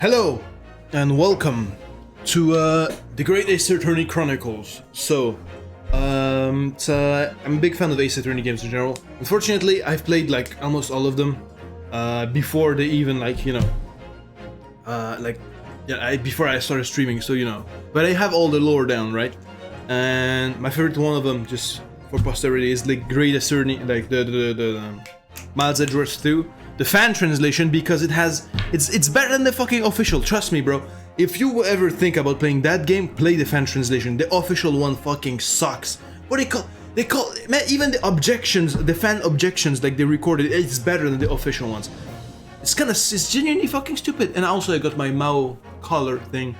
Hello, and welcome to the Great Ace Attorney Chronicles. So, I'm a big fan of Ace Attorney games in general. Unfortunately, I've played like almost all of them before they even before I started streaming. So but I have all the lore down, right? And my favorite one of them, just for posterity, is like Great Ace Attorney, like the Miles Edgeworth 2. The fan translation, because it's better than the fucking official, trust me, bro. If you ever think about playing that game, play the fan translation. The official one fucking sucks. What they call man, even the objections, the fan objections, like they recorded, it's better than the official ones. It's genuinely fucking stupid. And also I got my Mao collar thing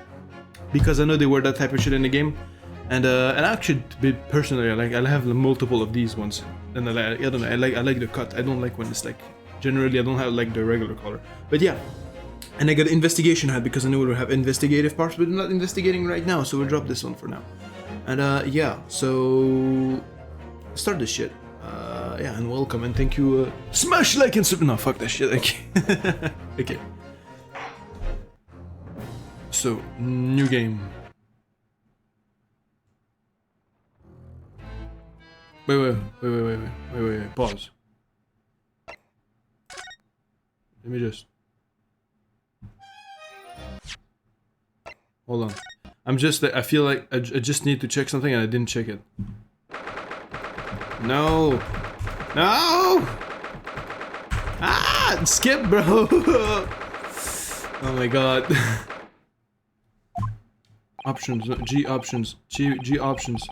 because I know they wear that type of shit in the game. And actually, personally, I have multiple of these ones. And I don't know, I like the cut. I don't like when it's like. Generally, I don't have like the regular color, but yeah. And I got investigation hat because I knew we'll have investigative parts, but we're not investigating right now, so we'll drop this one for now. And yeah, so start this shit. Yeah, and welcome and thank you. Smash like and no, fuck that shit. Okay. Okay. So new game. Wait. Pause. Let me just... Hold on. I feel like I just need to check something and I didn't check it. No! No! Ah! Skip, bro! Oh my god. Options, G options, G options,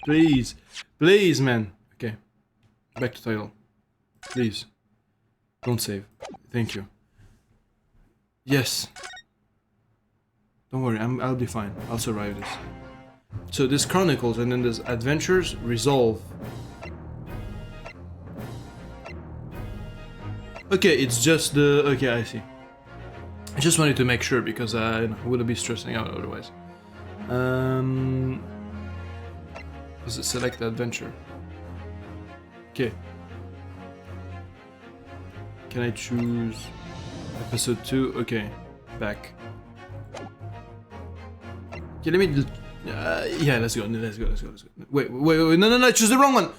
please. Please, man. Okay. Back to title. Please. Don't save. Thank you. Yes. Don't worry, I'll be fine. I'll survive this. So this Chronicles, and then there's Adventures, Resolve. Okay, it's just the... Okay, I see. I just wanted to make sure because I wouldn't be stressing out otherwise. Was it select adventure? Okay. Can I choose episode 2? Okay, back. Okay, let me... yeah, let's go. Wait, no, choose the wrong one!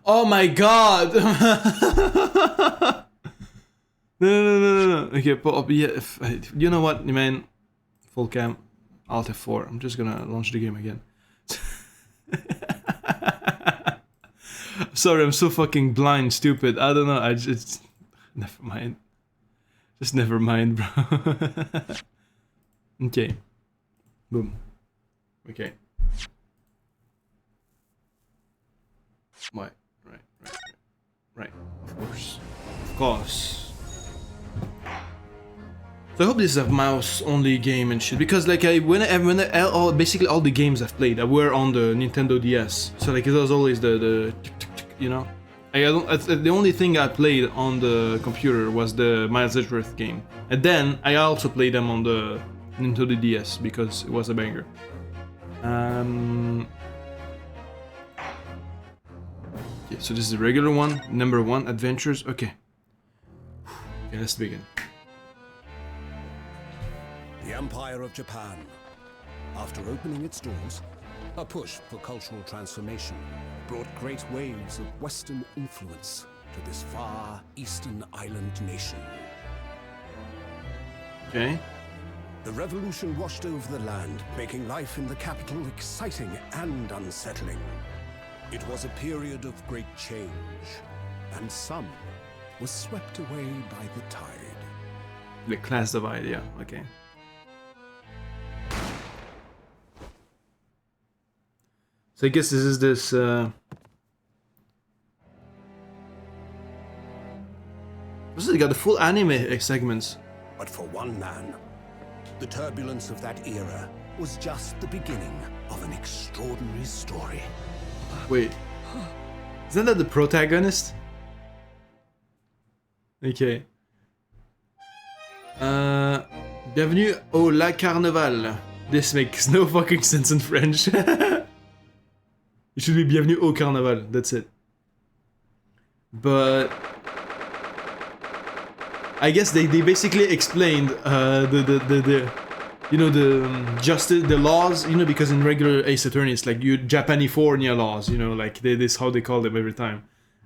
Oh my god! No. Okay, yeah, you know what, man? Full cam, Alt F4. I'm just gonna launch the game again. Sorry, I'm so fucking blind, stupid. I don't know, I just... Never mind. Just never mind, bro. Okay. Boom. Okay. Right. Of course. So I hope this is a mouse-only game and shit, because like basically all the games I've played were on the Nintendo DS. So like it was always the you know. The only thing I played on the computer was the Miles Edgeworth game, and then I also played them on the Nintendo DS because it was a banger. Yeah, so this is the regular one, number 1, Adventures. Okay, let's begin. The Empire of Japan, after opening its doors, a push for cultural transformation brought great waves of Western influence to this far eastern island nation. Okay. The revolution washed over the land, making life in the capital exciting and unsettling. It was a period of great change, and some was swept away by the tide. The class divide, yeah, okay. So I guess this is this, They got the full anime segments. But for one man, the turbulence of that era was just the beginning of an extraordinary story. Wait. Isn't that the protagonist? Okay. Bienvenue au La Carnaval. This makes no fucking sense in French. It should be Bienvenue au Carnaval, that's it. But... I guess they basically explained the you know, the justice, the laws, you know, because in regular Ace Attorney it's like you Japanifornia laws, you know, like this how they call them every time,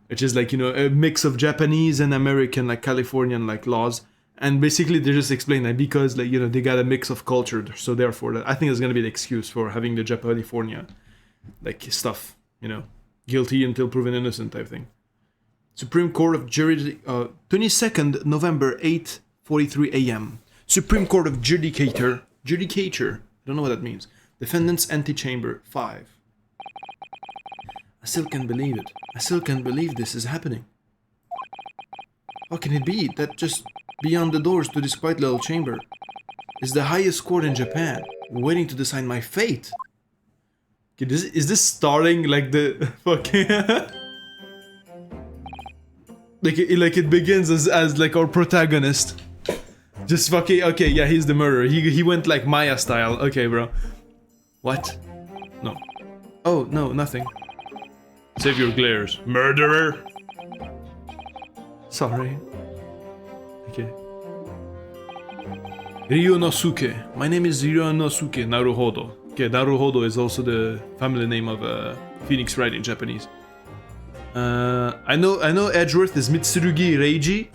which is like, you know, a mix of Japanese and American, like Californian like laws, and basically they just explain that because, like, you know, they got a mix of culture, so therefore that I think is gonna be the excuse for having the Japanifornia like stuff, you know, guilty until proven innocent type thing. Supreme Court of 22nd November 8:43 a.m. Supreme Court of Judicature. I don't know what that means. Defendant's Antechamber 5. I still can't believe it. I still can't believe this is happening. How can it be that just beyond the doors to this quiet little chamber is the highest court in Japan, waiting to decide my fate? Okay, is this starting like the fucking... like it begins as like our protagonist. Just fucking, okay, yeah, he's the murderer. He went like Maya style. Okay, bro. What? No. Oh, no, nothing. Save your glares. Murderer! Sorry. Okay. Ryonosuke. My name is Ryonosuke Naruhodo. Okay, Naruhodo is also the family name of Phoenix Wright in Japanese. I know Edgeworth is Mitsurugi Reiji,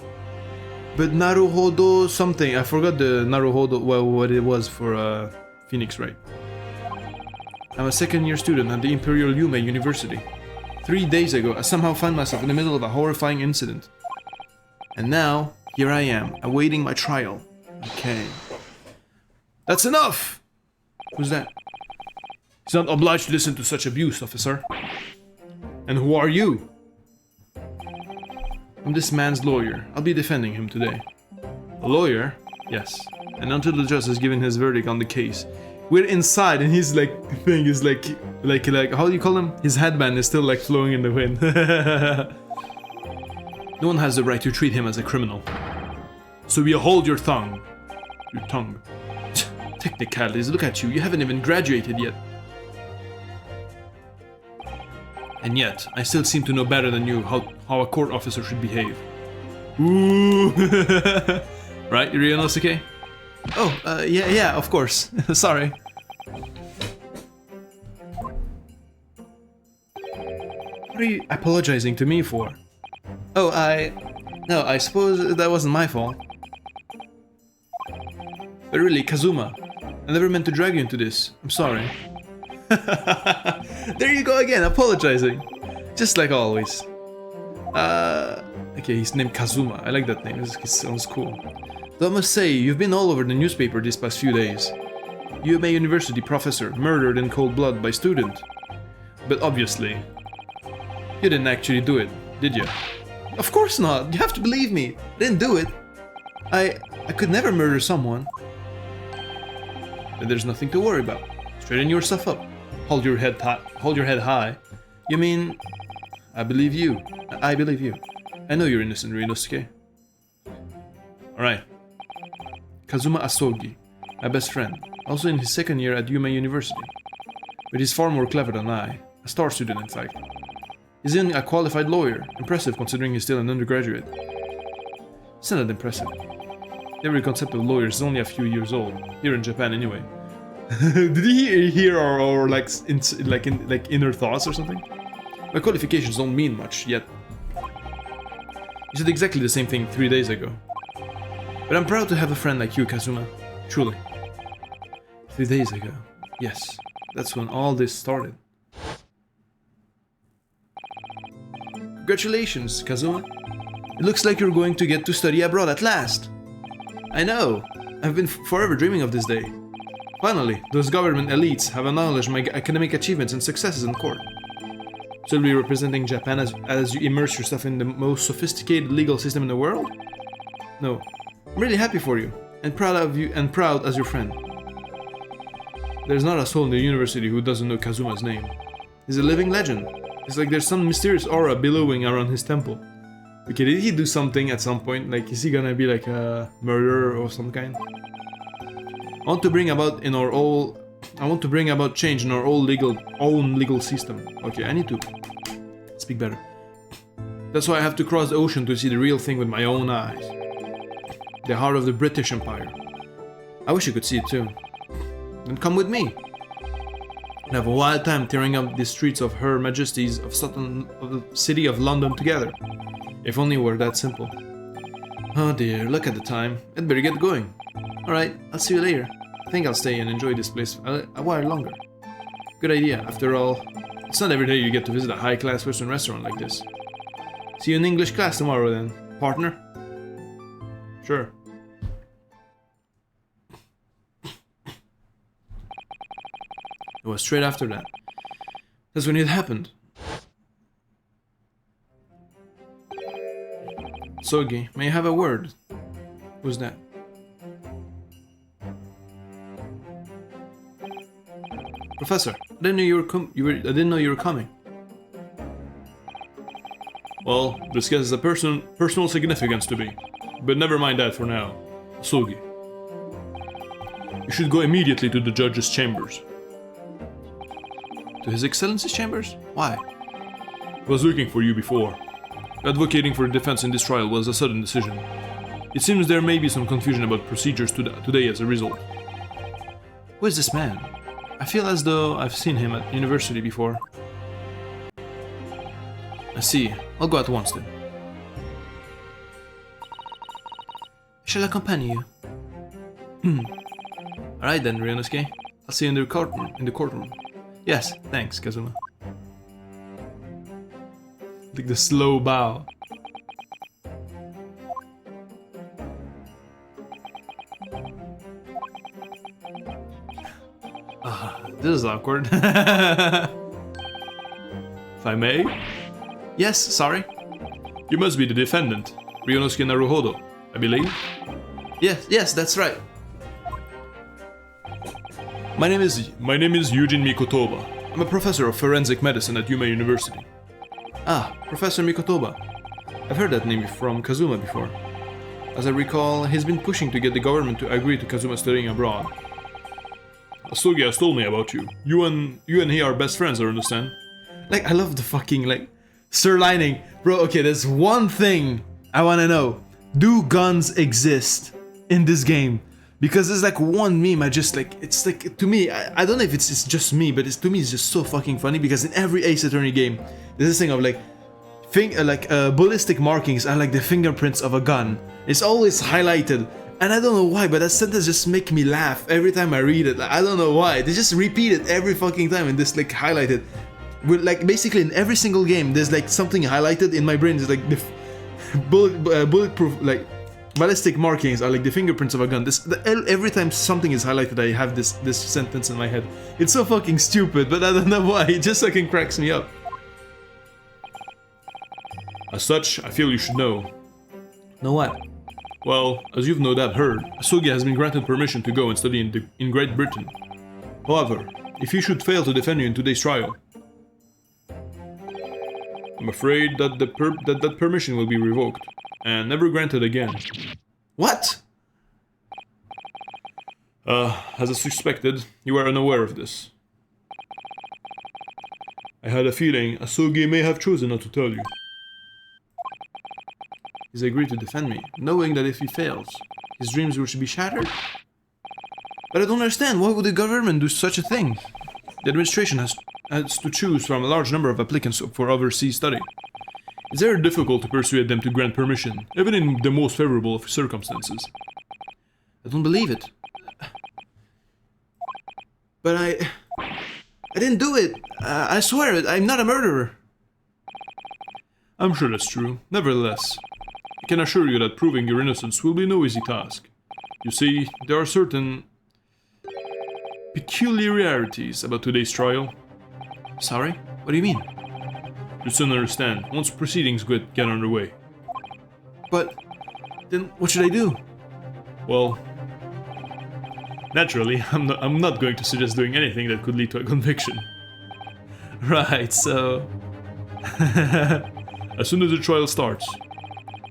but Naruhodo something. I forgot the Naruhodo, well, what it was for Phoenix Wright. I'm a second-year student at the Imperial Yume University. 3 days ago, I somehow found myself in the middle of a horrifying incident. And now, here I am, awaiting my trial. Okay. That's enough! Who's that? He's not obliged to listen to such abuse, officer. And who are you? I'm this man's lawyer. I'll be defending him today. A lawyer? Yes. And until the judge has given his verdict on the case. We're inside and his like thing is like how do you call him? His headband is still like flowing in the wind. No one has the right to treat him as a criminal. So you hold your tongue. Your tongue. Technicalities, look at you. You haven't even graduated yet. And yet, I still seem to know better than you how a court officer should behave. Ooh! Right, Ryonosuke? Oh, yeah, of course. Sorry. What are you apologizing to me for? Oh, no, I suppose that wasn't my fault. But really, Kazuma, I never meant to drag you into this. I'm sorry. There you go again, apologizing. Just like always. Okay, he's named Kazuma. I like that name, it sounds cool. Though I must say, you've been all over the newspaper these past few days. UMA University professor murdered in cold blood by student. But obviously, you didn't actually do it, did you? Of course not, you have to believe me. I didn't do it. I could never murder someone. Then there's nothing to worry about. Straighten yourself up. Hold your head high. You mean, I believe you. I believe you. I know you're innocent, Ryonosuke. Alright. Kazuma Asogi, my best friend, also in his second year at Yume University. But he's far more clever than I, a star student in fact. He's even a qualified lawyer, impressive considering he's still an undergraduate. It's not that impressive. The very concept of lawyers is only a few years old, here in Japan anyway. Did he hear our like inner thoughts or something? My qualifications don't mean much yet. He said exactly the same thing 3 days ago. But I'm proud to have a friend like you, Kazuma. Truly. 3 days ago. Yes, that's when all this started. Congratulations, Kazuma. It looks like you're going to get to study abroad at last. I know. I've been forever dreaming of this day. Finally, those government elites have acknowledged my academic achievements and successes in court. So you'll be representing Japan as you immerse yourself in the most sophisticated legal system in the world? No. I'm really happy for you, and proud of you, and proud as your friend. There's not a soul in the university who doesn't know Kazuma's name. He's a living legend. It's like there's some mysterious aura billowing around his temple. Okay, did he do something at some point? Like, is he gonna be like a murderer or some kind? I want to bring about change in our own legal system. Okay, I need to speak better. That's why I have to cross the ocean to see the real thing with my own eyes. the heart of the British Empire. I wish you could see it too. Then come with me. And have a wild time tearing up the streets of Her Majesty's of the City of London together. If only it were that simple. Oh dear, look at the time. I'd better get going. Alright, I'll see you later. I think I'll stay and enjoy this place a while longer. Good idea, after all. It's not every day you get to visit a high-class Western restaurant like this. See you in English class tomorrow then, partner. Sure. It was straight after that. That's when it happened. Sogi, may I have a word? Who's that? Professor, I didn't know you were coming. Well, this has a personal significance to me, but never mind that for now. Sogi, you should go immediately to the judge's chambers. To His Excellency's chambers? Why? I was looking for you before. Advocating for the defense in this trial was a sudden decision. It seems there may be some confusion about procedures today as a result. Who is this man? I feel as though I've seen him at university before. I see. I'll go at once then. I shall accompany you. Alright then, Ryunosuke. I'll see you in the courtroom. Yes, thanks, Kazuma. Like the slow bow. This is awkward. If I may? Yes, sorry. You must be the defendant, Ryunosuke Naruhodo, I believe. Yes, that's right. My name is Yujin Mikotoba. I'm a professor of forensic medicine at Yuma University. Ah, Professor Mikotoba. I've heard that name from Kazuma before. As I recall, he's been pushing to get the government to agree to Kazuma studying abroad. Asugi has told me about you. You and he are best friends, I understand. Like, I love the fucking, like, sirlining. Bro, okay, there's one thing I wanna know. Do guns exist in this game? Because there's like one meme I just like, it's like, to me, I don't know if it's just me, but to me it's just so fucking funny because in every Ace Attorney game, there's this thing of like, ballistic markings are like the fingerprints of a gun. It's always highlighted. And I don't know why, but that sentence just makes me laugh every time I read it. Like, I don't know why. They just repeat it every fucking time and this like highlighted. With like basically in every single game, there's like something highlighted in my brain. It's like the bulletproof, like ballistic markings are like the fingerprints of a gun. Every time something is highlighted, I have this sentence in my head. It's so fucking stupid, but I don't know why. It just fucking cracks me up. As such, I feel you should know. Know what? Well, as you've no doubt heard, Asugi has been granted permission to go and study in Great Britain. However, if he should fail to defend you in today's trial, I'm afraid that that permission will be revoked, and never granted again. What? As I suspected, you are unaware of this. I had a feeling Asugi may have chosen not to tell you. He's agreed to defend me, knowing that if he fails, his dreams will be shattered? But I don't understand, why would the government do such a thing? The administration has to choose from a large number of applicants for overseas study. It's very difficult to persuade them to grant permission, even in the most favorable of circumstances. I don't believe it. But I didn't do it. I swear it, I'm not a murderer. I'm sure that's true. Nevertheless, I can assure you that proving your innocence will be no easy task. You see, there are certain peculiarities about today's trial. Sorry? What do you mean? You'll soon understand once proceedings get underway. But then what should I do? Well, naturally, I'm not going to suggest doing anything that could lead to a conviction. Right, so as soon as the trial starts,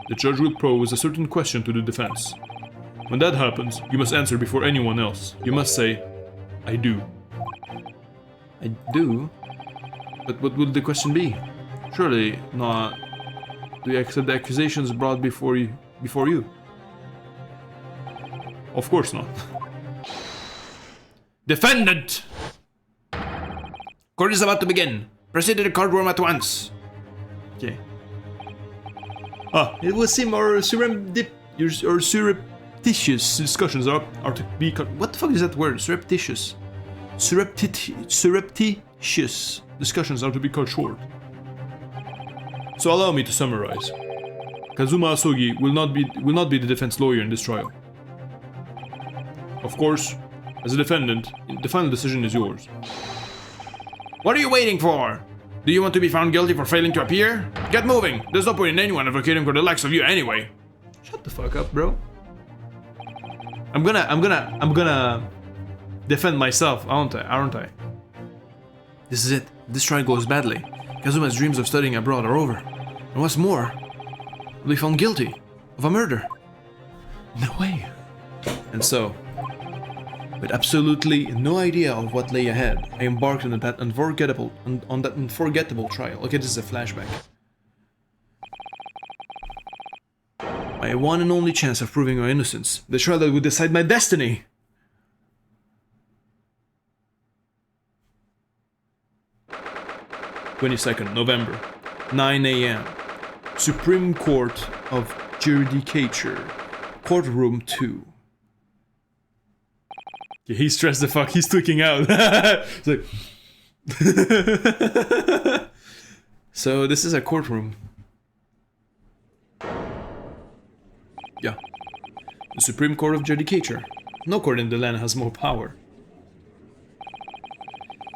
the judge will pose a certain question to the defense. When that happens, you must answer before anyone else. You must say, I do. I do? But what would the question be? Surely not. Do you accept the accusations brought before you? Of course not. Defendant! Court is about to begin. Proceed to the courtroom at once. Okay. It will seem our surreptitious discussions are to be cut. What the fuck is that word? Surreptitious. Surreptitious discussions are to be cut short. So allow me to summarize. Kazuma Asogi will not be the defense lawyer in this trial. Of course, as a defendant, the final decision is yours. What are you waiting for? Do you want to be found guilty for failing to appear? Get moving! There's no point in anyone advocating for the likes of you anyway. Shut the fuck up, bro. I'm gonna defend myself, aren't I? This is it. This trial goes badly. Kazuma's dreams of studying abroad are over. And what's more, he'll be found guilty of a murder. No way. And so, with absolutely no idea of what lay ahead, I embarked on that unforgettable trial. Okay, this is a flashback. My one and only chance of proving my innocence. The trial that would decide my destiny. November, 9 a.m. Supreme Court of Judicature, Courtroom 2. Yeah, he's stressed the fuck, he's tweaking out. It's like... So this is a courtroom. Yeah. The Supreme Court of Judicature. No court in the land has more power.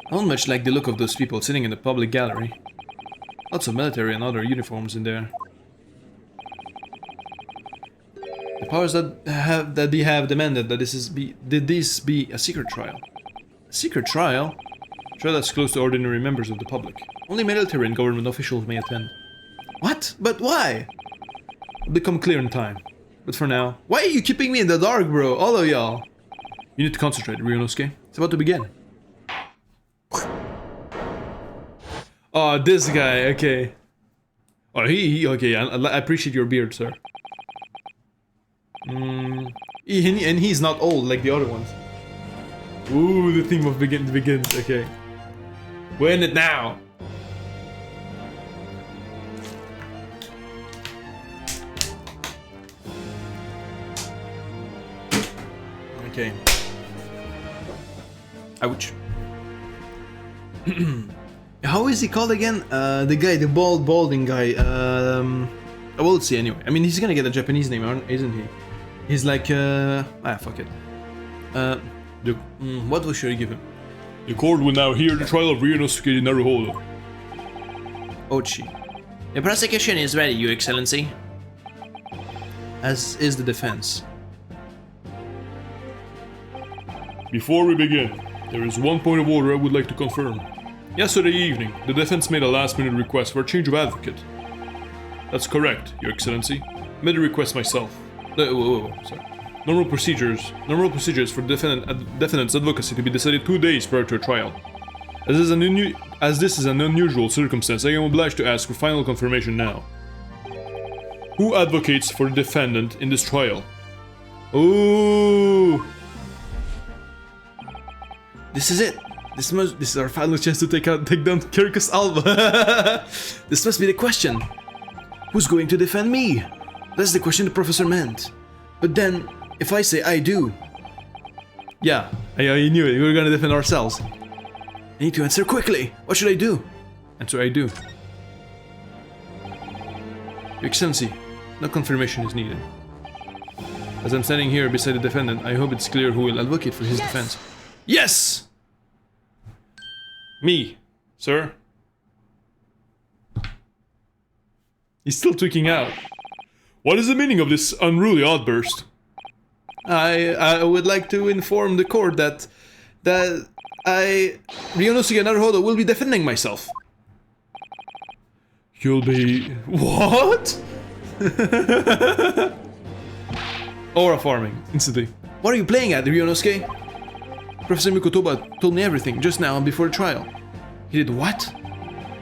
I don't much like the look of those people sitting in the public gallery. Lots of military and other uniforms in there. The powers that have demanded that this be a secret trial. A secret trial? A trial that's close to ordinary members of the public. Only military and government officials may attend. What? But why? It'll become clear in time. But for now, why are you keeping me in the dark, bro? All of y'all. You need to concentrate, Ryunosuke. It's about to begin. Oh, this guy, okay. Oh, he okay, I appreciate your beard, sir. And he's not old like the other ones. Ooh, the theme of begins, okay. We're in it now. Okay. Ouch. How is he called again? The guy, the balding guy. I will see anyway. I mean, he's gonna get a Japanese name, isn't he? He's like, fuck it. What should I give him? The court will now hear the trial of Ryunosuke Naruhodo. Ochi. The prosecution is ready, Your Excellency. As is the defense. Before we begin, there is one point of order I would like to confirm. Yesterday evening, the defense made a last-minute request for a change of advocate. That's correct, Your Excellency. I made a request myself. Sorry. Normal procedures for defendant's advocacy to be decided 2 days prior to a trial. As this is an unusual circumstance, I am obliged to ask for final confirmation now. Who advocates for the defendant in this trial? Ooh! This is it. This is our final chance to take down Kirkus Alba. This must be the question. Who's going to defend me? That's the question the professor meant. But then, if I say I do... Yeah, I knew it. We're gonna defend ourselves. I need to answer quickly. What should I do? Answer I do. Your Excellency, no confirmation is needed. As I'm standing here beside the defendant, I hope it's clear who will advocate for his defense. Yes! Me, sir. He's still tweaking out. What is the meaning of this unruly outburst? I would like to inform the court that Ryunosuke Naruhodo will be defending myself. You'll be... What? Aura farming, instantly. What are you playing at, Ryunosuke? Professor Mikotoba told me everything just now before the trial. He did what?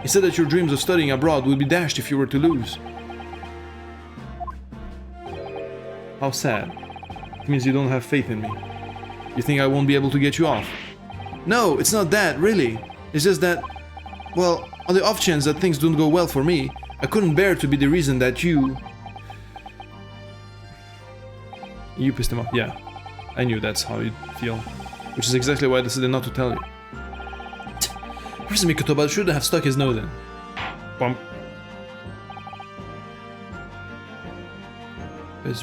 He said that your dreams of studying abroad would be dashed if you were to lose. How sad. It means you don't have faith in me. You think I won't be able to get you off? No, it's not that, really. It's just that, well, on the off chance that things don't go well for me, I couldn't bear to be the reason that you... You pissed him off, yeah. I knew that's how you'd feel. Which is exactly why I decided not to tell you. Professor Mikotoba should have stuck his nose in. Bump. Okay.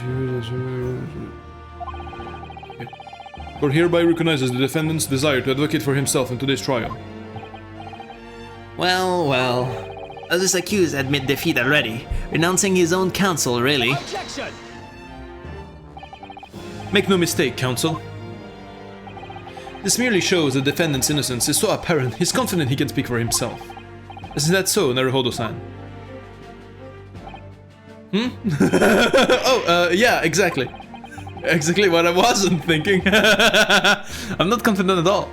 Court hereby recognizes the defendant's desire to advocate for himself in today's trial. Well, well. As this accused admit defeat already, renouncing his own counsel, really. Objection! Make no mistake, counsel. This merely shows the defendant's innocence is so apparent, he's confident he can speak for himself. Isn't that so, Naruhodo-san? Yeah, exactly. Exactly what I wasn't thinking. I'm not confident at all.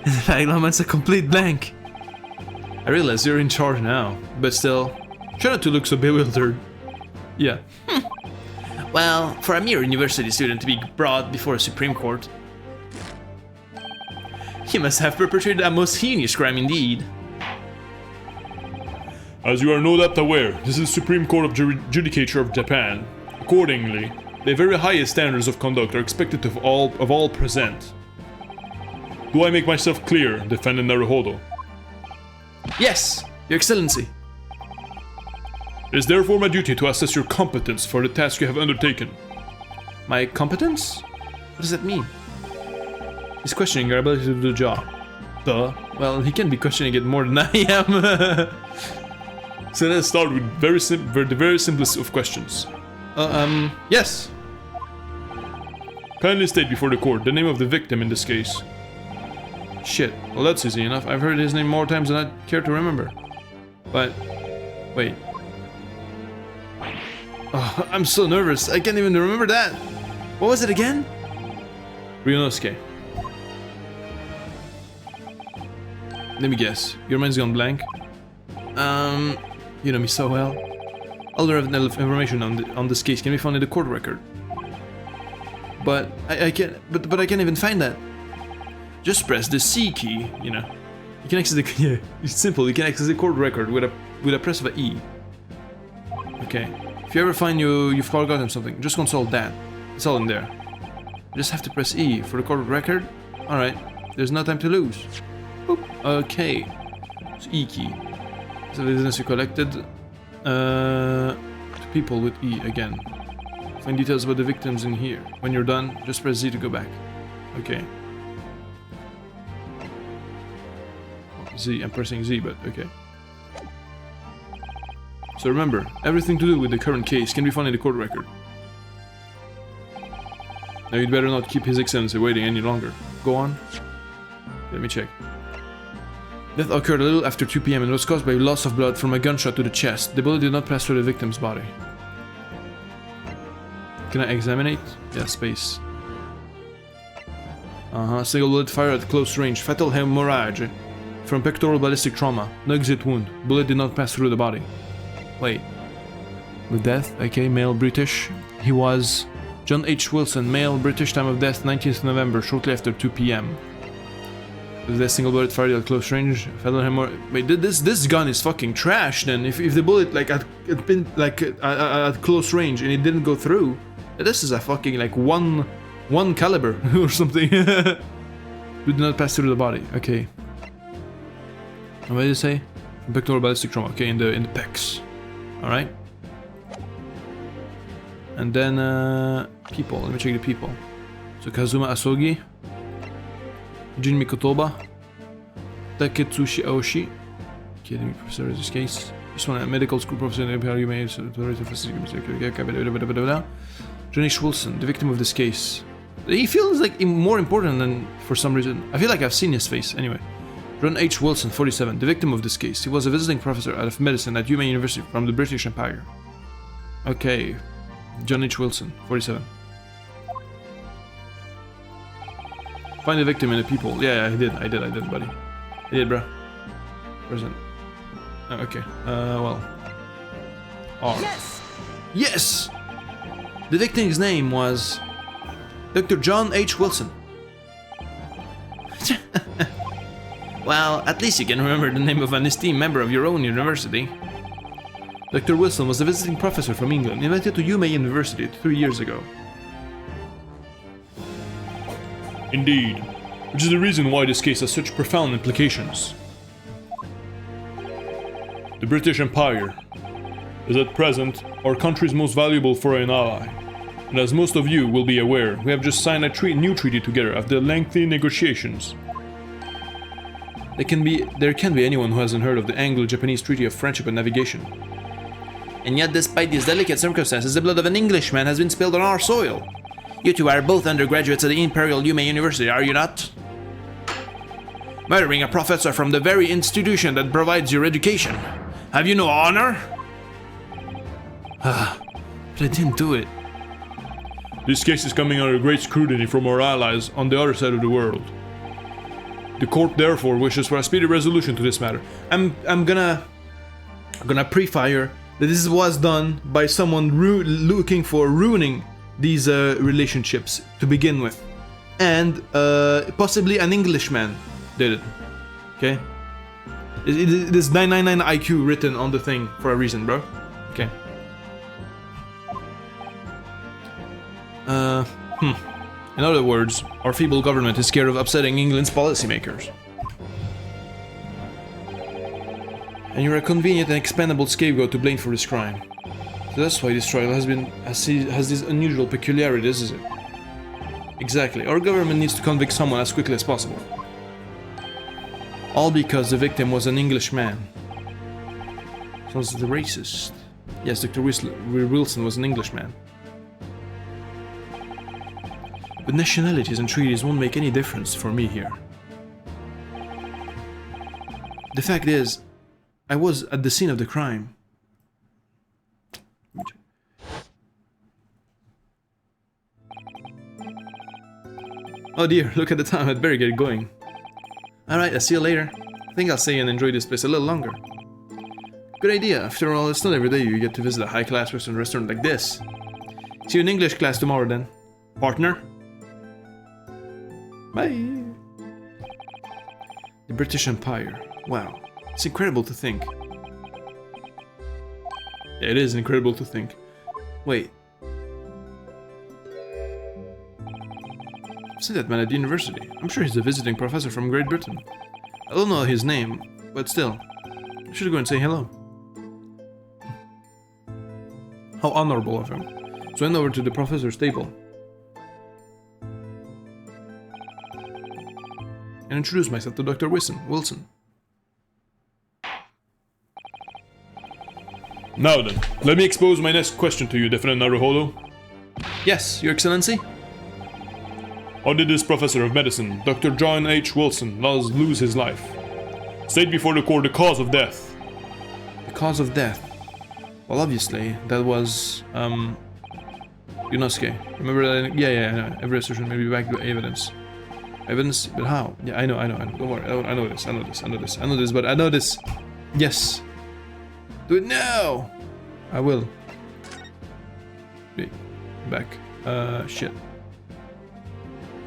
In fact, it's a complete blank. I realize you're in charge now, but still, try not to look so bewildered. Yeah. Well, for a mere university student to be brought before a Supreme Court, he must have perpetrated a most heinous crime indeed. As you are no doubt aware, this is the Supreme Court of Judicature of Japan. Accordingly, the very highest standards of conduct are expected of all present. Do I make myself clear, Defendant Naruhodo? Yes, Your Excellency. It is therefore my duty to assess your competence for the task you have undertaken. My competence? What does that mean? He's questioning your ability to do the job. Duh. Well, he can be questioning it more than I am. So let's start with the very simplest of questions. Yes. Kindly state before the court the name of the victim in this case. Shit. Well, that's easy enough. I've heard his name more times than I care to remember. But... wait. Oh, I'm so nervous. I can't even remember that. What was it again? Ryunosuke. Let me guess. Your mind's gone blank. You know me so well. All the relevant information on this case can be found in the court record. But I can't. But I can't even find that. Just press the C key. You know. You can access the. Yeah, it's simple. You can access the court record with a press of a E. Okay. If you ever find you've forgotten something, just consult that. It's all in there. You just have to press E for the court record. All right. There's no time to lose. Boop. Okay. It's E key. So the evidence you collected. People with E again. Find details about the victims in here. When you're done, just press Z to go back. Okay. Z, I'm pressing Z, but okay. So remember, everything to do with the current case can be found in the court record. Now you'd better not keep His Excellency waiting any longer. Go on. Let me check. Death occurred a little after 2 PM and was caused by loss of blood from a gunshot to the chest. The bullet did not pass through the victim's body. Can I examine it? Yeah, space. Single bullet fire at close range. Fatal hemorrhage from pectoral ballistic trauma. No exit wound. Bullet did not pass through the body. Wait. The death? Okay, male British. He was John H. Wilson, male British, time of death 19th November, shortly after 2 PM. The single bullet fired at close range. Fatal hemorrhage. Wait, this gun is fucking trash then. If the bullet like had been like at close range and it didn't go through, this is a fucking like one caliber or something. Did not pass through the body. Okay. And what did you say? Pectoral ballistic trauma. Okay, in the pecs. All right. And then people. Let me check the people. So Kazuma Asogi, Jin Mikotoba, Taketsushi Aoshi. Okay, let me professor in this case. This one, a medical school professor in the you may John H. Wilson, the victim of this case. He feels like more important than for some reason. I feel like I've seen his face anyway. John H. Wilson, 47, the victim of this case. He was a visiting professor of medicine at UMA University from the British Empire. Okay, John H. Wilson, 47. Find the victim in the people. Yeah, I did, buddy. I did, bro. Present. Oh, okay. Well. R. Yes! Yes! The victim's name was Dr. John H. Wilson. Well, at least you can remember the name of an esteemed member of your own university. Dr. Wilson was a visiting professor from England, invited to UMA University 3 years ago. Indeed, which is the reason why this case has such profound implications. The British Empire is at present our country's most valuable foreign ally, and as most of you will be aware, we have just signed a new treaty together after lengthy negotiations. There can be anyone who hasn't heard of the Anglo-Japanese Treaty of Friendship and Navigation. And yet, despite these delicate circumstances, the blood of an Englishman has been spilled on our soil. You two are both undergraduates at the Imperial UMA University, are you not? Murdering a professor from the very institution that provides your education. Have you no honor? But I didn't do it. This case is coming under great scrutiny from our allies on the other side of the world. The court therefore wishes for a speedy resolution to this matter. I'm gonna pre-fire that this was done by someone looking for ruining these relationships to begin with, and possibly an Englishman did it. Okay, there's 999 IQ written on the thing for a reason, bro. Okay. In other words, our feeble government is scared of upsetting England's policymakers. And you're a convenient and expendable scapegoat to blame for this crime. So that's why this trial has these unusual peculiarities, is it? Exactly. Our government needs to convict someone as quickly as possible. All because the victim was an Englishman. Sounds like the racist. Yes, Dr. Wilson was an Englishman. But nationalities and treaties won't make any difference for me here. The fact is, I was at the scene of the crime. Oh dear, look at the time, I'd better get going. Alright, I'll see you later. I think I'll stay and enjoy this place a little longer. Good idea, after all, it's not every day you get to visit a high-class Western restaurant like this. See you in English class tomorrow then. Partner? Bye! The British Empire. Wow, it's incredible to think. It is incredible to think. Wait. I've seen that man at the university. I'm sure he's a visiting professor from Great Britain. I don't know his name, but still. I should go and say hello. How honorable of him. So I went over to the professor's table and introduced myself to Dr. Wilson. Now then, let me expose my next question to you, Defendant Naruhodo. Yes, Your Excellency? How did this professor of medicine, Dr. John H. Wilson, lose his life? State before the court the cause of death. The cause of death? Well, obviously, that was, Yunosuke. Remember that? Yeah, I know. Every assertion may be backed by evidence. Evidence? But how? Yeah, I know. Don't worry, I know this, but I know this. Yes. Do it now! I will. Wait. Back. Shit.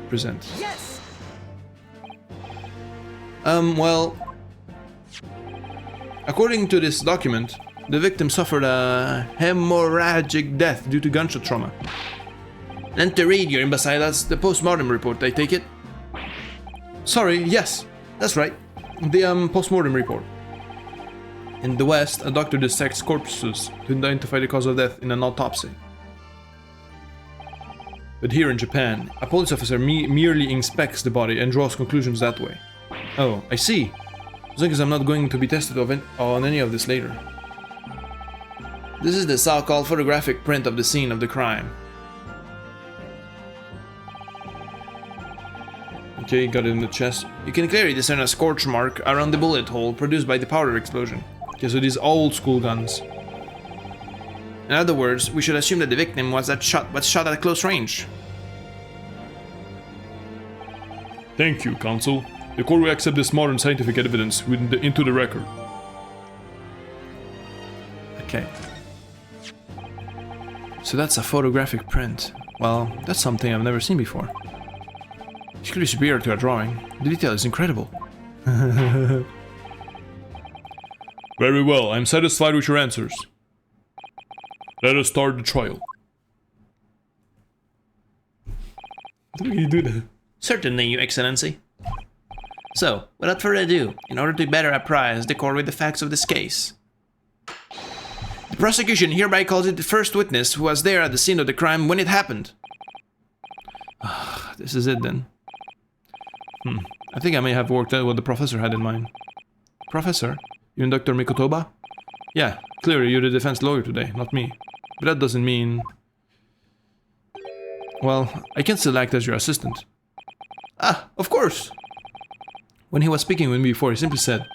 Present. Yes! Well... According to this document, the victim suffered a hemorrhagic death due to gunshot trauma. And to read, your imbecile, that's the post-mortem report, I take it? Sorry, yes, that's right. The post-mortem report. In the West, a doctor dissects corpses to identify the cause of death in an autopsy. But here in Japan, a police officer merely inspects the body and draws conclusions that way. Oh, I see. As long as I'm not going to be tested on any of this later. This is the so-called photographic print of the scene of the crime. Okay, got it in the chest. You can clearly discern a scorch mark around the bullet hole produced by the powder explosion. Okay, so these old school guns. In other words, we should assume that the victim was shot at close range. Thank you, counsel. The court will accept this modern scientific evidence into the record. Okay. So that's a photographic print. Well, that's something I've never seen before. It's clearly superior to a drawing. The detail is incredible. Very well, I'm satisfied with your answers. Let us start the trial. How do you do that? Certainly, Your Excellency. So, without further ado, in order to better apprise the court with the facts of this case, the prosecution hereby calls it the first witness who was there at the scene of the crime when it happened. This is it then. I think I may have worked out what the professor had in mind. Professor? You and Dr. Mikotoba? Yeah, clearly you're the defense lawyer today, not me. But that doesn't mean... Well, I can still act as your assistant. Ah, of course! When he was speaking with me before, he simply said,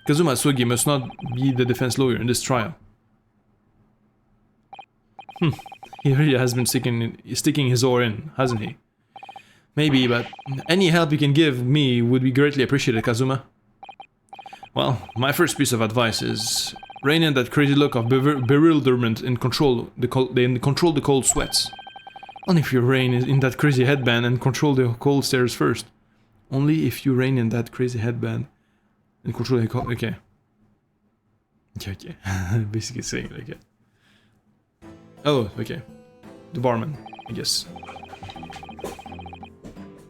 Kazuma Sugi must not be the defense lawyer in this trial. He really has been sticking his oar in, hasn't he? Maybe, but any help you can give me would be greatly appreciated, Kazuma. Well, my first piece of advice is rein in that crazy look of bewilderment and control the cold sweats. Only if you rein in that crazy headband and control the cold stares first. Only if you rein in that crazy headband and control the cold... Okay. Okay. Basically saying like it. Oh, okay. The barman, I guess.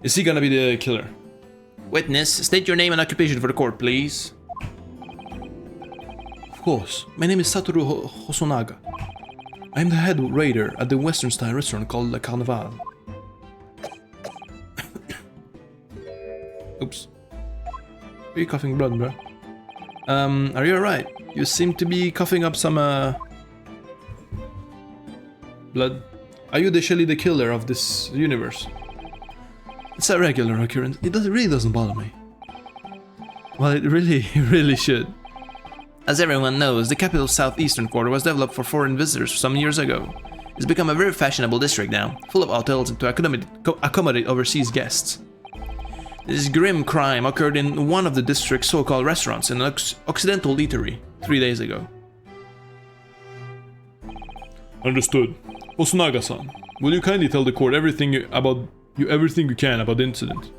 Is he gonna be the killer? Witness, state your name and occupation for the court, please. Of course. My name is Satoru Hosonaga. I am the head waiter at the Western style restaurant called Le Carnival. Oops. Are you coughing blood, bro? Are you alright? You seem to be coughing up some, blood. Are you actually the killer of this universe? It's a regular occurrence. It really doesn't bother me. Well, it really should. As everyone knows, the capital's southeastern quarter was developed for foreign visitors some years ago. It's become a very fashionable district now, full of hotels to accommodate overseas guests. This grim crime occurred in one of the district's so-called restaurants in an Occidental eatery 3 days ago. Understood. Hosonaga-san, will you kindly tell the court everything you can about the incident?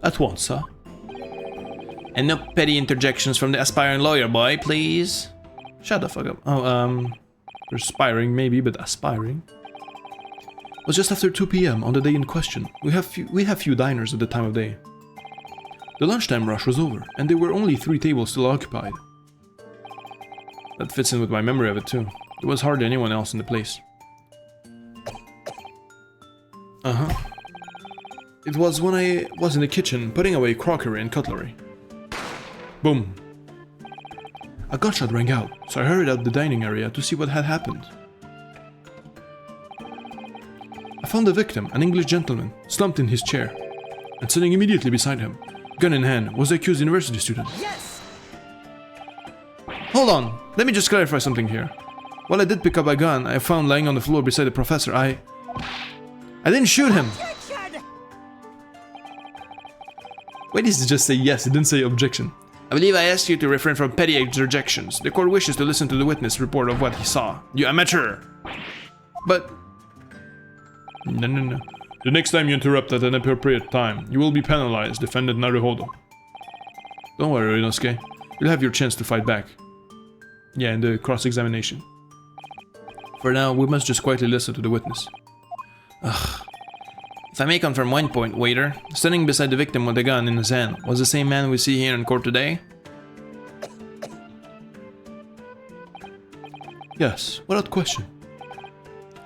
At once, huh? And no petty interjections from the aspiring lawyer boy, please. Shut the fuck up. Oh, aspiring maybe, but aspiring. It was just after 2 p.m. on the day in question. We have few diners at the time of day. The lunchtime rush was over, and there were only 3 tables still occupied. That fits in with my memory of it too. There was hardly anyone else in the place. It was when I was in the kitchen putting away crockery and cutlery. Boom. A gunshot rang out, so I hurried out the dining area to see what had happened. I found the victim, an English gentleman, slumped in his chair, and sitting immediately beside him, gun in hand, was the accused university student. Yes! Hold on, let me just clarify something here. While I did pick up a gun I found lying on the floor beside the professor, I didn't shoot him! Why did he just say yes? He didn't say objection. I believe I asked you to refrain from petty interjections. The court wishes to listen to the witness report of what he saw. You amateur! But... No. The next time you interrupt at an appropriate time, you will be penalized, defendant Naruhodo. Don't worry, Inosuke. You'll have your chance to fight back. Yeah, in the cross-examination. For now, we must just quietly listen to the witness. Ugh. If I may confirm one point, waiter, standing beside the victim with a gun in his hand was the same man we see here in court today? Yes, without question.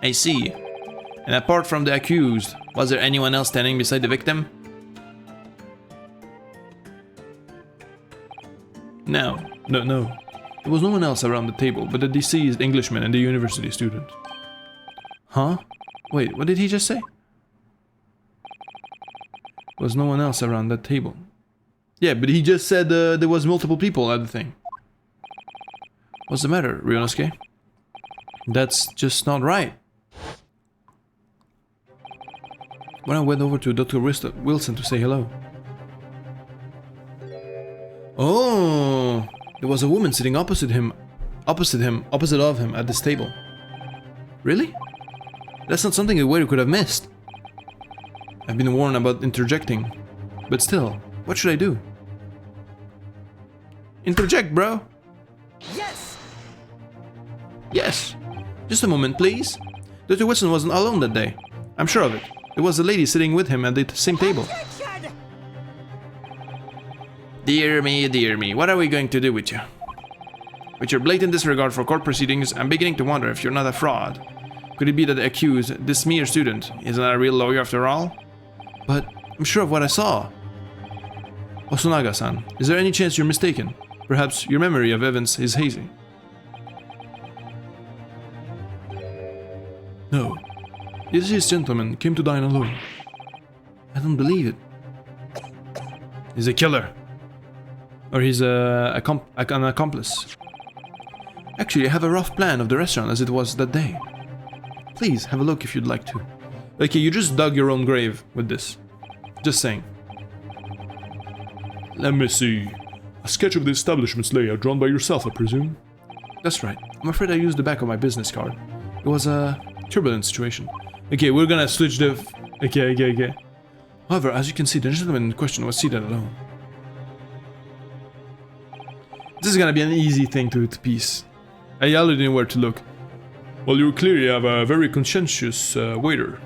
I see. And apart from the accused, was there anyone else standing beside the victim? No. There was no one else around the table but the deceased Englishman and the university student. Huh? Wait, what did he just say? There was no one else around that table. Yeah, but he just said there was multiple people at the thing. What's the matter, Ryunosuke? That's just not right. When I went over to Dr. Wilson to say hello. Oh, there was a woman sitting opposite of him at this table. Really? That's not something the waiter could have missed. I've been warned about interjecting. But still, what should I do? Interject, bro! Yes! Yes. Just a moment, please. Dr. Wilson wasn't alone that day. I'm sure of it. There was a lady sitting with him at the same table. Dear me, what are we going to do with you? With your blatant disregard for court proceedings, I'm beginning to wonder if you're not a fraud. Could it be that the accused, this mere student, is not a real lawyer after all? But I'm sure of what I saw. Osunaga-san, is there any chance you're mistaken? Perhaps your memory of events is hazy. No. The deceased gentleman came to dine alone. I don't believe it. He's a killer. Or he's an accomplice. Actually, I have a rough plan of the restaurant as it was that day. Please, have a look if you'd like to. Okay, you just dug your own grave with this. Just saying. Let me see. A sketch of the establishment's layout drawn by yourself, I presume? That's right. I'm afraid I used the back of my business card. It was a turbulent situation. Okay, we're gonna switch the... Okay. However, as you can see, the gentleman in question was seated alone. This is gonna be an easy thing to piece. I already knew where to look. Well, you clearly have a very conscientious waiter.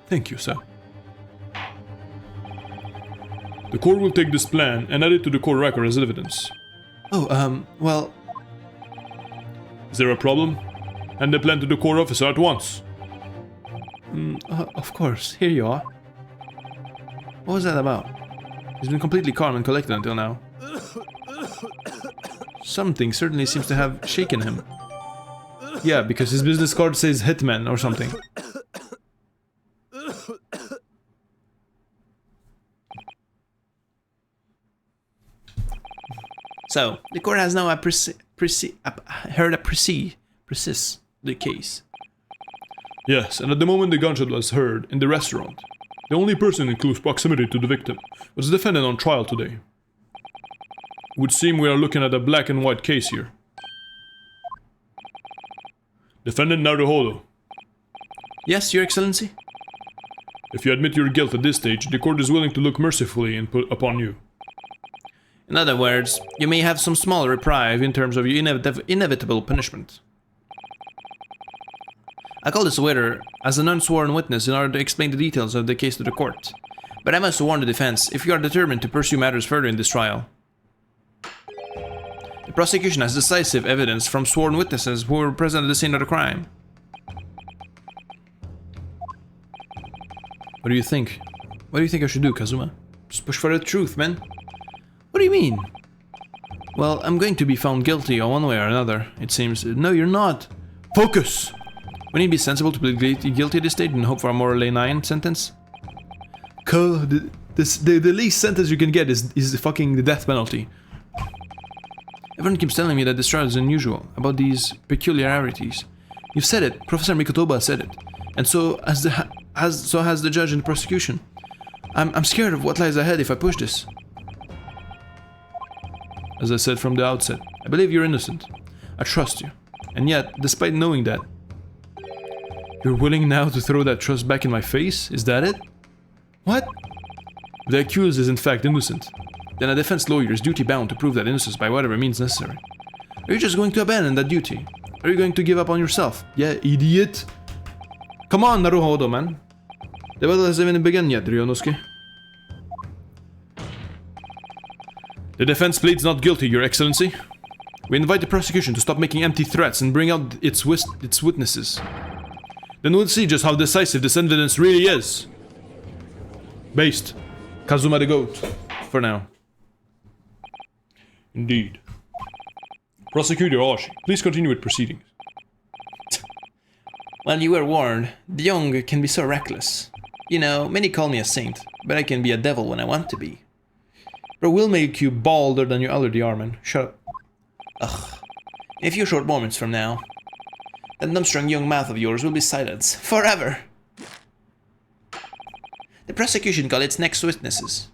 Thank you, sir. The court will take this plan and add it to the court record as evidence. Oh, well... Is there a problem? Hand the plan to the court officer at once. Of course. Here you are. What was that about? He's been completely calm and collected until now. Something certainly seems to have shaken him. Yeah, because his business card says Hitman or something. So, the court has now heard the case. Yes, and at the moment the gunshot was heard in the restaurant, the only person in close proximity to the victim was the defendant on trial today. It would seem we are looking at a black and white case here. Defendant Naruhodo. Yes, Your Excellency? If you admit your guilt at this stage, the court is willing to look mercifully upon you. In other words, you may have some small reprieve in terms of your inevitable punishment. I call this waiter as an unsworn witness in order to explain the details of the case to the court. But I must warn the defense if you are determined to pursue matters further in this trial. The prosecution has decisive evidence from sworn witnesses who were present at the scene of the crime. What do you think? What do you think I should do, Kazuma? Just push for the truth, man. What do you mean? Well, I'm going to be found guilty on one way or another, it seems. No, you're not. Focus! Wouldn't it be sensible to plead guilty at this stage and hope for a more lenient sentence? The least sentence you can get is fucking the death penalty. Everyone keeps telling me that this trial is unusual, about these peculiarities. You've said it, Professor Mikotoba said it, and so has the judge in the prosecution. I'm scared of what lies ahead if I push this. As I said from the outset, I believe you're innocent. I trust you. And yet, despite knowing that, you're willing now to throw that trust back in my face? Is that it? What? If the accused is in fact innocent, then a defense lawyer is duty-bound to prove that innocence by whatever means necessary. Are you just going to abandon that duty? Are you going to give up on yourself? Yeah, idiot! Come on, Naruhodo, man! The battle hasn't even begun yet, Ryunosuke. The defense pleads not guilty, Your Excellency. We invite the prosecution to stop making empty threats and bring out its witnesses. Then we'll see just how decisive this evidence really is. Based. Kazuma the Goat. For now. Indeed. Prosecutor Ashi, please continue with proceedings. Well, you were warned. The young can be so reckless. You know, many call me a saint, but I can be a devil when I want to be. But we'll make you balder than you already are, man. Shut up. Ugh. In a few short moments from now, that numbstrung young mouth of yours will be silenced. Forever! The prosecution call its next witnesses.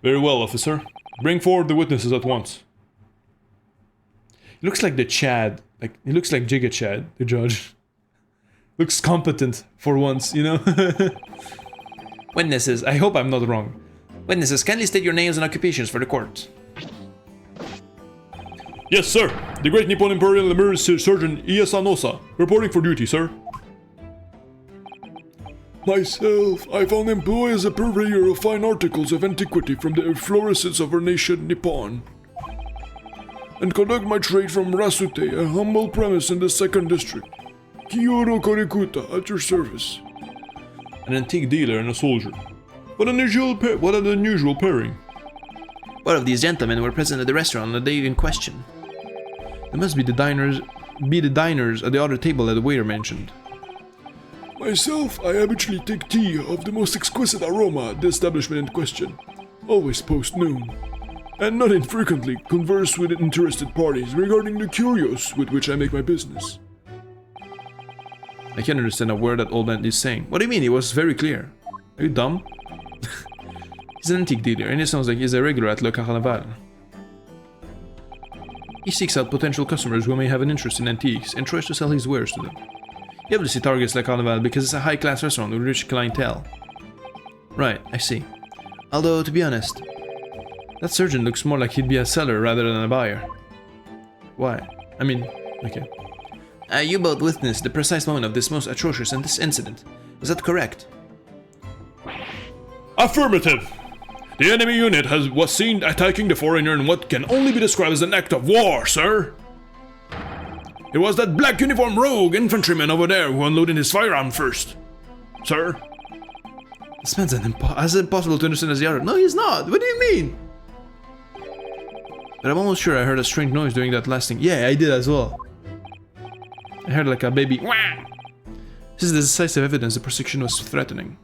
Very well, officer. Bring forward the witnesses at once. He looks like the Chad. Like, he looks like Giga Chad, the judge. Looks competent for once, you know? Witnesses, I hope I'm not wrong. Witnesses, kindly state your names and occupations for the court. Yes, sir. The Great Nippon Imperial Emergency Surgeon Iasanosa, reporting for duty, sir. Myself, I found employ as a purveyor of fine articles of antiquity from the efflorescence of our nation, Nippon, and conduct my trade from Rasute, a humble premise in the 2nd District. Kyoto Korikuta, at your service. An antique dealer and a soldier. What an unusual pairing. What of these gentlemen were present at the restaurant on the day in question? There must be the diners at the other table that the waiter mentioned. Myself, I habitually take tea of the most exquisite aroma at the establishment in question, always post-noon, and not infrequently converse with interested parties regarding the curios with which I make my business. I can't understand a word that old man is saying. What do you mean? It was very clear. Are you dumb? He's an antique dealer, and it sounds like he's a regular at Le Carnaval. He seeks out potential customers who may have an interest in antiques and tries to sell his wares to them. He obviously targets Le Carnaval because it's a high-class restaurant with rich clientele. Right, I see. Although, to be honest, that surgeon looks more like he'd be a seller rather than a buyer. Why? I mean, okay. You both witnessed the precise moment of this most atrocious incident. Is that correct? Affirmative! The enemy unit was seen attacking the foreigner in what can only be described as an act of war, sir. It was that black uniform rogue infantryman over there who unloaded his firearm first. Sir? This man's as impossible to understand as the other. No, he's not! What do you mean? But I'm almost sure I heard a strange noise during that last thing. Yeah, I did as well. I heard like a baby. Wah! This is the decisive evidence the prosecution was threatening.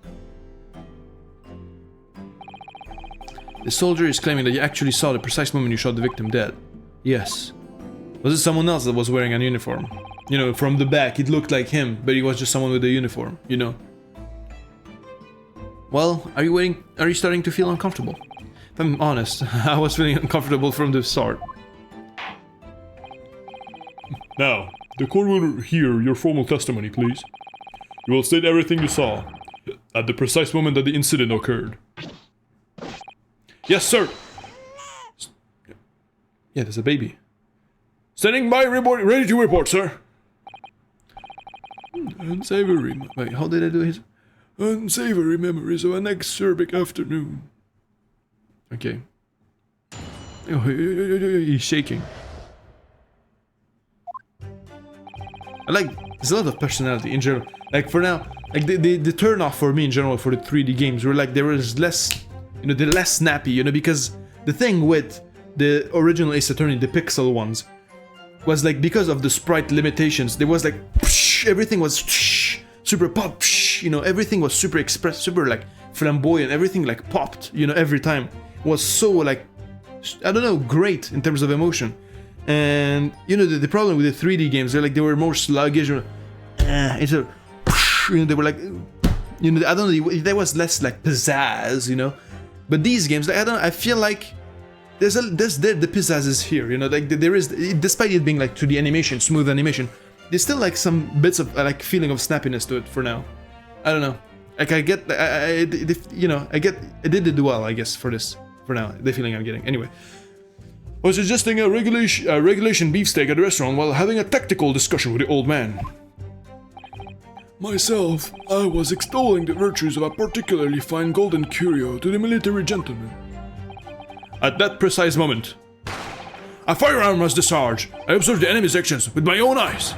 The soldier is claiming that he actually saw the precise moment you shot the victim dead. Yes. Was it someone else that was wearing a uniform? You know, from the back it looked like him, but he was just someone with a uniform, you know. Well, are you starting to feel uncomfortable? If I'm honest, I was feeling uncomfortable from the start. Now, the court will hear your formal testimony, please. You will state everything you saw, at the precise moment that the incident occurred. Yes, sir! Yeah, there's a baby. Standing by, ready to report, sir. Unsavory, Wait, how did I do his... unsavory memories of an acerbic afternoon. Okay. Oh, he's shaking. I like, there's a lot of personality in general. Like for now, like the turn off for me in general for the 3D games were like there was less, you know, they're less snappy, you know, because the thing with the original Ace Attorney, the pixel ones, was like because of the sprite limitations, there was like psh, everything was psh, super pop, psh, you know, everything was super express, super like flamboyant, everything like popped, you know, every time. It was so like, I don't know, great in terms of emotion. And you know the problem with the 3D games, they were more sluggish. It's a, you know, they were like, you know, I don't know, there was less like pizzazz, you know. But these games, like, I feel like the pizzazz is here, you know, like there is, despite it being like 2D animation, smooth animation, there's still like some bits of like feeling of snappiness to it for now. I don't know, like I get, you know, I did it well, I guess, for this, for now, the feeling I'm getting. Anyway. I was suggesting a regulation beefsteak at the restaurant while having a tactical discussion with the old man. Myself, I was extolling the virtues of a particularly fine golden curio to the military gentleman. At that precise moment, a firearm was discharged. I observed the enemy's actions with my own eyes.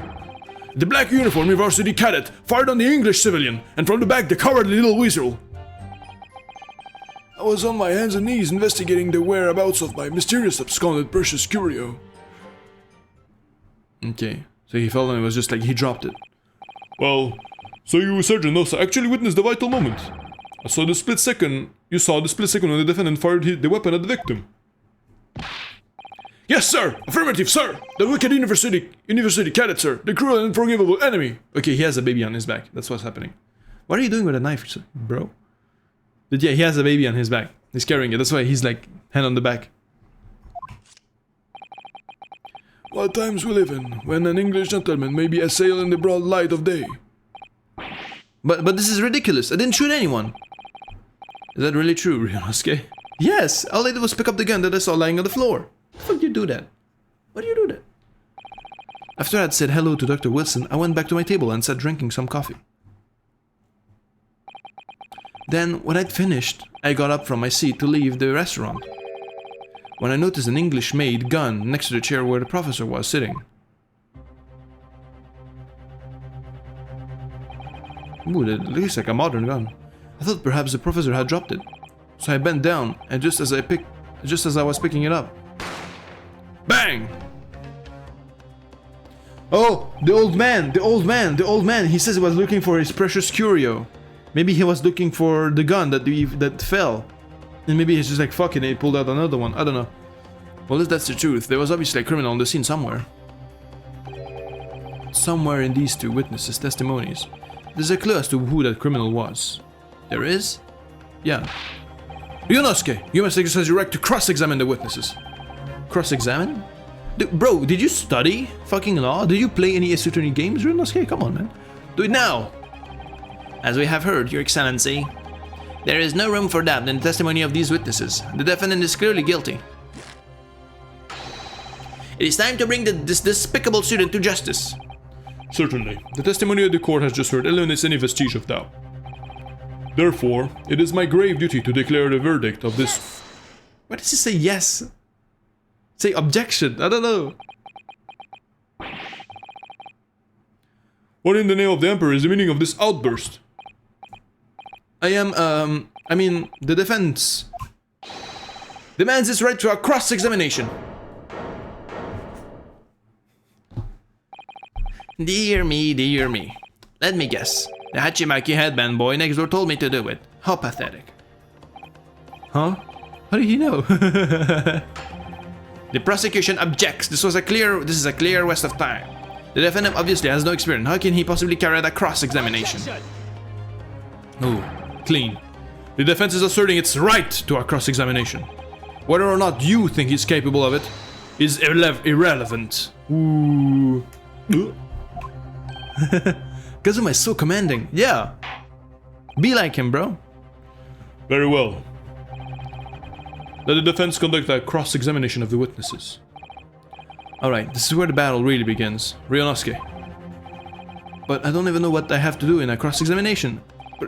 The black uniform varsity cadet fired on the English civilian, and from the back the cowardly little weasel. I was on my hands and knees investigating the whereabouts of my mysterious absconded precious curio. Okay, so he fell and it was just like he dropped it. Well, so you, Sergeant Nosa, actually witnessed the vital moment. You saw the split second when the defendant fired the weapon at the victim. Yes, sir! Affirmative, sir! The wicked university cadet, sir! The cruel and unforgivable enemy! Okay, he has a baby on his back. That's what's happening. What are you doing with a knife, bro? But yeah, he has a baby on his back. He's carrying it. That's why he's like, hand on the back. What times we live in, when an English gentleman may be assailed in the broad light of day. But this is ridiculous. I didn't shoot anyone. Is that really true, Ryunosuke? Yes, all I did was pick up the gun that I saw lying on the floor. How the fuck do you do that? Why do you do that? After I had said hello to Dr. Wilson, I went back to my table and sat drinking some coffee. Then, when I'd finished, I got up from my seat to leave the restaurant, when I noticed an English-made gun next to the chair where the professor was sitting. Ooh, that looks like a modern gun. I thought perhaps the professor had dropped it. So I bent down, and just as I was picking it up, bang! Oh, the old man! He says he was looking for his precious curio. Maybe he was looking for the gun that fell. And maybe he's just like, fuck it, and he pulled out another one. I don't know. Well, if that's the truth, there was obviously a criminal on the scene somewhere. Somewhere in these two witnesses' testimonies, there's a clue as to who that criminal was. There is? Yeah. Ryunosuke, you must exercise your right to cross-examine the witnesses. Cross-examine? Bro, did you study fucking law? Did you play any Ace Attorney games, Ryunosuke? Come on, man. Do it now! As we have heard, Your Excellency, there is no room for doubt in the testimony of these witnesses. The defendant is clearly guilty. It is time to bring this despicable student to justice. Certainly. The testimony of the court has just heard eliminates any vestige of doubt. Therefore, it is my grave duty to declare the verdict of this... Why does he say yes? Say objection, I don't know. What in the name of the Emperor is the meaning of this outburst? The defense demands its right to a cross-examination. Dear me. Let me guess. The Hachimaki headband boy next door told me to do it. How pathetic. Huh? How did he know? The prosecution objects. This is a clear waste of time. The defendant obviously has no experience. How can he possibly carry out a cross-examination? Oh, clean. The defense is asserting its right to a cross-examination. Whether or not you think he's capable of it is irrelevant. Ooh. Kazuma is so commanding. Yeah. Be like him, bro. Very well. Let the defense conduct a cross-examination of the witnesses. Alright, this is where the battle really begins. Ryunosuke. But I don't even know what I have to do in a cross-examination.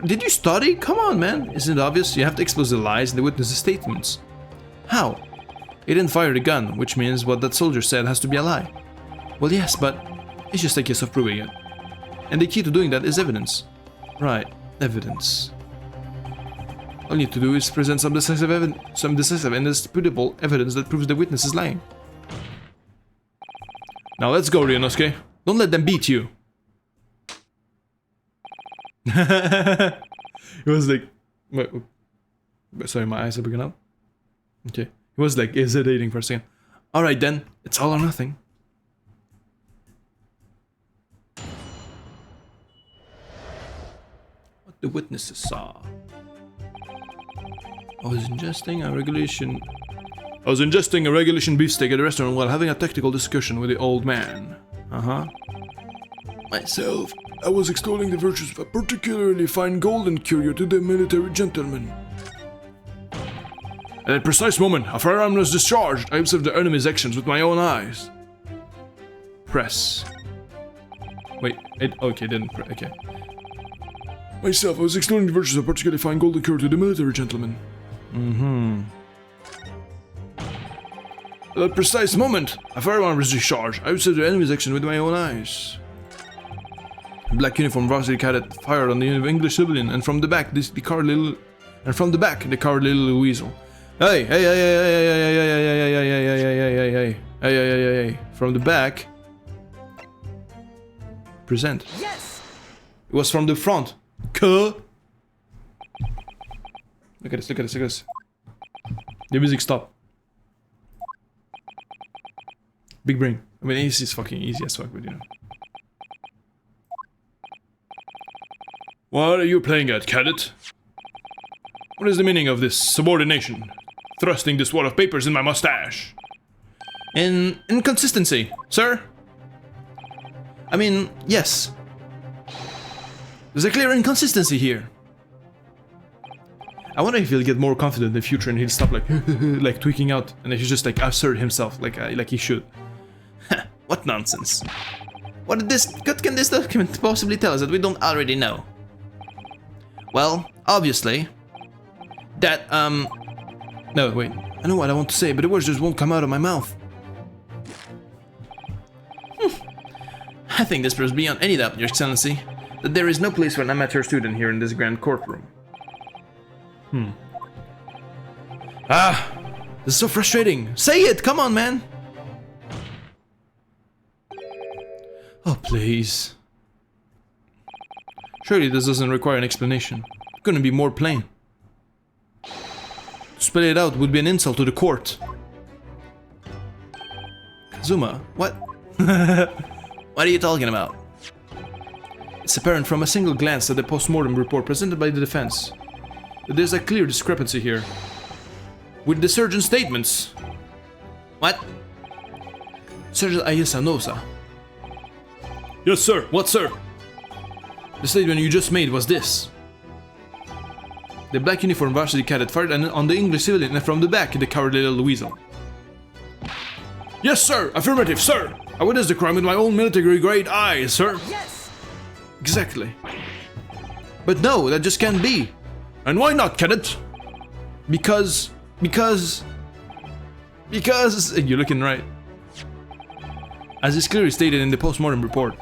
Did you study? Come on, man. Isn't it obvious? You have to expose the lies in the witnesses' statements. How? He didn't fire the gun, which means what that soldier said has to be a lie. Well, yes, but it's just a case of proving it. And the key to doing that is evidence. Right, evidence. All you need to do is present some decisive and indisputable evidence that proves the witness is lying. Now let's go, Ryunosuke. Don't let them beat you. It was like... Wait, sorry, my eyes are picking up. Okay. It was like hesitating for a second. Alright then, it's all or nothing. What the witnesses saw. I was ingesting a regulation beefsteak at the restaurant while having a tactical discussion with the old man. Myself, I was extolling the virtues of a particularly fine golden curio to the military gentleman. At that precise moment, a firearm was discharged. I observed the enemy's actions with my own eyes. Press. Wait, okay, didn't press, okay. Myself, I was extolling the virtues of a particularly fine golden curio to the military gentleman. At that precise moment, a firearm was discharged. I observed the enemy's action with my own eyes. A black uniform varsity cadet fired on the English civilian, and from the back, the cowardly little weasel. Hey! From the back. Present. Yes! It was from the front. Look at this. The music stopped. Big brain. I mean, it's fucking easy as fuck, but you know. What are you playing at, cadet? What is the meaning of this subordination? Thrusting this wad of papers in my mustache? Inconsistency, sir? I mean, yes. There's a clear inconsistency here. I wonder if he'll get more confident in the future and he'll stop like like tweaking out and he'll just like assert himself like he should. What nonsense. What can this document possibly tell us that we don't already know? Well, obviously, that, no, wait. I know what I want to say, but the words just won't come out of my mouth. I think this proves beyond any doubt, Your Excellency, that there is no place for an amateur student here in this grand courtroom. Ah, this is so frustrating. Say it, come on, man. Oh, please. Surely this doesn't require an explanation. It couldn't be more plain. To spell it out would be an insult to the court. Kazuma, what? What are you talking about? It's apparent from a single glance at the post-mortem report presented by the defense that there's a clear discrepancy here with the surgeon's statements. What? Sergeant Ayesa Nosa. Yes, sir. What, sir? The statement you just made was this. The black uniform varsity cadet fired on the English civilian and from the back, the cowardly little weasel. Yes, sir. Affirmative, sir. I witnessed the crime with my own military-grade eyes, sir. Yes! Exactly. But no, that just can't be. And why not, cadet? Because... You're looking right. As is clearly stated in the post-mortem report,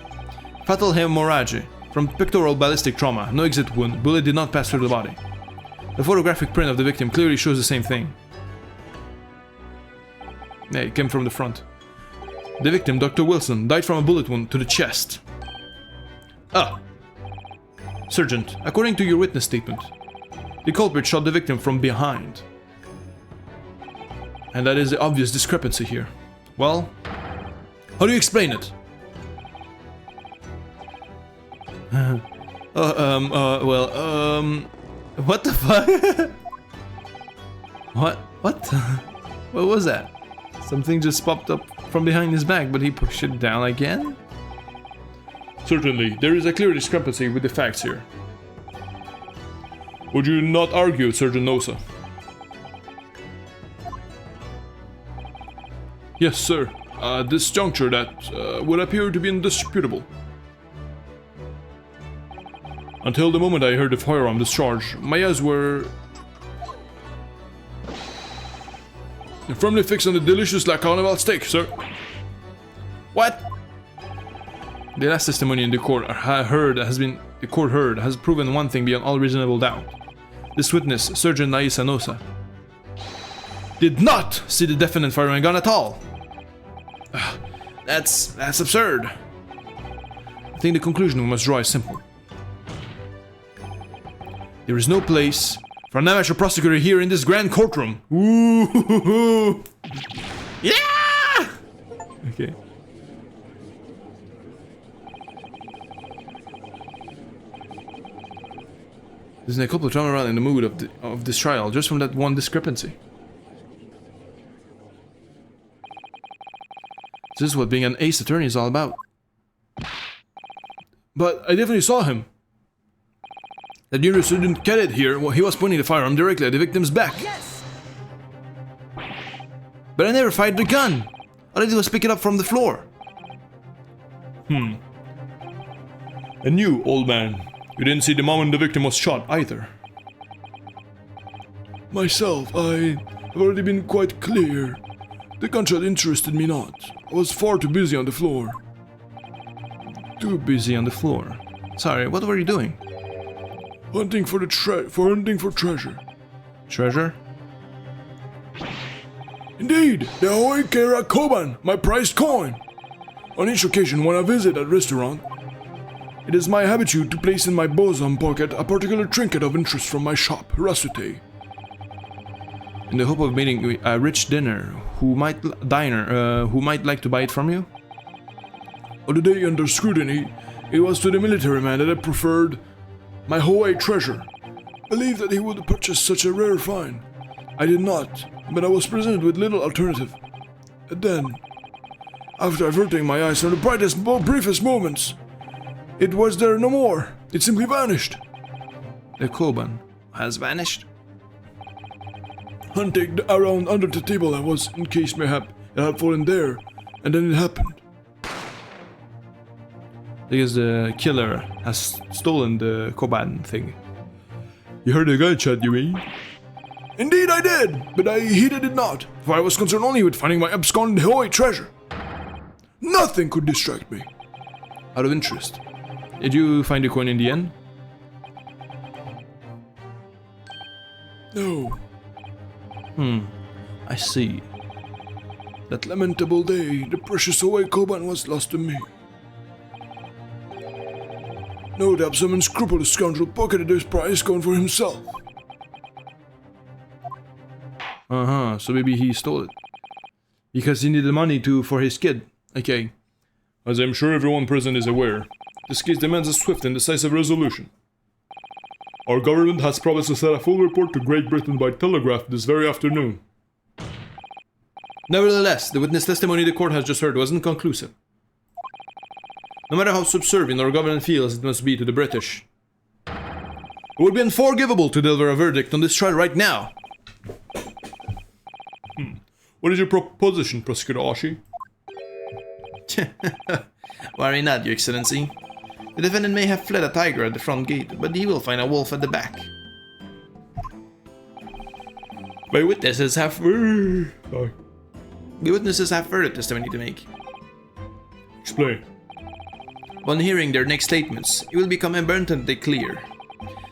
fatal hemorrhage from pectoral ballistic trauma, no exit wound, bullet did not pass through the body. The photographic print of the victim clearly shows the same thing. Yeah, it came from the front. The victim, Dr. Wilson, died from a bullet wound to the chest. Ah. Sergeant, according to your witness statement, the culprit shot the victim from behind. And that is the obvious discrepancy here. Well, how do you explain it? What the fuck? What? What was that? Something just popped up from behind his back, but he pushed it down again? Certainly, there is a clear discrepancy with the facts here. Would you not argue, Sergeant Nosa? Yes, sir. At this juncture, that would appear to be indisputable. Until the moment I heard the firearm discharge, my eyes were firmly fixed on the delicious La Carnival steak, sir. What? The last testimony in the court heard has proven one thing beyond all reasonable doubt. This witness, Sergeant Naisa Nosa, did not see the defendant firing a gun at all. That's absurd. I think the conclusion we must draw is simple. There is no place for an amateur prosecutor here in this grand courtroom. Ooh! Yeah! Okay. There's a couple of turn around in the mood of this trial just from that one discrepancy. This is what being an ace attorney is all about. But I definitely saw him. That junior student cadet here, he was pointing the firearm directly at the victim's back. Yes! But I never fired the gun. All I did was pick it up from the floor. And you, old man, you didn't see the moment the victim was shot either. Myself, I have already been quite clear. The gunshot interested me not. I was far too busy on the floor. Too busy on the floor. Sorry, what were you doing? Hunting for treasure. Treasure? Indeed, the Hoikera Koban, my prized coin. On each occasion when I visit a restaurant, it is my habitude to place in my bosom pocket a particular trinket of interest from my shop, Rasute. In the hope of meeting a rich diner who might like to buy it from you? On the day under scrutiny, it was to the military man that I preferred my Hawaii treasure. Believed that he would purchase such a rare find. I did not, but I was presented with little alternative. And then, After averting my eyes from the brightest, briefest moments, it was there no more. It simply vanished. The Koban has vanished. Hunting around under the table I was, in case mayhap it had fallen there, and then it happened. Because the killer has stolen the Koban thing. You heard the gunshot, you mean? Indeed I did, but I heeded it not, for I was concerned only with finding my absconded Hoi treasure. Nothing could distract me. Out of interest, did you find the coin in the end? No. I see. That lamentable day, the precious Hoi Koban was lost to me. No doubt some unscrupulous scoundrel pocketed his prize coin for himself. So maybe he stole it. Because he needed money for his kid. Okay. As I'm sure everyone present is aware, this case demands a swift and decisive resolution. Our government has promised to send a full report to Great Britain by telegraph this very afternoon. Nevertheless, the witness testimony the court has just heard wasn't conclusive. No matter how subservient our government feels it must be to the British, it would be unforgivable to deliver a verdict on this trial right now. What is your proposition, Prosecutor Ashi? Worry not, Your Excellency. The defendant may have fled a tiger at the front gate, but he will find a wolf at the back. My witnesses have... The witnesses have further testimony to make. Explain. Upon hearing their next statements, it will become abundantly clear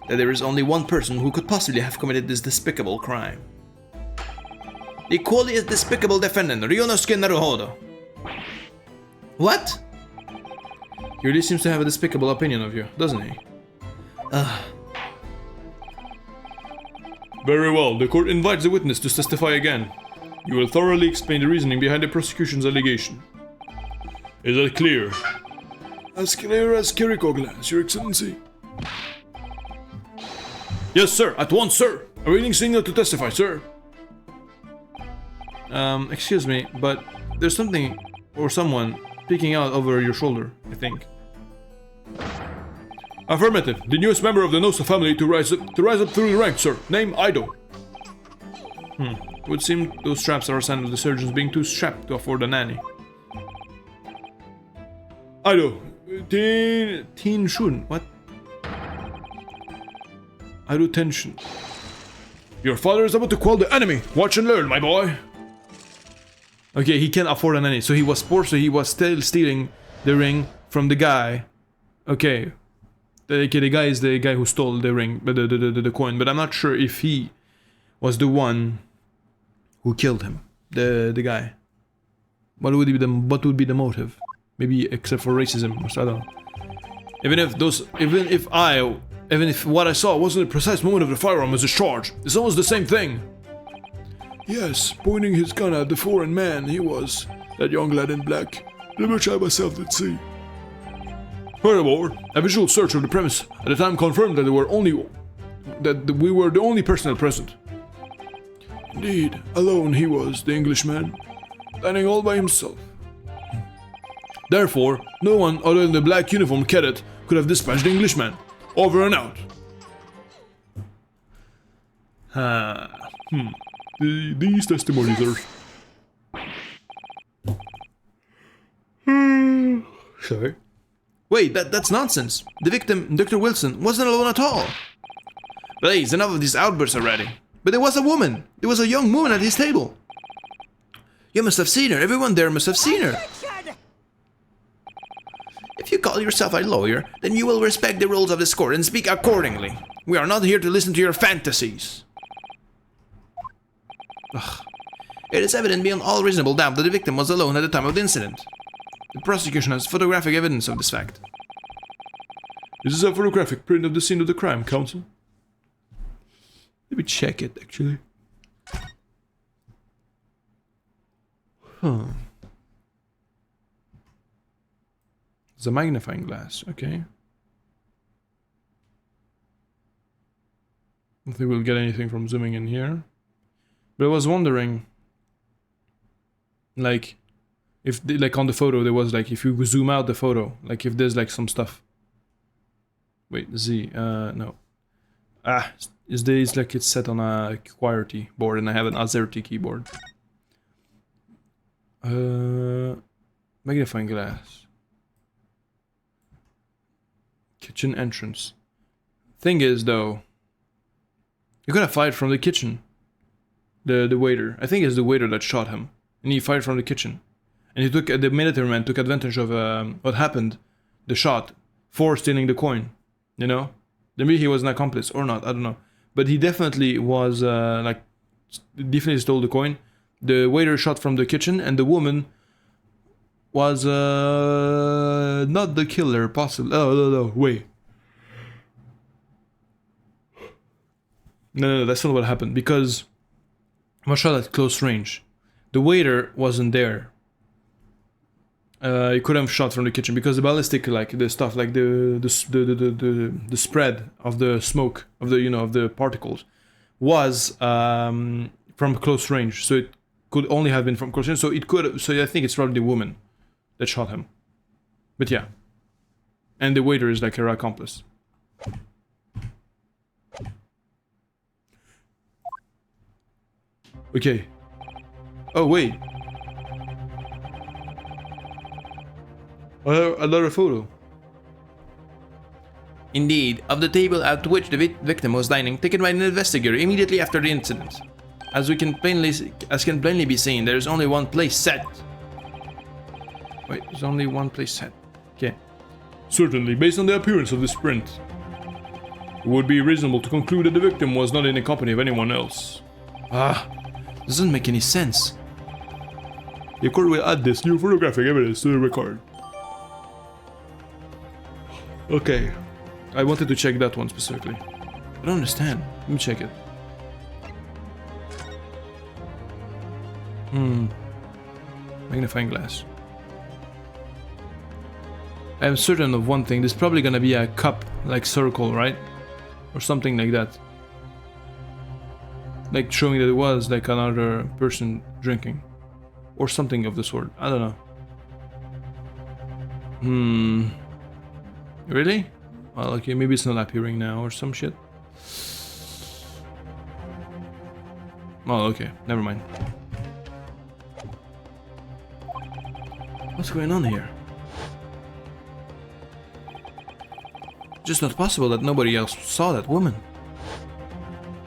that there is only one person who could possibly have committed this despicable crime. The equally despicable defendant, Ryunosuke Naruhodo. What? He really seems to have a despicable opinion of you, doesn't he? Very well, the court invites the witness to testify again. You will thoroughly explain the reasoning behind the prosecution's allegation. Is that clear? As clear as Kiriko glass, Your Excellency. Yes, sir. At once, sir. Awaiting signal to testify, sir. Excuse me, but there's something or someone peeking out over your shoulder, I think. Affirmative. The newest member of the Nosa family to rise up through the ranks, sir. Name Ido. It would seem those straps are a sign of the surgeons being too strapped to afford a nanny. Ido. Teen Shun, what? Ido Tension. Your father is about to quell the enemy. Watch and learn, my boy. Okay, he can't afford a nanny, so he was poor, so he was still stealing the ring from the guy. Okay. The guy is the guy who stole the ring, the coin, but I'm not sure if he was the one who killed him. The guy. What would be the motive? Maybe except for racism or so, I don't know. Even if what I saw wasn't the precise moment of the firearm was discharged, it's almost the same thing. Yes, pointing his gun at the foreign man, he was. That young lad in black. The much I myself did see. Furthermore, a visual search of the premise at the time confirmed that we were the only personnel present. Indeed, alone he was, the Englishman, standing all by himself. Therefore, no one other than the black uniformed cadet could have dispatched the Englishman. Over and out. These testimonies are... Sorry. Wait, that's nonsense. The victim, Dr. Wilson, wasn't alone at all. Please, enough of these outbursts already. But there was a woman. There was a young woman at his table. You must have seen her. Everyone there must have seen her. If you call yourself a lawyer, then you will respect the rules of this court and speak accordingly. We are not here to listen to your fantasies. Ugh. It is evident beyond all reasonable doubt that the victim was alone at the time of the incident. The prosecution has photographic evidence of this fact. This is a photographic print of the scene of the crime, counsel. Let me check it, actually. It's a magnifying glass, okay. I don't think we'll get anything from zooming in here. But I was wondering, like, If like on the photo there was like, if you zoom out the photo, like if there's like some stuff. Wait, Z, no. It's like it's set on a QWERTY board and I have an AZERTY keyboard. Magnifying glass. Kitchen entrance. Thing is though, you gotta fight from the kitchen. The waiter. I think it's the waiter that shot him. And he fired from the kitchen. And he took, the military man took advantage of what happened, the shot, for stealing the coin. You know? Maybe he was an accomplice or not, I don't know. But he definitely was, definitely stole the coin. The waiter shot from the kitchen, and the woman was not the killer, possibly. Oh, no, wait. No, that's not what happened, because I was shot at close range. The waiter wasn't there. He could have shot from the kitchen because the ballistic, like the stuff, like the spread of the smoke of the of the particles was from close range. So it could only have been from close range. So it could. So I think it's probably the woman that shot him. But yeah, and the waiter is like her accomplice. Okay. Oh wait. Another photo. Indeed, of the table at which the victim was dining, taken by an investigator immediately after the incident. As can plainly be seen, there is only one place set. Wait, there's only one place set. Okay. Certainly, based on the appearance of this print, it would be reasonable to conclude that the victim was not in the company of anyone else. Doesn't make any sense. The court will add this new photographic evidence to the record. Okay. I wanted to check that one specifically. I don't understand. Let me check it. Magnifying glass. I'm certain of one thing. There's probably gonna be a cup, like circle, right? Or something like that. Like showing that it was like another person drinking. Or something of the sort. I don't know. Really? Well, okay, maybe it's not appearing now or some shit. Oh, okay, never mind. What's going on here? Just not possible that nobody else saw that woman.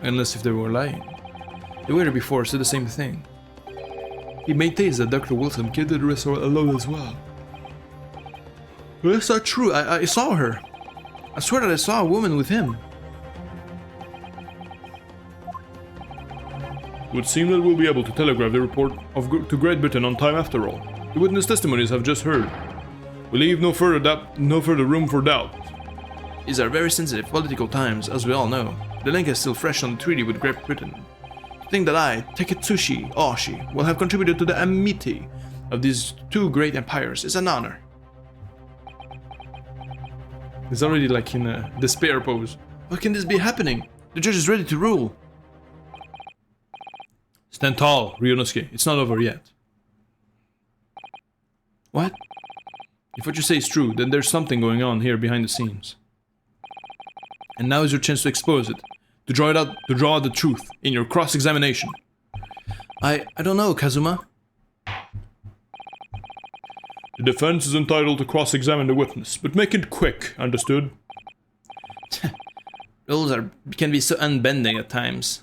Unless if they were lying. The waiter before said the same thing. He maintains that Dr. Wilson killed the restaurant alone as well. Well, that's not true. I saw her. I swear that I saw a woman with him. It would seem that we'll be able to telegraph the report to Great Britain on time after all. The witness testimonies have just heard. We leave no further room for doubt. These are very sensitive political times, as we all know. The link is still fresh on the treaty with Great Britain. To think that I, Taketsushi Oshi, will have contributed to the amity of these two great empires is an honor. He's already like in a despair pose. How can this be happening? The judge is ready to rule. Stand tall, Ryunosuke. It's not over yet. What? If what you say is true, then there's something going on here behind the scenes. And now is your chance to expose it. To draw out the truth in your cross-examination. I don't know, Kazuma. The defense is entitled to cross-examine the witness, but make it quick, understood? Rules can be so unbending at times.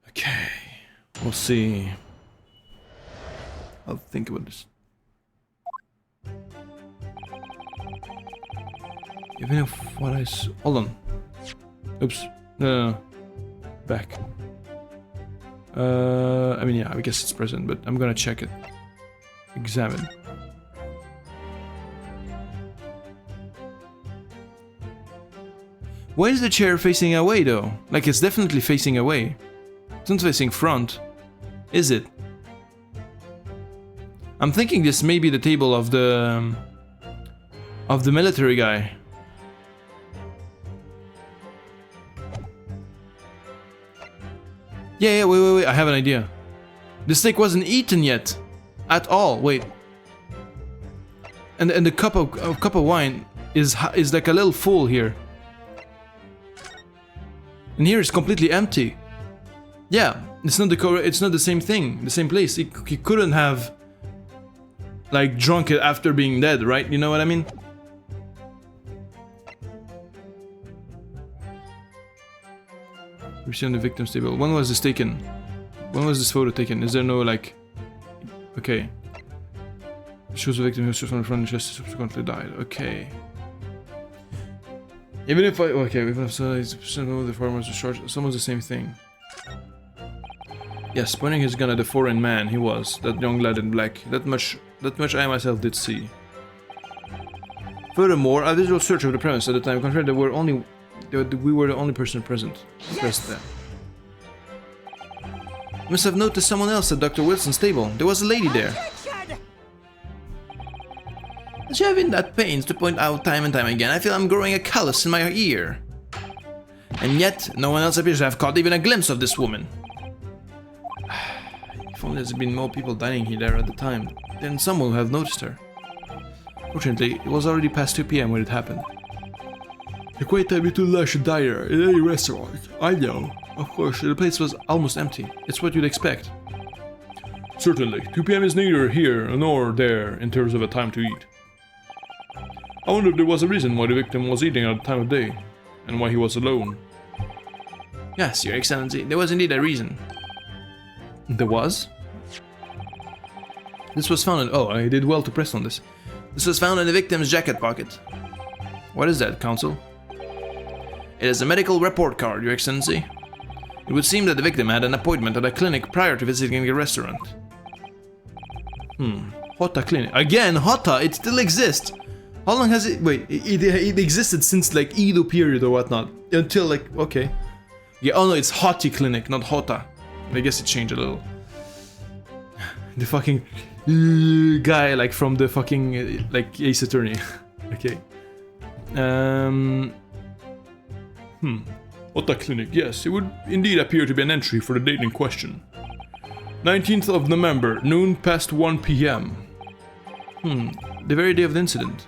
Okay, we'll see. I'll think about this. Even if what I hold on. Oops. No. Back. I mean, yeah, I guess it's present, but I'm gonna check it. Examine. Why is the chair facing away, though? Like, it's definitely facing away. It's not facing front. Is it? I'm thinking this may be the table of the military guy. Yeah, wait, I have an idea. The steak wasn't eaten yet. At all. Wait. And the cup of wine is like a little full here. And here it's completely empty. Yeah, it's not the same thing, the same place. He couldn't have like drunk it after being dead, right? You know what I mean? We see on the victim's table. When was this taken? When was this photo taken? Is there no like? Okay. It shows the victim who was from the front and chest subsequently died. Okay. Even if even if the farmers was charged, it's almost the same thing. Yes, pointing his gun at the foreign man, he was that young lad in black. That much I myself did see. Furthermore, a visual search of the premise at the time confirmed that we were the only person present. Press that. Must have noticed someone else at Dr. Wilson's table. There was a lady there. As you have been that pains to point out time and time again, I feel I'm growing a callus in my ear. And yet, no one else appears to have caught even a glimpse of this woman. If only there's been more people dining here there at the time, then someone would have noticed her. Fortunately, it was already past 2 PM when it happened. The quite time to lush diner in any restaurant, I know. Of course, the place was almost empty. It's what you'd expect. Certainly, 2 PM is neither here nor there in terms of a time to eat. I wonder if there was a reason why the victim was eating at the time of day, and why he was alone. Yes, Your Excellency, there was indeed a reason. There was? This was found in... Oh, I did well to press on this. This was found in the victim's jacket pocket. What is that, Counsel? It is a medical report card, Your Excellency. It would seem that the victim had an appointment at a clinic prior to visiting the restaurant. Hotta Clinic. Again, Hotta! It still exists! How long has it... Wait, it existed since like Edo period or whatnot. Until like... Okay. Yeah, oh no, it's Hottie Clinic, not Hotta. I guess it changed a little. The fucking... guy like from the fucking... like Ace Attorney. Okay. Otta Clinic, yes, it would indeed appear to be an entry for the date in question. 19th of November, noon past 1 PM. The very day of the incident.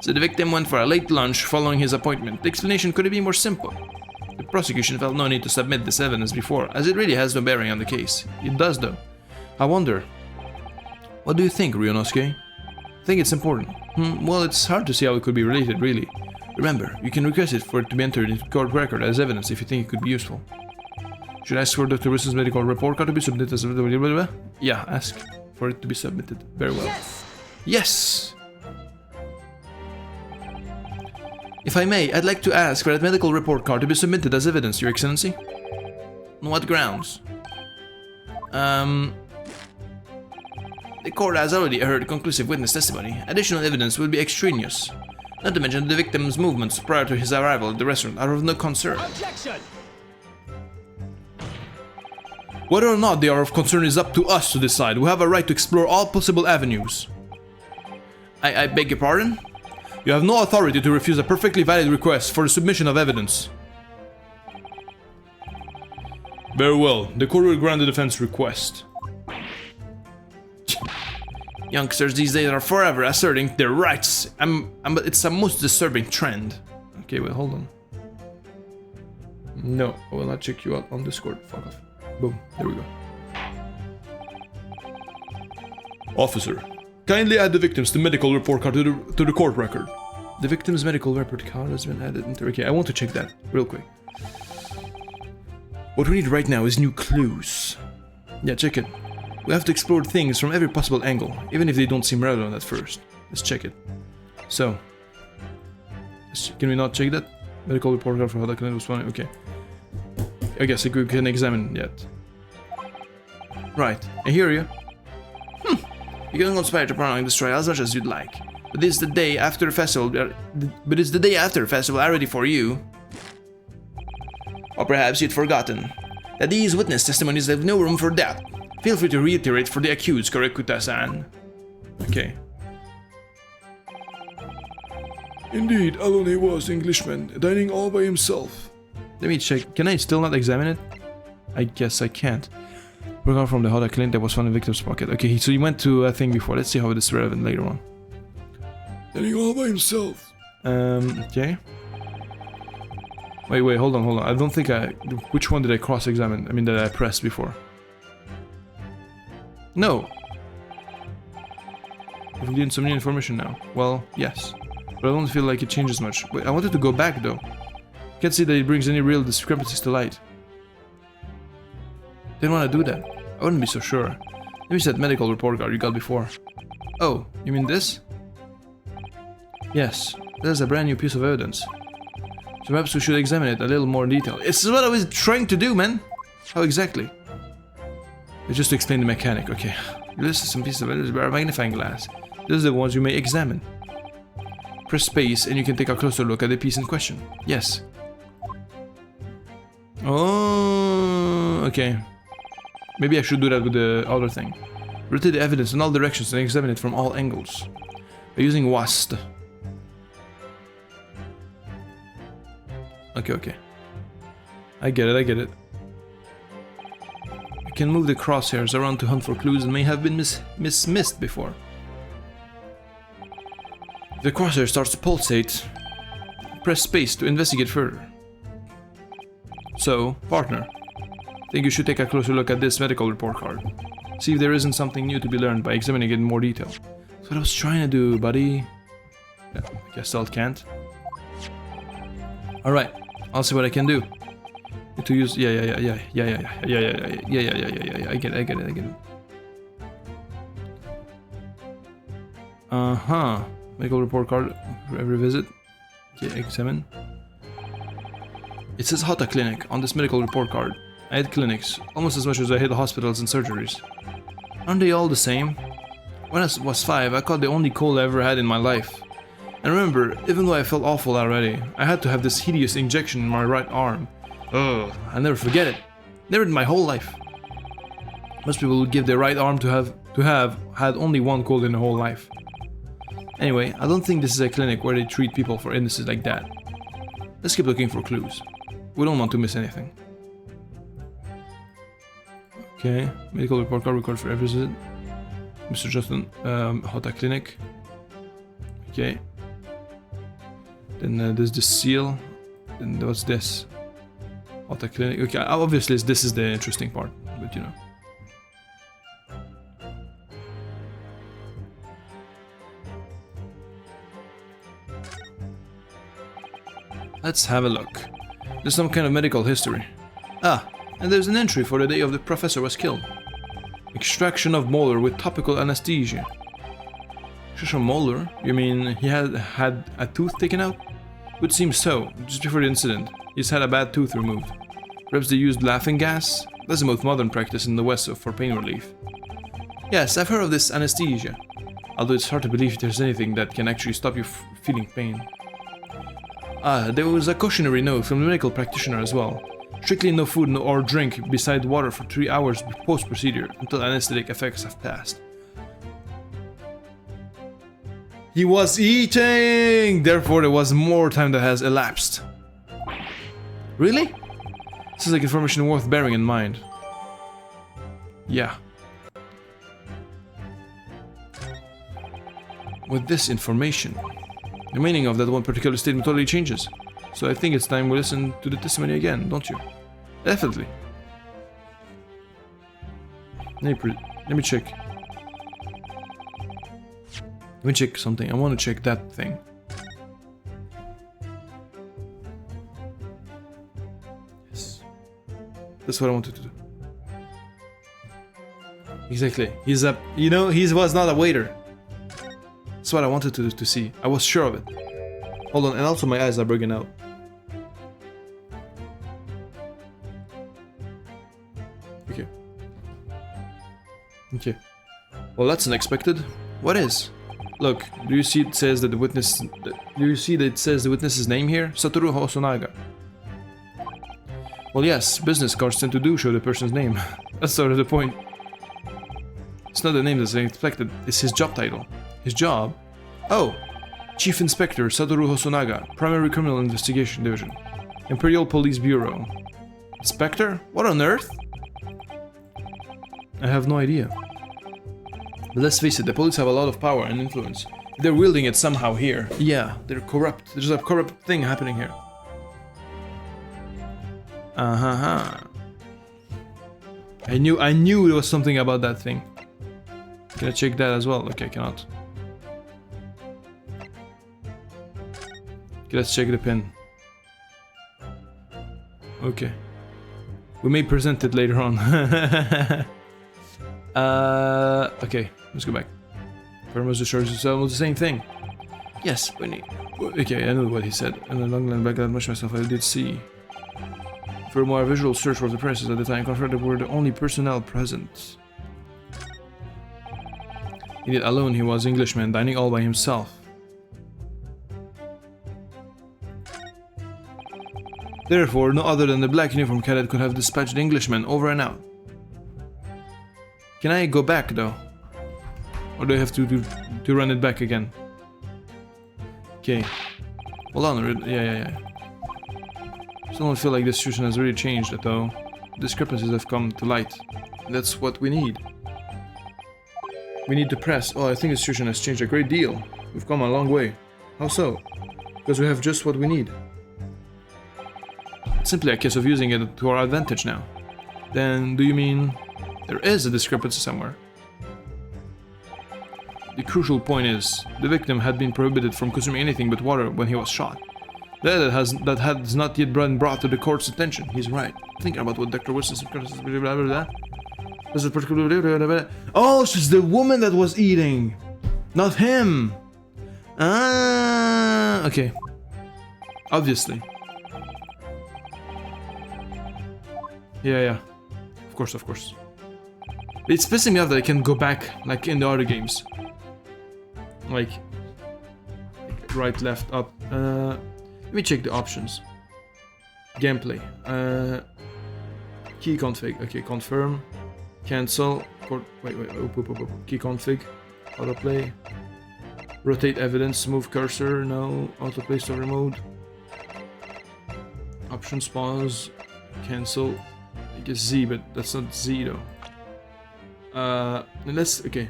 So the victim went for a late lunch following his appointment. The explanation couldn't be more simple. The prosecution felt no need to submit this evidence before, as it really has no bearing on the case. It does though. I wonder. What do you think, Ryunosuke? I think it's important. Well, it's hard to see how it could be related, really. Remember, you can request it for it to be entered into court record as evidence if you think it could be useful. Should I ask for Dr. Wilson's medical report card to be submitted as... Yeah, ask for it to be submitted. Very well. Yes! If I may, I'd like to ask for that medical report card to be submitted as evidence, Your Excellency. On what grounds? The court has already heard conclusive witness testimony. Additional evidence will be extraneous. Not to mention the victim's movements prior to his arrival at the restaurant are of no concern. Objection! Whether or not they are of concern is up to us to decide. We have a right to explore all possible avenues. I beg your pardon? You have no authority to refuse a perfectly valid request for the submission of evidence. Very well, the court will grant the defense request. Youngsters these days are forever asserting their rights. It's a most disturbing trend. Okay, wait, hold on. No, I will not check you out on Discord. Fuck off. Boom, there we go. Officer, kindly add the victim's medical report card to the court record. The victim's medical report card has been added into... Okay, I want to check that real quick. What we need right now is new clues. Yeah, check it. We have to explore things from every possible angle, even if they don't seem relevant at first. Let's check it. So, can we not check that? Medical report card for how that clinic was found. Okay. I guess we can examine yet. Right, I hear you. You can conspire to prolong this trial as much as you'd like, but it's the day after the festival. Already for you. Or perhaps you'd forgotten that these witness testimonies have no room for doubt. Feel free to reiterate for the accused, Kurekuta-san. Okay. Indeed, Alone was Englishman, dining all by himself. Let me check. Can I still not examine it? I guess I can't. Report card from the Hoda clinic that was found in victim's pocket. Okay, so he went to a thing before. Let's see how this is relevant later on. Standing all by himself. Okay. Wait, hold on. I don't think which one did I cross-examine? I mean, that I pressed before. No. I've gleaned some new information now. Well, yes. But I don't feel like it changes much. Wait, I wanted to go back, though. Can't see that it brings any real discrepancies to light. Didn't want to do that. I wouldn't be so sure. Maybe it's that medical report card you got before. Oh, you mean this? Yes, that is a brand new piece of evidence. So perhaps we should examine it a little more in detail. This is what I was trying to do, man! How exactly? It's just to explain the mechanic, okay. This is some pieces of evidence by a magnifying glass. These are the ones you may examine. Press space and you can take a closer look at the piece in question. Yes. Oh, okay. Maybe I should do that with the other thing. Rotate the evidence in all directions and examine it from all angles. By using WAST. Okay. I get it. I can move the crosshairs around to hunt for clues that may have been missed before. If the crosshair starts to pulsate, press space to investigate further. So, partner, I think you should take a closer look at this medical report card. See if there isn't something new to be learned by examining it in more detail. That's what I was trying to do, buddy. Yeah, I guess I can't. Alright, I'll see what I can do. To use, yeah, I get it. Medical report card for every visit. Okay, examine. It says Hota Clinic on this medical report card. I had clinics, almost as much as I had hospitals and surgeries. Aren't they all the same? When I was 5, I caught the only cold I ever had in my life. And remember, even though I felt awful already, I had to have this hideous injection in my right arm. Ugh, I'll never forget it. Never in my whole life. Most people would give their right arm to have had only one cold in their whole life. Anyway, I don't think this is a clinic where they treat people for illnesses like that. Let's keep looking for clues. We don't want to miss anything. Okay, medical report card recorded for every visit. Mr. Justin, Hota Clinic. Okay. Then there's the seal. Then what's this? Hota Clinic. Okay, obviously this is the interesting part, but you know. Let's have a look. There's some kind of medical history. Ah, and there's an entry for the day of the professor was killed. Extraction of molar with topical anesthesia. Extraction of molar? You mean he had a tooth taken out? Would seem so, just before the incident. He's had a bad tooth removed. Perhaps they used laughing gas? That's the most modern practice in the West for pain relief. Yes, I've heard of this anesthesia. Although it's hard to believe there's anything that can actually stop you feeling pain. Ah, there was a cautionary note from the medical practitioner as well. Strictly no food or drink beside water for 3 hours post-procedure until anesthetic effects have passed. He was eating! Therefore there was more time that has elapsed. Really? This is like information worth bearing in mind. Yeah. With this information, the meaning of that one particular statement totally changes. So I think it's time we listen to the testimony again, don't you? Definitely. Let me check. Let me check something. I want to check that thing. Yes. That's what I wanted to do. Exactly. He's a... You know, he was not a waiter. That's what I wanted to see. I was sure of it. Hold on, and also my eyes are bugging out. Okay. Well, that's unexpected. What is? Look, do you see it says that the witness... Do you see that it says the witness's name here? Satoru Hosonaga. Well, yes, business cards tend to do show the person's name. That's sort of the point. It's not the name that's expected, it's his job title. His job? Oh! Chief Inspector Satoru Hosonaga, Primary Criminal Investigation Division. Imperial Police Bureau. Inspector? What on earth? I have no idea. But let's face it, the police have a lot of power and influence. They're wielding it somehow here. Yeah, they're corrupt. There's a corrupt thing happening here. Uh-huh. I knew there was something about that thing. Can I check that as well? Okay, I cannot. Okay, let's check the pin. Okay. We may present it later on. Okay, let's go back. Farmers discharge the same thing. Yes, Winnie. Okay, I know what he said. And the long line back that much myself I did see. For a more visual search of the premises at the time, confirmed that were the only personnel present. Indeed, alone he was Englishman, dining all by himself. Therefore, no other than the black uniform cadet could have dispatched the Englishman over and out. Can I go back though? Or do I have to run it back again? Okay. Hold on, yeah. Still don't feel like this situation has really changed though. Discrepancies have come to light. That's what we need. We need to press. Oh, I think the situation has changed a great deal. We've come a long way. How so? Because we have just what we need. It's simply a case of using it to our advantage now. Then, do you mean there is a discrepancy somewhere? The crucial point is, the victim had been prohibited from consuming anything but water when he was shot. That has not yet been brought to the court's attention. He's right. Thinking about what Dr. Wilson said. Oh, she's the woman that was eating, not him. Ah, okay. Obviously. Yeah. Of course. It's pissing me off that I can go back like in the other games. Like right, left, up. Let me check the options. Gameplay. Key config. Okay, confirm. Cancel. Wait. Key config. Autoplay. Rotate evidence. Move cursor. No. Autoplay story mode. Options. Pause. Cancel. I guess Z, but that's not Z though. Okay.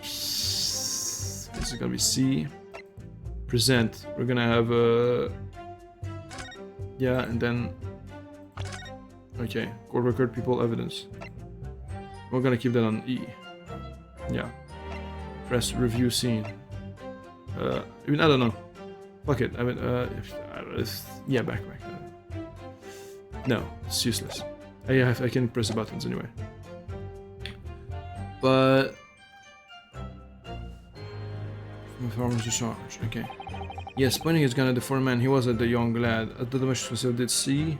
This is gonna be C. Present. We're gonna have yeah, and then okay, court record people evidence. We're gonna keep that on E. Yeah. Press review scene. I don't know. Fuck it. Yeah, back. No, it's useless. I can press the buttons anyway. But farmers discharge. Okay. Yes, pointing his gun at the foreman. He was at the young lad. At the domestic facility, did see.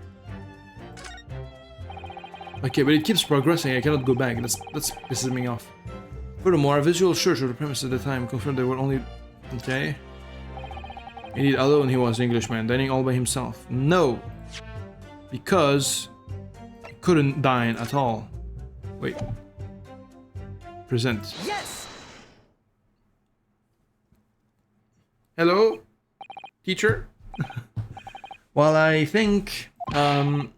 Okay, but it keeps progressing. I cannot go back. That's pisses me off. Furthermore, a visual search of the premises at the time confirmed there were only. Okay. Indeed, alone he was Englishman, dining all by himself. No, because he couldn't dine at all. Wait. Present. Yes! Hello, teacher. Well, I think. Well,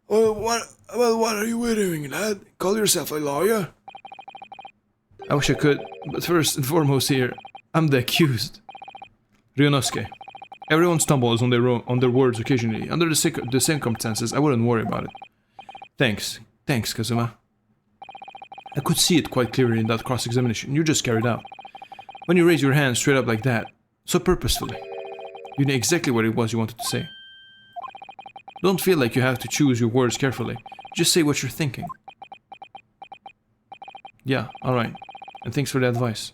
what are you doing, lad? Call yourself a lawyer? I wish I could, but first and foremost here, I'm the accused. Ryunosuke. Everyone stumbles on their words occasionally. Under the circumstances, I wouldn't worry about it. Thanks, Kazuma. I could see it quite clearly in that cross-examination you just carried out. When you raise your hand straight up like that, so purposefully, you knew exactly what it was you wanted to say. Don't feel like you have to choose your words carefully. Just say what you're thinking. Yeah, alright. And thanks for the advice.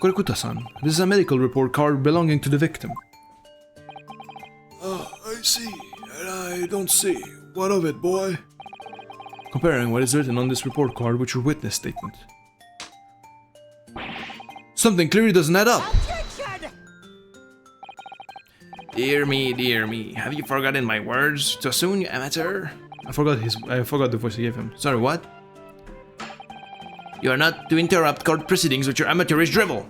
Korikuta-san, this is a medical report card belonging to the victim. I see. And I don't see. What of it, boy? Comparing what is written on this report card with your witness statement. Something clearly doesn't add up. Dear me. Have you forgotten my words? Too soon, you amateur? I forgot the voice I gave him. Sorry, what? You are not to interrupt court proceedings with your amateurish drivel.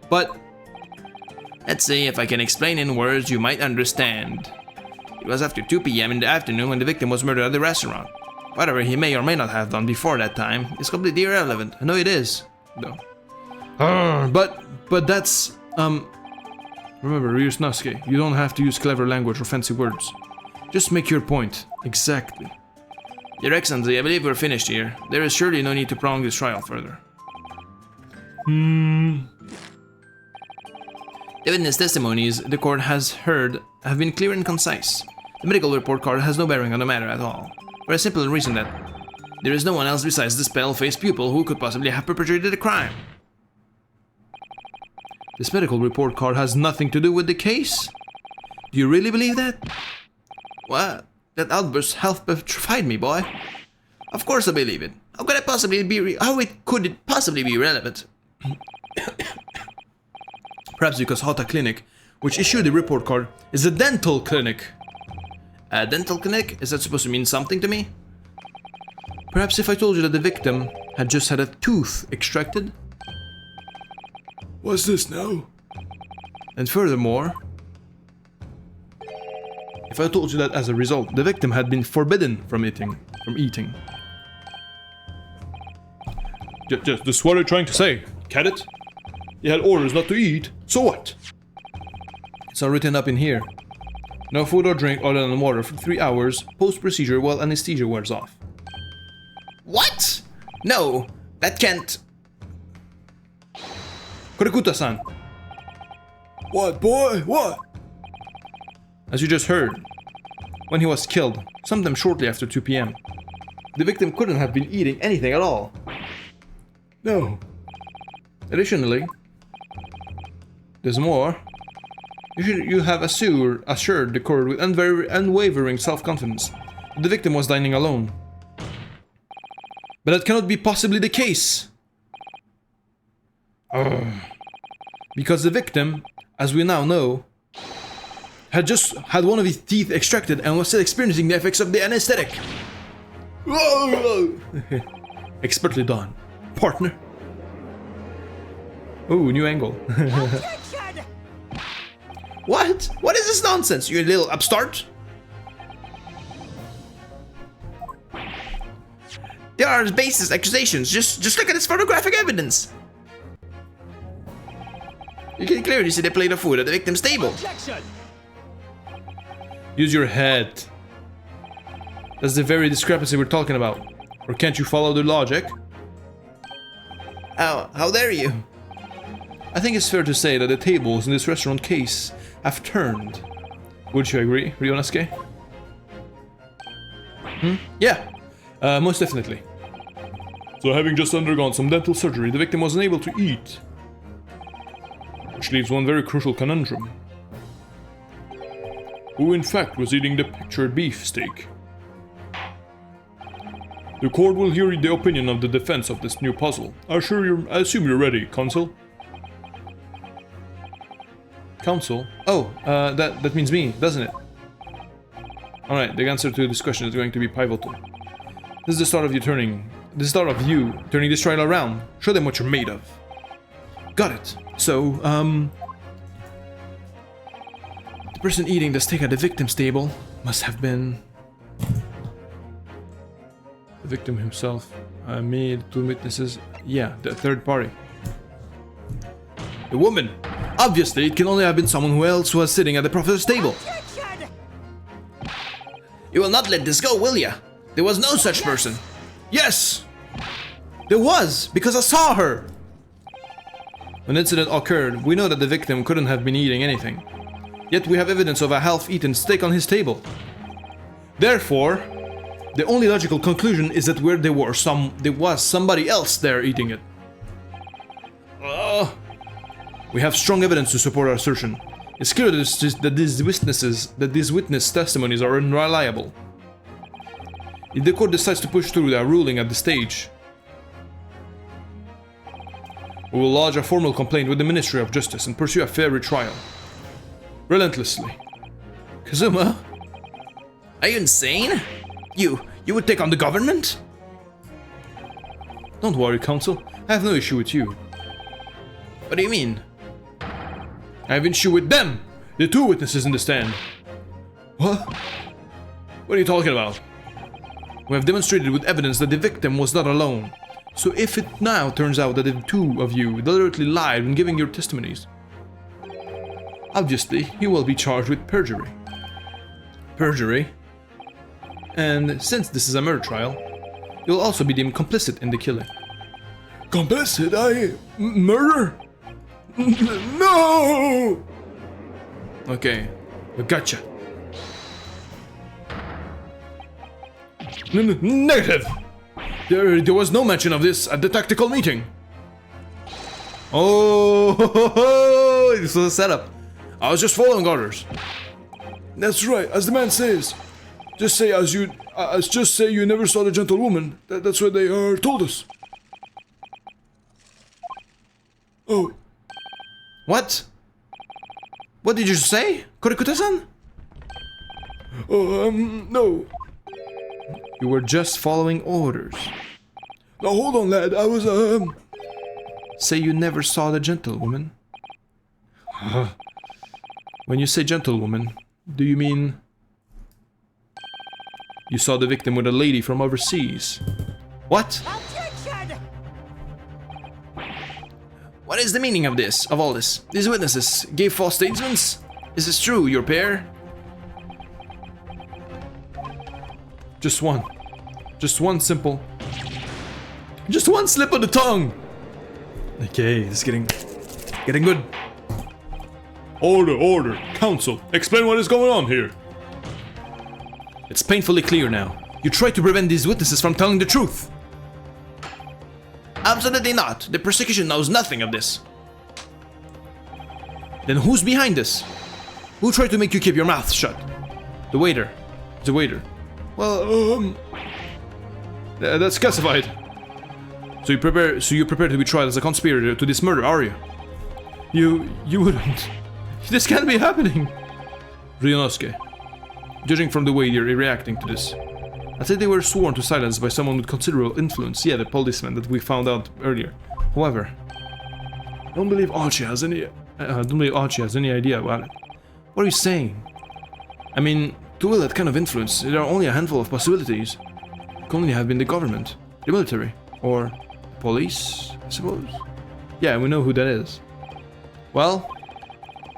But Let's see if I can explain in words you might understand. It was after 2 p.m. in the afternoon when the victim was murdered at the restaurant. Whatever he may or may not have done before that time is completely irrelevant. I know it is, though. But that's, remember, Ryusnosuke, you don't have to use clever language or fancy words. Just make your point. Exactly. Your Excellency, I believe we're finished here. There is surely no need to prolong this trial further. The witness testimonies the court has heard have been clear and concise. The medical report card has no bearing on the matter at all, for a simple reason that there is no one else besides this pale-faced pupil who could possibly have perpetrated the crime. This medical report card has nothing to do with the case? Do you really believe that? What? That outburst half petrified me, boy. Of course I believe it. How could it possibly be could it possibly be relevant? Perhaps because Hota Clinic, which issued the report card, is a dental clinic. A dental clinic? Is that supposed to mean something to me? Perhaps if I told you that the victim had just had a tooth extracted? What's this now? And furthermore, if I told you that as a result, the victim had been forbidden from eating. Just, this is what I'm trying to say. Get it? He had orders not to eat, so what? It's all written up in here. No food or drink other than water for 3 hours, post-procedure while anesthesia wears off. What? No, that can't... Kurikuta-san, What, boy? What? as you just heard, when he was killed, sometime shortly after 2 p.m., the victim couldn't have been eating anything at all. No. Additionally, there's more. You have assured the court with unwavering self-confidence that the victim was dining alone. But that cannot be possibly the case. Because the victim, as we now know, had just had one of his teeth extracted and was still experiencing the effects of the anesthetic. Expertly done, partner. Oh, new angle. What? What is this nonsense, you little upstart? There are baseless accusations. Just look at this photographic evidence. You can clearly see the plate of food at the victim's table. Use your head. That's the very discrepancy we're talking about. Or can't you follow the logic? How dare you? I think it's fair to say that the tables in this restaurant case have turned. Would you agree, Ryunosuke? Yeah, most definitely. So having just undergone some dental surgery, the victim was unable to eat. Which leaves one very crucial conundrum. Who in fact was eating the pictured beef steak? The court will hear the opinion of the defense of this new puzzle. I assume you're ready, counsel? Counsel? Oh, that means me, doesn't it? Alright, the answer to this question is going to be pivotal. This is the start of you turning this trial around. Show them what you're made of. Got it. So, the person eating the steak at the victim's table must have been the victim himself. Me, 2 witnesses. Yeah, the third party. The woman. Obviously, it can only have been someone who else was sitting at the professor's table. You will not let this go, will ya? There was no such person. Yes! There was, because I saw her! When the incident occurred, we know that the victim couldn't have been eating anything. Yet we have evidence of a half-eaten steak on his table. Therefore, the only logical conclusion is that there was somebody else there eating it. We have strong evidence to support our assertion. It's clear that these witness testimonies are unreliable. If the court decides to push through their ruling at this stage, we will lodge a formal complaint with the Ministry of Justice and pursue a fair retrial. Relentlessly. Kazuma? Are you insane? You would take on the government? Don't worry, counsel. I have no issue with you. What do you mean? I have an issue with them, the two witnesses in the stand. What? What are you talking about? We have demonstrated with evidence that the victim was not alone. So if it now turns out that the two of you deliberately lied when giving your testimonies, obviously you will be charged with perjury. Perjury? And since this is a murder trial, you'll also be deemed complicit in the killing. Complicit? Murder? No! Okay, we gotcha. Negative! There was no mention of this at the tactical meeting. Oh, this was a setup. I was just following orders. That's right, as the man says. Just say you never saw the gentlewoman. That's what they told us. Oh. What? What did you say? Korikuta-san? Oh, no. You were just following orders. Now hold on, lad. I was, Say you never saw the gentlewoman. When you say gentlewoman, do you mean you saw the victim with a lady from overseas? What? What is the meaning of this, of all this? These witnesses gave false statements? Is this true, your pair? Just one. Just one simple. Just one slip of the tongue! Okay, this is getting good. Order. Counsel, explain what is going on here. It's painfully clear now. You tried to prevent these witnesses from telling the truth. Absolutely not. The prosecution knows nothing of this. Then who's behind this? Who tried to make you keep your mouth shut? The waiter. The waiter. well, That's classified. So you're prepared to be tried as a conspirator to this murder, are you? You wouldn't. This can't be happening. Ryunosuke, judging from the way you're reacting to this, I'd say they were sworn to silence by someone with considerable influence. Yeah, the policeman that we found out earlier. However, I don't believe Archie has any idea about it. What are you saying? I mean, to wield that kind of influence, there are only a handful of possibilities. It could only have been the government, the military, or police, I suppose. Yeah, we know who that is. Well,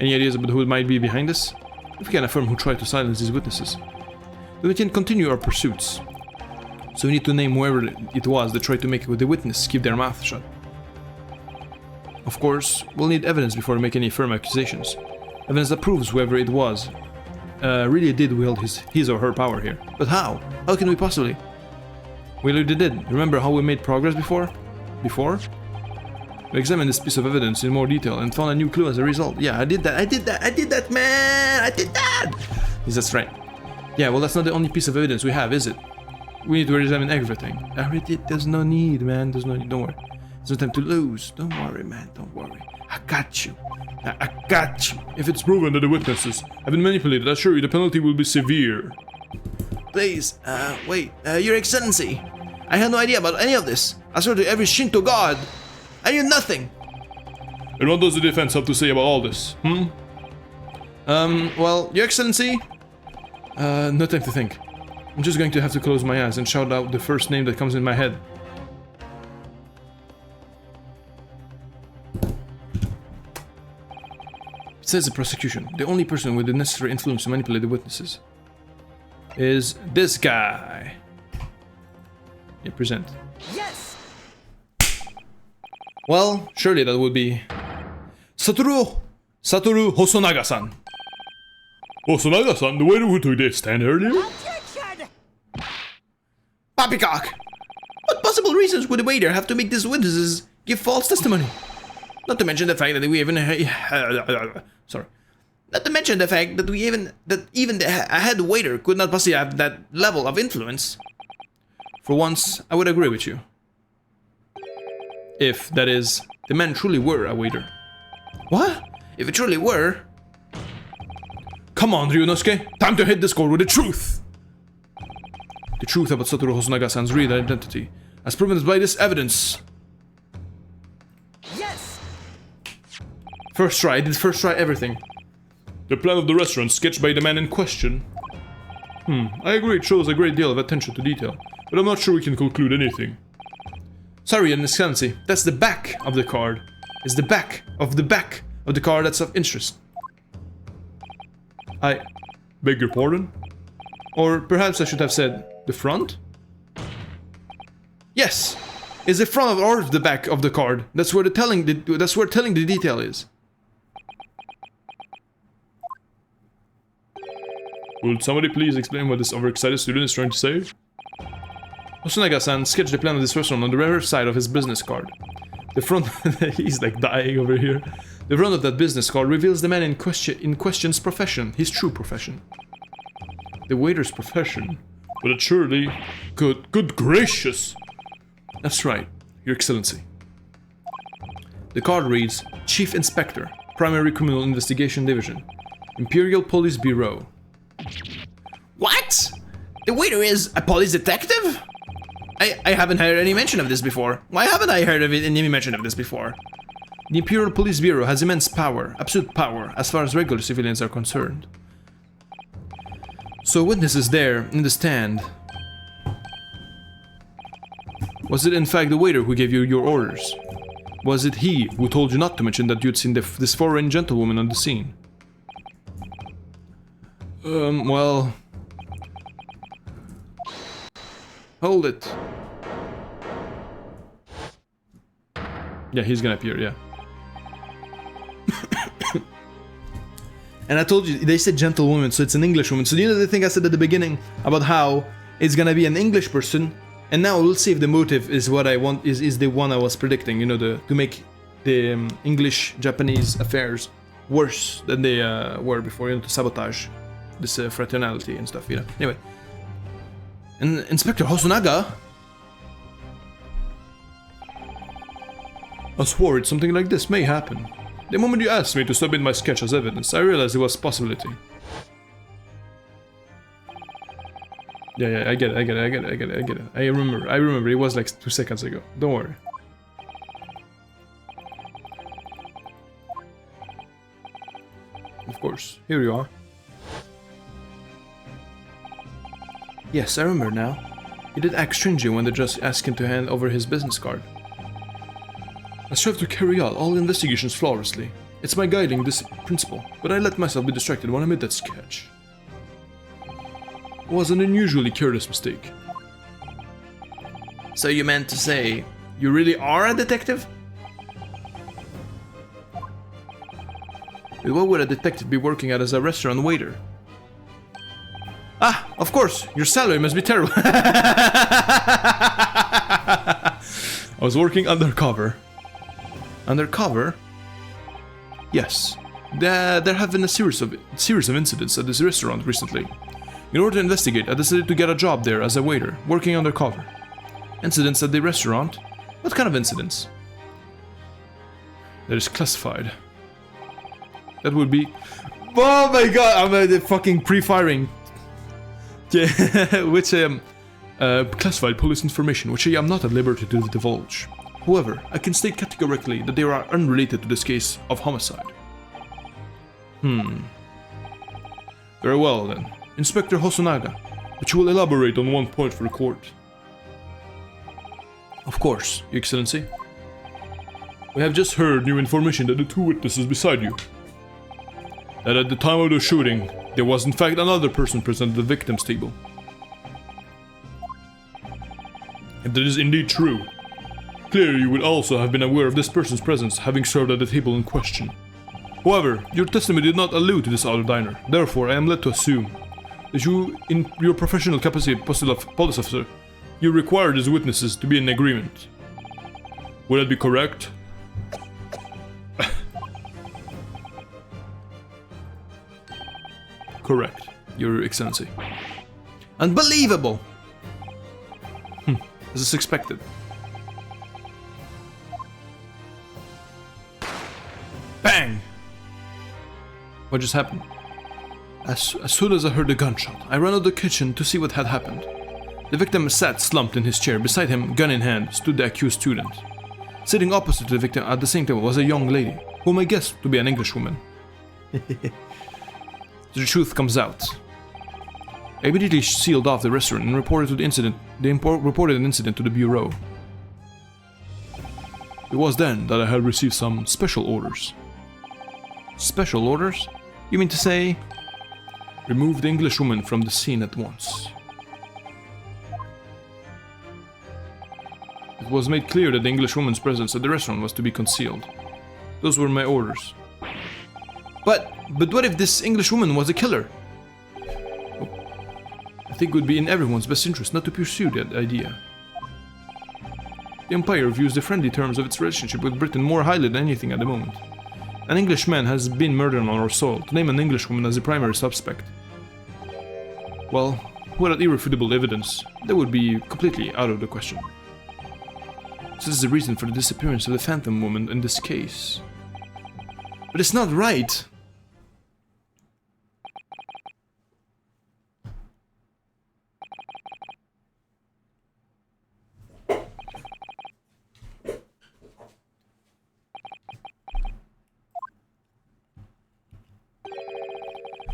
any ideas about who might be behind this? If we can affirm who tried to silence these witnesses, then we can continue our pursuits. So we need to name whoever it was that tried to make the witness keep their mouth shut. Of course, we'll need evidence before we make any firm accusations. Evidence that proves whoever it was really did wield his or her power here. But how? How can we possibly? We already did. Remember how we made progress before? We examined this piece of evidence in more detail and found a new clue as a result. Yeah, I did that, man! I did that! Yes, that's right. Yeah, well, that's not the only piece of evidence we have, is it? We need to examine everything. I already did. There's no need, man. There's no need. Don't worry. There's no time to lose. Don't worry, man. Don't worry. I got you. I got you. If it's proven that the witnesses have been manipulated, I assure you the penalty will be severe. Please, wait. Your Excellency, I had no idea about any of this. I swear to every Shinto god, I knew nothing. And what does the defense have to say about all this, Well, Your Excellency, no time to think. I'm just going to have to close my eyes and shout out the first name that comes in my head. It says the prosecution, the only person with the necessary influence to manipulate the witnesses is this guy. Yeah, present. Yes! Well, surely that would be Satoru Hosonaga-san. Hosonaga-san, the waiter who took the stand earlier? Objection! Poppycock! What possible reasons would the waiter have to make these witnesses give false testimony? Not to mention the fact that we even a head waiter could not possibly have that level of influence. For once, I would agree with you. If, that is, the man truly were a waiter. What? If it truly were? Come on, Ryunosuke, time to hit the score with the truth! The truth about Satoru Hosonaga-san's real identity, as proven by this evidence. Yes! First try, I did first try everything. The plan of the restaurant sketched by the man in question. I agree it shows a great deal of attention to detail, but I'm not sure we can conclude anything. Sorry, Your Excellency, that's the back of the card. It's the back of the card that's of interest. I Beg your pardon? Or perhaps I should have said the front? Yes, it's the front or the back of the card. That's where telling the detail is. Will somebody please explain what this overexcited student is trying to say? Hosonaga-san sketched the plan of this restaurant on the reverse side of his business card. The front, he's like dying over here. The front of that business card reveals the man in question's profession, his true profession. The waiter's profession. But it surely... Good gracious! That's right, Your Excellency. The card reads, Chief Inspector, Primary Criminal Investigation Division, Imperial Police Bureau. What? The waiter is a police detective? I haven't heard any mention of this before. Why haven't I heard of any mention of this before? The Imperial Police Bureau has immense power, absolute power, as far as regular civilians are concerned. So witness is there, in the stand. Was it in fact the waiter who gave you your orders? Was it he who told you not to mention that you'd seen this foreign gentlewoman on the scene? Well... Hold it. Yeah, he's gonna appear, yeah. And I told you, they said gentlewoman, so it's an English woman. So you know the thing I said at the beginning about how it's gonna be an English person, and now we'll see if the motive is what I want, is the one I was predicting, you know, to make the English-Japanese affairs worse than they were before, you know, to sabotage this fraternity and stuff, you know. Anyway. And Inspector Hosonaga? I was worried something like this may happen. The moment you asked me to submit my sketch as evidence, I realized it was a possibility. Yeah, I get it. I remember, it was like 2 seconds ago. Don't worry. Of course, here you are. Yes, I remember now. He did act strangely when they just asked him to hand over his business card. I strive to carry out all investigations flawlessly. It's my guiding this principle, but I let myself be distracted when I made that sketch. It was an unusually careless mistake. So you meant to say, you really are a detective? What would a detective be working at as a restaurant waiter? Ah, of course, your salary must be terrible. I was working undercover. Undercover? Yes. There have been a series of incidents at this restaurant recently. In order to investigate, I decided to get a job there as a waiter, working undercover. Incidents at the restaurant? What kind of incidents? That is classified. That would be... Oh my god, I'm fucking pre-firing. Yeah, which classified police information, which I am not at liberty to divulge. However, I can state categorically that they are unrelated to this case of homicide. Very well then, Inspector Hosonaga, but you will elaborate on one point for the court. Of course, Your Excellency. We have just heard new information that the two witnesses beside you, that at the time of the shooting, there was in fact another person present at the victim's table. If that is indeed true, clearly you would also have been aware of this person's presence having served at the table in question. However, your testimony did not allude to this other diner, therefore I am led to assume that you, in your professional capacity of police officer, you require these witnesses to be in agreement. Would that be correct? Correct, Your Excellency. Unbelievable! As is expected. Bang! What just happened? As soon as I heard the gunshot, I ran out the kitchen to see what had happened. The victim sat slumped in his chair. Beside him, gun in hand, stood the accused student. Sitting opposite to the victim at the same table was a young lady, whom I guessed to be an Englishwoman. The truth comes out. I immediately sealed off the restaurant and reported an incident to the bureau. It was then that I had received some special orders. Special orders? You mean to say... Remove the Englishwoman from the scene at once. It was made clear that the Englishwoman's presence at the restaurant was to be concealed. Those were my orders. But what if this Englishwoman was a killer? I think it would be in everyone's best interest not to pursue that idea. The Empire views the friendly terms of its relationship with Britain more highly than anything at the moment. An Englishman has been murdered on our soil. To name an Englishwoman as the primary suspect, well, without irrefutable evidence, that would be completely out of the question. So this is the reason for the disappearance of the Phantom Woman in this case. But it's not right!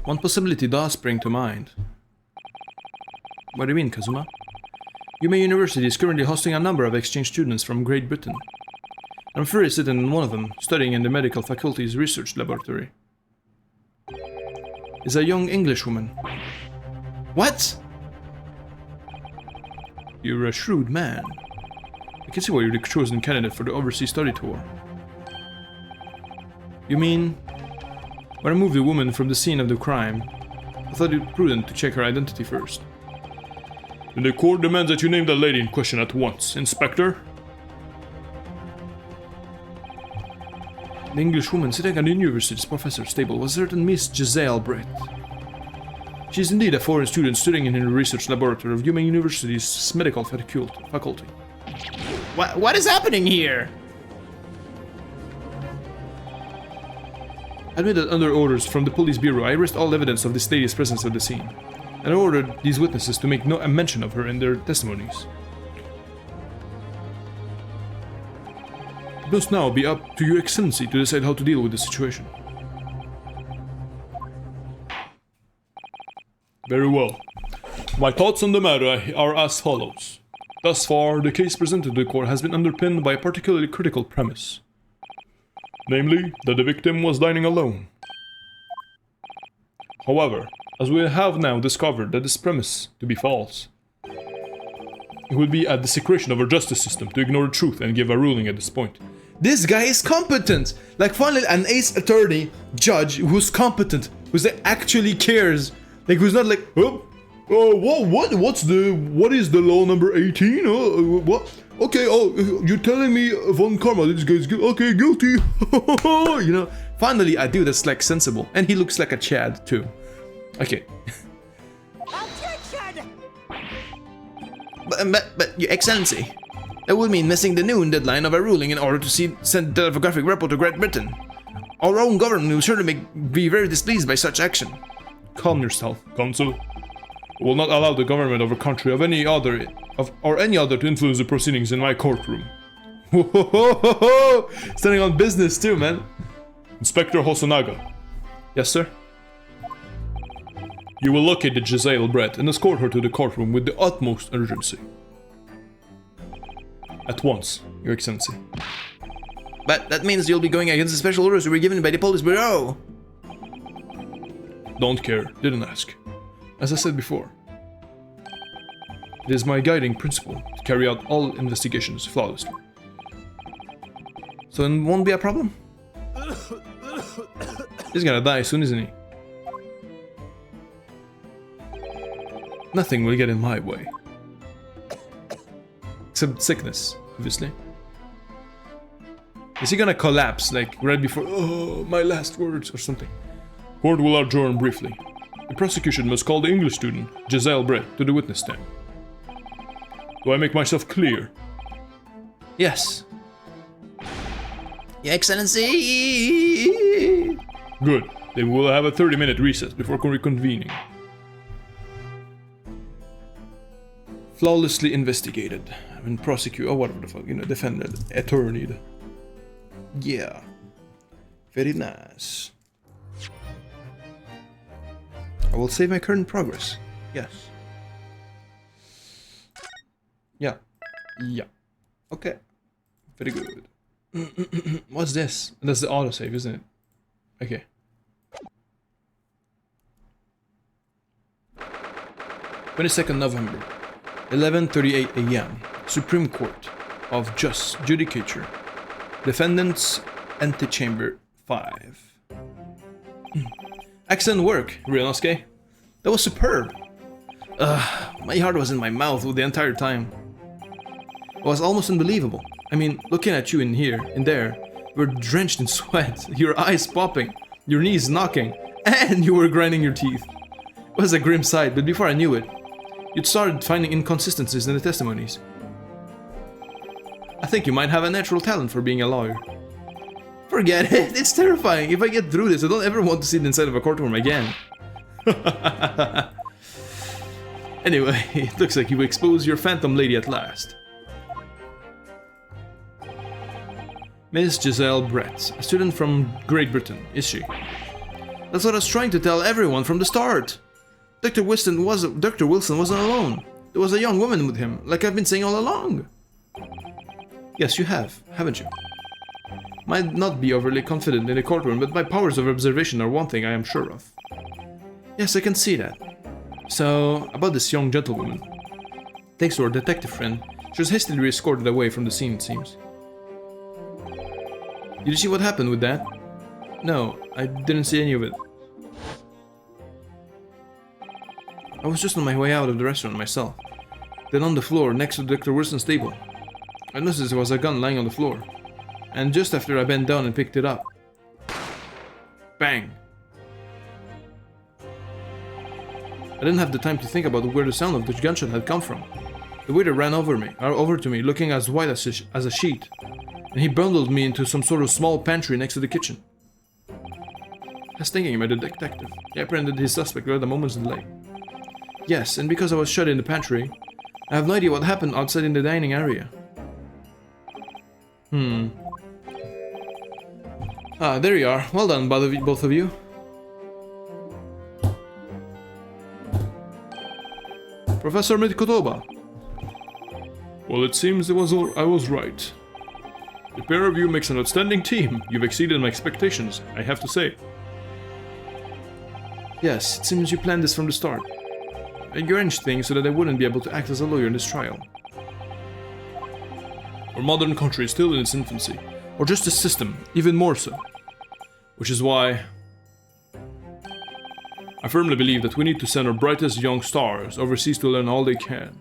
One possibility does spring to mind. What do you mean, Kazuma? Yume University is currently hosting a number of exchange students from Great Britain. I'm free sitting in one of them, studying in the medical faculty's research laboratory. Is a young Englishwoman. What? You're a shrewd man. I can see why you're the chosen candidate for the overseas study tour. You mean... When I moved the woman from the scene of the crime, I thought it prudent to check her identity first. And the court demands that you name the lady in question at once, Inspector. The Englishwoman sitting at the university's professor's table was a certain Miss Giselle Brett. She is indeed a foreign student studying in the research laboratory of Yume University's medical faculty. What is happening here? Admitted under orders from the police bureau, I erased all evidence of this lady's presence at the scene, and I ordered these witnesses to make no mention of her in their testimonies. It must now be up to Your Excellency to decide how to deal with the situation. Very well. My thoughts on the matter are as follows. Thus far, the case presented to the court has been underpinned by a particularly critical premise. Namely, that the victim was dining alone. However, as we have now discovered that this premise to be false, it would be at the discretion of our justice system to ignore the truth and give a ruling at this point. This guy is competent! Like, finally, an ace attorney judge who's competent, who actually cares. Like, who's not like, what is the law number 18? What? Okay, you're telling me Von Karma, this guy's okay, guilty. You know, finally a dude that's like sensible. And he looks like a Chad too. Okay. Objection! But, Your Excellency, that would mean missing the noon deadline of a ruling in order to send the telegraphic report to Great Britain. Our own government will surely be very displeased by such action. Calm yourself, Counsel. We will not allow the government of a country of any other to influence the proceedings in my courtroom. Standing on business too, man. Inspector Hosonaga. Yes, sir? You will locate the Giselle Brett and escort her to the courtroom with the utmost urgency. At once, Your Excellency. But that means you'll be going against the special orders we were given by the police bureau. Don't care, didn't ask. As I said before, it is my guiding principle to carry out all investigations flawlessly. So it won't be a problem? He's gonna die soon, isn't he? Nothing will get in my way. Except sickness, obviously. Is he gonna collapse, like, right before, oh, my last words, or something? Court will adjourn briefly. The prosecution must call the English student, Giselle Brett, to the witness stand. Do I make myself clear? Yes. Your Excellency! Good. Then we will have a 30-minute recess before reconvening. Flawlessly investigated. and prosecute, or whatever the fuck, you know, defendant, attorney. Yeah. Very nice. I will save my current progress. Yes. Yeah. Yeah. Okay. Very good. What's this? That's the autosave, isn't it? Okay. 22nd November, 11:38 a.m. Supreme Court of Judicature. Defendants, Antechamber 5. Excellent work, Ryunosuke. That was superb. My heart was in my mouth the entire time. It was almost unbelievable. I mean, looking at you in here, in there, you were drenched in sweat, your eyes popping, your knees knocking, and you were grinding your teeth. It was a grim sight, but before I knew it, you'd started finding inconsistencies in the testimonies. I think you might have a natural talent for being a lawyer. Forget it, it's terrifying. If I get through this, I don't ever want to sit inside of a courtroom again. Anyway, it looks like you exposed your phantom lady at last. Miss Giselle Brett, a student from Great Britain, is she? That's what I was trying to tell everyone from the start. Dr. Wilson wasn't alone. There was a young woman with him, like I've been saying all along. Yes, you have, haven't you? Might not be overly confident in the courtroom, but my powers of observation are one thing I am sure of. Yes, I can see that. So, about this young gentlewoman. Thanks to our detective friend, she was hastily escorted away from the scene, it seems. Did you see what happened with that? No, I didn't see any of it. I was just on my way out of the restaurant myself. Then on the floor, next to Dr. Wilson's table, I noticed there was a gun lying on the floor. And just after I bent down and picked it up, bang! I didn't have the time to think about where the sound of the gunshot had come from. The waiter ran over to me, looking as white as a sheet, and he bundled me into some sort of small pantry next to the kitchen. I was thinking about the detective. He apprehended his suspect without a moment's delay. Yes, and because I was shut in the pantry, I have no idea what happened outside in the dining area. Ah, there you are. Well done, both of you. Professor Mikotoba. Well, it seems I was right. The pair of you makes an outstanding team. You've exceeded my expectations, I have to say. Yes, it seems you planned this from the start. I arranged things so that I wouldn't be able to act as a lawyer in this trial. Our modern country is still in its infancy. Or just the system, even more so. Which is why I firmly believe that we need to send our brightest young stars overseas to learn all they can.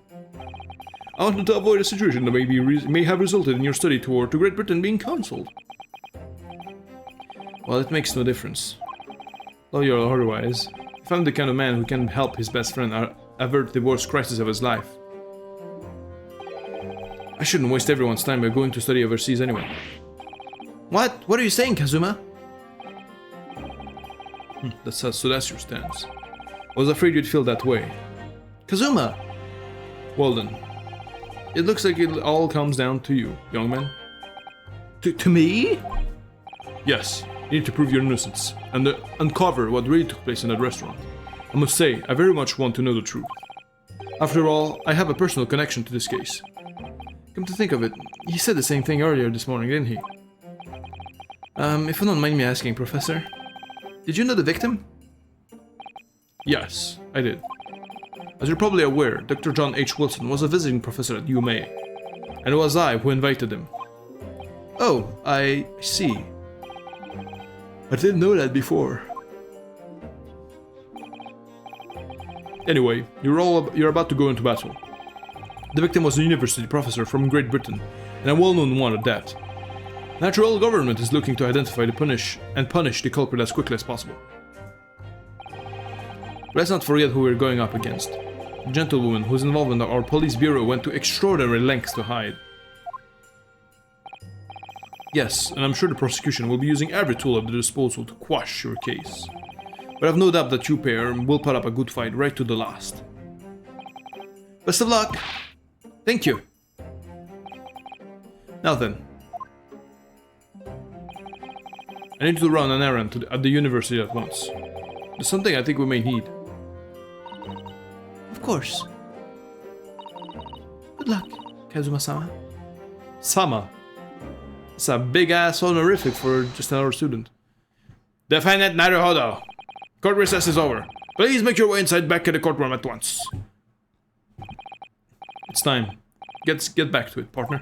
I want to avoid a situation that may have resulted in your study tour to Great Britain being cancelled. Well, it makes no difference. Lawyer or otherwise, if I'm the kind of man who can help his best friend avert the worst crisis of his life, I shouldn't waste everyone's time by going to study overseas anyway. What? What are you saying, Kazuma? So that's your stance. I was afraid you'd feel that way. Kazuma! Well then. It looks like it all comes down to you, young man. To me? Yes, you need to prove your innocence, and uncover what really took place in that restaurant. I must say, I very much want to know the truth. After all, I have a personal connection to this case. Come to think of it, he said the same thing earlier this morning, didn't he? If you don't mind me asking, Professor, did you know the victim? Yes, I did. As you're probably aware, Dr. John H. Wilson was a visiting professor at UMA, and it was I who invited him. Oh, I see. I didn't know that before. Anyway, you're about to go into battle. The victim was a university professor from Great Britain, and a well-known one at that. Natural government is looking to identify and punish the culprit as quickly as possible. Let's not forget who we're going up against. A gentlewoman whose involvement our police bureau went to extraordinary lengths to hide. Yes, and I'm sure the prosecution will be using every tool at their disposal to quash your case. But I've no doubt that you pair will put up a good fight right to the last. Best of luck! Thank you. Nothing. I need to run an errand at the university at once. There's something I think we may need. Of course. Good luck, Kazuma-sama. Sama. It's a big ass honorific for just another student. Defendant Naruhodo. Court recess is over. Please make your way inside back to the courtroom at once. It's time. Get back to it, partner.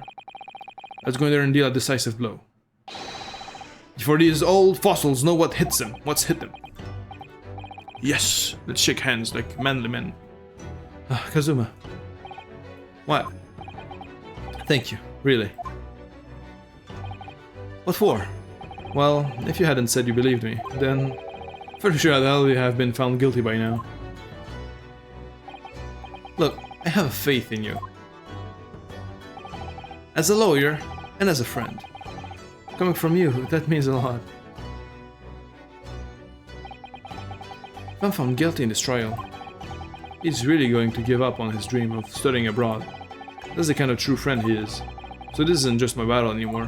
Let's go in there and deal a decisive blow. Before these old fossils know what hits them, what's hit them. Yes, let's shake hands like manly men. Kazuma. What? Thank you, really. What for? Well, if you hadn't said you believed me, then for sure I'd already have been found guilty by now. Look, I have faith in you. As a lawyer, and as a friend. Coming from you, that means a lot. If I'm found guilty in this trial, he's really going to give up on his dream of studying abroad. That's the kind of true friend he is. So this isn't just my battle anymore.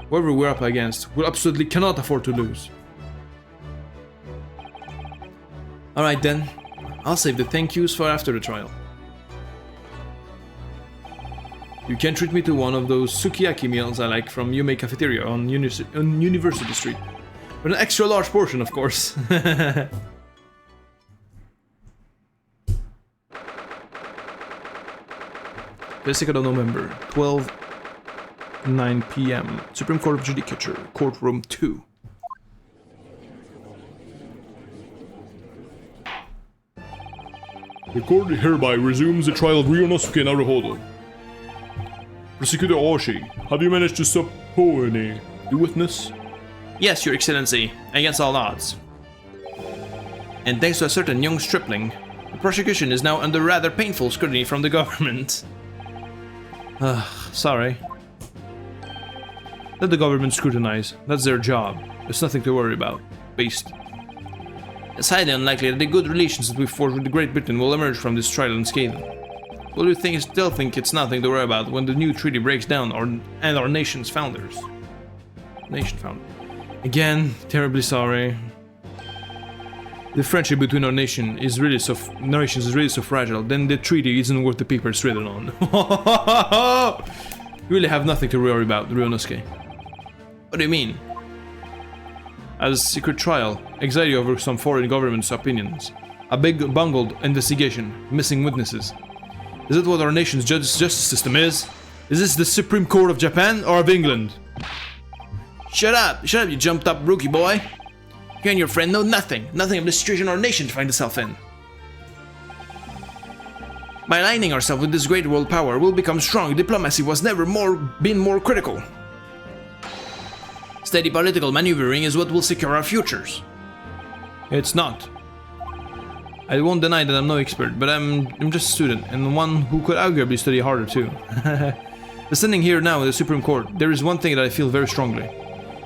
Whoever we're up against, we absolutely cannot afford to lose. Alright then, I'll save the thank yous for after the trial. You can treat me to one of those sukiyaki meals I like from Yume Cafeteria on University Street. But an extra large portion, of course. 22nd of November, 12:09 p.m. Supreme Court of Judicature, Courtroom 2. The court hereby resumes the trial of Ryunosuke Naruhodo. Prosecutor Oshi, have you managed to subpoena the witness? Yes, Your Excellency, against all odds. And thanks to a certain young stripling, the prosecution is now under rather painful scrutiny from the government. Sorry. Let the government scrutinize. That's their job. There's nothing to worry about. Based. It's highly unlikely that the good relations that we forged with Great Britain will emerge from this trial unscathed. Will you still think it's nothing to worry about when the new treaty breaks down and our nation's founders? Again, terribly sorry. The friendship between our nations is really so fragile, then the treaty isn't worth the paper it's written on. You really have nothing to worry about, Ryunosuke. What do you mean? As secret trial, anxiety over some foreign government's opinions, a big bungled investigation, missing witnesses. Is that what our nation's justice system is? Is this the Supreme Court of Japan or of England? Shut up, you jumped up rookie boy. You and your friend know nothing of the situation our nation finds itself in. By aligning ourselves with this great world power, we'll become strong. Diplomacy was never been more critical. Steady political maneuvering is what will secure our futures. It's not. I won't deny that I'm no expert, but I'm just a student, and one who could arguably study harder too. But standing here now in the Supreme Court, there is one thing that I feel very strongly.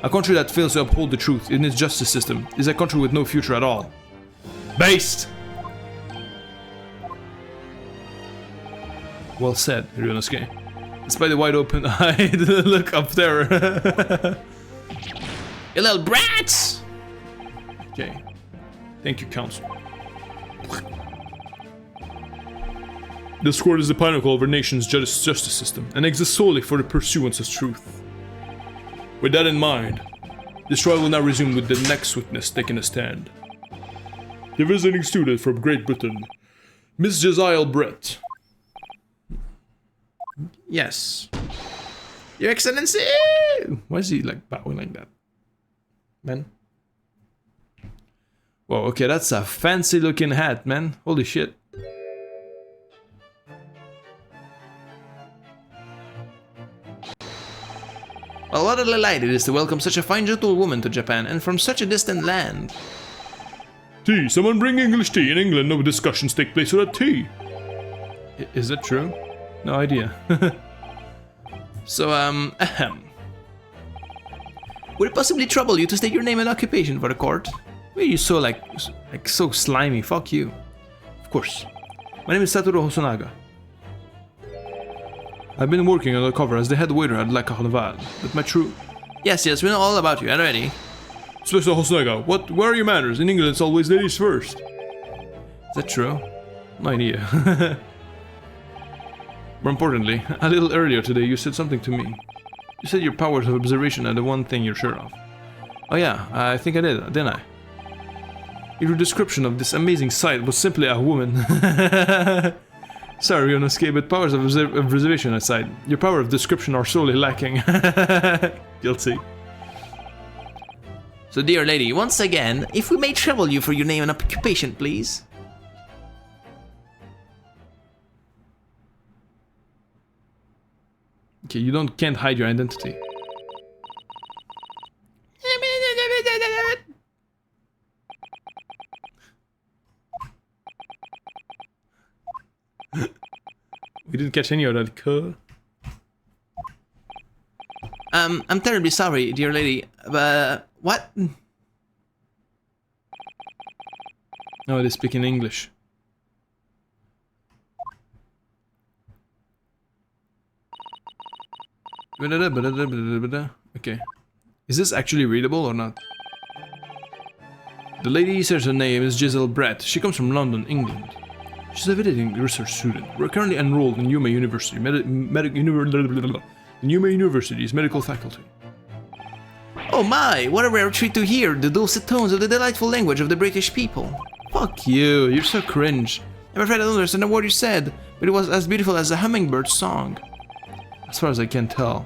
A country that fails to uphold the truth in its justice system is a country with no future at all. Based! Well said, Ryunosuke. Despite the wide open eyed look of terror. You little brats! Okay. Thank you, counsel. This court is the pinnacle of our nation's justice system and exists solely for the pursuance of truth. With that in mind, this trial will now resume with the next witness taking a stand. The visiting student from Great Britain, Miss Josiah Brett. Yes. Your Excellency! Why is he like bowing like that? Man. Whoa, okay, that's a fancy looking hat, man. Holy shit. Well, what a delight it is to welcome such a fine gentlewoman to Japan, and from such a distant land. Tea, someone bring English tea. In England, no discussions take place without tea. Is that true? No idea. So, ahem. Would it possibly trouble you to state your name and occupation for the court? Why are you so, like so slimy? Fuck you. Of course. My name is Satoru Hosonaga. I've been working undercover as the head waiter at La Carnival. But my true... Yes, we know all about you already. Inspector Hosnega, where are your manners? In England it's always ladies first. Is that true? No idea. More importantly, a little earlier today you said something to me. You said your powers of observation are the one thing you're sure of. Oh yeah, I think I did, didn't I? Your description of this amazing sight was simply a woman. Sorry, Yonosuke, but powers of observation aside, your power of description are sorely lacking. Guilty. So, dear lady, once again, if we may trouble you for your name and occupation, please. Okay, you can't hide your identity. We didn't catch any of that, cool. I'm terribly sorry, dear lady, but what? Oh, they speak in English. Okay. Is this actually readable or not? The lady says her name is Giselle Brett. She comes from London, England. She's a visiting research student. We're currently enrolled in Yuma University, Yuma University's medical faculty. Oh my, what a rare treat to hear the dulcet tones of the delightful language of the British people. Fuck you, you're so cringe. I'm afraid I don't understand a word you said, but it was as beautiful as a hummingbird's song. As far as I can tell.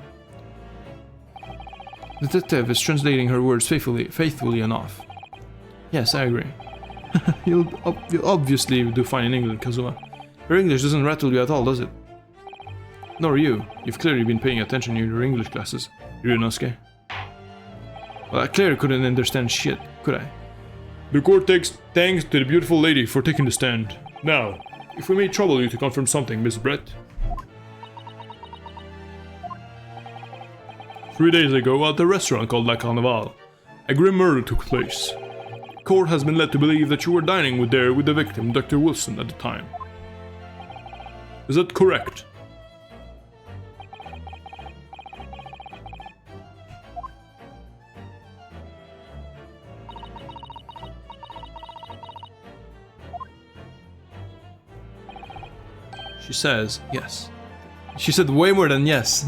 The detective is translating her words faithfully enough. Yes, I agree. You'll obviously do fine in England, Kazuma. Your English doesn't rattle you at all, does it? Nor you. You've clearly been paying attention in your English classes, Ryunosuke. Well, I clearly couldn't understand shit, could I? The court takes thanks to the beautiful lady for taking the stand. Now, if we may trouble you to confirm something, Miss Brett. 3 days ago, at the restaurant called La Carnival, a grim murder took place. The court has been led to believe that you were dining with the victim, Dr. Wilson, at the time. Is that correct? She says yes. She said way more than yes.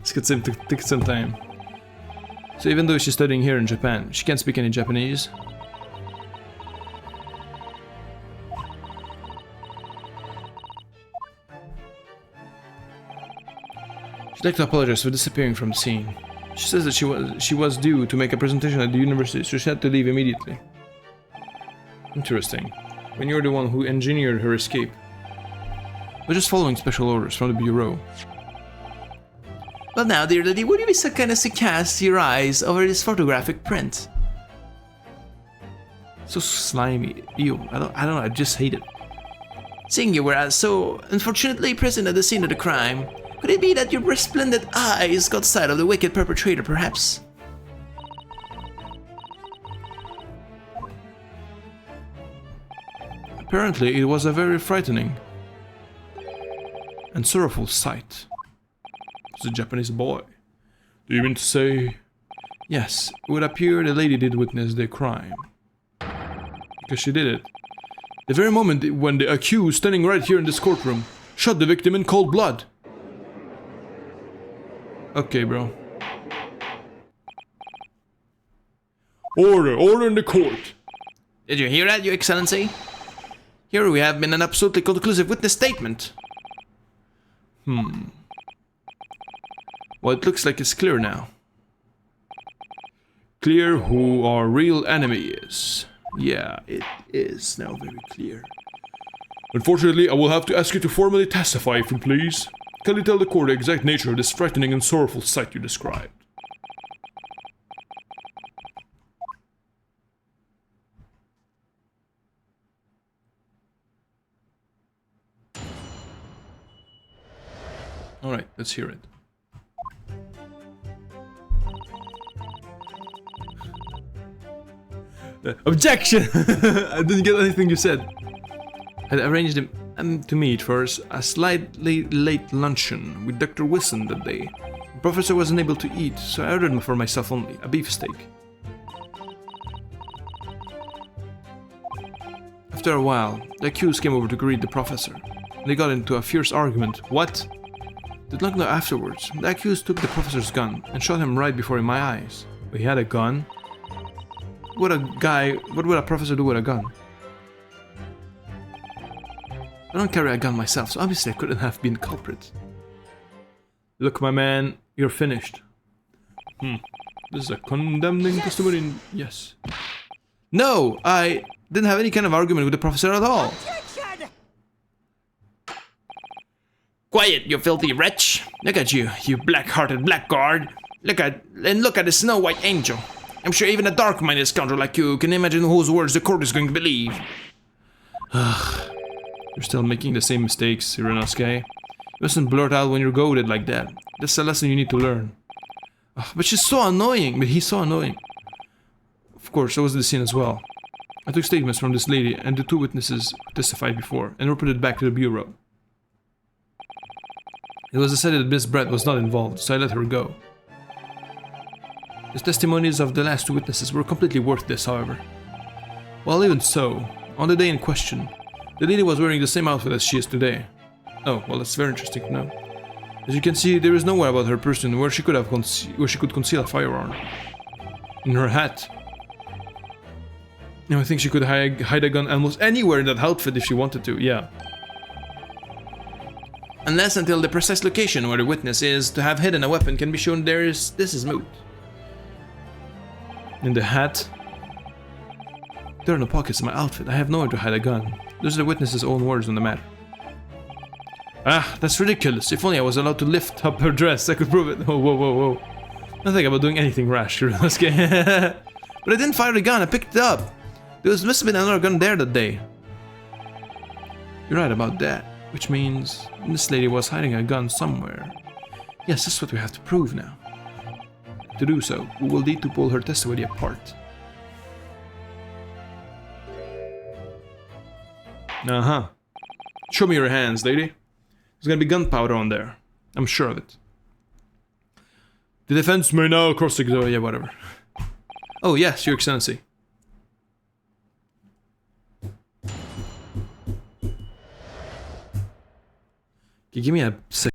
This could take some time. So even though she's studying here in Japan, she can't speak any Japanese. She'd like to apologize for disappearing from the scene. She says that she was due to make a presentation at the university, so she had to leave immediately. Interesting. When you're the one who engineered her escape. We're just following special orders from the Bureau. Well now, dear lady, would you be so kind as to cast your eyes over this photographic print? So slimy. Ew, I don't know, I just hate it. Seeing you were so unfortunately present at the scene of the crime, could it be that your resplendent eyes got sight of the wicked perpetrator, perhaps? Apparently, it was a very frightening and sorrowful sight. It was a Japanese boy. Do you mean to say... Yes, it would appear the lady did witness the crime. Because she did it. The very moment when the accused, standing right here in this courtroom, shot the victim in cold blood. Okay, bro. Order in the court! Did you hear that, Your Excellency? Here we have been an absolutely conclusive witness statement. Well, it looks like it's clear now. Clear who our real enemy is. Yeah, it is now very clear. Unfortunately, I will have to ask you to formally testify, if you please. Can you tell the court the exact nature of this frightening and sorrowful sight you described? Alright, let's hear it. Objection! I didn't get anything you said. I arranged him. to meet for a slightly late luncheon with Dr. Wilson that day. The professor wasn't able to eat, so I ordered for myself only a beefsteak. After a while, the accused came over to greet the professor. They got into a fierce argument. What? Did not know afterwards. The accused took the professor's gun and shot him right before my eyes. He had a gun? What would a professor do with a gun? I don't carry a gun myself, so obviously I couldn't have been the culprit. Look, my man, you're finished. This is a condemning testimony. Yes. No, I didn't have any kind of argument with the professor at all. Quiet, you filthy wretch! Look at you, you black-hearted blackguard! Look at the Snow White Angel. I'm sure even a dark-minded scoundrel like you can imagine whose words the court is going to believe. You're still making the same mistakes, Irenosuke. You mustn't blurt out when you're goaded like that. That's a lesson you need to learn. But she's so annoying. But he's so annoying. Of course, that was the scene as well. I took statements from this lady and the two witnesses who testified before and reported back to the bureau. It was decided that Miss Brett was not involved, so I let her go. The testimonies of the last two witnesses were completely worthless, however. Well, even so, on the day in question, the lady was wearing the same outfit as she is today. Oh, well, that's very interesting to know. As you can see, there is nowhere about her person where she could conceal a firearm. In her hat. Now I think she could hide a gun almost anywhere in that outfit if she wanted to, yeah. Unless until the precise location where the witness is to have hidden a weapon can be shown this is moot. In the hat? There are no pockets in my outfit. I have nowhere to hide a gun. Those are the witness's own words on the matter. That's ridiculous. If only I was allowed to lift up her dress, I could prove it. Oh, whoa, whoa, whoa. Don't think about doing anything rash, Ryunosuke. But I didn't fire the gun, I picked it up. There must have been another gun there that day. You're right about that. Which means this lady was hiding a gun somewhere. Yes, that's what we have to prove now. To do so, we will need to pull her testimony apart. Uh-huh. Show me your hands, lady. There's gonna be gunpowder on there. I'm sure of it. The defense may now cross-examine. Oh, yeah, whatever. Oh, yes, Your Excellency. Can you give me a second?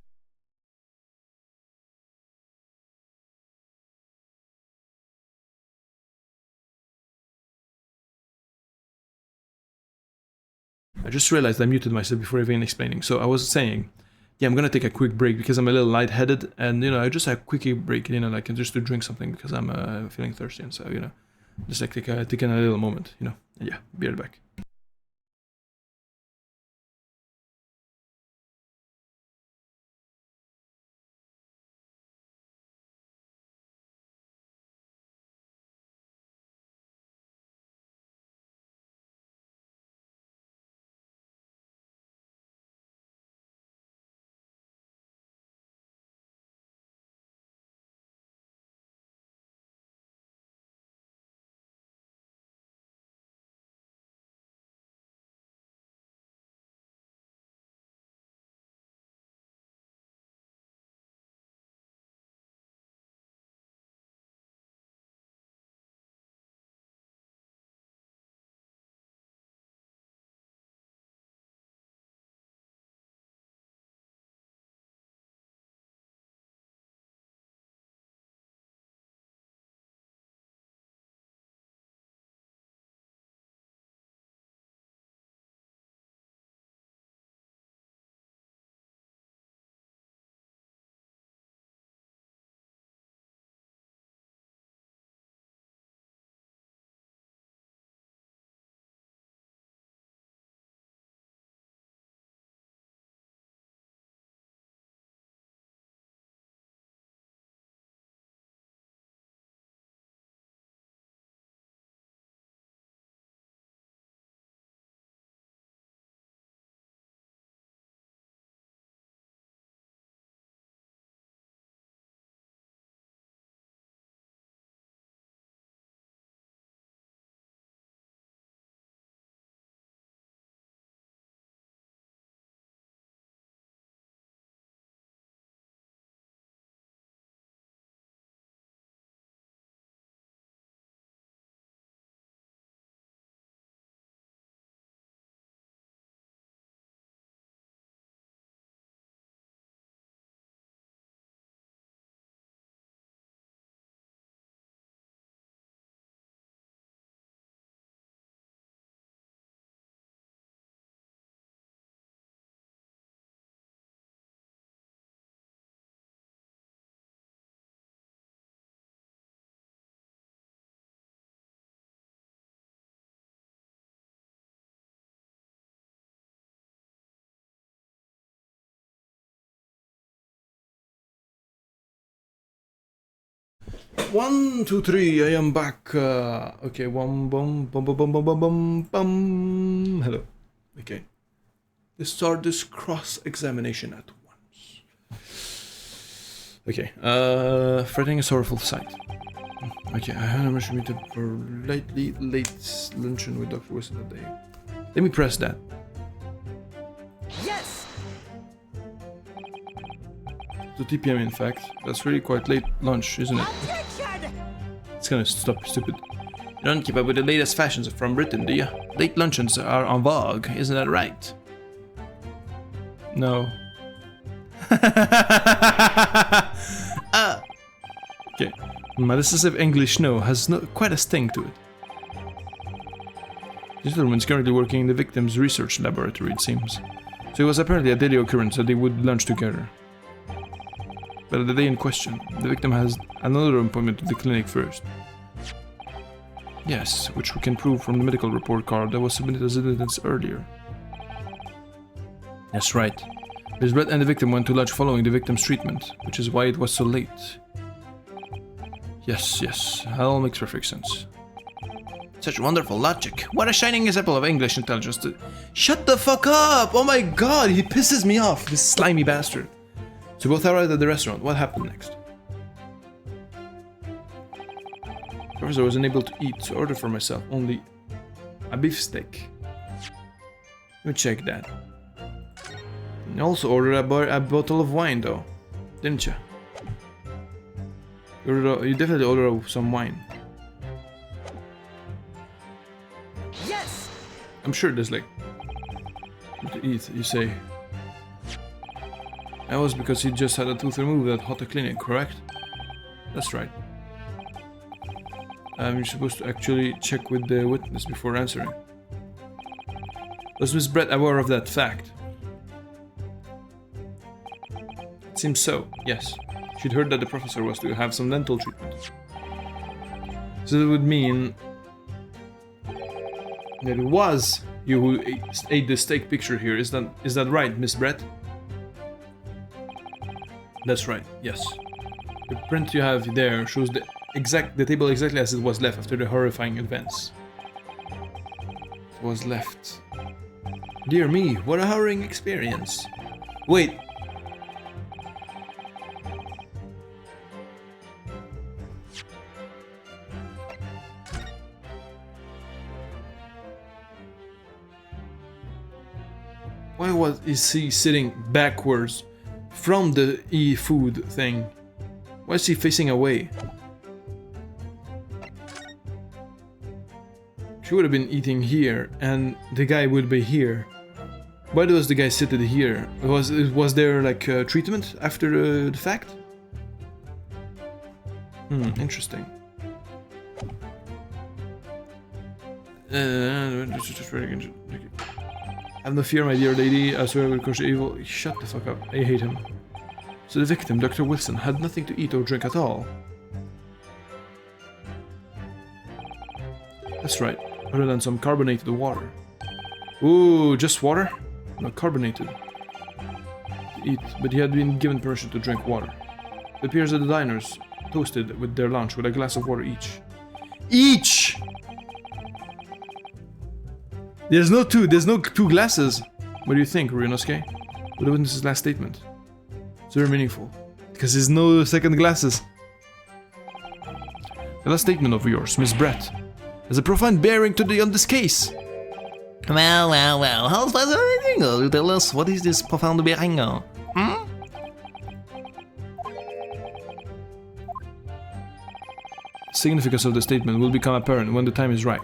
I just realized I muted myself before even explaining. So I was saying, yeah, I'm gonna take a quick break because I'm a little lightheaded, and I just a quickie break, like just to drink something because I'm feeling thirsty, and so just like taking a little moment, Yeah, be right back. 1, 2, 3, I am back. Okay, bum bum bum bum bum bum bum bum bum. Hello. Okay. Let's start this cross-examination at once. Okay. Fretting a sorrowful sight. Okay, I had a mission meeting for late luncheon with Dr. Wilson that day. Let me press that. Yes! 2 p.m. in fact. That's really quite late lunch, isn't it? Attention! It's gonna stop stupid. You don't keep up with the latest fashions from Britain, do you? Late luncheons are en vogue, isn't that right? No. Okay. My decisive English no has quite a sting to it. This gentleman is currently working in the victim's research laboratory, it seems. So it was apparently a daily occurrence that they would lunch together. But the day in question, the victim has another appointment to the clinic first. Yes, which we can prove from the medical report card that was submitted as evidence earlier. That's right. Miss Brett and the victim went to lunch following the victim's treatment, which is why it was so late. Yes, that all makes perfect sense. Such wonderful logic. What a shining example of English intelligence. Shut the fuck up! Oh my god, he pisses me off, this slimy bastard. So both arrived at the restaurant. What happened next? Professor was unable to eat, so I ordered for myself only a beefsteak. Let me check that. You also ordered a bottle of wine, though, didn't you? You definitely ordered some wine. Yes! I'm sure there's like to eat, you say. That was because he just had a tooth removed at Hotta Clinic, correct? That's right. You're supposed to actually check with the witness before answering. Was Miss Brett aware of that fact? It seems so, yes. She'd heard that the professor was to have some dental treatment. So that would mean that it was you who ate the steak picture here. Is that right, Miss Brett? That's right, yes. The print you have there shows the table exactly as it was left after the horrifying events. It was left. Dear me, what a harrowing experience. Wait. Why is he sitting backwards from the e-food thing? Why is he facing away? She would have been eating here, and the guy would be here. Why does the guy sit here? Was there like treatment after the fact? Interesting. Have no fear, my dear lady. I swear I will crush evil. Shut the fuck up. I hate him. So the victim, Dr. Wilson, had nothing to eat or drink at all. That's right. Other than some carbonated water. Ooh, just water? No, carbonated. To eat, but he had been given permission to drink water. It appears that the diners toasted with their lunch with a glass of water each. Each! There's no two glasses. What do you think, Ryunosuke? What the witness's last statement? It's very meaningful. Because there's no second glasses. The last statement of yours, Miss Brett, has a profound bearing on this case. Well. How's that anything? You tell us, what is this profound bearing? Significance of the statement will become apparent when the time is right.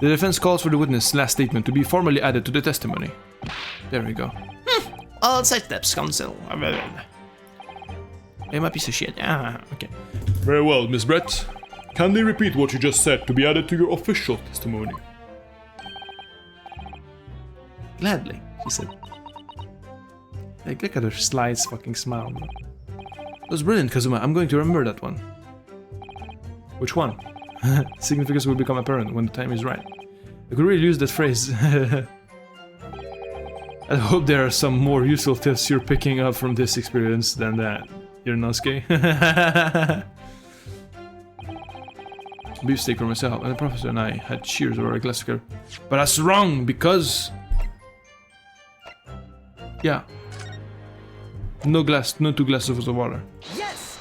The defense calls for the witness' last statement to be formally added to the testimony. There we go. All such steps, counsel. I'm a piece of shit. Okay. Very well, Miss Brett. Kindly repeat what you just said to be added to your official testimony. Gladly, she said. Like, look at her sly fucking smile. That was brilliant, Kazuma. I'm going to remember that one. Which one? Significance will become apparent when the time is right. I could really use that phrase. I hope there are some more useful tips you're picking up from this experience than that. Here, Nasuke. Beefsteak for myself, and the professor and I had cheers over a glass of liquor. But that's wrong, because... Yeah. No two glasses of water. Yes!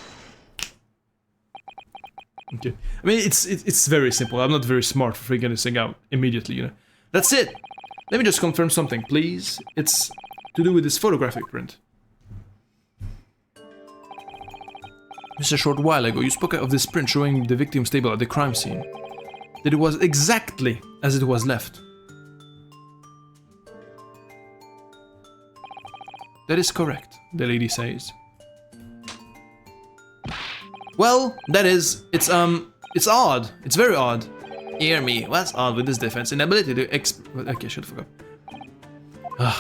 Okay. I mean, it's very simple. I'm not very smart for figuring this thing out immediately, you know. That's it! Let me just confirm something, please. It's to do with this photographic print. Just a short while ago, you spoke of this print showing the victim's table at the crime scene. That it was exactly as it was left. That is correct, the lady says. Well, that is, it's odd. It's very odd. Hear me, what's odd with this defense? Inability to okay, shut the fuck up.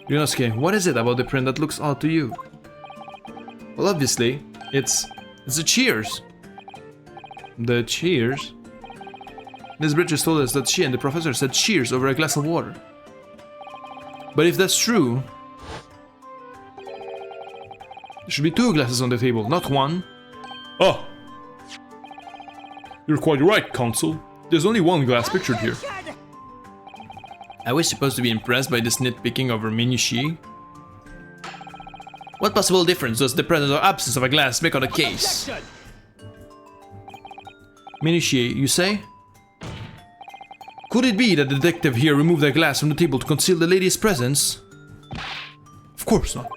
Ryunosuke, what is it about the print that looks odd to you? Well, obviously, it's the cheers. The cheers? Miss Bridges told us that she and the professor said cheers over a glass of water. But if that's true, there should be 2 glasses on the table, not 1. Oh! You're quite right, Counsel. There's only 1 glass pictured here. I was supposed to be impressed by this nitpicking over minutiae. What possible difference does the presence or absence of a glass make on a case? Minutiae, you say? Could it be that the detective here removed a glass from the table to conceal the lady's presence? Of course not.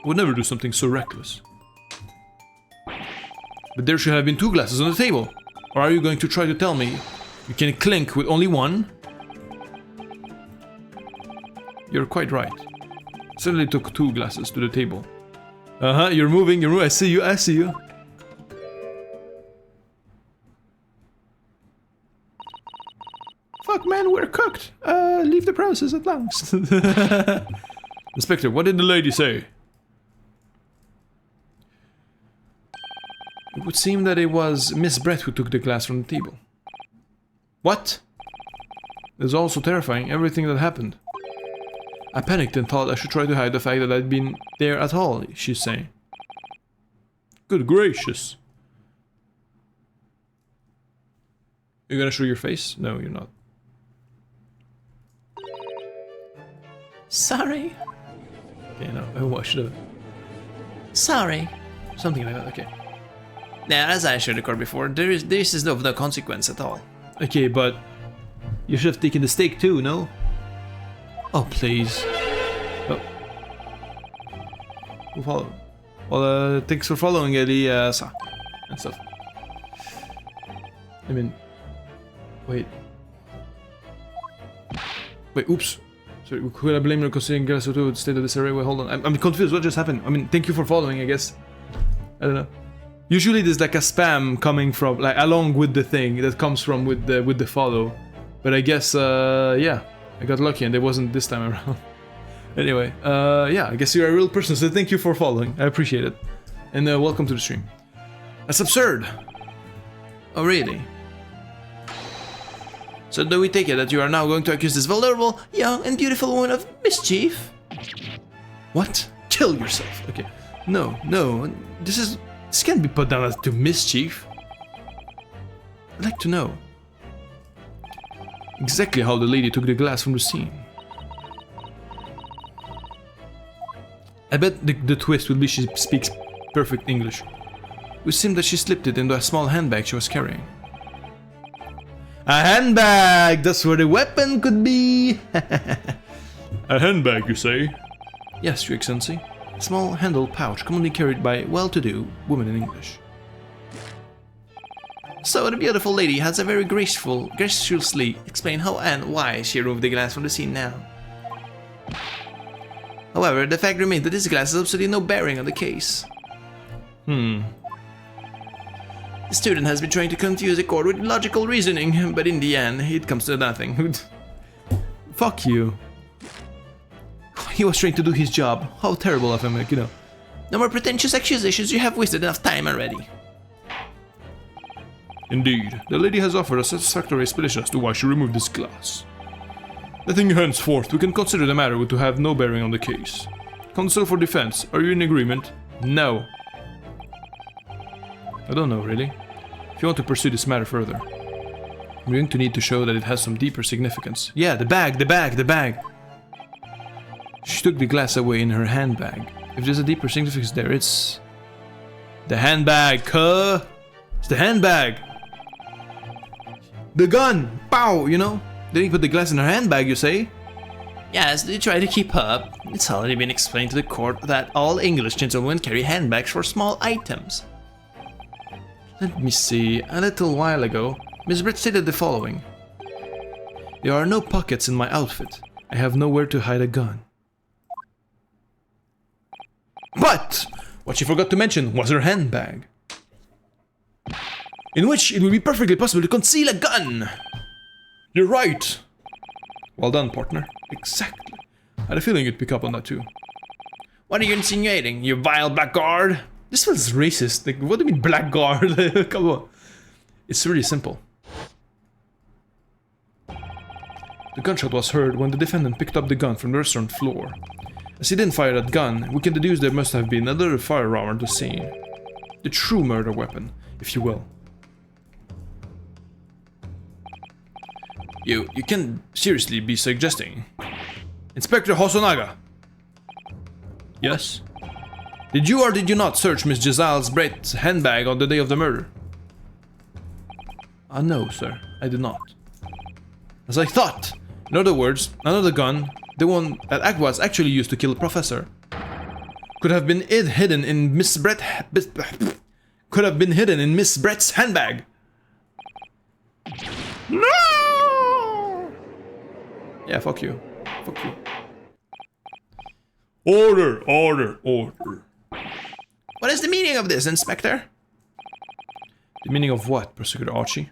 Would never do something so reckless. But there should have been 2 glasses on the table. Or are you going to try to tell me you can clink with only 1? You're quite right. Certainly took 2 glasses to the table. You're moving, I see you. Fuck man, we're cooked. Leave the premises at once. Inspector, what did the lady say? It would seem that it was Miss Brett who took the glass from the table. What? It was also terrifying, everything that happened. I panicked and thought I should try to hide the fact that I'd been there at all, she's saying. Good gracious. You're gonna show your face? No, you're not. Sorry. Okay, no, oh, I should have. Sorry. Something like that, okay. Now, as I showed the card before, this is of no consequence at all. Okay, but you should have taken the steak too, no? Oh, please. Oh. We'll follow. Well, thanks for following Elisa and stuff. I mean, wait, oops. Sorry, could I blame her considering girls who would stay to this area? Wait, hold on. I'm confused. What just happened? I mean, thank you for following, I guess. I don't know. Usually there's like a spam coming from, like, along with the thing that comes from with the follow. But I guess, yeah, I got lucky and it wasn't this time around. Anyway, yeah, I guess you're a real person, so thank you for following. I appreciate it. And welcome to the stream. That's absurd. Oh, really? So do we take it that you are now going to accuse this vulnerable, young, and beautiful woman of mischief? What? Kill yourself. Okay. No, this can't be put down as to mischief. I'd like to know exactly how the lady took the glass from the scene. I bet the twist will be she speaks perfect English. It would seem that she slipped it into a small handbag she was carrying. A handbag! That's where the weapon could be! A handbag, you say? Yes, Your Excellency. A small handled pouch commonly carried by well-to-do women in English. So the beautiful lady has a very graciously explained how and why she removed the glass from the scene now. However, the fact remains that this glass has absolutely no bearing on the case. The student has been trying to confuse the court with logical reasoning, but in the end, it comes to nothing. Fuck you. He was trying to do his job. How terrible of him, like, you know. No more pretentious accusations, you have wasted enough time already. Indeed, the lady has offered a satisfactory explanation as to why she removed this glass. I think henceforth we can consider the matter to have no bearing on the case. Counsel for defense, are you in agreement? No. I don't know, really. If you want to pursue this matter further, I'm going to need to show that it has some deeper significance. Yeah, the bag, the bag, the bag! She took the glass away in her handbag. If there's a deeper significance there, it's... the handbag, cuh! It's the handbag! The gun! Pow! You know? Did he put the glass in her handbag, you say? Yes, they try to keep up. It's already been explained to the court that all English gentlemen carry handbags for small items. Let me see. A little while ago, Miss Britt stated the following. There are no pockets in my outfit. I have nowhere to hide a gun. But what she forgot to mention was her handbag, in which it would be perfectly possible to conceal a gun. You're right. Well done, partner. Exactly. I had a feeling you'd pick up on that too. What are you insinuating, you vile blackguard? This feels racist. Like, what do you mean blackguard? Come on. It's really simple. The gunshot was heard when the defendant picked up the gun from the restaurant floor. As he didn't fire that gun, we can deduce there must have been another firearm at the scene. The true murder weapon, if you will. You can seriously be suggesting... Inspector Hosonaga! Yes? Did you or did you not search Miss Giselle's Brett's handbag on the day of the murder? No, sir. I did not. As I thought! In other words, another gun, the one that was actually used to kill the professor, could have been hidden in Miss Brett's handbag. No! Yeah, fuck you. Fuck you. Order, order, order. What is the meaning of this, Inspector? The meaning of what, Prosecutor Archie?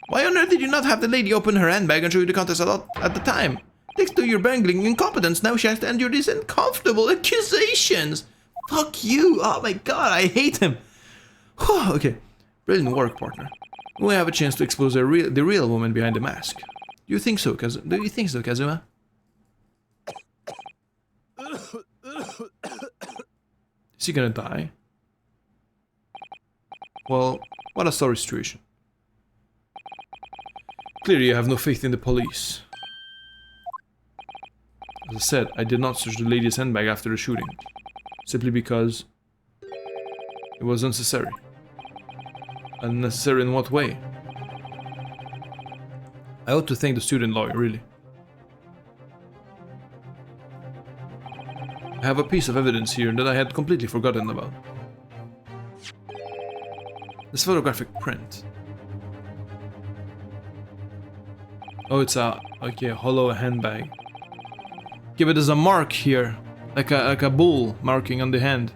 Why on earth did you not have the lady open her handbag and show you the contents at the time? Thanks to your bungling incompetence, now she has to endure these uncomfortable accusations. Fuck you! Oh my god, I hate him! Okay, brilliant work, partner. We have a chance to expose the real woman behind the mask. Do you think so, Kazuma? Is he gonna die? Well, what a sorry situation. Clearly you have no faith in the police. As I said, I did not search the lady's handbag after the shooting. Simply because it was unnecessary. Unnecessary in what way? I ought to thank the student lawyer, really. I have a piece of evidence here that I had completely forgotten about. This photographic print. Oh, it's a hollow handbag. Okay, but there's a mark here, like a bull marking on the hand.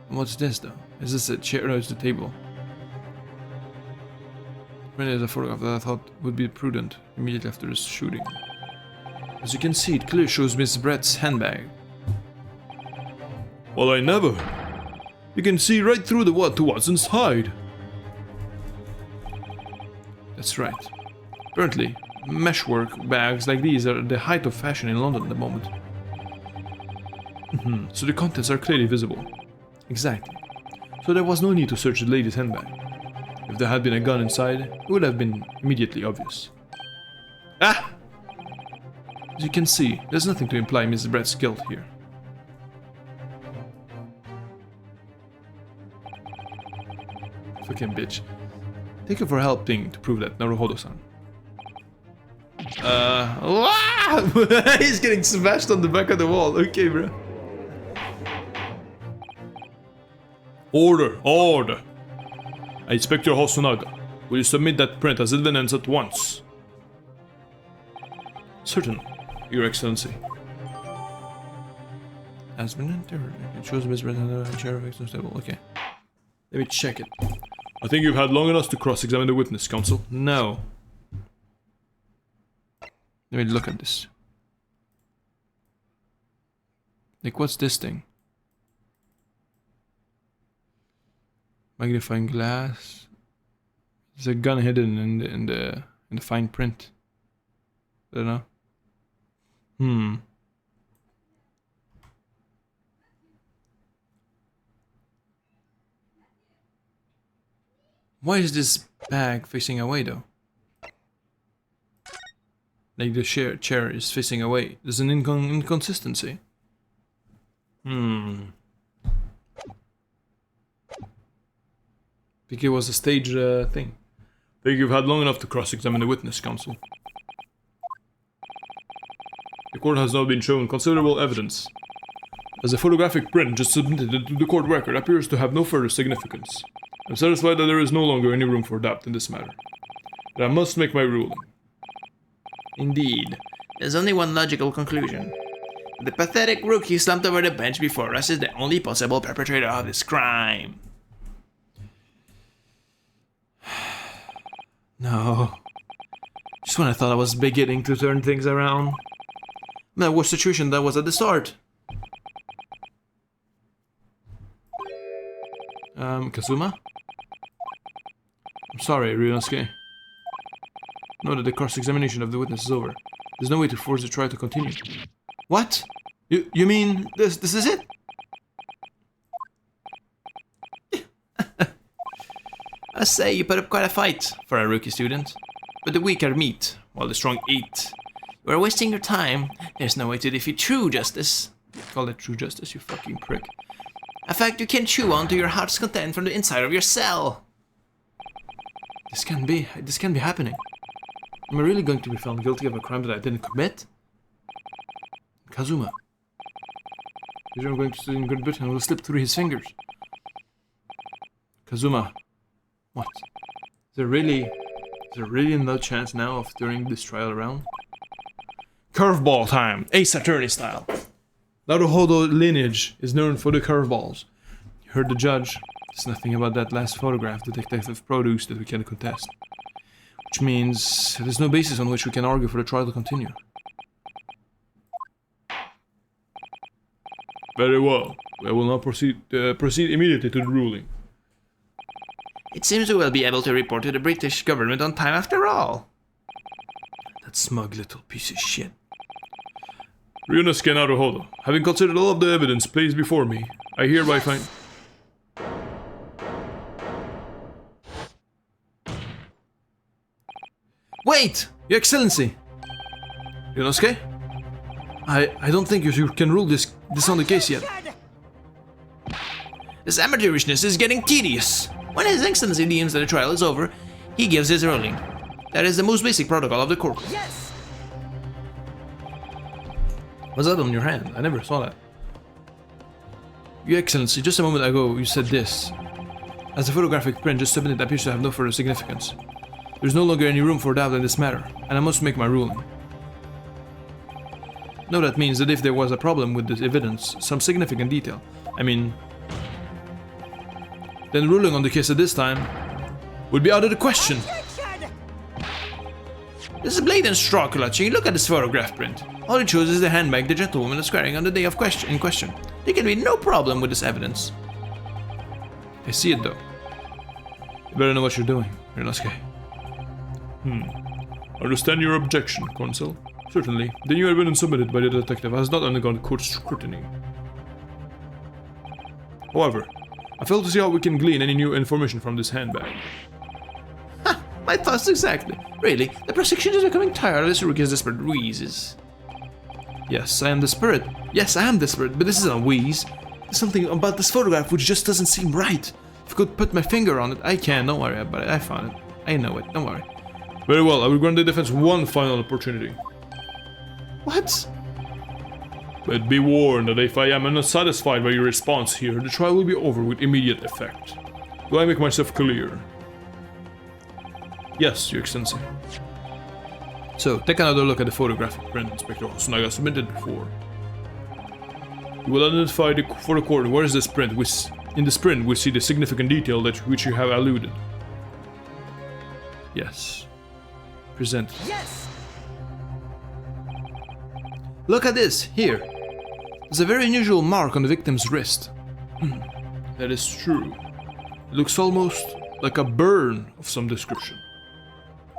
What's this though? Is this a chair? No, it's the table. Printed a photograph that I thought would be prudent immediately after this shooting. As you can see, it clearly shows Miss Brett's handbag. Well, I never. You can see right through to what's inside. That's right. Apparently, meshwork bags like these are the height of fashion in London at the moment. So the contents are clearly visible. Exactly. So there was no need to search the lady's handbag. If there had been a gun inside, it would have been immediately obvious. Ah! As you can see, there's nothing to imply Mrs. Brett's guilt here. Fucking bitch. Thank you for helping to prove that, Naruhodo-san. He's getting smashed on the back of the wall. Okay, bro. Order, order. Inspector Hosonaga, will you submit that print as evidence at once? Certainly, Your Excellency. Has been entered. It shows Miss Brett and the chair of excellence table. Okay. Let me check it. I think you've had long enough to cross-examine the witness, counsel. No. Let me look at this. Like, what's this thing? Magnifying glass. There's a gun hidden in the fine print. I don't know. Why is this bag facing away though? Like the chair is facing away. There's an inconsistency. I think it was a stage thing. I think you've had long enough to cross-examine the witness, counsel. The court has now been shown considerable evidence. As the photographic print just submitted to the court record appears to have no further significance, I'm satisfied that there is no longer any room for doubt in this matter. But I must make my ruling. Indeed. There's only one logical conclusion. The pathetic rookie slumped over the bench before us is the only possible perpetrator of this crime. No. Just when I thought I was beginning to turn things around. That was the situation that was at the start. Kazuma? I'm sorry, Ryunosuke. Know that the cross-examination of the witness is over. There's no way to force the trial to continue. What? You mean this is it? I say you put up quite a fight for a rookie student. But the weak are meat, while the strong eat. You are wasting your time. There's no way to defeat true justice. Call it true justice, you fucking prick. A fact you can chew on to your heart's content from the inside of your cell. This can't be happening. Am I really going to be found guilty of a crime that I didn't commit? Kazuma. I'm going to stay in Great Britain and will slip through his fingers. Kazuma. What? Is there really no chance now of turning this trial around? Curveball time, Ace Attorney style. Naruhodo lineage is known for the curveballs. You heard the judge. There's nothing about that last photograph the detective produced that we can contest. Which means there's no basis on which we can argue for the trial to continue. Very well. I will now proceed immediately to the ruling. It seems we will be able to report to the British government on time after all. That smug little piece of shit. Ryunosuke Naruhodo, having considered all of the evidence placed before me, I hereby find... Wait! Your Excellency! Ryunosuke? I don't think you can rule this on the case yet. This amateurishness is getting tedious. When His Excellency deems that the trial is over, he gives his ruling. That is the most basic protocol of the court. Yes! What's that on your hand? I never saw that. Your Excellency, just a moment ago you said this. As the photographic print just submitted appears to have no further significance. There's no longer any room for doubt in this matter, and I must make my ruling. No, that means that if there was a problem with this evidence, some significant detail, then ruling on the case at this time would be out of the question. This is blatant straw clutching. Look at this photograph print. All it shows is the handbag the gentlewoman was wearing on the day of in question. There can be no problem with this evidence. I see it though. You better know what you're doing, Ryunosuke. Understand your objection, Consul. Certainly, the new evidence submitted by the detective has not undergone court scrutiny. However, I fail to see how we can glean any new information from this handbag. Ha! My thoughts exactly. Really, the prosecution is becoming tired of this rookie's desperate wheezes. Yes, I am desperate. Yes, I am desperate, but this isn't a wheeze. There's something about this photograph which just doesn't seem right. If I could put my finger on it, I can. Don't worry about it. I found it. I know it. Don't worry. Very well, I will grant the defense one final opportunity. What? But be warned that if I am not satisfied by your response here, the trial will be over with immediate effect. Do I make myself clear? Yes, Your Excellency. So, take another look at the photographic print Inspector Hosonaga submitted before. You will identify for the court where is this print. In this print we see the significant detail which you have alluded. Yes. Present. Yes! Look at this, here. There's a very unusual mark on the victim's wrist. That is true. It looks almost like a burn of some description.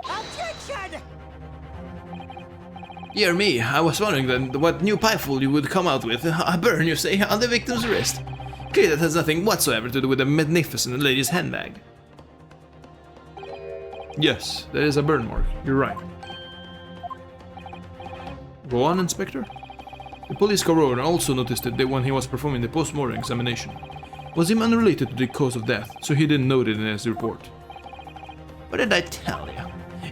Objection! Dear me, I was wondering then what new pipeful you would come out with. A burn, you say, on the victim's wrist. Clearly that has nothing whatsoever to do with the magnificent lady's handbag. Yes, there is a burn mark. You're right. Go on, Inspector. The police coroner also noticed that when he was performing the post-mortem examination, was him unrelated to the cause of death, so he didn't note it in his report. What did I tell you?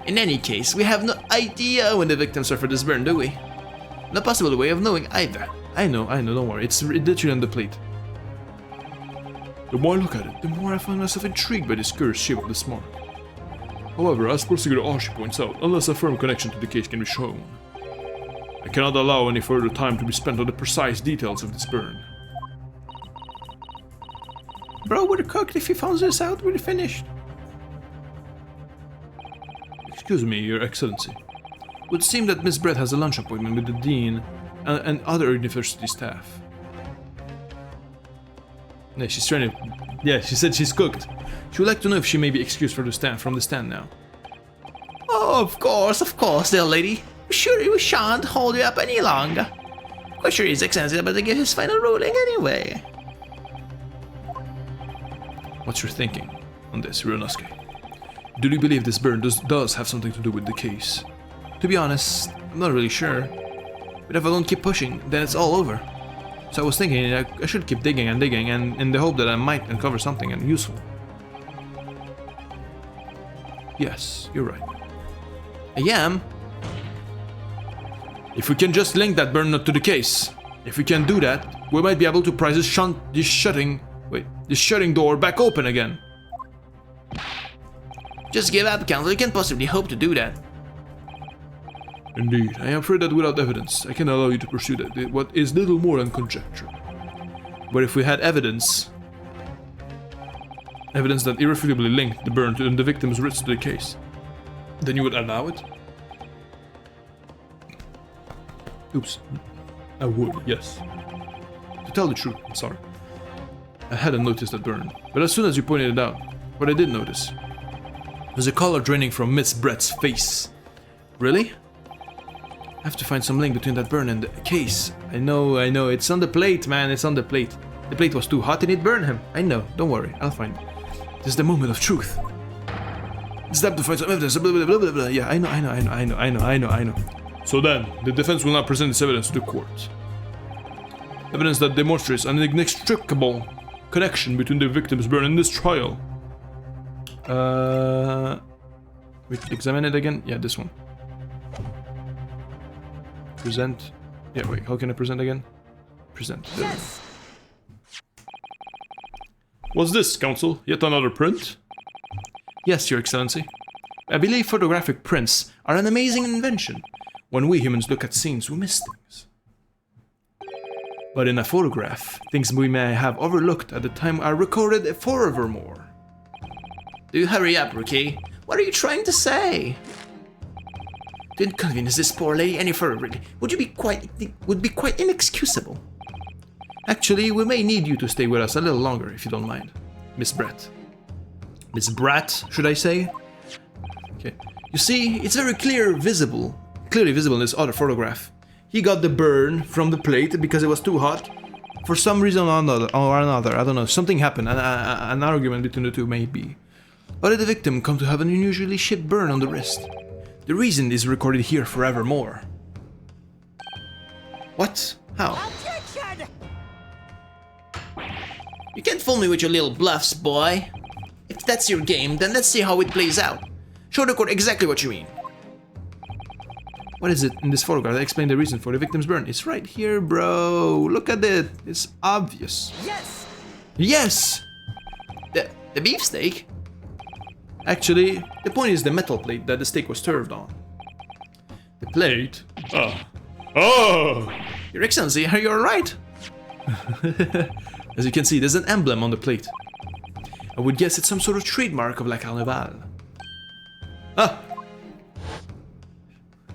In any case, we have no idea when the victim suffered this burn, do we? No possible way of knowing either. I know, don't worry. It's literally on the plate. The more I look at it, the more I find myself intrigued by this curious shape of this mark. However, as Prosecutor Archie points out, unless a firm connection to the case can be shown, I cannot allow any further time to be spent on the precise details of this burn. Bro, we're cooked. If he found this out, we're finished. Excuse me, Your Excellency. It would seem that Miss Brett has a lunch appointment with the Dean and other university staff. Yeah, she's trying to... Yeah, she said she's cooked. She would like to know if she may be excused from the stand now. Oh, of course, dear lady. Sure, we shan't hold you up any longer. Quite sure His Excellency is about to give his final ruling anyway. What's your thinking on this, Ryunosuke? Do you believe this burn does have something to do with the case? To be honest, I'm not really sure. But if I don't keep pushing, then it's all over. So I was thinking I should keep digging and in the hope that I might uncover something useful. Yes, you're right. I am. If we can just link that burn nut to the case, if we can do that, we might be able to pry this shutting door back open again. Just give up, Counsel. You can't possibly hope to do that. Indeed, I am afraid that without evidence, I can allow you to pursue that what is little more than conjecture. But if we had evidence that irrefutably linked the burn to the victim's wrists to the case, then you would allow it? Oops. I would, yes. To tell the truth, I'm sorry. I hadn't noticed that burn, but as soon as you pointed it out, what I did notice was a color draining from Miss Brett's face. Really? I have to find some link between that burn and the case. I know, it's on the plate, man, it's on the plate. The plate was too hot and it burned him. I know, don't worry, I'll find it. This is the moment of truth. It's time to find some evidence, blah, blah, blah, blah, blah. Yeah, I know. So then, the defense will not present this evidence to the court. Evidence that demonstrates an inextricable connection between the victim's burn and this trial. Wait, examine it again? Yeah, this one. Present. Yeah, wait, how can I present again? Present. Yes! What's this, Counsel? Yet another print? Yes, Your Excellency. I believe photographic prints are an amazing invention. When we humans look at scenes, we miss things. But in a photograph, things we may have overlooked at the time are recorded forevermore. Do hurry up, Rookie. What are you trying to say? To inconvenience this poor lady any further really would be quite inexcusable. Actually, we may need you to stay with us a little longer, if you don't mind, Miss Brett. Miss Bratt, should I say? Okay. You see, it's very clearly visible in this other photograph. He got the burn from the plate because it was too hot. For some reason or another, I don't know, something happened, an argument between the two maybe. But did the victim come to have an unusually shaped burn on the wrist? The reason is recorded here forevermore. What? How? Objection! You can't fool me with your little bluffs, boy. If that's your game, then let's see how it plays out. Show the court exactly what you mean. What is it in this photograph that explains the reason for the victim's burn? It's right here, bro. Look at it. It's obvious. Yes! Yes! The beefsteak? Actually, the point is the metal plate that the steak was served on. The plate? Oh! Your Excellency, are you alright? As you can see, there's an emblem on the plate. I would guess it's some sort of trademark of La Carnival. Ah!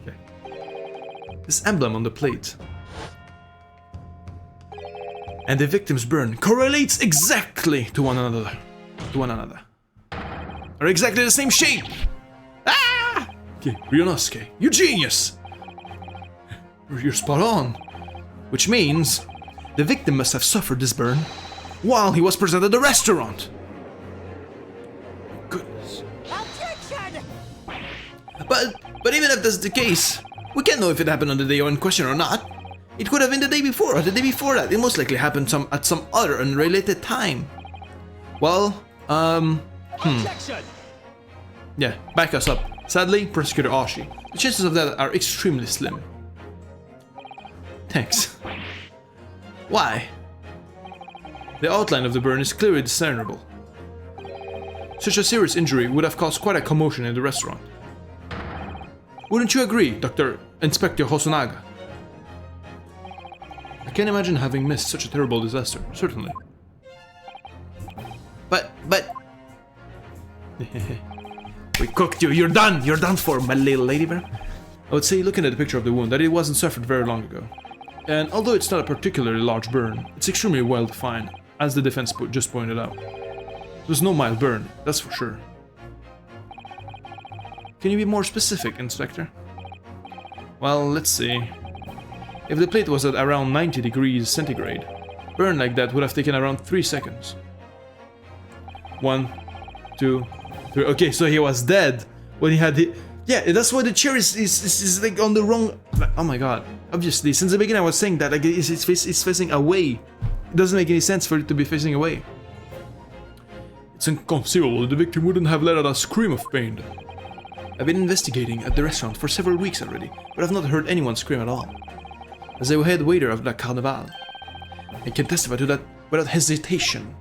Okay. This emblem on the plate and the victim's burn correlates exactly to one another. Are exactly the same shape. Ah! Okay, Ryunosuke, you genius! You're spot on. Which means the victim must have suffered this burn while he was present at the restaurant. Goodness. Objection! But even if that's the case, we can't know if it happened on the day in question or not. It could have been the day before or the day before that. It most likely happened at some other unrelated time. Well, Objection! Yeah, back us up. Sadly, Prosecutor Ashi, the chances of that are extremely slim. Thanks. why? The outline of the burn is clearly discernible. Such a serious injury would have caused quite a commotion in the restaurant. Wouldn't you agree, Dr. Inspector Hosonaga? I can't imagine having missed such a terrible disaster, certainly. But... We cooked you, you're done for, my little lady bear. I would say, looking at the picture of the wound, that it wasn't suffered very long ago. And although it's not a particularly large burn, it's extremely well defined, as the defense just pointed out. It was no mild burn, that's for sure. Can you be more specific, Inspector? Well, let's see. If the plate was at around 90 degrees centigrade, burn like that would have taken around 3 seconds. 1, 2, 3. Okay, so he was dead when he had the... Yeah, that's why the chair is like on the wrong... Oh my god. Obviously, since the beginning I was saying that like it's facing away. It doesn't make any sense for it to be facing away. It's inconceivable that the victim wouldn't have let out a scream of pain. I've been investigating at the restaurant for several weeks already, but I've not heard anyone scream at all. As the head waiter of La Carnival, I can testify to that without hesitation.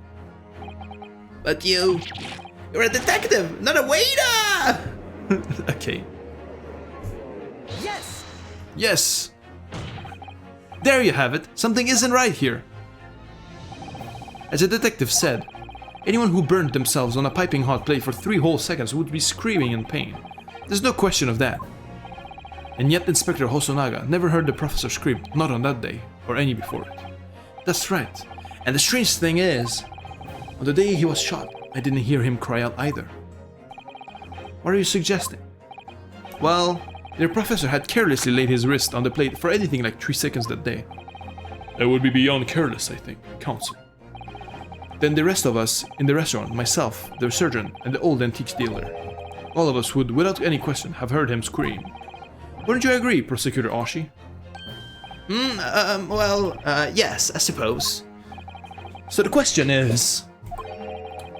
But you're a detective, not a waiter! Okay. Yes! Yes! There you have it! Something isn't right here! As a detective said, anyone who burned themselves on a piping hot plate for 3 whole seconds would be screaming in pain. There's no question of that. And yet Inspector Hosonaga never heard the professor scream, not on that day, or any before it. That's right. And the strange thing is, on the day he was shot, I didn't hear him cry out either. What are you suggesting? Well, the professor had carelessly laid his wrist on the plate for anything like 3 seconds that day. That would be beyond careless, I think, Counsel. Then the rest of us in the restaurant, myself, the surgeon, and the old antiques dealer, all of us would, without any question, have heard him scream. Wouldn't you agree, Prosecutor Ashi? Yes, I suppose. So the question is,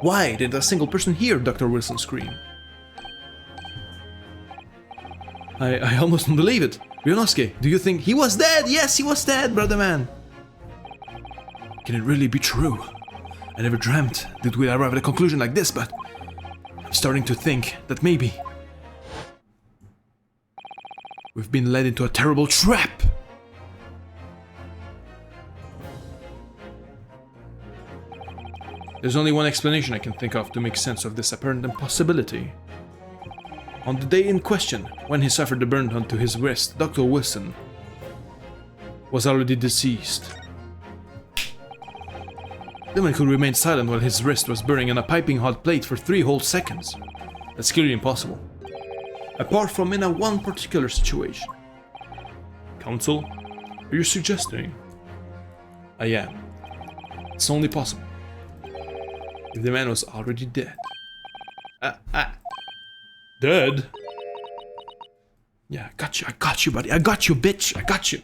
why didn't a single person hear Dr. Wilson scream? I almost don't believe it. Ryonosuke, do you think he was dead? Yes, he was dead, brother man. Can it really be true? I never dreamt that we'd arrive at a conclusion like this, but I'm starting to think that maybe we've been led into a terrible trap. There's only one explanation I can think of to make sense of this apparent impossibility. On the day in question, when he suffered the burn onto his wrist, Dr. Wilson was already deceased. The man could remain silent while his wrist was burning on a piping hot plate for 3 whole seconds. That's clearly impossible. Apart from in a one particular situation. Counsel, are you suggesting? I am. It's only possible if the man was already dead. Dead? Yeah, I got you, buddy. I got you, bitch. I got you.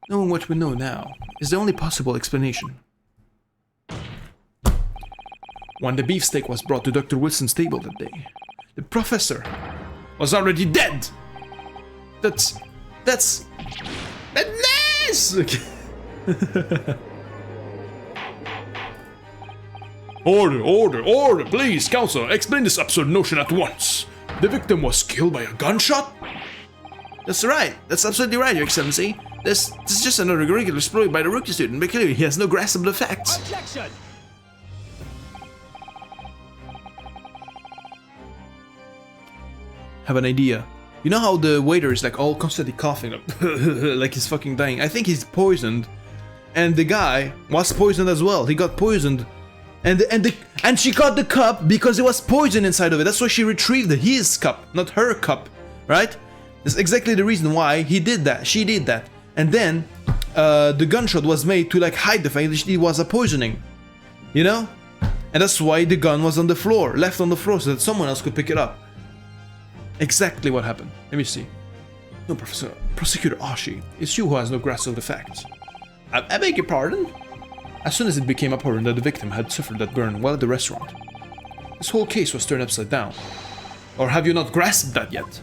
Knowing what we know now is the only possible explanation. When the beefsteak was brought to Dr. Wilson's table that day, the professor was already dead. That's nice. Okay. Order, please, Counsel, explain this absurd notion at once. The victim was killed by a gunshot? That's right. That's absolutely right, Your Excellency. This is just another regular exploit by the rookie student, but clearly he has no grasp of the facts. Objection! Have an idea. You know how the waiter is like all constantly coughing, like he's fucking dying? I think he's poisoned, and the guy was poisoned as well. He got poisoned, and she got the cup because it was poison inside of it. That's why she retrieved his cup, not her cup, right? That's exactly the reason why he did that. She did that, and then the gunshot was made to like hide the fact that it was a poisoning. You know, And that's why the gun was on the floor, left on the floor, so that someone else could pick it up. Exactly what happened. Let me see. No, Professor. Prosecutor Ashi, it's you who has no grasp of the facts. I beg your pardon? As soon as it became apparent that the victim had suffered that burn while at the restaurant, this whole case was turned upside down. Or have you not grasped that yet?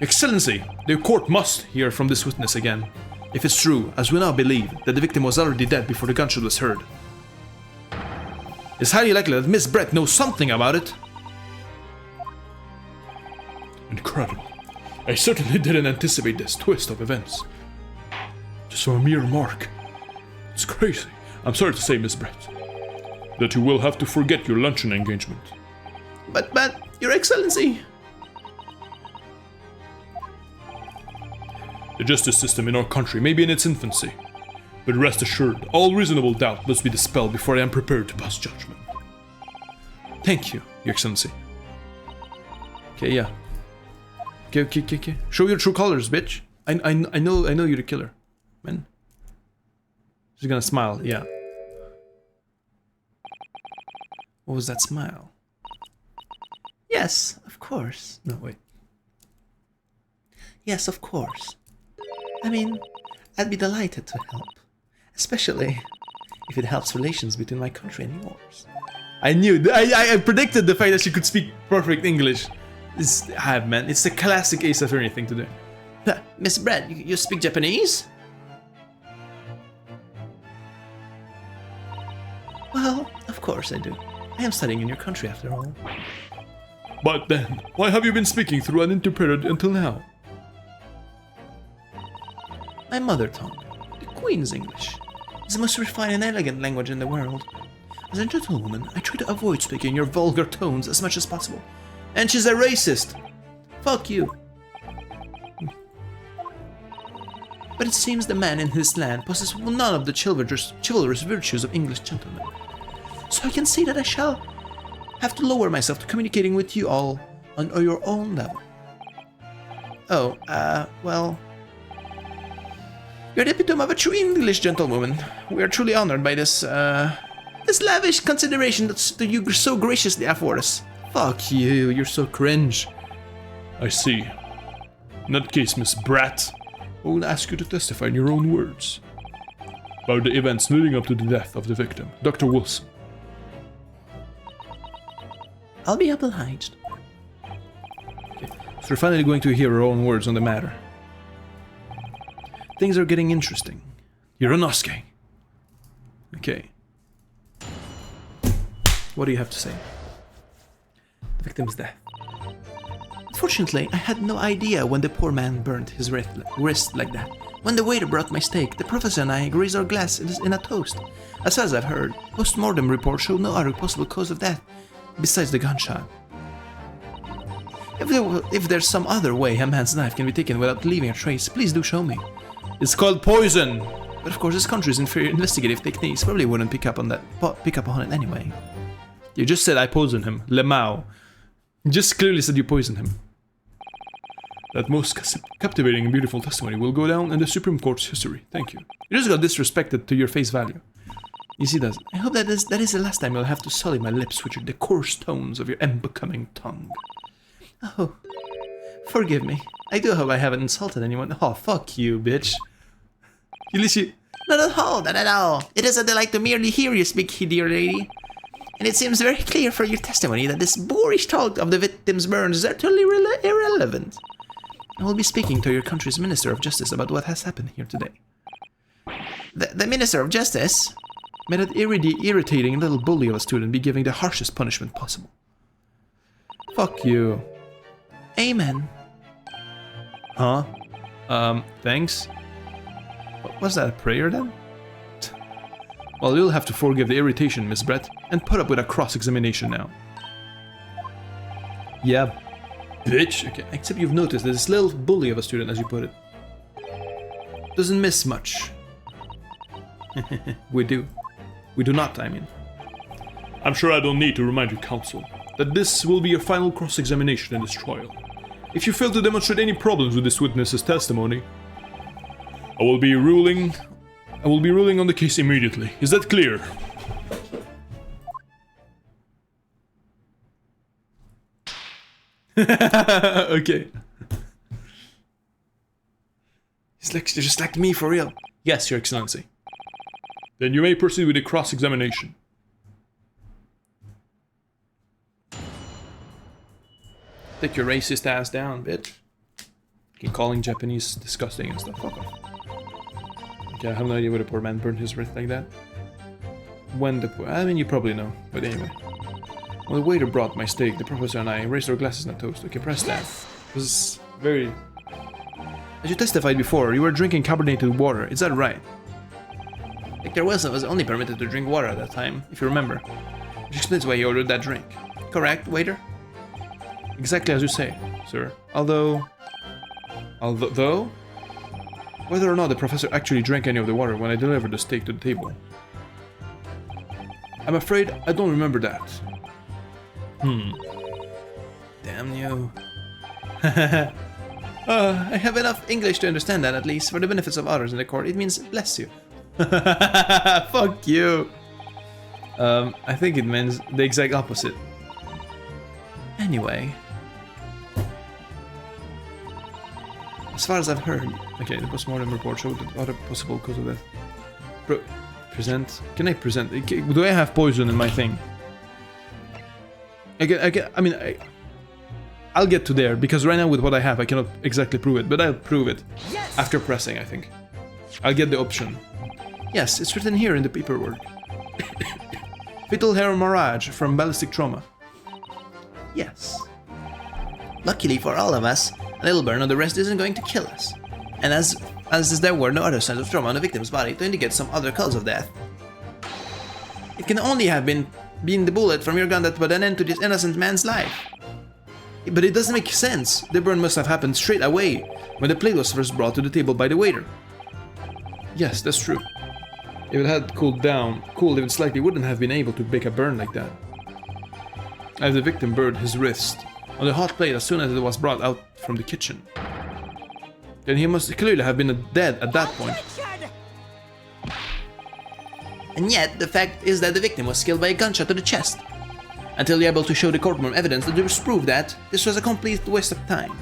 Excellency, the court must hear from this witness again. If it's true, as we now believe, that the victim was already dead before the gunshot was heard, it's highly likely that Miss Brett knows something about it. Incredible. I certainly didn't anticipate this twist of events. Just from a mere remark. It's crazy. I'm sorry to say, Miss Brett, that you will have to forget your luncheon engagement. But, Your Excellency... The justice system in our country may be in its infancy, but rest assured, all reasonable doubt must be dispelled before I am prepared to pass judgment. Thank you, Your Excellency. Okay, yeah. Okay. Show your true colors, bitch. I know you're the killer, man. She's gonna smile, yeah. What was that smile? Yes, of course. No, wait. Yes, of course. I mean, I'd be delighted to help. Especially if it helps relations between my country and yours. I knew. I predicted the fact that she could speak perfect English. Man, it's the classic Ace Attorney thing to do. Miss Brett, you speak Japanese? Well, of course I do. I am studying in your country after all. But then, why have you been speaking through an interpreter until now? My mother tongue, the Queen's English, is the most refined and elegant language in the world. As a gentlewoman, I try to avoid speaking your vulgar tones as much as possible. And she's a racist. Fuck you. But it seems the man in his land possesses none of the chivalrous virtues of English gentlemen. So I can see that I shall have to lower myself to communicating with you all on your own level. Oh, well... You're the epitome of a true English gentlewoman. We are truly honored by this lavish consideration that you so graciously afford us. Fuck you, you're so cringe. I see. In that case, Miss Brat, I will ask you to testify in your own words about the events leading up to the death of the victim, Dr. Wilson. I'll be obliged. Okay. So we're finally going to hear her own words on the matter. Things are getting interesting. Yuronosuke. Okay. What do you have to say? The victim's death. Unfortunately, I had no idea when the poor man burned his wrist like that. When the waiter brought my steak, the professor and I raised our glass in a toast. As far as I've heard, post-mortem reports show no other possible cause of death besides the gunshot. If there's some other way a man's life can be taken without leaving a trace, please do show me. It's called poison. But of course, this country's inferior investigative techniques probably wouldn't pick up on it anyway. You just said I poisoned him, Lemao. You just clearly said you poisoned him. That most captivating and beautiful testimony will go down in the Supreme Court's history. Thank you. You just got disrespected to your face value. You see that? I hope that is the last time you'll have to sully my lips with the coarse tones of your unbecoming tongue. Oh, forgive me. I do hope I haven't insulted anyone. Oh, fuck you, bitch. Not at all, not at all. It is a delight to merely hear you speak, dear lady. And it seems very clear from your testimony that this boorish talk of the victim's burns is utterly irrelevant. I will be speaking to your country's Minister of Justice about what has happened here today. The Minister of Justice? May that irritating little bully of a student be given the harshest punishment possible. Fuck you. Amen. Huh? Thanks? Was that a prayer then? Well, you'll have to forgive the irritation, Miss Brett, and put up with a cross-examination now. Yeah, bitch. Okay, except you've noticed that this little bully of a student, as you put it, doesn't miss much. We do. We do not, I mean. I'm sure I don't need to remind you, counsel, that this will be your final cross-examination in this trial. If you fail to demonstrate any problems with this witness's testimony, I will be ruling I will be ruling on the case immediately. Is that clear? Okay. He's like just like me for real. Yes, Your Excellency. Then you may proceed with the cross-examination. Take your racist ass down, bitch. Keep calling Japanese disgusting and stuff. Fuck off. Okay, I have no idea why the poor man burned his wrist like that. When the I mean, you probably know, but anyway. When the waiter brought my steak, the professor and I raised our glasses and a toast. Okay, press that. This is very... As you testified before, you were drinking carbonated water. Is that right? Victor Wilson was only permitted to drink water at that time, if you remember. Which explains why he ordered that drink. Correct, waiter? Exactly as you say, sir. Although... Whether or not the professor actually drank any of the water when I delivered the steak to the table. I'm afraid I don't remember that. Damn you. I have enough English to understand that, at least. For the benefits of others in the court, it means bless you. Fuck you. I think it means the exact opposite. Anyway. As far as I've heard... Okay, the postmortem report showed the other possible cause of death. Present? Can I present? Do I have poison in my thing? I'll get to there, because right now with what I have, I cannot exactly prove it, but I'll prove it. Yes! After pressing, I think. I'll get the option. Yes, it's written here in the paperwork. Fatal hemorrhage from ballistic trauma. Yes. Luckily for all of us, a little burn on the wrist isn't going to kill us. And as there were no other signs of trauma on the victim's body to indicate some other cause of death, it can only have been the bullet from your gun that put an end to this innocent man's life. But it doesn't make sense. The burn must have happened straight away, when the plate was first brought to the table by the waiter. Yes, that's true. If it had cooled even slightly, wouldn't have been able to make a burn like that. As the victim burned his wrist on the hot plate as soon as it was brought out from the kitchen. Then he must clearly have been dead at that point. And yet, the fact is that the victim was killed by a gunshot to the chest. Until you're able to show the courtroom evidence that disprove that, this was a complete waste of time.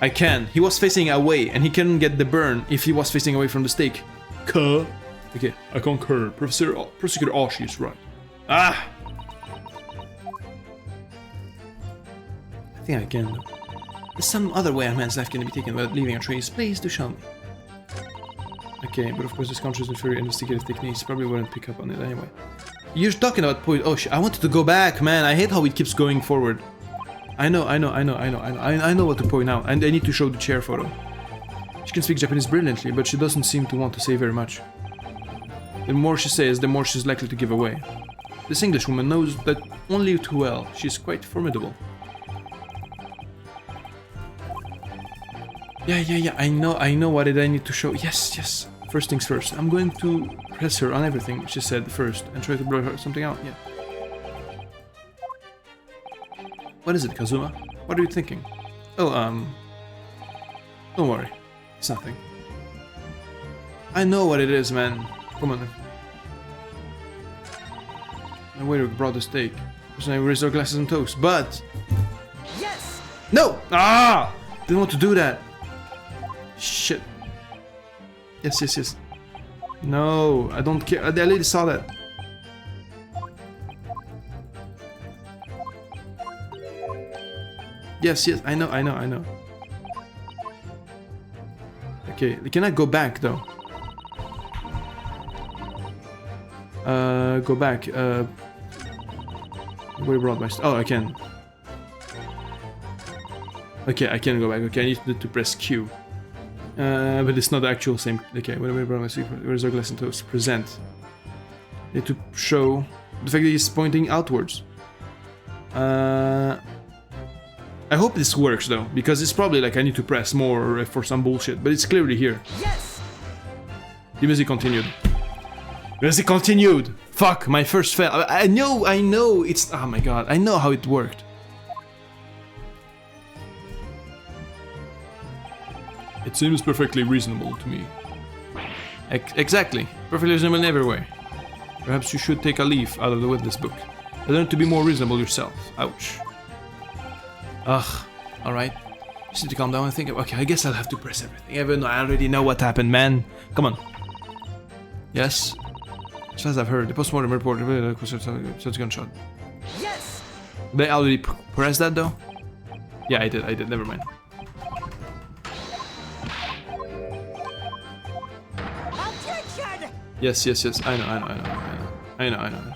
I can. He was facing away, and he couldn't get the burn if he was facing away from the stake. Okay, I concur. Prosecutor Ashi is right. Ah! I think I can. There's some other way a man's life can be taken without leaving a trace. Please do show me. Okay, but of course this conscious and very investigative techniques probably wouldn't pick up on it anyway. You're talking about point. Oh shit! I wanted to go back, man. I hate how it keeps going forward. I know what to point out, and I need to show the chair photo. She can speak Japanese brilliantly, but she doesn't seem to want to say very much. The more she says, the more she's likely to give away. This Englishwoman knows that only too well. She's quite formidable. Yeah. I know what did I need to show. Yes. First things first. I'm going to press her on everything she said first and try to blur her something out. Yeah. What is it, Kazuma? What are you thinking? Oh, don't worry. It's nothing. I know what it is, man. Come on. My waiter brought the steak. So I raised our glasses and toast, but... Yes! No! Ah! Didn't want to do that. Shit. Yes. No, I don't care. The lady saw that. Yes, I know. Okay, can I go back though? Go back. Where brought my... Oh, I can. Okay, I can go back. Okay, I need to press Q. But it's not the actual same. Okay, where brought my secret? Where's our glass and toast? Present. Need to show the fact that he's pointing outwards. I hope this works though, because it's probably like I need to press more for some bullshit, but it's clearly here. Yes! The music continued. Music continued! Fuck, my first fail. I know, it's... Oh my god, I know how it worked. It seems perfectly reasonable to me. Exactly. Perfectly reasonable in every way. Perhaps you should take a leaf out of the witness book. Learn to be more reasonable yourself. Ouch. Ugh. Alright. Just need to calm down and think. Okay, I guess I'll have to press everything. Even though I already know what happened, man. Come on. Yes. As far as I've heard, the postmortem report was a gunshot. Yes! They already pressed that though? Yeah, I did. Never mind. Objection! Yes. I know.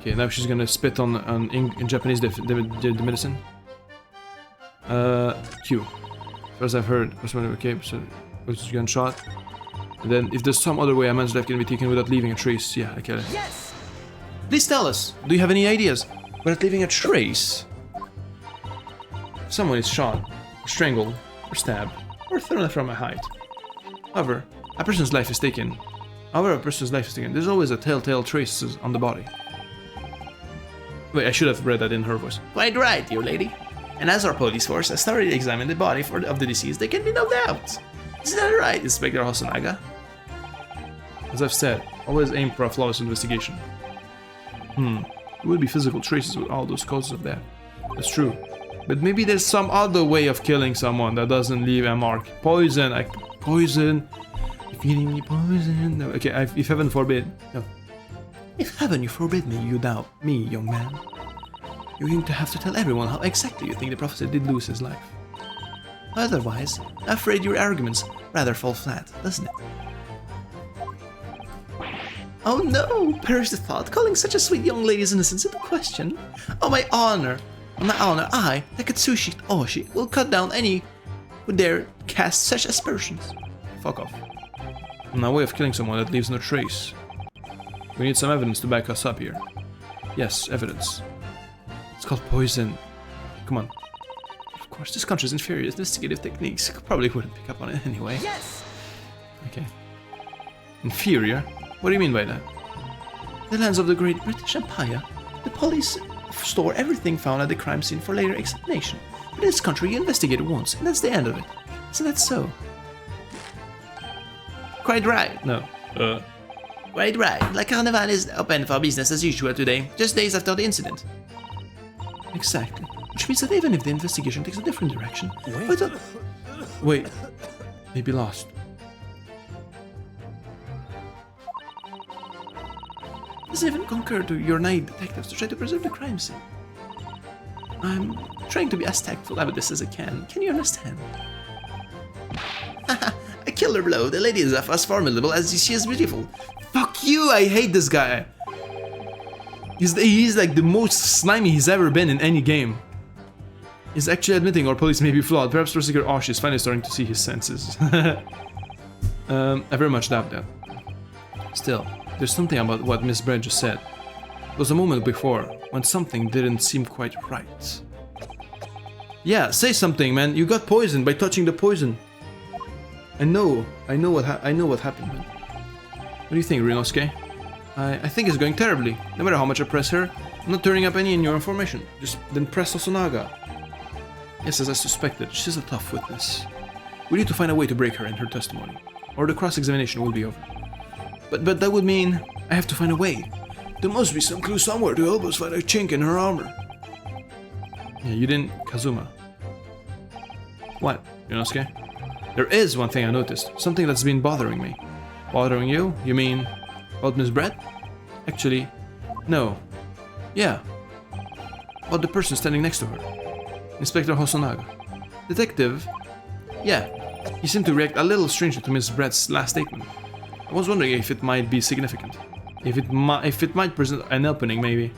Okay, now she's gonna spit on in Japanese the medicine. Q. As far as I've heard, okay, so was a gunshot. And then if there's some other way a man's life can be taken without leaving a trace, yeah, I get it. Yes! Please tell us, do you have any ideas? Without leaving a trace? If someone is shot, or strangled, or stabbed, or thrown from a height. However, a person's life is taken. There's always a telltale traces on the body. Wait, I should have read that in her voice. Quite right, dear lady. And as our police force has thoroughly examined the body of the deceased, there can be no doubt. Isn't that right, Inspector Hosonaga? As I've said, always aim for a flawless investigation. It would be physical traces with all those causes of death. That's true. But maybe there's some other way of killing someone that doesn't leave a mark. Poison, poison. Feeding me poison. No, okay, if heaven forbid. No. If heaven you forbid me, you doubt me, young man. You're going to have to tell everyone how exactly you think the professor did lose his life. Otherwise, I'm afraid your arguments rather fall flat, doesn't it? Oh no! Perish the thought, calling such a sweet young lady's innocence into question. On my honor, I, Takatsushi Oshi, will cut down any who dare cast such aspersions. Fuck off. No way of killing someone that leaves no trace. We need some evidence to back us up here. Yes, evidence. It's called poison. Come on. Of course, this country's inferior investigative techniques probably wouldn't pick up on it anyway. Yes! Okay. Inferior? What do you mean by that? The lands of the Great British Empire. The police store everything found at the crime scene for later examination. But in this country, you investigate it once, and that's the end of it. Isn't that so? Quite right. No. Quite right. La Carnival is open for business as usual today, just days after the incident. Exactly. Which means that even if the investigation takes a different direction... Wait. Maybe lost. Does it even occur to your naive detectives to try to preserve the crime scene? I'm trying to be as tactful about this as I can. Can you understand? A killer blow. The lady is as formidable as she is beautiful. Fuck you! I hate this guy. He's like the most slimy he's ever been in any game. He's actually admitting our police may be flawed. Perhaps Prosecutor Osh is finally starting to see his senses. I very much doubt that. Still, there's something about what Miss Brett just said. There was a moment before when something didn't seem quite right. Yeah, say something, man. You got poisoned by touching the poison. I know what happened, man. What do you think, Ryunosuke? I think it's going terribly. No matter how much I press her, I'm not turning up any in your information. Just then press Hosonaga. Yes, as I suspected, she's a tough witness. We need to find a way to break her in her testimony, or the cross-examination will be over. But that would mean I have to find a way. There must be some clue somewhere to help us find a chink in her armor. Yeah, you didn't, Kazuma. What, Ryunosuke? There is one thing I noticed, something that's been bothering me. Bothering you? You mean about Miss Brett? Actually, no. Yeah. About the person standing next to her. Inspector Hosonaga. Detective? Yeah. He seemed to react a little strangely to Miss Brett's last statement. I was wondering if it might be significant. If it might present an opening, maybe.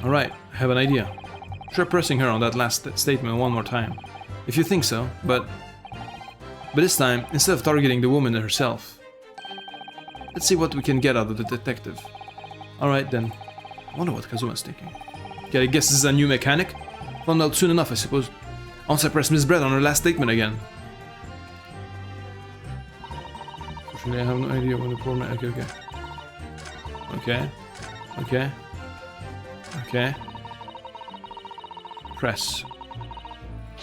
Alright, I have an idea. Try pressing her on that last statement one more time. If you think so, but this time, instead of targeting the woman herself. Let's see what we can get out of the detective. Alright then. I wonder what Kazuma's thinking. Okay, I guess this is a new mechanic? Found out soon enough, I suppose. Once I press Miss Brett on her last statement again. Fortunately, I have no idea when the poor man... Okay. Press.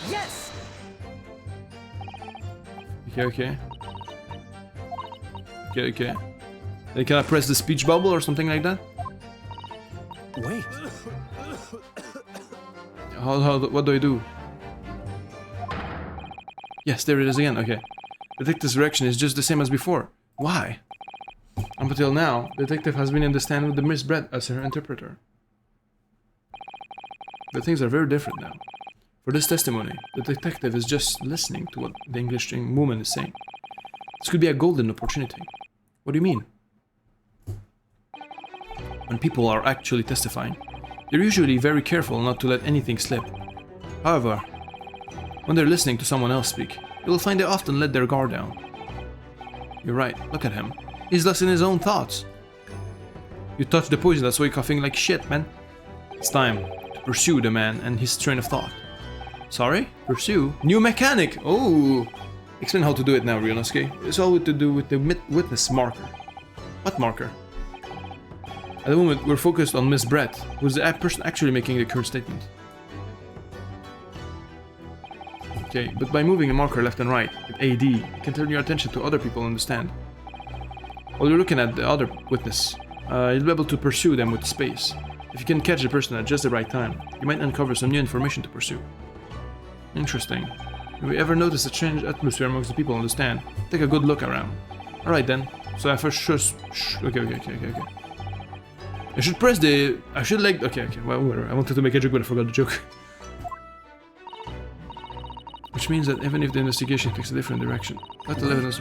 Yes! Okay. Okay. Then can I press the speech bubble or something like that? Wait. What do I do? Yes, there it is again. Okay. Detective's reaction is just the same as before. Why? Up until now, the detective has been in the stand with the Miss Brett as her interpreter. But things are very different now. For this testimony, the detective is just listening to what the English woman is saying. This could be a golden opportunity. What do you mean? When people are actually testifying, they're usually very careful not to let anything slip. However, when they're listening to someone else speak, you will find they often let their guard down. You're right, look at him. He's lost in his own thoughts. You touched the poison, that's why you're coughing like shit, man. It's time to pursue the man and his train of thought. Sorry? Pursue? New mechanic! Oh! Explain how to do it now, Ryunosuke. It's all to do with the witness marker. What marker? At the moment, we're focused on Miss Brett, who's the person actually making the current statement. Okay, but by moving a marker left and right, with AD, you can turn your attention to other people on the stand. While you're looking at the other witness, you'll be able to pursue them with space. If you can catch the person at just the right time, you might uncover some new information to pursue. Interesting. Have you ever noticed a changed atmosphere amongst the people on the stand? Take a good look around. Alright then. So I first okay. I should press the... I should like... Okay, well, whatever. I wanted to make a joke, but I forgot the joke. Which means that even if the investigation takes a different direction, vital evidence...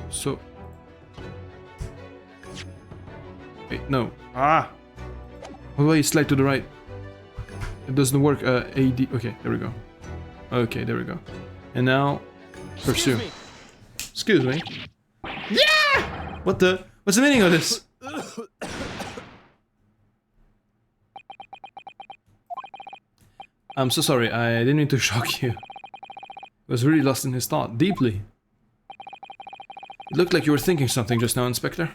so... Wait, no. Ah! How do I slide to the right? It doesn't work. AD... Okay, there we go. Okay, there we go. And now... Pursue. Excuse me. Yeah! What the... What's the meaning of this? I'm so sorry, I didn't mean to shock you. He was really lost in his thought, deeply. It looked like you were thinking something just now, Inspector.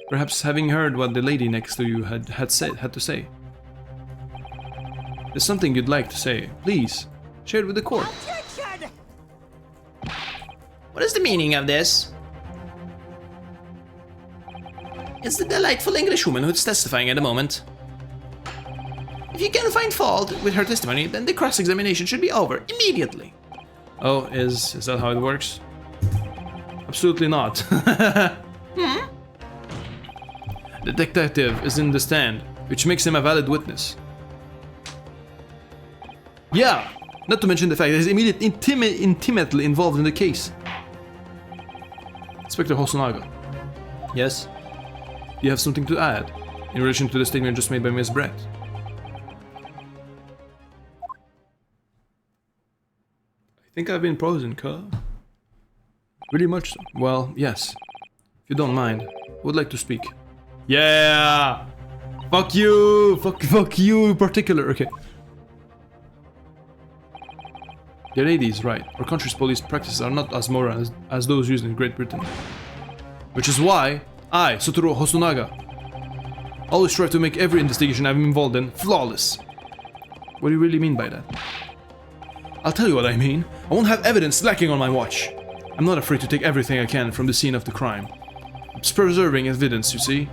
Perhaps having heard what the lady next to you had to say. There's something you'd like to say. Please, share it with the court. What is the meaning of this? It's the delightful Englishwoman who's testifying at the moment. If you can find fault with her testimony, then the cross-examination should be over immediately. Oh, is that how it works? Absolutely not. The detective is in the stand, which makes him a valid witness. Yeah, not to mention the fact that he's intimately involved in the case. Inspector Hosonaga. Yes? Do you have something to add in relation to the statement just made by Miss Brett? I think I've been prosing, cuh. Really much so. Well, yes. If you don't mind, I would like to speak. Yeah! Fuck you! Fuck you in particular. Okay. The lady is right. Our country's police practices are not as moral as those used in Great Britain. Which is why I, Satoru Hosonaga, always try to make every investigation I'm involved in flawless. What do you really mean by that? I'll tell you what I mean. I won't have evidence lacking on my watch. I'm not afraid to take everything I can from the scene of the crime. It's preserving evidence, you see.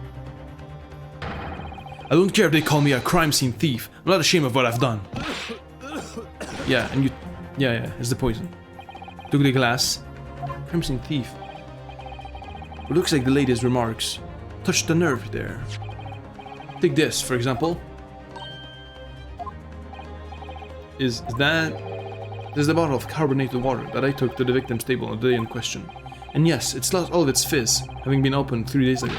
I don't care if they call me a crime scene thief. I'm not ashamed of what I've done. Yeah, and you... Yeah, it's the poison. Took the glass. Crime scene thief. It looks like the lady's remarks touched the nerve there. Take this, for example. Is that... There's the bottle of carbonated water that I took to the victim's table on the day in question. And yes, it's lost all of its fizz, having been opened 3 days ago.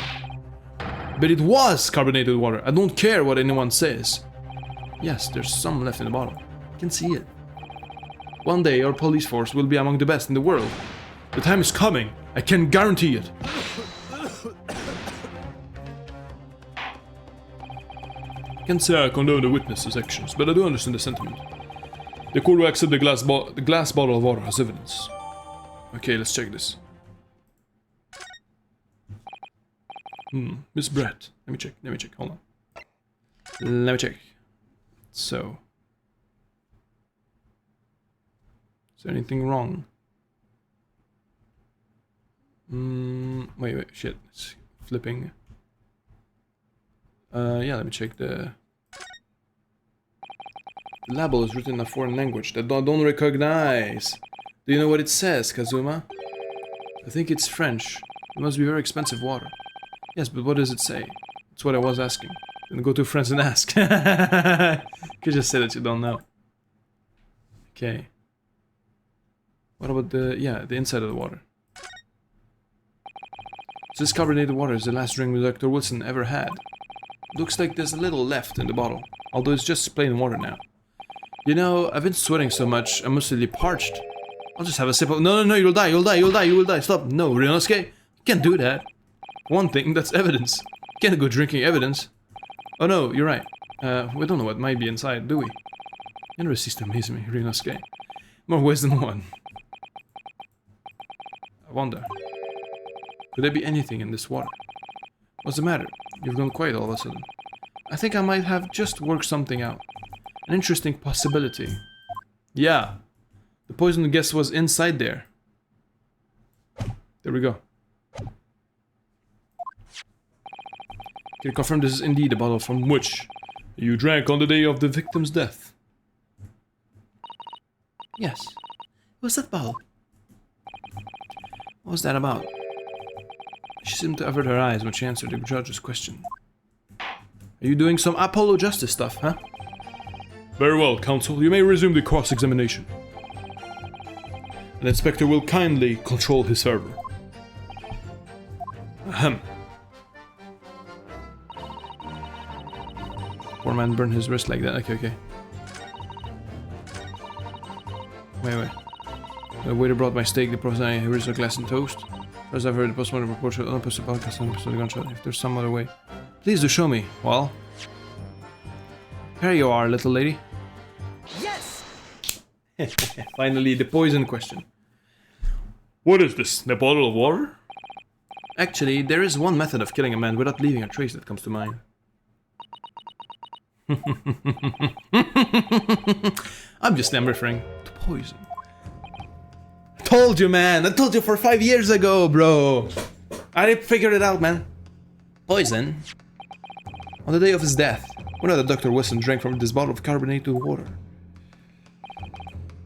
But it was carbonated water. I don't care what anyone says. Yes, there's some left in the bottle. I can see it. One day our police force will be among the best in the world. The time is coming. I can guarantee it. I can't say I condone the witness's actions, but I do understand the sentiment. The court will accept the glass bottle of water as evidence. Okay, let's check this. Miss Brett. Let me check, hold on. Let me check. So. there anything wrong? Wait, shit. It's flipping. Yeah, let me check the label is written in a foreign language that I don't recognize. Do you know what it says, Kazuma? I think it's French. It must be very expensive water. Yes, but what does it say? That's what I was asking. Then go to friends and ask. Could just say that you don't know. Okay. What about the inside of the water? This carbonated water is the last drink Dr. Wilson ever had. Looks like there's a little left in the bottle, although it's just plain water now. You know, I've been sweating so much, I'm mostly parched. I'll just have a sip of— No, you'll die, you will die, stop. No, Ryunosuke, you can't do that. One thing, that's evidence. You can't go drinking evidence. Oh no, you're right. We don't know what might be inside, do we? You never cease to amaze me, Ryunosuke. More ways than one. I wonder. Could there be anything in this water? What's the matter? You've gone quiet all of a sudden. I think I might have just worked something out. An interesting possibility. Yeah. The poison guess was inside there. There we go. Can you confirm this is indeed a bottle from which you drank on the day of the victim's death? Yes. What's that bottle? What was that about? She seemed to avert her eyes when she answered the judge's question. Are you doing some Apollo Justice stuff, huh? Very well, counsel. You may resume the cross-examination. An inspector will kindly control his fervor. Ahem. Poor man burned his wrist like that. Okay. Wait. The waiter brought my steak, the process I here's a glass and toast. As I've heard, the postmortem report showed unposted podcast and posted the gunshot. If there's some other way, please do show me. Well, here you are, little lady. Yes! Finally, the poison question. What is this? A bottle of water? Actually, there is one method of killing a man without leaving a trace that comes to mind. I'm referring to poison. Told you, man. I told you for 5 years ago, bro. I figured it out, man. Poison. On the day of his death, we know that Dr. Wilson drank from this bottle of carbonated water.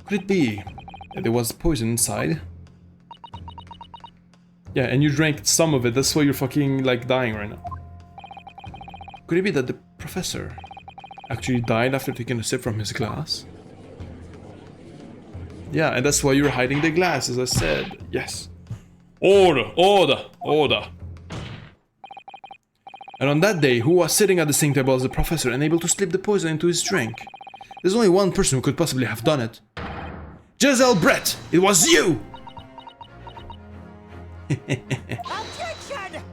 Could it be that there was poison inside? Yeah, and you drank some of it. That's why you're fucking, like, dying right now. Could it be that the professor actually died after taking a sip from his glass? Yeah, and that's why you're hiding the glass, as I said. Yes. Order! And on that day, who was sitting at the same table as the professor and able to slip the poison into his drink? There's only one person who could possibly have done it. Giselle Brett! It was you! Objection!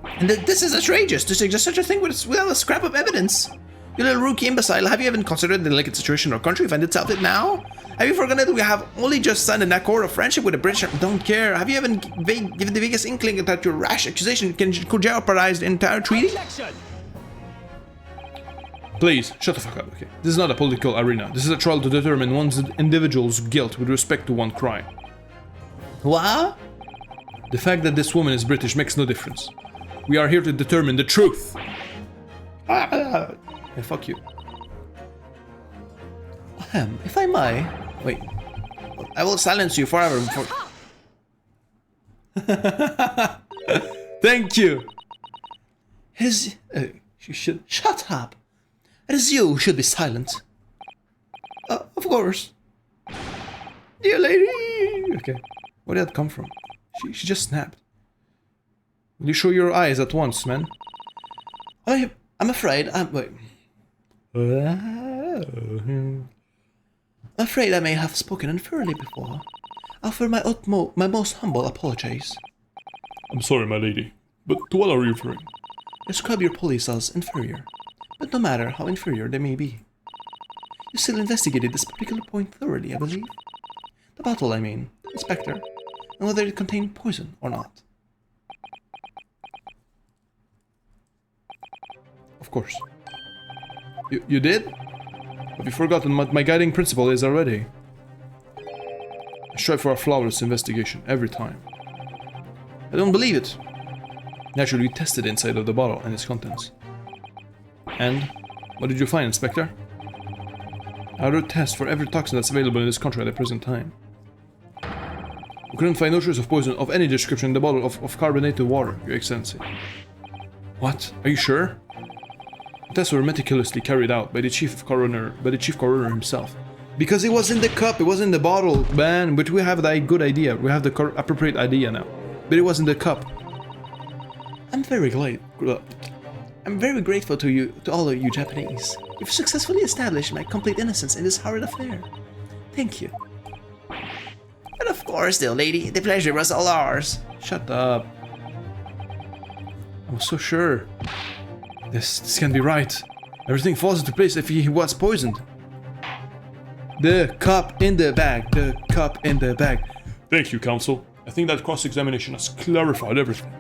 And this is outrageous to suggest such a thing without a scrap of evidence. You little rookie imbecile, have you even considered the delicate situation our country finds itself in now? Have you forgotten that we have only just signed an accord of friendship with the British? Don't care. Have you even given the biggest inkling that your rash accusation could jeopardize the entire treaty? Objection! Please, shut the fuck up, okay? This is not a political arena. This is a trial to determine one's individual's guilt with respect to one crime. What? The fact that this woman is British makes no difference. We are here to determine the truth. Hey, fuck you. If I may... Wait. I will silence you forever before... Thank you! You should... Shut up! It is you who should be silent. Of course. Dear lady! Okay. Where did that come from? She just snapped. Will you show your eyes at once, man? I'm afraid wait. I'm afraid I may have spoken unfairly before. I offer my most humble apologies. I'm sorry, my lady, but to what are you referring? Describe your police as inferior, but no matter how inferior they may be. You still investigated this particular point thoroughly, I believe. The bottle, I mean, Inspector, and whether it contained poison or not. Of course. You did? Have you forgotten what my guiding principle is already? I strive for a flawless investigation every time. I don't believe it. Naturally, we tested the inside of the bottle and its contents. And What did you find, Inspector? I ordered tests for every toxin that's available in this country at the present time. We couldn't find no trace of poison of any description in the bottle of carbonated water, Your Excellency. what? Are you sure? The tests were meticulously carried out by the chief coroner himself. Because it was in the cup, it was in the bottle, man. But we have the good idea. We have the appropriate idea now. But it was in the cup. I'm very grateful to you, to all of you Japanese. You've successfully established my complete innocence in this horrid affair. Thank you. But of course, dear lady, the pleasure was all ours. Shut up. I was so sure. This can't be right. Everything falls into place if he was poisoned. The cup in the bag. The cup in the bag. Thank you, counsel. I think that cross-examination has clarified everything.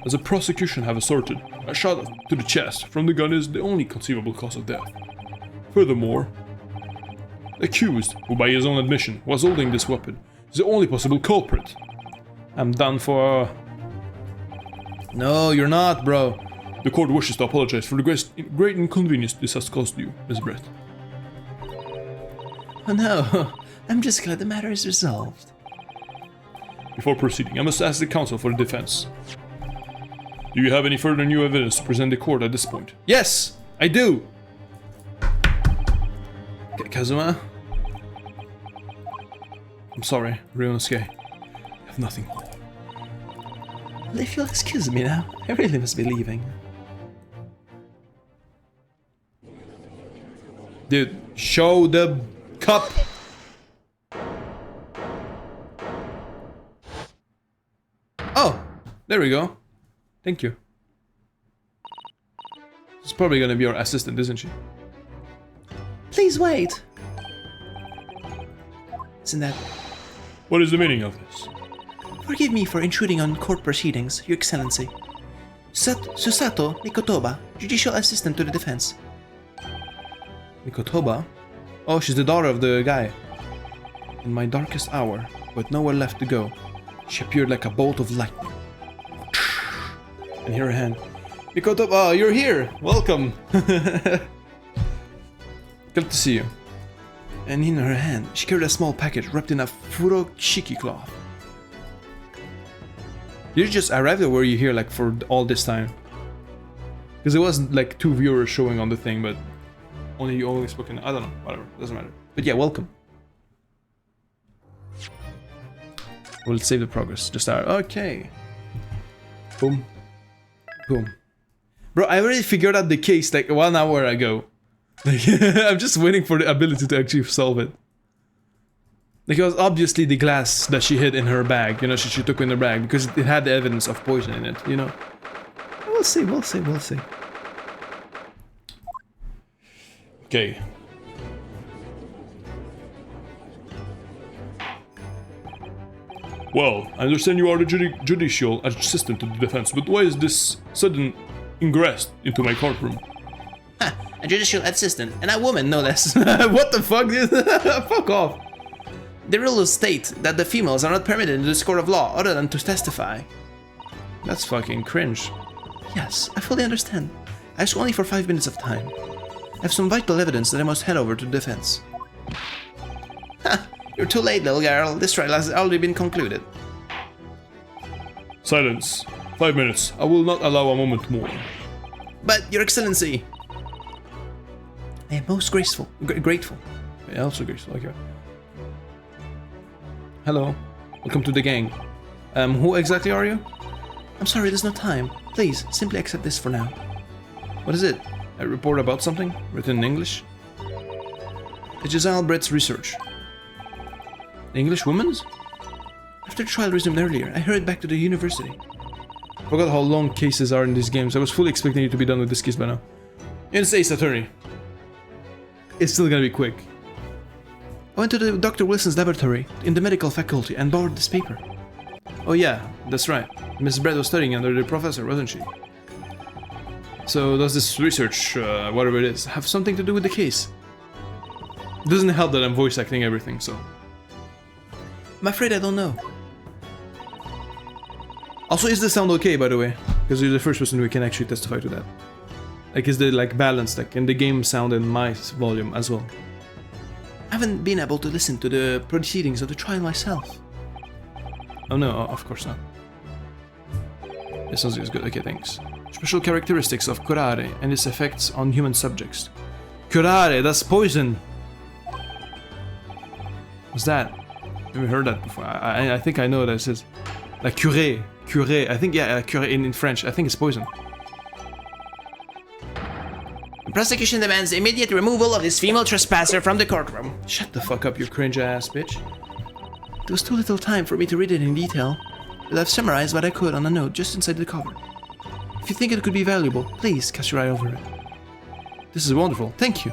As the prosecution have asserted, a shot to the chest from the gun is the only conceivable cause of death. Furthermore, the accused, who by his own admission was holding this weapon, is the only possible culprit. I'm done for. No, you're not, bro. The court wishes to apologize for the great inconvenience this has caused you, Miss Brett. Oh no, I'm just glad the matter is resolved. Before proceeding, I must ask the counsel for the defense. Do you have any further new evidence to present the court at this point? Yes, I do. Kazuma. I'm sorry, Ryunosuke. I have nothing more. Well, if you'll excuse me now, I really must be leaving. Dude, show the cup. Oh, there we go. Thank you. She's probably gonna be our assistant, isn't she? Please wait. Isn't that... What is the meaning of this? Forgive me for intruding on court proceedings, Your Excellency. Susato Mikotoba, Judicial Assistant to the Defense. Mikotoba? Oh, she's the daughter of the guy. In my darkest hour, with nowhere left to go, she appeared like a bolt of lightning. And here her hand. Mikotoba, oh, you're here! Welcome! Good to see you. And in her hand, she carried a small package wrapped in a furoshiki cloth. Did you just arrive, or were you here like for all this time? Because it wasn't like 2 viewers showing on the thing, but you only spoken. I don't know, whatever, doesn't matter. But yeah, welcome. We'll save the progress. Just start. Okay. Boom. Boom. Bro, I already figured out the case like 1 hour ago. Like, I'm just waiting for the ability to actually solve it. Like, it was obviously the glass that she hid in her bag, you know, she took in her bag because it had the evidence of poison in it, you know. We'll see, we'll see, we'll see. Okay. Well, I understand you are the judicial assistant to the defense, but why is this sudden ingress into my courtroom? Ha! A judicial assistant, and a woman, no less. What the fuck, dude? Fuck off. The rules state that the females are not permitted in this court of law other than to testify. That's fucking cringe. Yes, I fully understand. I ask only for 5 minutes of time. I have some vital evidence that I must head over to the defense. Ha! You're too late, little girl. This trial has already been concluded. Silence. 5 minutes. I will not allow a moment more. But, Your Excellency... I am most grateful. Yeah, also grateful, okay. Hello. Welcome to the gang. Who exactly are you? I'm sorry, there's no time. Please, simply accept this for now. What is it? A report about something? Written in English? It's Giselle Brett's research. The English woman's? After the trial resumed earlier, I hurried back to the university. Forgot how long cases are in these games. I was fully expecting you to be done with this case by now. It's Ace Attorney. It's still gonna be quick. I went to the Dr. Wilson's laboratory in the medical faculty and borrowed this paper. Oh yeah, that's right. Miss Brett was studying under the professor, wasn't she? So does this research, whatever it is, have something to do with the case? It doesn't help that I'm voice acting everything, so... I'm afraid I don't know. Also, is the sound okay, by the way? Because you're the first person who can actually testify to that. Like, is the like balanced, like in the game sound and my volume as well? I haven't been able to listen to the proceedings of the trial myself. Oh no, of course not. It sounds good. Okay, thanks. Special characteristics of curare and its effects on human subjects. Curare, that's poison. What's that? I've never heard that before. I think I know what this is. Like curé. Curé. I think, yeah, curé in French. I think it's poison. The prosecution demands the immediate removal of this female trespasser from the courtroom. Shut the fuck up, you cringe ass bitch. There was too little time for me to read it in detail, but I've summarized what I could on a note just inside the cover. If you think it could be valuable, please cast your eye over it. This is wonderful. Thank you.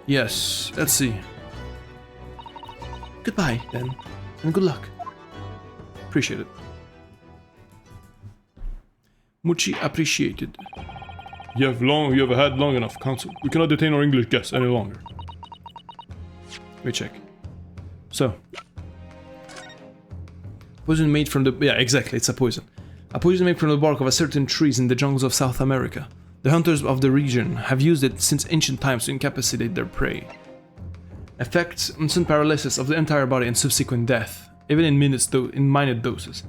Yes, let's see. Goodbye, then, and good luck. Appreciate it. Muchi appreciated. You have had long enough, counsel. We cannot detain our English guests any longer. Let me check. So. Poison made from the... Yeah, exactly, it's a poison. A poison made from the bark of a certain trees in the jungles of South America. The hunters of the region have used it since ancient times to incapacitate their prey. Effects instant paralysis of the entire body and subsequent death, even in minute doses.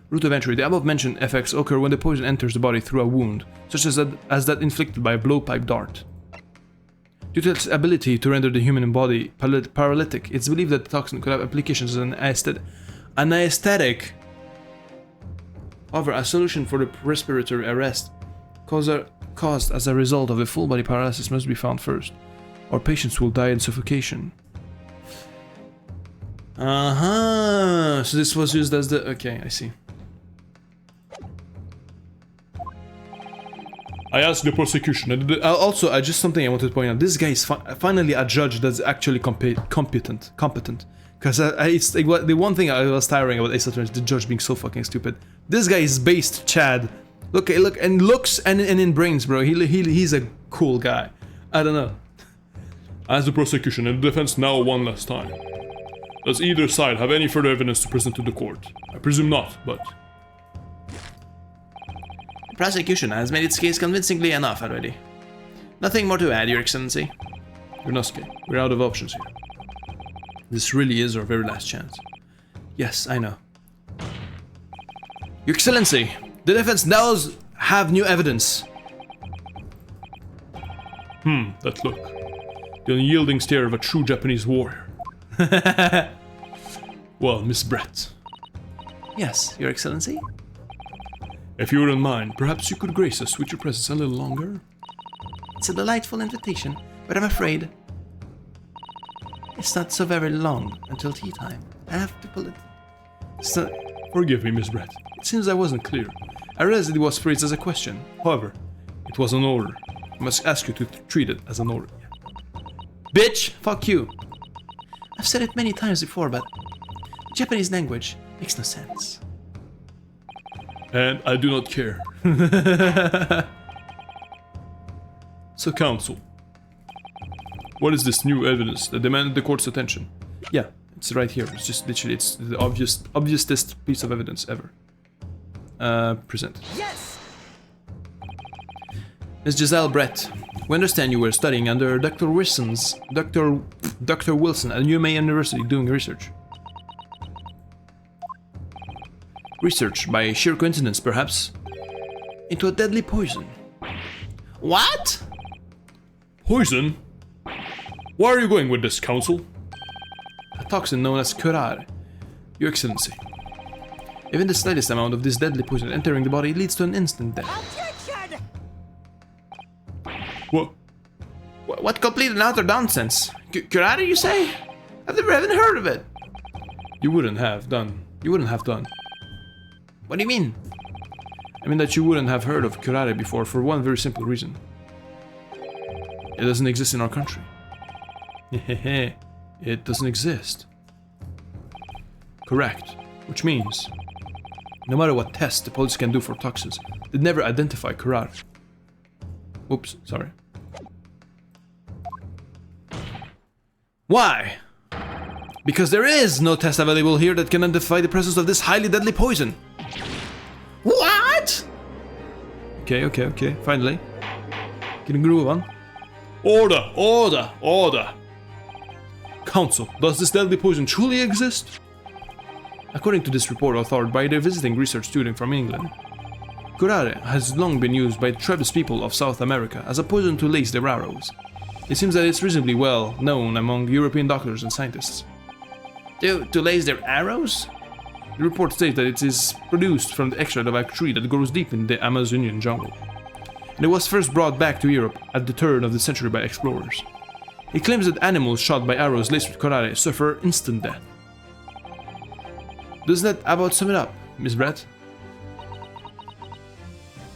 Route of entry. The above-mentioned effects occur when the poison enters the body through a wound, such as that inflicted by a blowpipe dart. Due to its ability to render the human body paralytic, it's believed that the toxin could have applications as an anesthetic. However, a solution for the respiratory arrest caused as a result of the full body paralysis must be found first, or patients will die in suffocation. So this was used as the... Okay, I see. I asked the prosecution. Also, just something I wanted to point out. This guy is finally a judge that's actually competent. Because it's like, the one thing I was tiring about Ace Attorney is the judge being so fucking stupid. This guy is based, Chad. Look, and looks and in brains, bro. He's a cool guy. I don't know. As the prosecution and the defense now one last time. Does either side have any further evidence to present to the court? I presume not, but... The prosecution has made its case convincingly enough already. Nothing more to add, Your Excellency. Ryunosuke, we're out of options here. This really is our very last chance. Yes, I know. Your Excellency, the defense now have new evidence. That look. The unyielding stare of a true Japanese warrior. Well, Miss Brett. Yes, Your Excellency? If you wouldn't mind, perhaps you could grace us with your presence a little longer? It's a delightful invitation, but I'm afraid it's not so very long until tea time. I have to pull it. So, Forgive me, Miss Brett. it seems I wasn't clear. I realized it was phrased as a question. However, it was an order. I must ask you to treat it as an order. Bitch! Fuck you! I've said it many times before, but the Japanese language makes no sense. And I do not care. So, counsel, what is this new evidence that demanded the court's attention? Yeah, it's right here. It's just literally, it's the obviousest piece of evidence ever. Present. Yes! Ms. Giselle Brett, we understand you were studying under Dr. Wilson at UMA University doing research. Research, by sheer coincidence perhaps, into a deadly poison. What? Poison? Why are you going with this, counsel? A toxin known as curare, Your Excellency. Even the slightest amount of this deadly poison entering the body leads to an instant death. Objection! What? What complete and utter nonsense? Curare, you say? I've never even heard of it. You wouldn't have done. What do you mean? I mean that you wouldn't have heard of curare before for one very simple reason. It doesn't exist in our country. Hehehe. It doesn't exist. Correct. Which means, no matter what tests the police can do for toxins, they'd never identify curare. Oops, sorry. Why? Because there is no test available here that can identify the presence of this highly deadly poison. What? Okay, finally. Getting a groove on. Order! Council, does this deadly poison truly exist? According to this report authored by a visiting research student from England, curare has long been used by the tribes people of South America as a poison to lace their arrows. It seems that it's reasonably well known among European doctors and scientists. To lace their arrows? The report states that it is produced from the extract of a tree that grows deep in the Amazonian jungle. And it was first brought back to Europe at the turn of the century by explorers. It claims that animals shot by arrows laced with curare suffer instant death. Does that about sum it up, Miss Brett?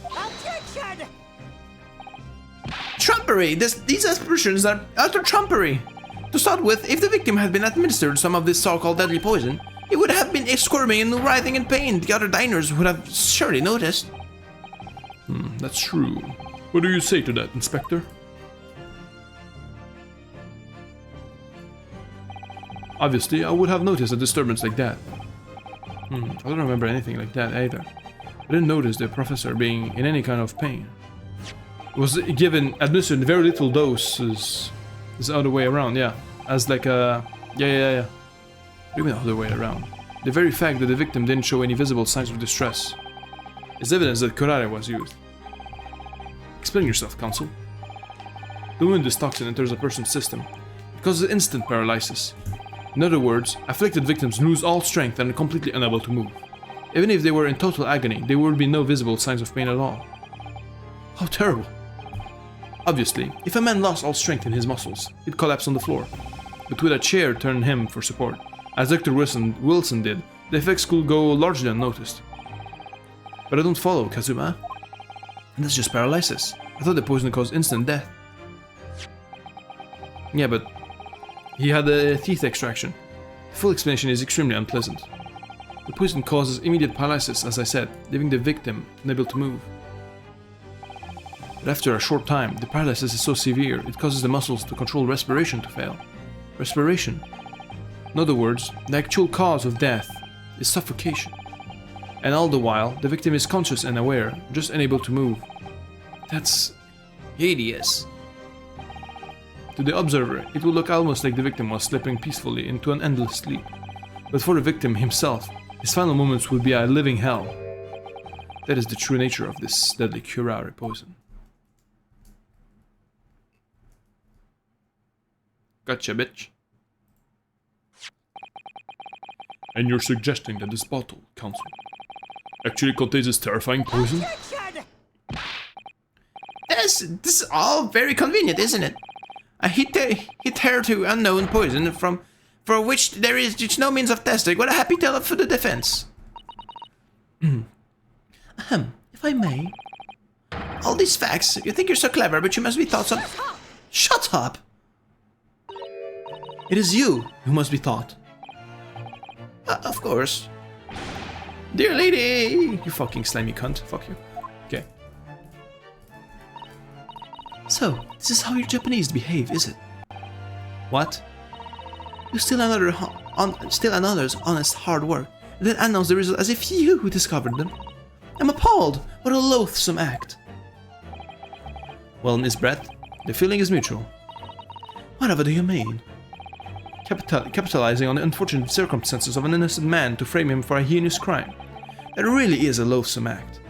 Objection! Trumpery! These aspersions are utter trumpery! To start with, if the victim had been administered some of this so-called deadly poison, he would have been squirming and writhing in pain. The other diners would have surely noticed. That's true. What do you say to that, Inspector? Obviously, I would have noticed a disturbance like that. I don't remember anything like that either. I didn't notice the professor being in any kind of pain. It was administered in very little doses. It's the other way around, yeah. As like a... Yeah. What do you mean the other way around? The very fact that the victim didn't show any visible signs of distress is evidence that curare was used. Explain yourself, Counsel. The moment this toxin enters a person's system, it causes instant paralysis. In other words, afflicted victims lose all strength and are completely unable to move. Even if they were in total agony, there would be no visible signs of pain at all. How terrible. Obviously, if a man lost all strength in his muscles, he'd collapse on the floor. But with a chair turned him for support, as Dr. Wilson did, the effects could go largely unnoticed. But I don't follow, Kazuma. And that's just paralysis. I thought the poison caused instant death. Yeah, but he had a teeth extraction. The full explanation is extremely unpleasant. The poison causes immediate paralysis, as I said, leaving the victim unable to move. But after a short time, the paralysis is so severe, it causes the muscles to control respiration to fail. Respiration. In other words, the actual cause of death is suffocation. And all the while, the victim is conscious and aware, just unable to move. That's hideous. To the observer, it will look almost like the victim was slipping peacefully into an endless sleep. But for the victim himself, his final moments would be a living hell. That is the true nature of this deadly curare poison. Gotcha, bitch. And you're suggesting that this bottle, Counsel, actually contains this terrifying poison? Objection! This is all very convenient, isn't it? A hitherto unknown poison for which there is just no means of testing. What a happy tale for the defense. If I may. All these facts, you think you're so clever, but you must be taught some... Shut up! It is you who must be taught. Of course. Dear lady! You fucking slimy cunt. Fuck you. Okay. So, this is how your Japanese behave, is it? What? You steal another's honest hard work, and then announce the result as if you discovered them. I'm appalled! What a loathsome act! Well, Miss Brett, the feeling is mutual. Whatever do you mean? Capitalizing on the unfortunate circumstances of an innocent man to frame him for a heinous crime. That really is a loathsome act.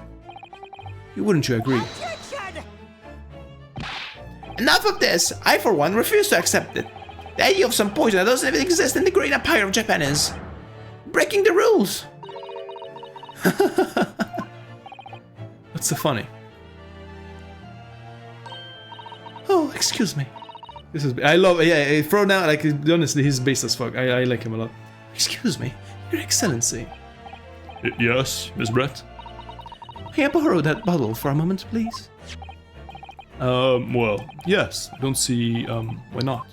Wouldn't you agree? Objection! Enough of this! I, for one, refuse to accept it. The idea of some poison that doesn't even exist in the great empire of Japan is... breaking the rules! What's so funny? Oh, excuse me. This is... I love... Yeah, throw down... Like, honestly, he's based as fuck. I like him a lot. Excuse me, Your Excellency. Yes, Miss Brett? May I borrow that bottle for a moment, please? Well, yes. I don't see, why not?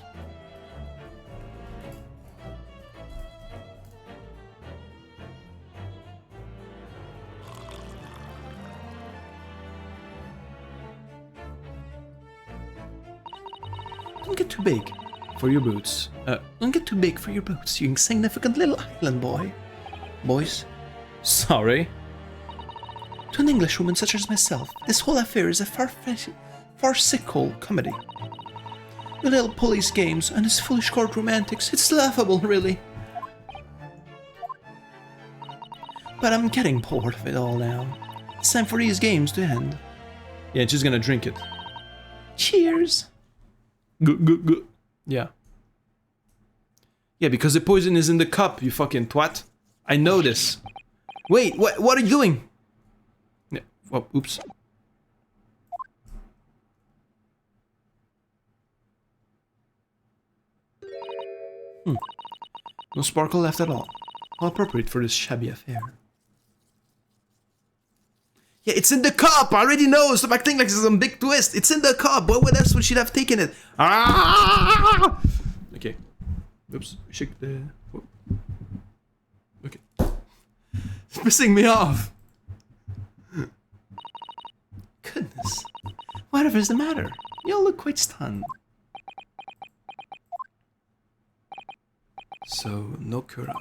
Don't get too big. For your boots. Don't get too big for your boots, you insignificant little island boy. Boys. Sorry. To an Englishwoman such as myself, this whole affair is a farcical comedy. Your little police games and his foolish courtroom antics, it's laughable, really. But I'm getting bored of it all now. It's time for these games to end. Yeah, and she's gonna drink it. Cheers! Yeah. Yeah, because the poison is in the cup, you fucking twat. I know this. Wait, what are you doing? Yeah, oh, oops. No sparkle left at all. How appropriate for this shabby affair. Yeah, it's in the cup! I already know! Stop acting like this is a big twist! It's in the cup! Why else would she have taken it? Ah! Okay. Oops. Shake the... Whoop. Okay. It's pissing me off! Goodness. Whatever's the matter? You all look quite stunned. So, no cura.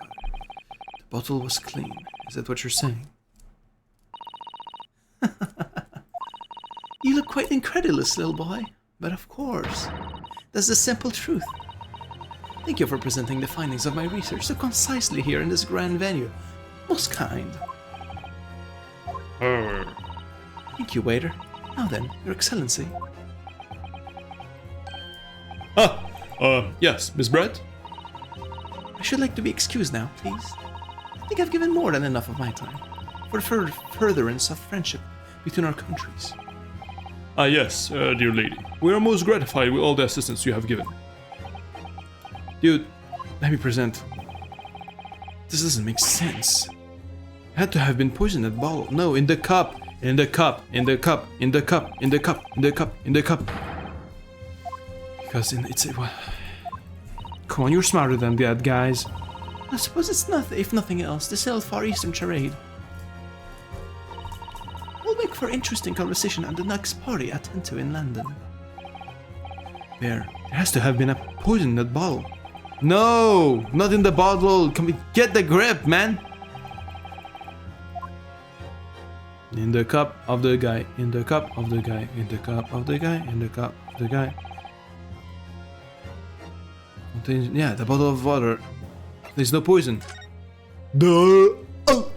The bottle was clean. Is that what you're saying? You look quite incredulous, little boy. But of course, that's the simple truth. Thank you for presenting the findings of my research so concisely here in this grand venue. Most kind. Thank you, waiter. Now then, Your Excellency. Yes, Miss Brett? I should like to be excused now, please. I think I've given more than enough of my time for the furtherance of friendship between our countries. Ah, yes, dear lady. We are most gratified with all the assistance you have given. Dude, let me present. This doesn't make sense. It had to have been poisoned at bottle. No, in the cup. In the cup. In the cup. In the cup. In the cup. In the cup. In the cup. Because it's... Come on, you're smarter than that, guys. I suppose it's nothing, if nothing else, this old Far Eastern charade. Will make for interesting conversation at the next party I attend to in London. There has to have been a poison in that bottle. No, not in the bottle. Can we get the grip, man? In the cup of the guy. In the cup of the guy. In the cup of the guy. In the cup of the guy. Contains, yeah, the bottle of water. There's no poison. Duh. Oh.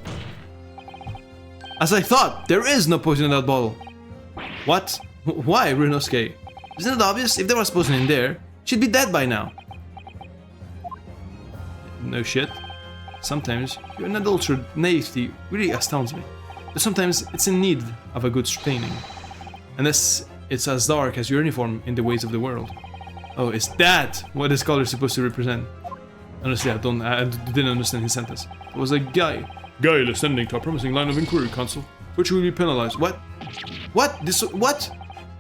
As I thought, there is no poison in that bottle. What? Why, Rinosuke? Isn't it obvious? If there was poison in there, she'd be dead by now. No shit. Sometimes your unadulterated naivety really astounds me. But sometimes it's in need of a good training. Unless it's as dark as your uniform in the ways of the world. Oh, is that what this color is supposed to represent? Honestly, I didn't understand his sentence. It was a guy. Guile ascending to a promising line of inquiry, Consul, which will be penalized. What? What? This? What?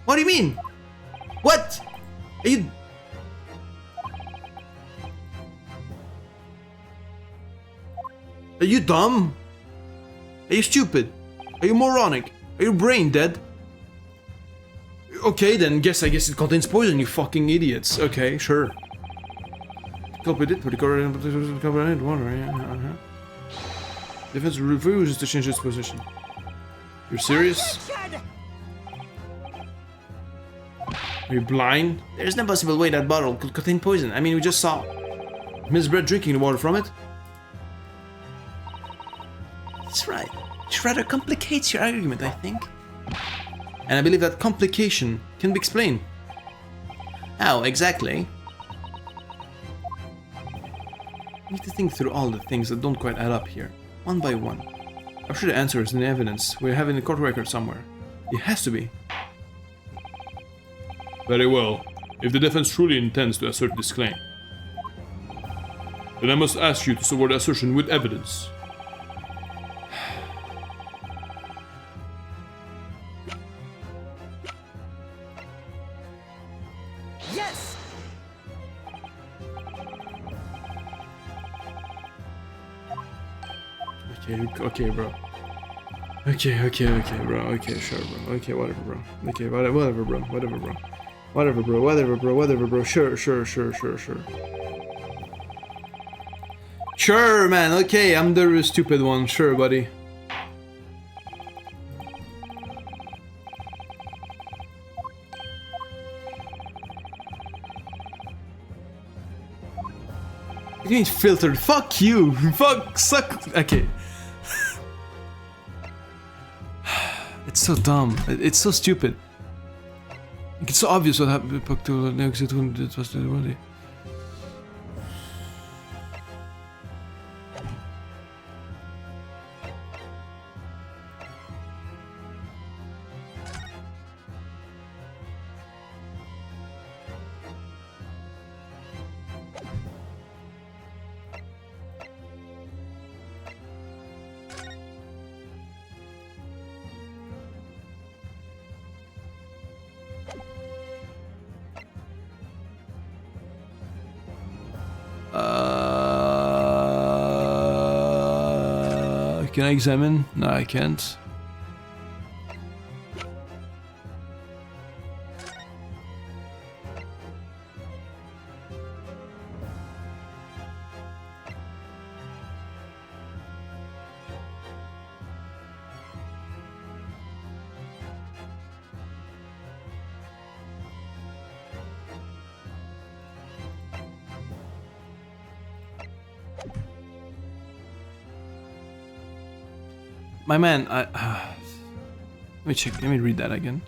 What do you mean? What? Are you? Are you dumb? Are you stupid? Are you moronic? Are you brain dead? Okay, then I guess it contains poison, you fucking idiots. Okay, sure. Culprit it, water, Defense refuses to change its position. You're serious? Are you blind? There's no possible way that bottle could contain poison. I mean, we just saw Miss Brett drinking the water from it. That's right. Which rather complicates your argument, I think. And I believe that complication can be explained. How exactly? I need to think through all the things that don't quite add up here, one by one. I'm sure the answer is in the evidence we have in the court record somewhere. It has to be. Very well. If the defense truly intends to assert this claim, then I must ask you to support the assertion with evidence. Yes! Okay, bro. Okay, bro. Okay, sure, bro. Okay, whatever, bro. Okay, whatever, bro. Whatever, bro. Whatever, bro. Whatever, bro. Sure. Sure, man. Okay, I'm the stupid one. Sure, buddy. It means filtered. Fuck you. Fuck. Suck. Okay. It's so dumb. It's so stupid. It's so obvious what happened to the exit when it was the body. Can I examine? No, I can't. My man, let me check. Let me read that again.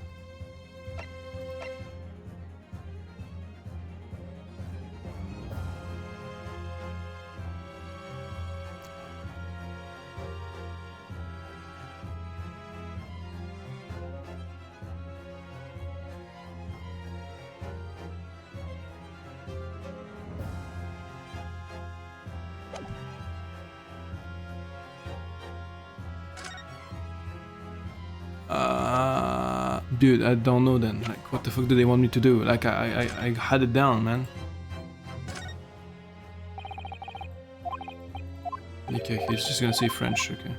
Dude, I don't know then. Like, what the fuck do they want me to do? Like, I had it down, man. Okay, he's just gonna say French, okay.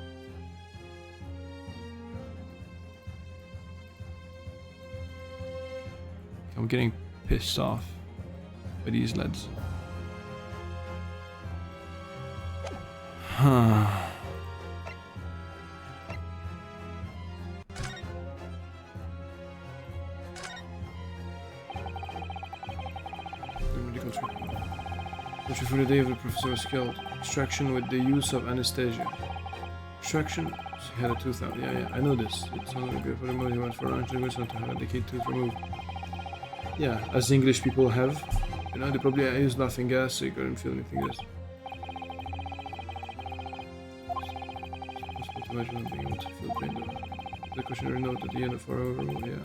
I'm getting pissed off by these lads. Huh. For the day of the professor was killed. Extraction with the use of anesthesia. Extraction? She had a tooth out. Yeah, I know this. It's only good for the money he went for lunch. He was not to have a decayed tooth removed. Yeah, as English people have. You know, they probably used laughing gas, so you couldn't feel anything else. It's possible to imagine not being able to feel pain though. The cautionary note at the end of our overall, yeah.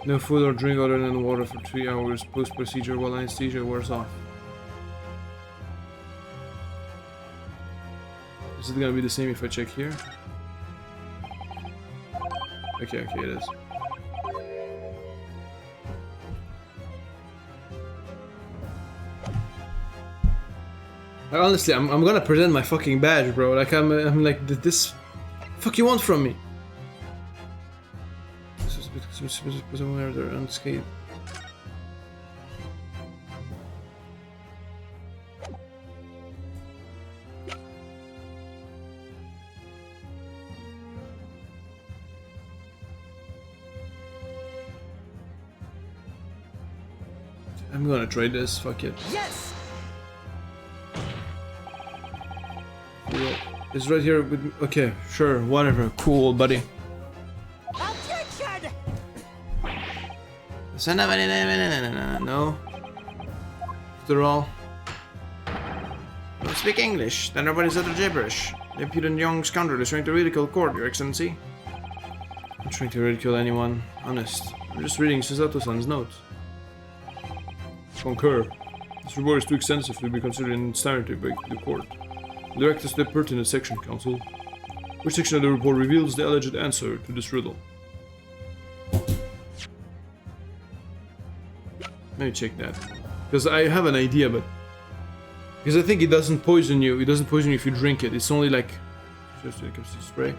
No food or drink other than water for 3 hours post-procedure while anesthesia wears off. Is it gonna be the same if I check here? Okay, it is. Like, honestly, I'm gonna present my fucking badge, bro. Like I'm like this. Fuck you want from me? This is because they're unscathed. I'm gonna try this, fuck it. Yes! Yeah, it's right here with me. Okay, sure, whatever, cool, buddy. Objection! No. After all. Don't speak English, then nobody's utter gibberish. The impudent young scoundrel is trying to ridicule court, Your Excellency. I'm trying to ridicule anyone, honest. I'm just reading Susato-san's notes. Concur. This report is too extensive to be considered in its entirety by the court. Direct us to the pertinent section, Counsel. Which section of the report reveals the alleged answer to this riddle? Let me check that. Because I have an idea, but... Because I think it doesn't poison you. It doesn't poison you if you drink it. It's only like... Just like a spray.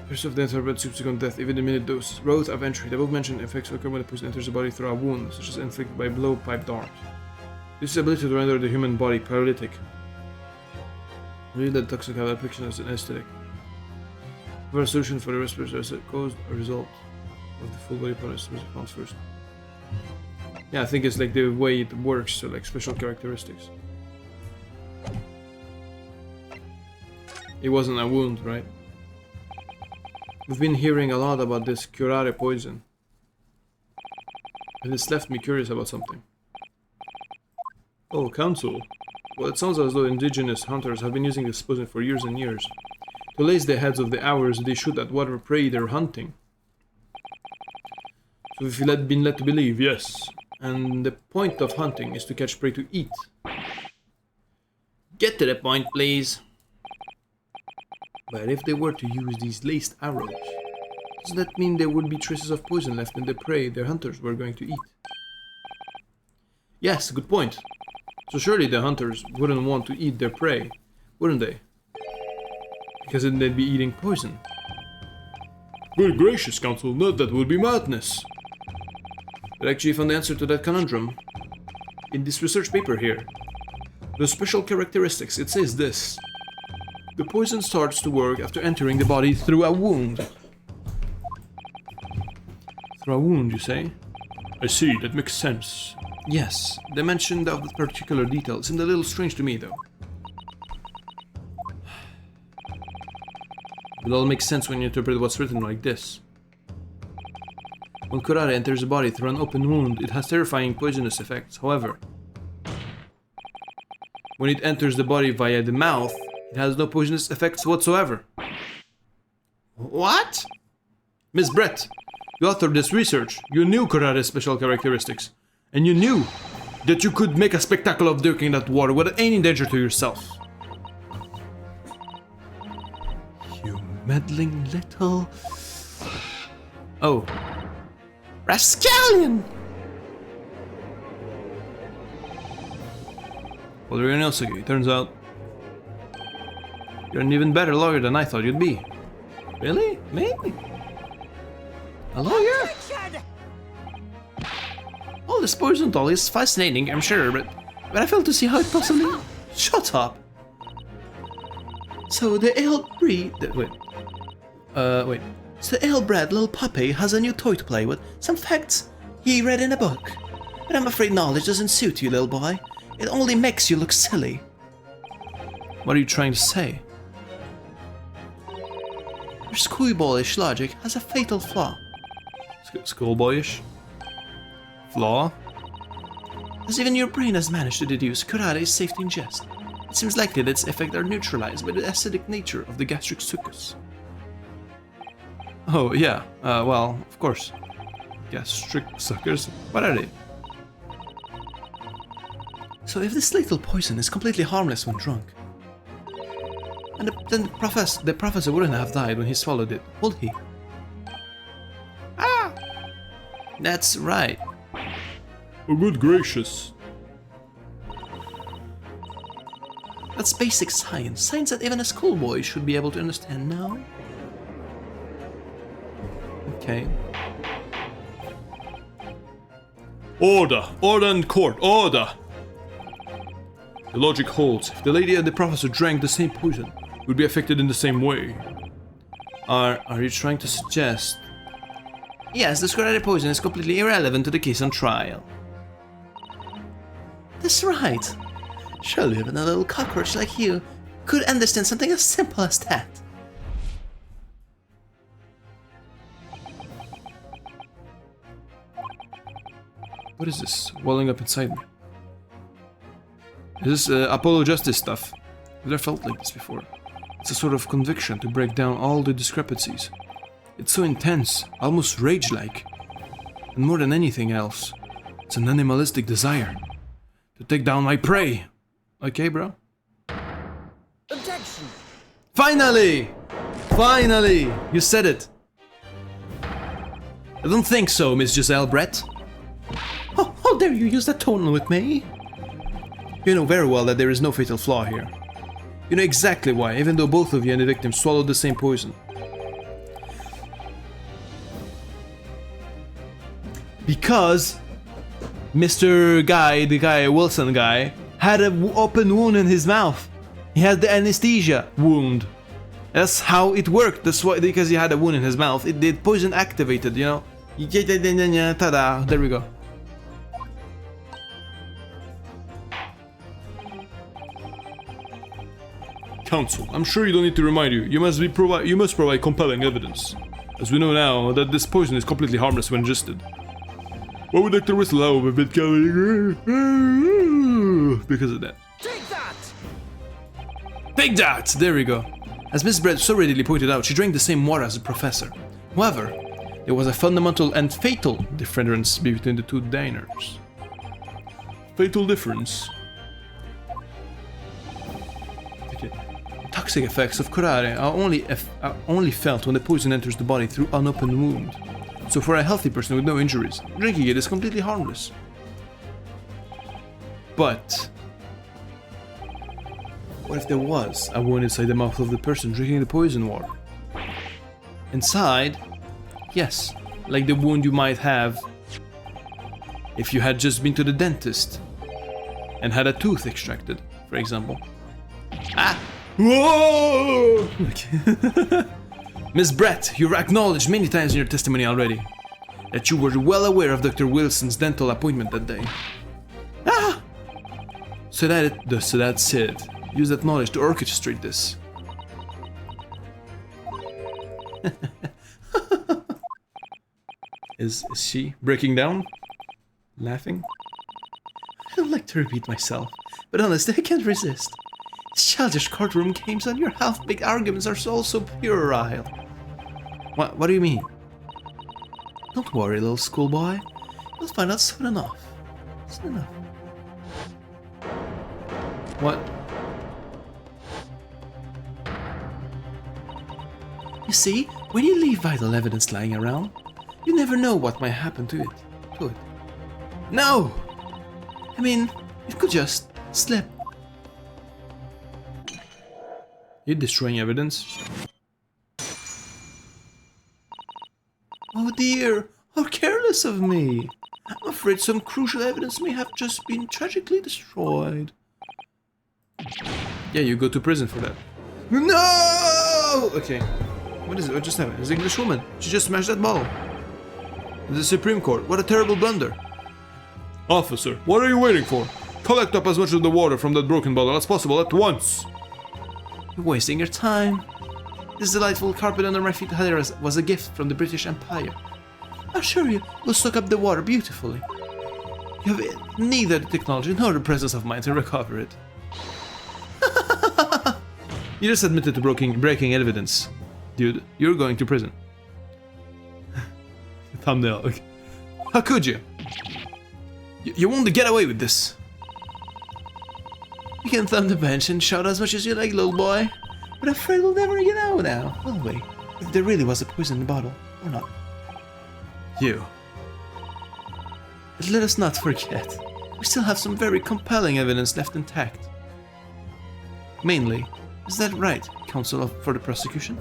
Pursuit of death or bad subsequent death, even in minute doses. Road of entry. The above-mentioned effects occur when the poison enters the body through a wound, such as inflicted by blowpipe dart. This ability to render the human body paralytic. Read that toxic have application as an aesthetic. For a solution for the respiratory cause a result of the full body paralysis response first. Yeah, I think it's like the way it works, so like special characteristics. It wasn't a wound, right? We've been hearing a lot about this curare poison. And it's left me curious about something. Oh, Council. Well, it sounds as though indigenous hunters have been using this poison for years and years. To lace the heads of the hours they shoot at whatever prey they're hunting. So if you've been led to believe, yes. And the point of hunting is to catch prey to eat. Get to the point, please. But if they were to use these laced arrows, does that mean there would be traces of poison left in the prey their hunters were going to eat? Yes, good point. So surely the hunters wouldn't want to eat their prey, wouldn't they? Because then they'd be eating poison. Good gracious, Council, no, that would be madness. But actually found the answer to that conundrum in this research paper here. The special characteristics, it says this. The poison starts to work after entering the body through a wound. Through a wound, you say? I see, that makes sense. Yes, the mention of the particular detail seemed a little strange to me, though. It all makes sense when you interpret what's written like this. When curare enters the body through an open wound, it has terrifying poisonous effects. However, when it enters the body via the mouth, it has no poisonous effects whatsoever. What? Miss Brett, you authored this research. You knew curare's special characteristics. And you knew that you could make a spectacle of drinking that water without any danger to yourself. You meddling little... Oh. Rascallion! Well, Ryanosuke, turns out you're an even better lawyer than I thought you'd be. Really? Me? A lawyer? Attention! All this poison talk is fascinating, I'm sure, but I fail to see how it possibly... Shut up! So the ale-bred... Wait. So the ill-bred little puppy has a new toy to play with. Some facts he read in a book. But I'm afraid knowledge doesn't suit you, little boy. It only makes you look silly. What are you trying to say? Your schoolboyish logic has a fatal flaw. Schoolboyish? Flaw? As even your brain has managed to deduce, curare is safe to ingest. It seems likely that its effects are neutralized by the acidic nature of the gastric succus. Oh, yeah. Well, of course. Gastric suckers? What are they? So if this lethal poison is completely harmless when drunk, and then the professor wouldn't have died when he swallowed it, would he? Ah! That's right. Oh, good gracious. That's basic science. Science that even a schoolboy should be able to understand now. Okay. Order! Order in court! Order! The logic holds. If the lady and the professor drank the same poison, would be affected in the same way. Are you trying to suggest... Yes, the curare poison is completely irrelevant to the case on trial. That's right. Surely even a little cockroach like you could understand something as simple as that. What is this welling up inside me? Is this Apollo Justice stuff? I've never felt like this before. It's a sort of conviction to break down all the discrepancies. It's so intense, almost rage-like. And more than anything else, it's an animalistic desire to take down my prey. Okay, bro? Objection! Finally! Finally! You said it! I don't think so, Miss Giselle Brett. Oh, how dare you use that tone with me? You know very well that there is no fatal flaw here. You know exactly why, even though both of you and the victim swallowed the same poison. Because Mr. Guy, the guy, Wilson guy, had an open wound in his mouth. He had the anesthesia wound. That's how it worked. That's why, because he had a wound in his mouth. It did poison activated, you know. Ta-da! There we go. Counsel, I'm sure you don't need to remind you. You must provide compelling evidence. As we know now that this poison is completely harmless when ingested. Why would Dr. Whistle have a bit coming? Because of that. Take that! Take that! There we go. As Miss Brett so readily pointed out, she drank the same water as the professor. However, there was a fundamental and fatal difference between the two diners. Fatal difference? Okay. Toxic effects of curare are only felt when the poison enters the body through unopened wound. So for a healthy person with no injuries, drinking it is completely harmless. But what if there was a wound inside the mouth of the person drinking the poison water? Inside, yes, like the wound you might have if you had just been to the dentist and had a tooth extracted, for example. Ah! Whoa! Miss Brett, you've acknowledged many times in your testimony already that you were well aware of Dr. Wilson's dental appointment that day. Ah! So that's it. Use that knowledge to orchestrate this. Is she breaking down? Laughing? I don't like to repeat myself, but honestly, I can't resist. These childish courtroom games and your half-baked arguments are so puerile. What do you mean? Don't worry, little schoolboy. You'll find out soon enough. Soon enough. What? You see, when you leave vital evidence lying around, you never know what might happen to it. No! I mean, it could just slip. You're destroying evidence? Oh dear, how careless of me. I'm afraid some crucial evidence may have just been tragically destroyed. Yeah, you go to prison for that. No! Okay. What is it? What just happened? It's an English woman. She just smashed that bottle. The Supreme Court. What a terrible blunder. Officer, what are you waiting for? Collect up as much of the water from that broken bottle as possible at once. You're wasting your time. This delightful carpet under my feet was a gift from the British Empire. I assure you, we'll soak up the water beautifully. You have neither the technology nor the presence of mind to recover it. You just admitted to breaking evidence. Dude, you're going to prison. Thumbnail, okay. How could you? You won't get away with this. You can thumb the bench and shout as much as you like, little boy. But I'm afraid we'll never get out now, will we? If there really was a poison in the bottle, or not. You. But let us not forget, we still have some very compelling evidence left intact. Mainly, is that right, counsel for the prosecution?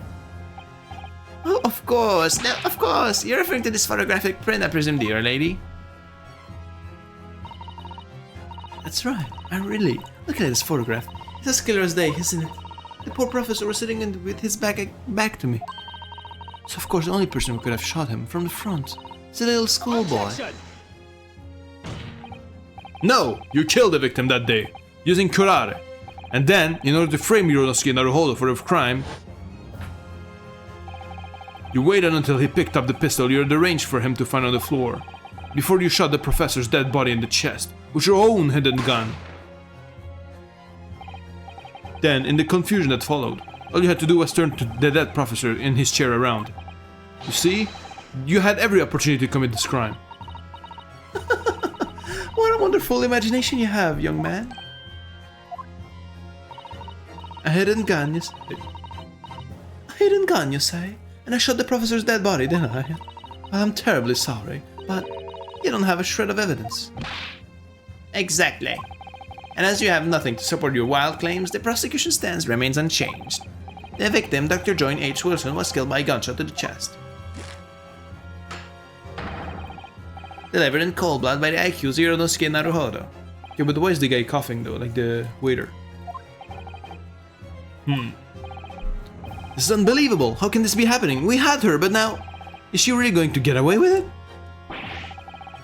Oh, of course, no, of course. You're referring to this photographic print, I presume, dear lady. That's right, I really. Look at this photograph. It's as clear as day, isn't it? The poor professor was sitting with his back to me. So of course the only person who could have shot him from the front is a little schoolboy. No! You killed the victim that day, using curare. And then, in order to frame Yuronosuke Naruhodo for the crime, you waited until he picked up the pistol you had arranged for him to find on the floor, before you shot the professor's dead body in the chest, with your own hidden gun. Then, in the confusion that followed, all you had to do was turn to the dead professor in his chair around. You see? You had every opportunity to commit this crime. What a wonderful imagination you have, young man. A hidden gun, you say? A hidden gun, you say? And I shot the professor's dead body, didn't I? Well, I'm terribly sorry, but you don't have a shred of evidence. Exactly. And as you have nothing to support your wild claims, the prosecution stance remains unchanged. The victim, Dr. John H. Wilson, was killed by a gunshot to the chest. Delivered in cold blood by the IQ Zeronosuke Naruhodo. Okay, but why is the guy coughing though, like the waiter? This is unbelievable. How can this be happening? We had her, but now... Is she really going to get away with it?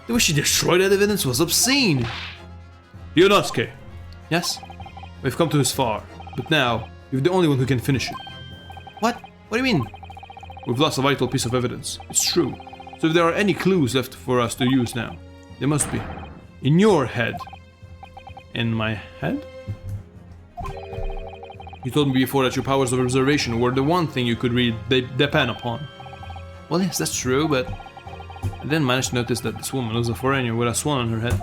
The way she destroyed that evidence was obscene. Yonosuke, Yes? we've come to this far, but now you're the only one who can finish it. What? What do you mean? We've lost a vital piece of evidence. It's true. So if there are any clues left for us to use now, there must be. In your head. In my head? You told me before that your powers of observation were the one thing you could read the pen upon. Well, yes, that's true, but... I then managed to notice that this woman was a foreigner with a swan on her head.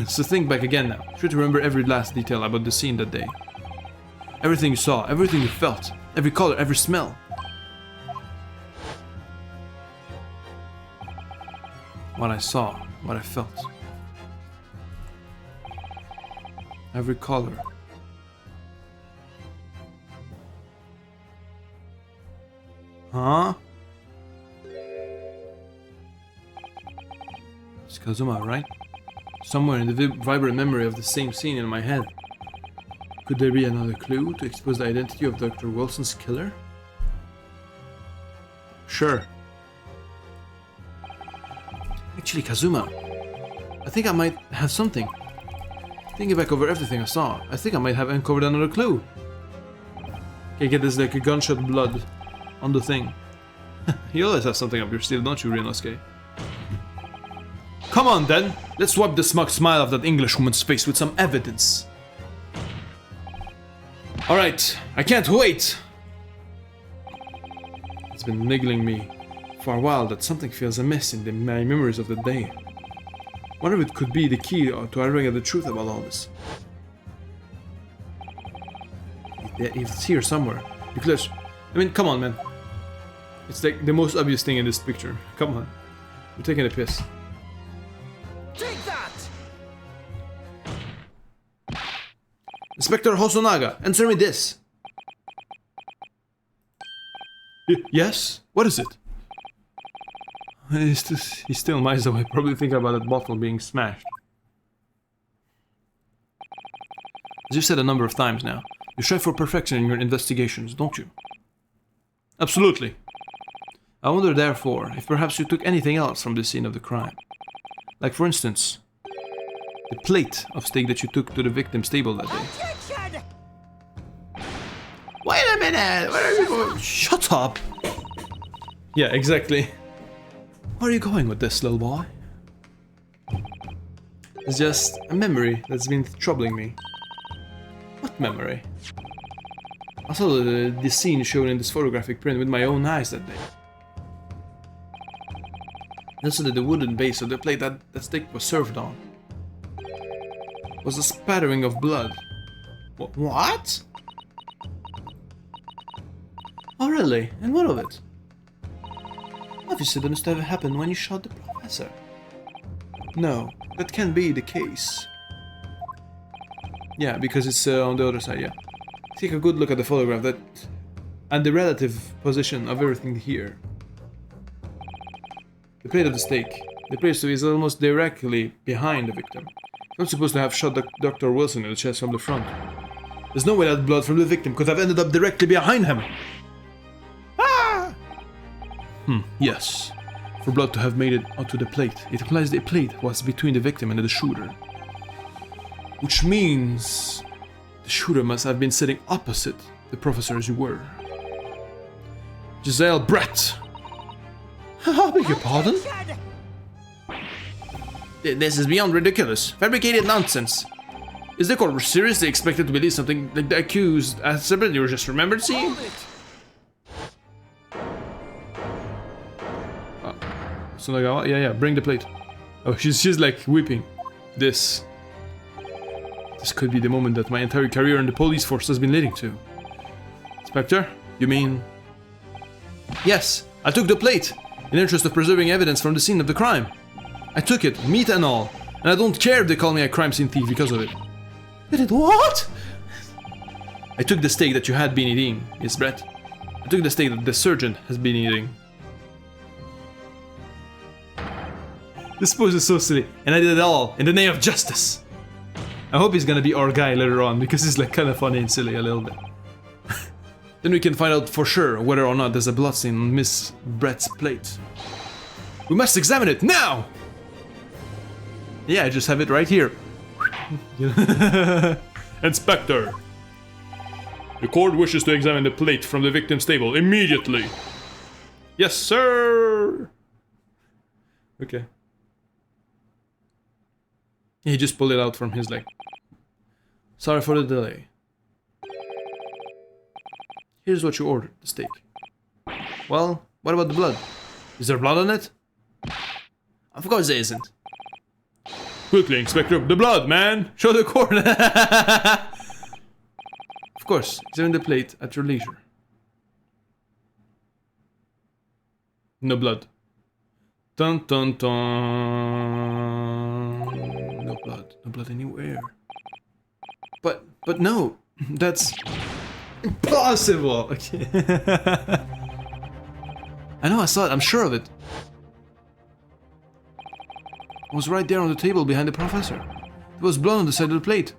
So think back again now. Try to remember every last detail about the scene that day. Everything you saw, everything you felt, every color, every smell. What I saw, what I felt. Every color. Huh? It's Kazuma, right? Somewhere in the vibrant memory of the same scene in my head. Could there be another clue to expose the identity of Dr. Wilson's killer? Sure. Actually, Kazuma, I think I might have something. Thinking back over everything I saw, I think I might have uncovered another clue. Okay, get this like a gunshot blood on the thing. You always have something up your sleeve, don't you, Ryunosuke? Come on then, let's wipe the smug smile off that Englishwoman's face with some evidence. Alright, I can't wait! It's been niggling me for a while that something feels amiss in my memories of the day. Wonder if it could be the key to arriving at the truth about all this. It's here somewhere. Because, I mean, come on, man. It's like the most obvious thing in this picture. Come on. You're taking a piss. Take that! Inspector Hosonaga, answer me this. Yes? What is it? He's still miles away, probably thinking about that bottle being smashed. As you said a number of times now, you strive for perfection in your investigations, don't you? Absolutely. I wonder, therefore, if perhaps you took anything else from the scene of the crime. Like, for instance, the plate of steak that you took to the victim's table that day. Objection! Wait a minute! Where are you going? Shut up! Yeah, exactly. Where are you going with this, little boy? It's just a memory that's been troubling me. What memory? I saw the scene shown in this photographic print with my own eyes that day. Also, the wooden base of the plate that steak was served on was a spattering of blood. What? Oh, really? And what of it? Obviously, that must have happened when you shot the professor. No, that can't be the case. Yeah, because it's on the other side, yeah. Take a good look at the photograph and the relative position of everything here. The plate of the steak. The plate is almost directly behind the victim. Not supposed to have shot Dr. Wilson in the chest from the front. There's no way that blood from the victim could have ended up directly behind him. Ah! Yes. For blood to have made it onto the plate, it implies the plate was between the victim and the shooter. Which means the shooter must have been sitting opposite the professor as you were. Giselle Brett! I beg your pardon? Objection! This is beyond ridiculous. Fabricated nonsense. Is the court seriously expected to believe something like the accused as somebody you just remembered seeing? So like, yeah, bring the plate. Oh, she's like weeping. This could be the moment that my entire career in the police force has been leading to. Inspector, you mean? Yes, I took the plate in the interest of preserving evidence from the scene of the crime. I took it, meat and all, and I don't care if they call me a crime scene thief because of it. You did what? I took the steak that you had been eating, Miss Brett. I took the steak that the surgeon has been eating. This pose is so silly, and I did it all in the name of justice. I hope he's gonna be our guy later on, because he's like kind of funny and silly a little bit. Then we can find out for sure whether or not there's a bloodstain on Miss Brett's plate. We must examine it now! Yeah, I just have it right here. Inspector! The court wishes to examine the plate from the victim's table immediately. Yes, sir! Okay. He just pulled it out from his leg. Sorry for the delay. Here's what you ordered, the steak. Well, what about the blood? Is there blood on it? Of course there isn't. Quickly, Inspector, the blood, man! Show the court! Of course, examine the plate at your leisure. No blood. Dun dun dun. No blood. No blood anywhere. But no, that's impossible. Okay. I know, I saw it. I'm sure of it. It was right there on the table behind the professor. It was blood on the side of the plate.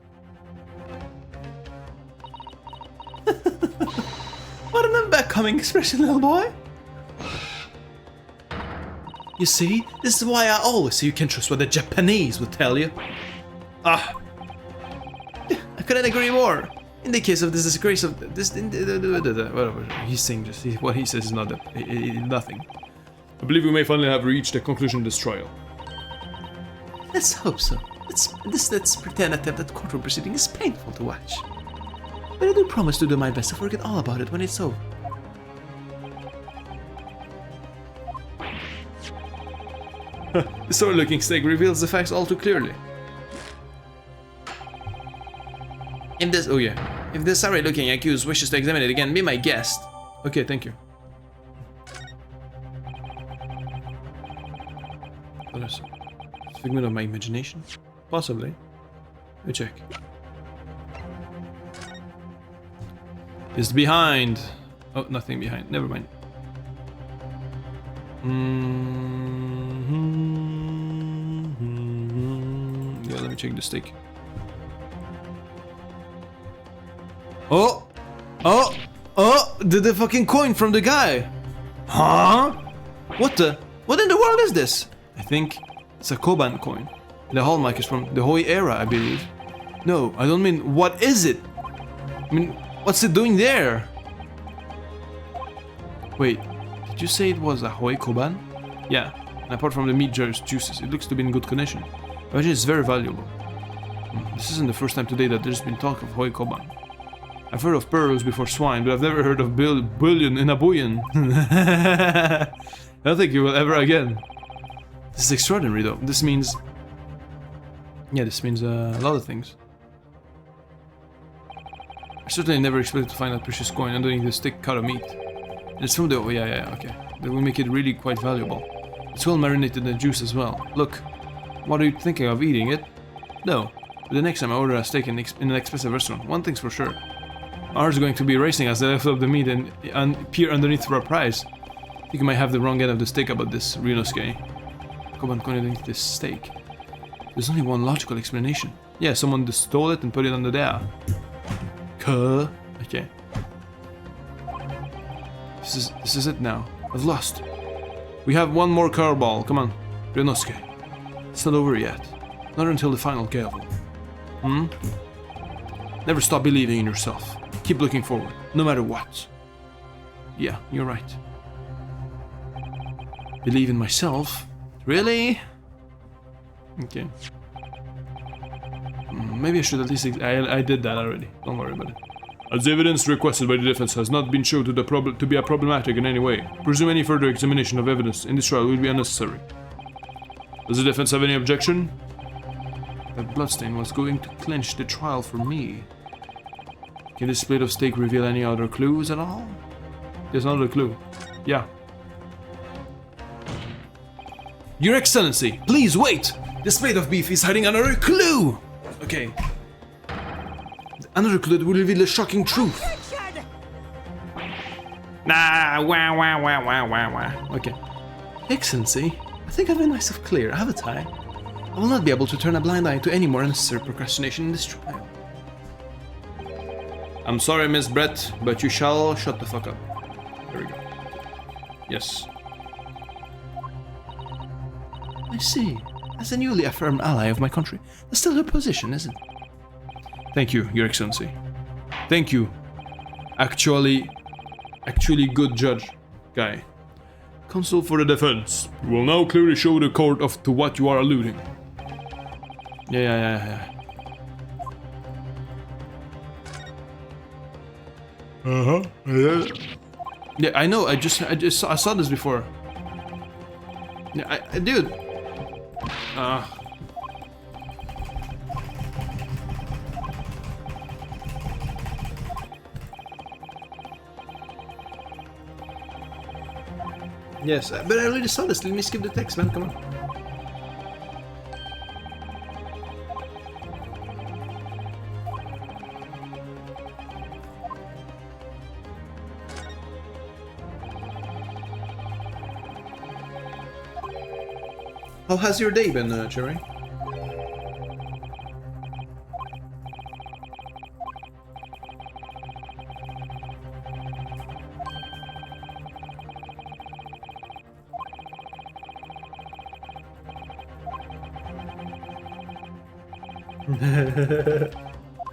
What an unbecoming expression, little boy. You see, this is why I always say you can trust what the Japanese would tell you. Ah, I couldn't agree more. In the case of this disgrace of this, whatever he's saying, just what he says is not nothing. I believe we may finally have reached the conclusion of this trial. Let's hope so. Let's pretend that courtroom proceeding is painful to watch. But I do promise to do my best to forget all about it when it's over. The sore-looking steak reveals the facts all too clearly. If this, if the sorry-looking accused wishes to examine it again, be my guest. Okay, thank you. What is it? Figment of my imagination? Possibly. Let me check. It's behind. Oh, nothing behind. Never mind. Yeah, let me check the steak. Oh! Oh! Oh! The fucking coin from the guy! Huh? What in the world is this? I think it's a Koban coin. The hallmark is from the Hoi era, I believe. No, I don't mean, what is it? I mean, what's it doing there? Wait, did you say it was a Hoi Koban? Yeah, and apart from the meat juices, it looks to be in good condition. I imagine it's very valuable. This isn't the first time today that there's been talk of Hoi Koban. I've heard of pearls before swine, but I've never heard of bullion in a bouillon. I don't think you will ever again. This is extraordinary though. This means... yeah, this means a lot of things. I certainly never expected to find that precious coin underneath this thick cut of meat. And it's from the... oh yeah, okay. That will make it really quite valuable. It's well marinated in juice as well. Look, what are you thinking of, eating it? No, but the next time I order a steak in an expensive restaurant, one thing's for sure. Ours is going to be racing as they lift up the meat and peer underneath for a prize. I think you might have the wrong end of the stick about this, Ryunosuke. Come on, underneath this steak. There's only one logical explanation. Yeah, someone just stole it and put it under there. Okay. This is it now. I've lost. We have one more curveball. Come on, Ryunosuke. It's not over yet. Not until the final gavel. Never stop believing in yourself. Keep looking forward, no matter what. Yeah, you're right. Believe in myself? Really? Okay. Maybe I should at least... I did that already. Don't worry about it. As the evidence requested by the defense has not been shown to be problematic in any way, presume any further examination of evidence in this trial will be unnecessary. Does the defense have any objection? That bloodstain was going to clinch the trial for me. Can this plate of steak reveal any other clues at all? There's another clue. Yeah. Your Excellency, please wait! This plate of beef is hiding another clue! Okay. Another clue that will reveal the shocking truth. Nah, wah. Okay. Excellency, I think I've been myself clear, haven't I? I will not be able to turn a blind eye to any more unnecessary procrastination in this trial. I'm sorry, Miss Brett, but you shall shut the fuck up. There we go. Yes. I see. As a newly affirmed ally of my country, that's still her position, isn't it? Thank you, Your Excellency. Thank you. Actually good judge guy. Counsel for the defense. You will now clearly show the court to what you are alluding. Yeah. Yeah, I know. I saw this before. Yeah, dude. Yes, but I already saw this. Let me skip the text, man. Come on. How has your day been, Cherry?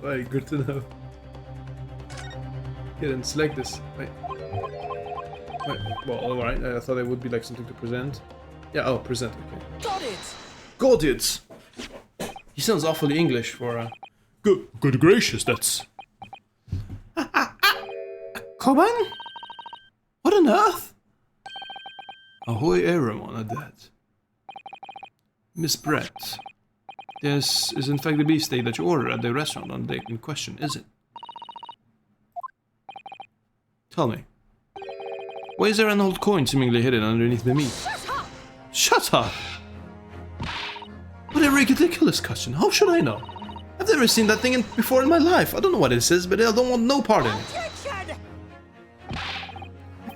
Right, good to know. Yeah, then select this. Wait, well, alright, I thought it would be like something to present. Yeah, oh, present, okay. Got it! Got it! He sounds awfully English for, Good gracious, that's... Coban? What on earth? Ahoy, Aramon at that. Miss Brett. This is in fact the beefsteak that you ordered at the restaurant on the day in question, is it? Tell me. Why is there an old coin seemingly hidden underneath the meat? Shut up! What a ridiculous question. How should I know? I've never seen that thing before in my life. I don't know what it is, but I don't want no part in it.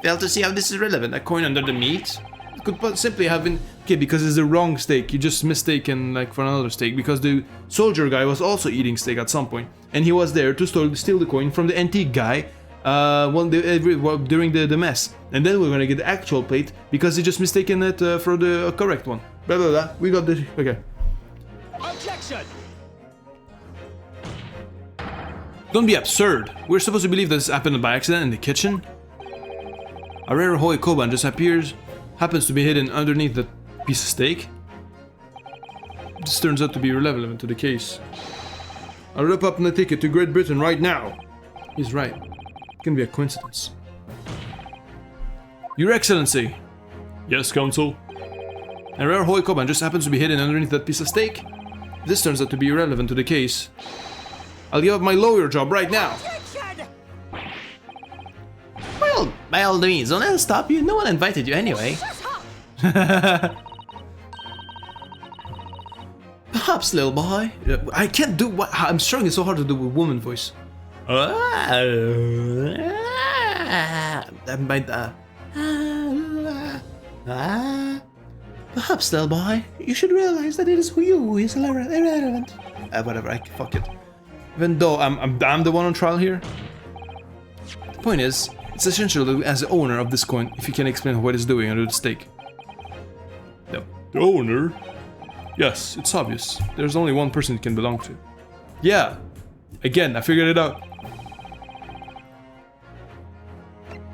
Fail to see how this is relevant. A coin under the meat? It could simply have been... Okay, because it's the wrong steak. You just mistaken like for another steak. Because the soldier guy was also eating steak at some point. And he was there to steal the coin from the antique guy during the mess. And then we're gonna get the actual plate because he just mistaken it for the correct one. Blah blah blah. We got the... Okay. Objection! Don't be absurd. We're supposed to believe that this happened by accident in the kitchen? A rare Hoi Koban just happens to be hidden underneath that piece of steak? This turns out to be irrelevant to the case. I'll rip up the ticket to Great Britain right now. He's right. It can be a coincidence. Your Excellency! Yes, Counsel? A rare Hoi Koban just happens to be hidden underneath that piece of steak? This turns out to be irrelevant to the case. I'll give up my lawyer job right now! Well, by all means, don't let us stop you. No one invited you anyway. Perhaps, little boy. I can't do what... I'm struggling so hard to do a woman voice. Perhaps, little boy, you should realize that it is you who is irrelevant. Whatever, fuck it. Even though I'm the one on trial here. The point is, it's essential that as the owner of this coin, if you can explain what it's doing under the steak. No. The owner? Yes, it's obvious. There's only one person it can belong to. Yeah. Again, I figured it out.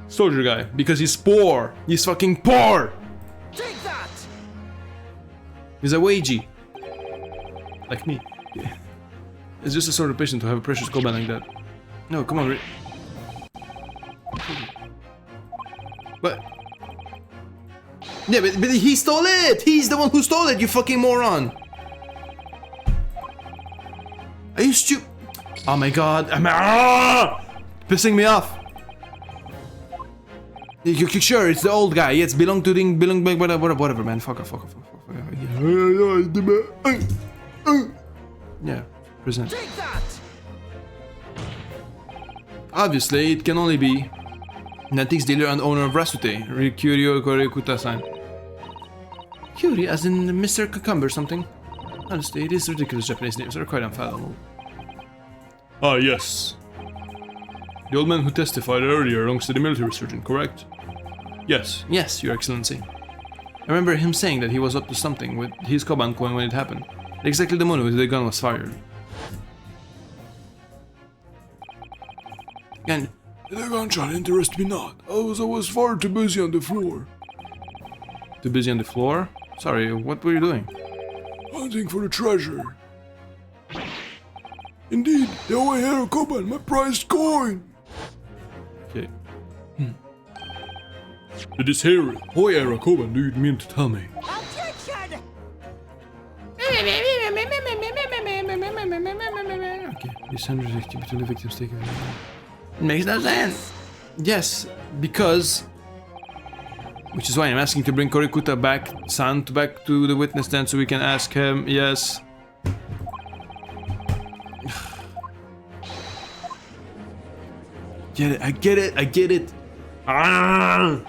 Soldier guy, because he's poor. He's fucking poor. Take that! He's a wagey. Like me. It's just a sort of patient to have a precious Koban like that. No, come on, But... Yeah, but he stole it! He's the one who stole it, you fucking moron! Are you stupid? Oh my god, pissing me off! You sure, it's the old guy, yeah, it's belong whatever, man, fuck off. Yeah, present. Take that! Obviously, it can only be an antiques dealer and owner of Rasute, Ryukuryo Korekuta-san. Yuri, as in Mr. Cucumber something. Honestly, these ridiculous Japanese names are quite unfathomable. Ah, yes. The old man who testified earlier belongs to the military surgeon, correct? Yes. Yes, Your Excellency. I remember him saying that he was up to something with his Koban coin when it happened. At exactly the moment when the gun was fired. And The gunshot interests me not. I was far too busy on the floor. too busy on the floor? Sorry, what were you doing? Hunting for the treasure. Indeed, the Oehara Koban, my prized coin. Okay. This here Hoyera Koban, do you mean to tell me? Objection! Okay, this 160 between the victims taken. It makes no sense. Yes, because. Which is why I'm asking to bring Korikuta back, back to the witness stand so we can ask him. Yes. Get it, I get it, I get it. I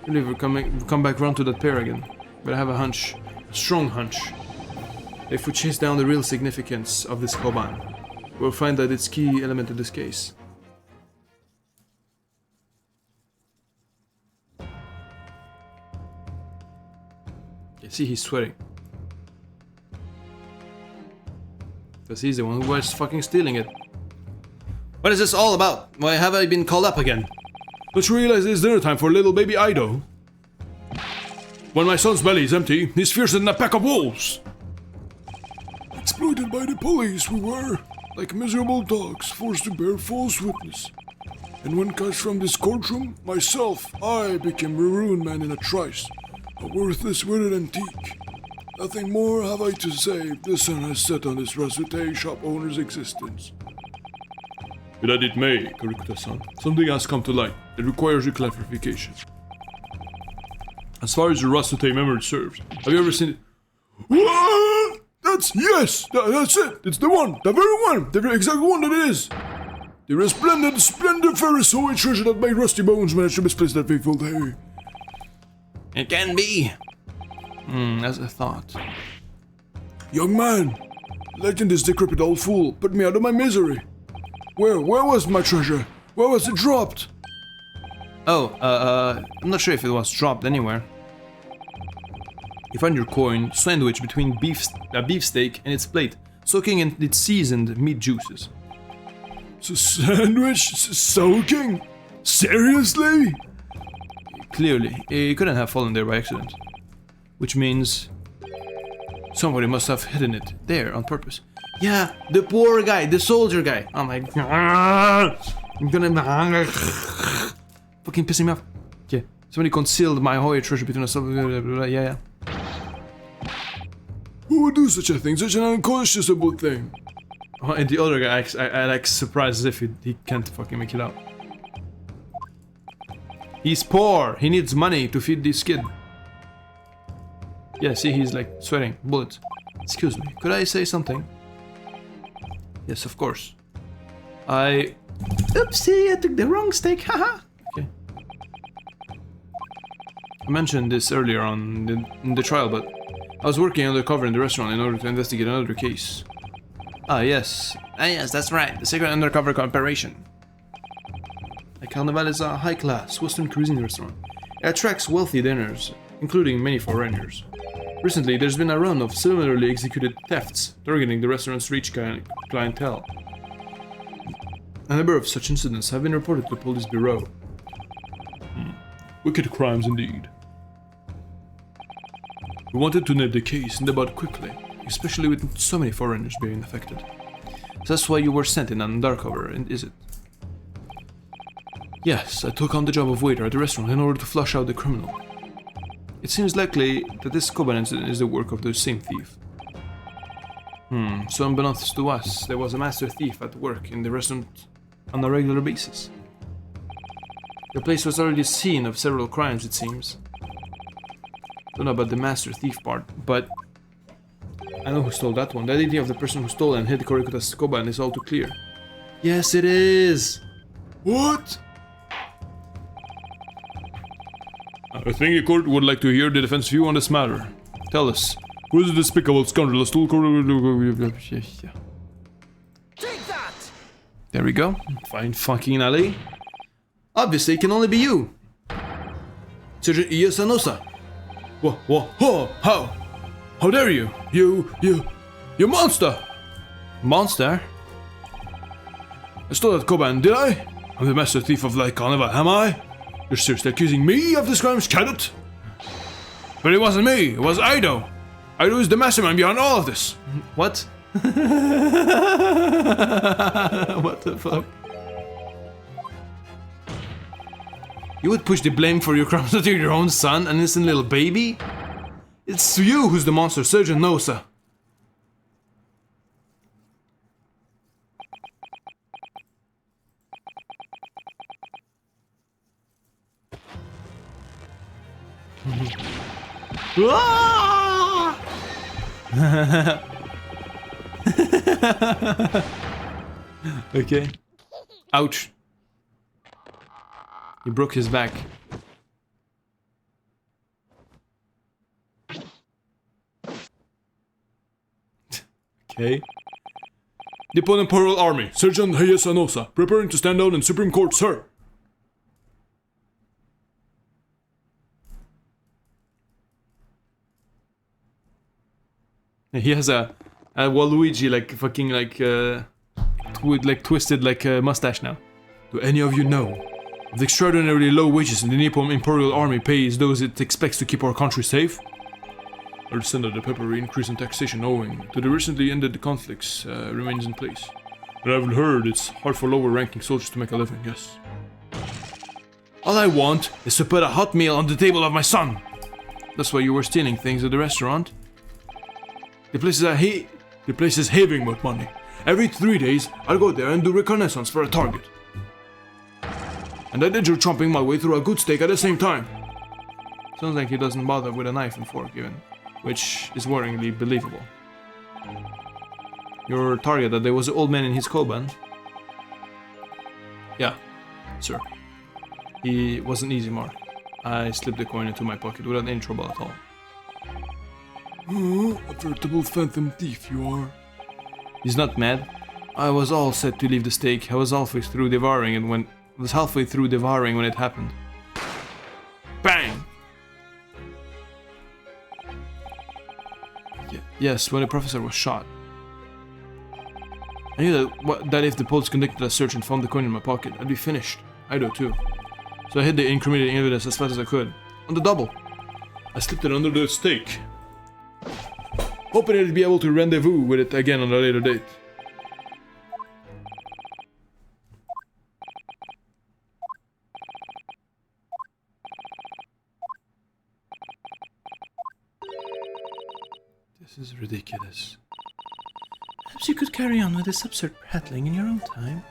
believe we'll come back around to that pair again. But I have a hunch, a strong hunch. If we chase down the real significance of this Koban, we'll find that it's key element to this case. You see, he's sweating. Because he's the one who was fucking stealing it. What is this all about? Why have I been called up again? Don't you realize it's dinner time for little baby Ido? When my son's belly is empty, he's fiercer than a pack of wolves. Exploited by the police, we were, like miserable dogs, forced to bear false witness. And when cast from this courtroom, I became a ruined man in a trice, a worthless withered antique. Nothing more have I to say if the sun has set on this Rasute shop owner's existence. Be that it may, Korikuta-san, something has come to light that requires your clarification. As far as your Rasute memory serves, have you ever seen it? What? That's it. It's the one, the very exact one that it is. The resplendent, splendid Ferris Hoy treasure that made Rusty Bones manage to misplace that fateful day. It can be. As I thought. Young man, legend this decrepit old fool put me out of my misery. Where was my treasure? Where was it dropped? Oh, I'm not sure if it was dropped anywhere. You find your coin sandwiched between a beefsteak and its plate, soaking in its seasoned meat juices. Sandwich? Soaking? Seriously? Clearly, it couldn't have fallen there by accident. Which means somebody must have hidden it there on purpose. Yeah, the poor guy, the soldier guy. I'm like, I'm gonna fucking pissing me off. Yeah, somebody concealed my Hoya treasure between us. Yeah. Who would do such a thing? Such an unconscionable thing? Oh, and the other guy acts surprised as if he can't fucking make it out. He's poor. He needs money to feed this kid. Yeah, see, he's like sweating bullets. Excuse me, could I say something? Yes, of course. Oopsie, I took the wrong steak, haha. Okay. I mentioned this earlier on in the trial, but I was working undercover in the restaurant in order to investigate another case. Ah, yes. Yes, that's right. The secret undercover operation. The Carnival is a high-class Western cuisine restaurant. It attracts wealthy dinners, including many foreigners. Recently, there's been a run of similarly executed thefts targeting the restaurant's rich clientele. A number of such incidents have been reported to the police bureau. Wicked crimes indeed. We wanted to nip the case in the bud quickly, especially with so many foreigners being affected. So that's why you were sent in undercover, is it? Yes, I took on the job of waiter at the restaurant in order to flush out the criminal. It seems likely that this Koban incident is the work of the same thief. So unbeknownst to us, there was a master thief at work in the restaurant on a regular basis. The place was already the scene of several crimes, it seems. Don't know about the master thief part, but I know who stole that one. The identity of the person who stole and hid Korikuta's Koban is all too clear. Yes, it is! What? I think the court would like to hear the defense view on this matter. Tell us, who is the despicable scoundrel? Take that! There we go. Fine fucking Ali. Obviously, it can only be you. Sergeant Iyasanosa. How dare you? You monster! Monster? I stole that Koban, did I? I'm the master thief of Lake Carnival, am I? You're seriously accusing me of this crime, cadet? But it wasn't me, it was Aido. Aido is the mastermind behind all of this. What? What the fuck? You would push the blame for your crimes onto your own son, an innocent little baby? It's you who's the monster, Sergeant Nosa. Okay. Ouch. He broke his back. Okay. The Nippon Imperial Army, Sergeant Heiesanosa, preparing to stand out in Supreme Court, sir. He has a Waluigi like fucking like twisted like mustache now. Do any of you know of the extraordinarily low wages the Nippon Imperial Army pays those it expects to keep our country safe? I understand that the peppery increase in taxation owing to the recently ended conflicts remains in place. But I've heard it's hard for lower-ranking soldiers to make a living, yes. All I want is to put a hot meal on the table of my son. That's why you were stealing things at the restaurant. The place is heaving with money. Every 3 days, I'll go there and do reconnaissance for a target. And I did your chomping my way through a good steak at the same time. Sounds like he doesn't bother with a knife and fork even, which is worryingly believable. Your target that there was an old man in his koban. Yeah, sir. He was an easy mark. I slipped the coin into my pocket without any trouble at all. Oh, a veritable phantom thief you are. He's not mad. I was all set to leave the steak. I was halfway through devouring it when it happened. Bang! Yes, when the professor was shot. I knew that if the police conducted a search and found the coin in my pocket, I'd be finished. I do too. So I hid the incriminating evidence as fast as I could. On the double. I slipped it under the steak, hoping I'd be able to rendezvous with it again on a later date. This is ridiculous. Perhaps you could carry on with this absurd prattling in your own time.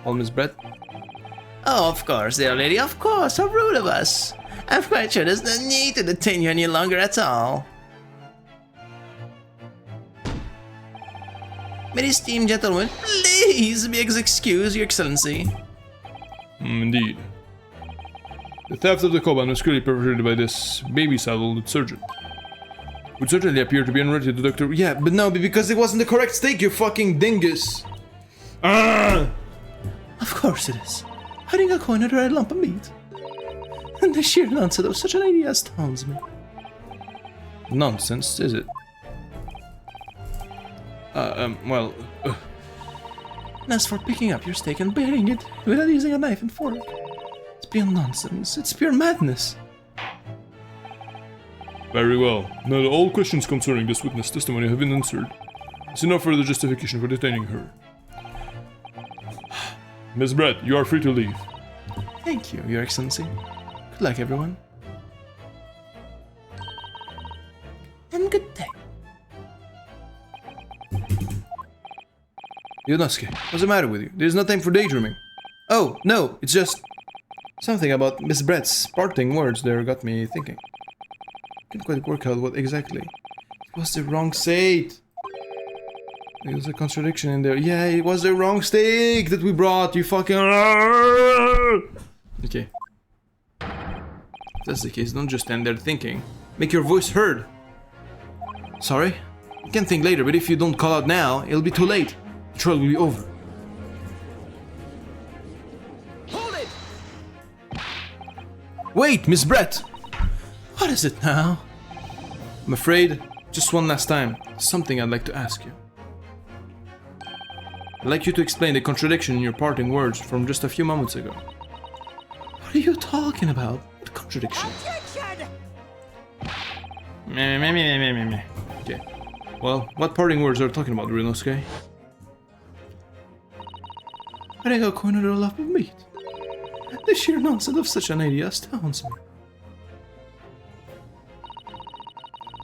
All Miss Brett? Oh, of course, dear lady, of course. How rude of us. I'm quite sure there's no need to detain you any longer at all. Many esteemed gentlemen, please be excused, Your Excellency. Indeed. The theft of the koban was clearly perpetrated by this baby-saddled sergeant. Would certainly appear to be unrelated to Dr. Yeah, but no, because it wasn't the correct steak, you fucking dingus. Ah! Of course it is. Hiding a coin under a lump of meat. And the sheer nonsense of such an idea astounds me. Nonsense, is it? And as for picking up your steak and burying it without using a knife and fork, it's beyond nonsense. It's pure madness. Very well. Now that all questions concerning this witness testimony have been answered, I see no further justification for detaining her. Miss Brett, you are free to leave. Thank you, Your Excellency. Good luck, everyone. And good day. Yonosuke, what's the matter with you? There's no time for daydreaming. Oh, no, it's just... something about Miss Brett's parting words there got me thinking. Can't quite work out what exactly. It was the wrong state. There was a contradiction in there. Yeah, it was the wrong steak that we brought, you fucking... Okay. If that's the case, don't just stand there thinking. Make your voice heard. Sorry? You can think later, but if you don't call out now, it'll be too late. The trial will be over. Hold it! Wait, Miss Brett! What is it now? I'm afraid, just one last time, something I'd like to ask you. I'd like you to explain the contradiction in your parting words from just a few moments ago. What are you talking about? What contradiction? Objection! Meh. Okay. Well, what parting words are you talking about, Ryunosuke? I think I'll coin another lump of meat. The sheer nonsense of such an idea astounds me.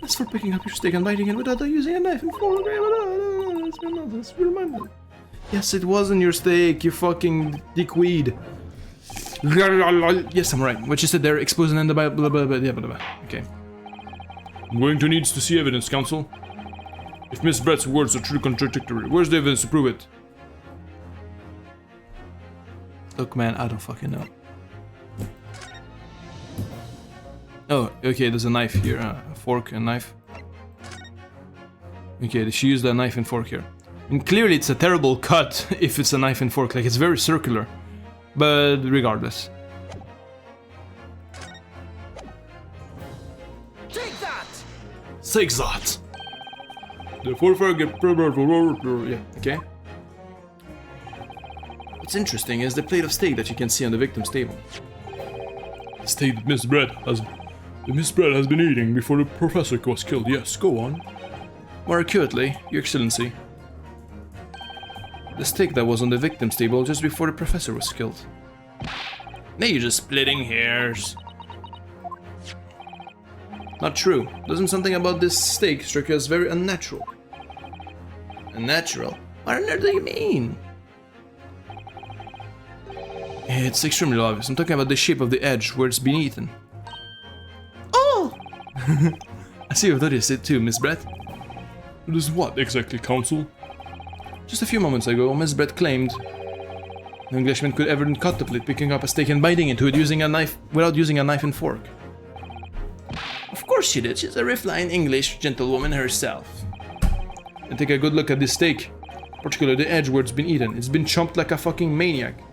As for picking up your steak and biting it without using a knife and fork, that's reminded. Yes, it wasn't your steak, you fucking dickweed. Yes, I'm right. What you said there, exposing in the Bible, blah blah blah, yeah, blah blah. Okay. I'm going to need to see evidence, counsel. If Miss Brett's words are truly contradictory, where's the evidence to prove it? Look, man, I don't fucking know. Oh, okay, there's a knife here, a fork and knife. Okay, she used a knife and fork here. And clearly it's a terrible cut if it's a knife and fork, like it's very circular. But regardless. Take that! Take that! The forfeit get Yeah, okay. What's interesting is the plate of steak that you can see on the victim's table. the steak that Miss Brett has been eating before the professor was killed. Yes, go on. More accurately, Your Excellency. The steak that was on the victim's table just before the professor was killed. Now you're just splitting hairs. Not true. Doesn't something about this steak strike you as very unnatural? Unnatural? What on earth do you mean? It's extremely obvious. I'm talking about the shape of the edge where it's been eaten. Oh! I see you've noticed it too, Miss Brett. It is what exactly, counsel? Just a few moments ago, Miss Brett claimed no Englishman could ever contemplate picking up a steak and biting into it using a knife without using a knife and fork. Of course she did. She's a refined English gentlewoman herself. And take a good look at this steak, particularly the edge where it's been eaten. It's been chomped like a fucking maniac.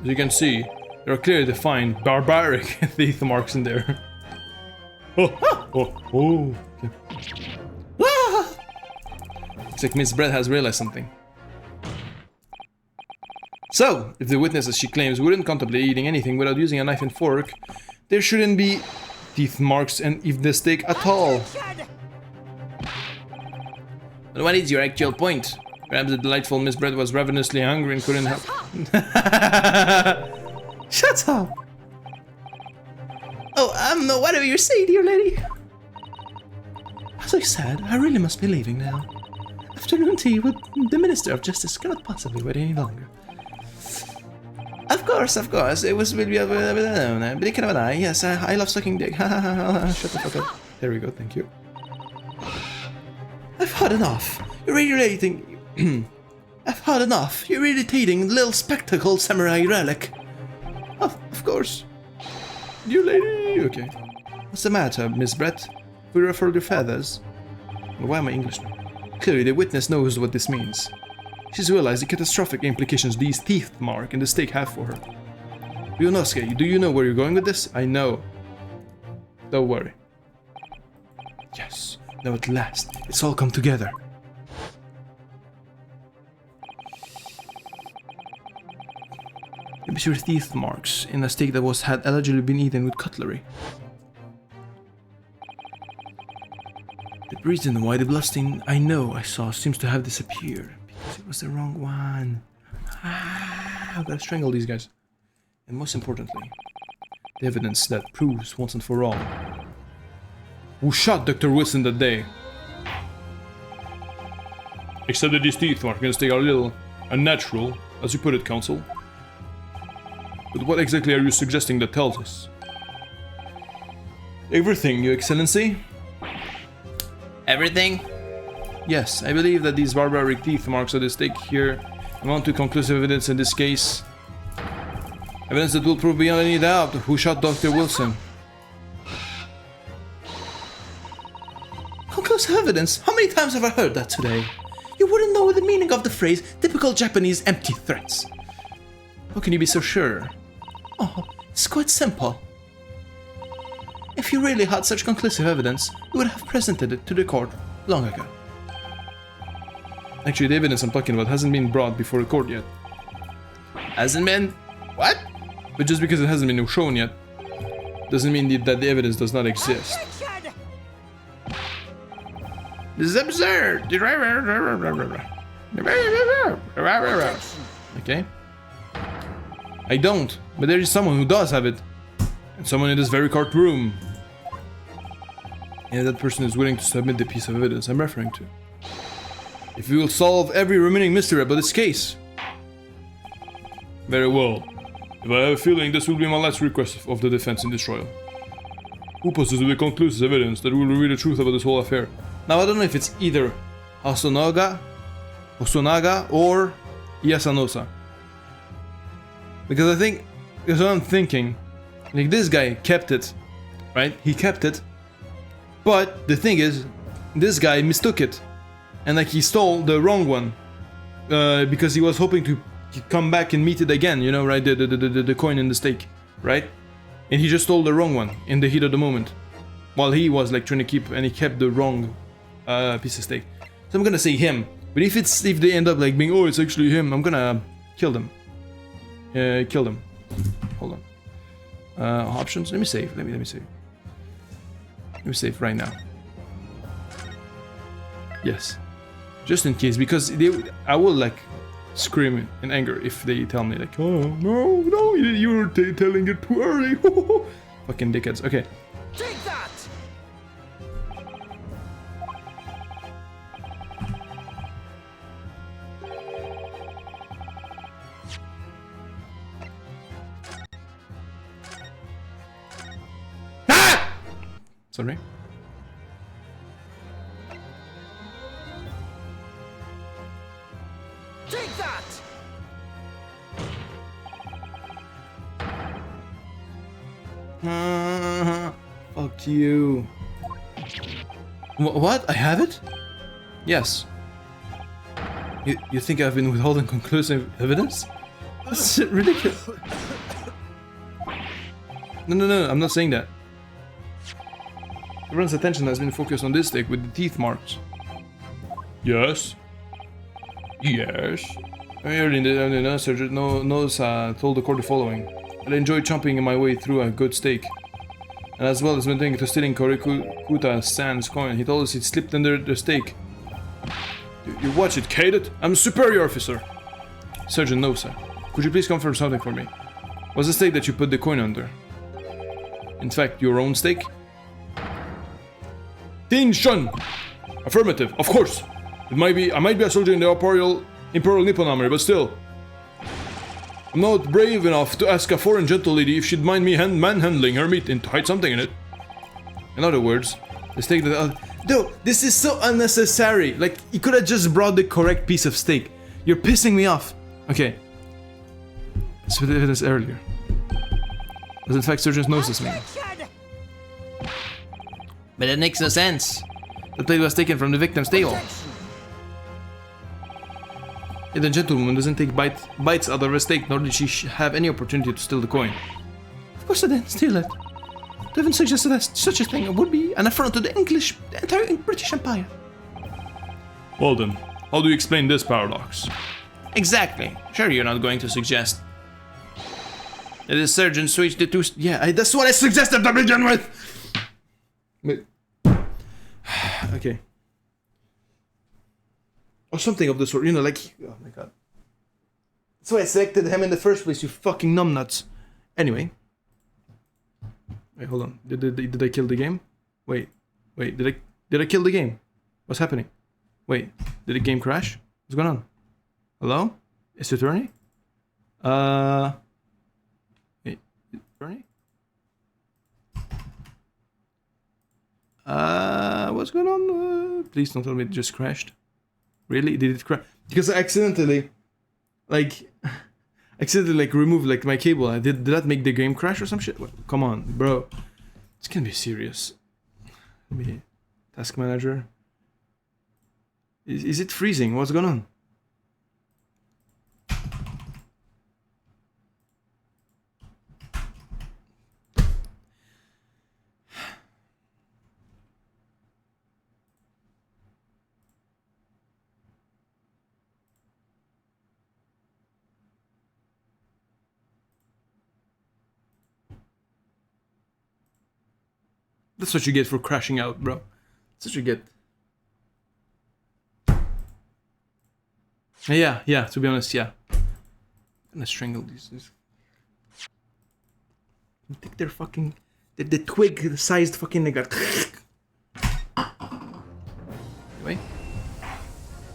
As you can see, there are clearly defined barbaric teeth marks in there. Oh. Okay. Ah! Looks like Miss Brett has realized something. So, if the witness, as she claims, wouldn't contemplate eating anything without using a knife and fork, there shouldn't be teeth marks and if the steak at all. But what is your actual point? Perhaps the delightful Miss Brett was ravenously hungry and couldn't help. Shut up! Oh, no, whatever you say, dear lady. As I said, I really must be leaving now. Afternoon tea with the Minister of Justice cannot possibly wait any longer. Of course, it was with a blink of an eye. Yes, I love sucking dick. Shut the fuck up. There we go, thank you. I've had enough. You're irritating. I've had enough. You're irritating little spectacled samurai relic. Of course. You lady. Okay. What's the matter, Miss Brett? We ruffled your feathers. Well, why am I English now? Clearly, the witness knows what this means. She's realized the catastrophic implications these teeth mark in the steak have for her. Ryunosuke, do you know where you're going with this? I know. Don't worry. Yes. Now at last, it's all come together. It was your teeth marks in a steak that had allegedly been eaten with cutlery. The reason why the bloodstain I saw seems to have disappeared. Because it was the wrong one. I've got to strangle these guys. And most importantly, the evidence that proves once and for all who shot Dr. Wilson that day. Except that these teeth markings, they are a little unnatural, as you put it, counsel. But what exactly are you suggesting that tells us? Everything, Your Excellency. Everything? Yes, I believe that these barbaric teeth marks on the steak here amount to conclusive evidence in this case. Evidence that will prove beyond any doubt who shot Dr. Wilson. Conclusive evidence? How many times have I heard that today? You wouldn't know the meaning of the phrase typical Japanese empty threats. How can you be so sure? Oh, it's quite simple. If you really had such conclusive evidence, you would have presented it to the court long ago. Actually, the evidence I'm talking about hasn't been brought before the court yet. Hasn't been? What? But just because it hasn't been shown yet, doesn't mean that the evidence does not exist. Attention! This is absurd! Okay? I don't, but there is someone who does have it. And someone in this very courtroom. And that person is willing to submit the piece of evidence I'm referring to. If we will solve every remaining mystery about this case. Very well. If I have a feeling this will be my last request of the defense in this trial. Who possesses the conclusive evidence that will reveal the truth about this whole affair? Now I don't know if it's either Hosonaga or Yasanosa. Because because what I'm thinking, like this guy kept it, right? He kept it. But the thing is, this guy mistook it. And like he stole the wrong one. Because he was hoping to come back and meet it again, you know, right? The coin in the stake, right? And he just stole the wrong one in the heat of the moment. While he was like trying to keep, and he kept the wrong piece of stake. So I'm gonna say him. But if they end up like being, oh, it's actually him, I'm gonna kill them. Kill them. Hold on. Options. Let me save. Let me save. Let me save right now. Yes. Just in case, because I will like scream in anger if they tell me like, oh no, you're telling it too early. Fucking dickheads. Okay. Take that! Sorry. Take that! Fuck you. What? I have it? Yes. You think I've been withholding conclusive evidence? That's ridiculous. No, I'm not saying that. Everyone's attention has been focused on this stick with the teeth marks. Yes. Yes. Early in the surgeon told the court the following. I enjoy chomping my way through a good steak. And as well as maintaining to stealing Korikuta-san's coin, he told us it slipped under the steak. You watch it, Cadet? I'm a superior officer. Sergeant Nosa, could you please confirm something for me? Was the steak that you put the coin under? In fact, your own steak? Tin-shun! Affirmative, of course. I might be a soldier in the Imperial Nippon Army, but still. I'm not brave enough to ask a foreign gentle lady if she'd mind me manhandling her meat and hide something in it. In other words, the steak that... Dude, this is so unnecessary. Like, you could have just brought the correct piece of steak. You're pissing me off. Okay. Let's put the evidence earlier. As in fact, Sergeant knows this man. Attention! But it makes no sense. The plate was taken from the victim's table. The gentlewoman doesn't take bites out of a steak, nor did she have any opportunity to steal the coin. Of course I didn't steal it. To even suggest that such a thing would be an affront to the entire British Empire. Well then, how do you explain this paradox? Exactly. Sure, you're not going to suggest that the surgeon switched the two... Yeah, that's what I suggested to begin with! Wait. Okay. Or something of the sort, you know, like... Oh my god. That's why I selected him in the first place, you fucking numbnuts. Anyway. Wait, hold on. Did I kill the game? Wait, did I kill the game? What's happening? Wait, did the game crash? What's going on? Hello? Ace Attorney? Wait, Attorney? What's going on? Please don't tell me it just crashed. Really? Did it crash? Because I accidentally, like, accidentally like remove like my cable. Did that make the game crash or some shit? What? Come on, bro. This can be serious. Let me task manager. Is it freezing? What's going on? That's what you get for crashing out, bro. That's what you get. Yeah, to be honest, yeah. I'm gonna strangle these. Take their fucking... The twig-sized fucking nigga. Wait.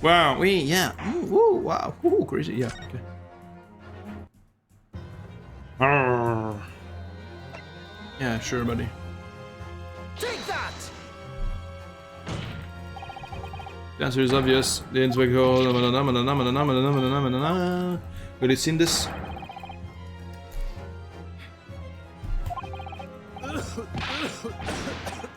Wow, wait, yeah. Ooh, wow. Ooh, crazy, yeah, okay. Yeah, sure, buddy. Take that! The answer is obvious. The inspector. Have you seen this? I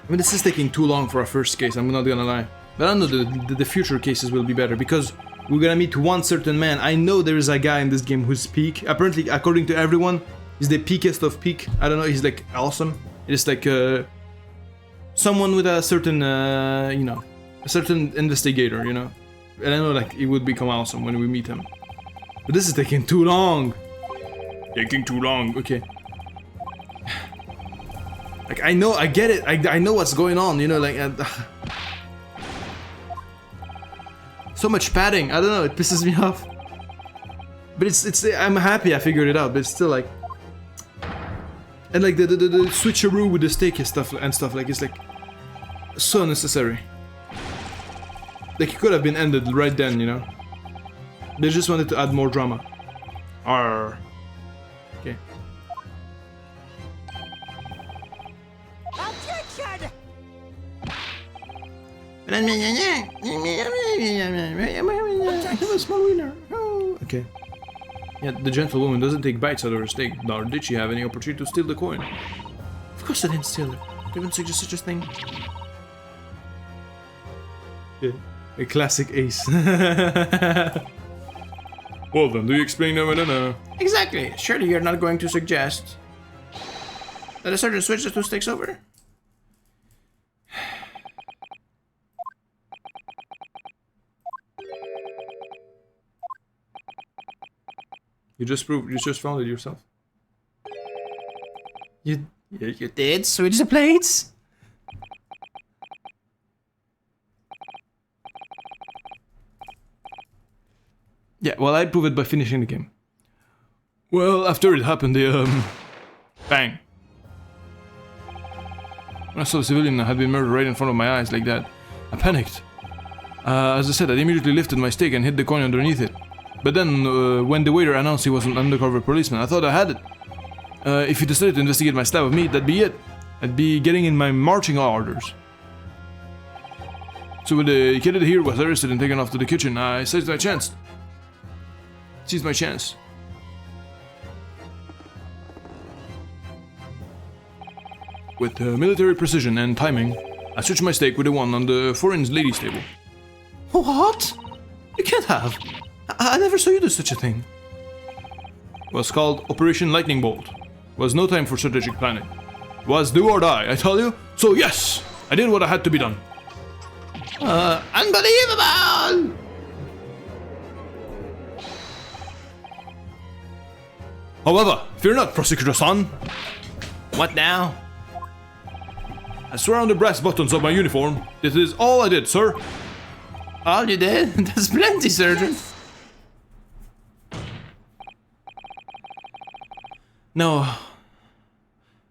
mean, this is taking too long for our first case, I'm not gonna lie. But I know the future cases will be better, because we're gonna meet one certain man. I know there is a guy in this game who's peak. Apparently, according to everyone, he's the peakest of peak. I don't know, he's like awesome. It's like someone with a certain, you know, a certain investigator, you know. And I know like it would become awesome when we meet him. But this is taking too long. Taking too long, okay. Like, I know, I get it, I know what's going on, you know, like... so much padding, I don't know, it pisses me off. But it's I'm happy I figured it out, but it's still like... And like the switcheroo with the steak and stuff, like, it's like... so necessary. Like, it could have been ended right then, you know? They just wanted to add more drama. Arr. Okay. Objection! I have a small winner. Oh. Okay. Yeah, the gentlewoman doesn't take bites out of her steak, nor did she have any opportunity to steal the coin. Of course I didn't steal it. I didn't suggest such a thing. Yeah, a classic ace. Well then, do you explain now? I don't know. Exactly. Surely you're not going to suggest that the sergeant switch the two sticks over? You just found it yourself. You did switch the plates? Yeah, well, I prove it by finishing the game. Well, after it happened, bang. When I saw the civilian had been murdered right in front of my eyes like that, I panicked. As I said, I immediately lifted my stick and hid the coin underneath it. But then, when the waiter announced he was an undercover policeman, I thought I had it. If he decided to investigate my slab of meat, that'd be it. I'd be getting in my marching orders. So when the kid here was arrested and taken off to the kitchen, I seized my chance. With military precision and timing, I switched my stake with the one on the foreign ladies' table. What? You can't have. I never saw you do such a thing. Was called Operation Lightning Bolt. Was no time for strategic planning. Was do or die, I tell you. So yes, I did what I had to be done. Unbelievable! However, fear not, Prosecutor Son. What now? I swear on the brass buttons of my uniform, this is all I did, sir. All you did? That's plenty, Sergeant. Now,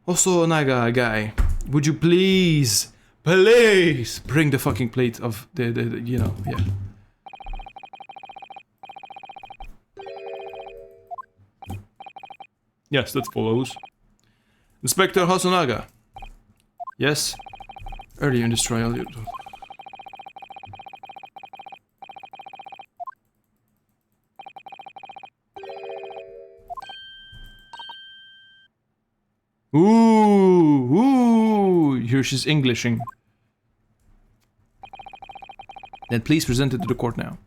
also Naga guy, would you please bring the fucking plate of the you know, yeah. Yes, that follows. Inspector Hasunaga. Yes. Earlier in this trial, you... Ooh, here she's Englishing. Then please present it to the court now.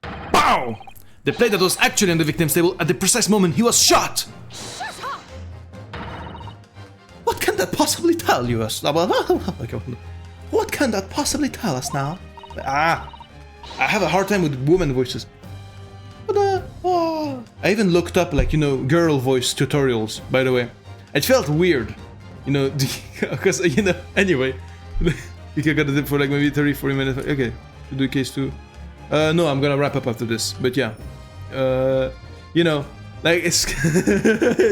Pow! The plate that was actually on the victim's table at the precise moment he was shot! What can that possibly tell you us? What can that possibly tell us now? I have a hard time with woman voices. I even looked up, like, you know, girl voice tutorials, by the way. It felt weird, you know, because, you know, anyway. You got it for like maybe 30-40 minutes. Okay, should do case 2. No, I'm gonna wrap up after this, but yeah. You know, like, it's...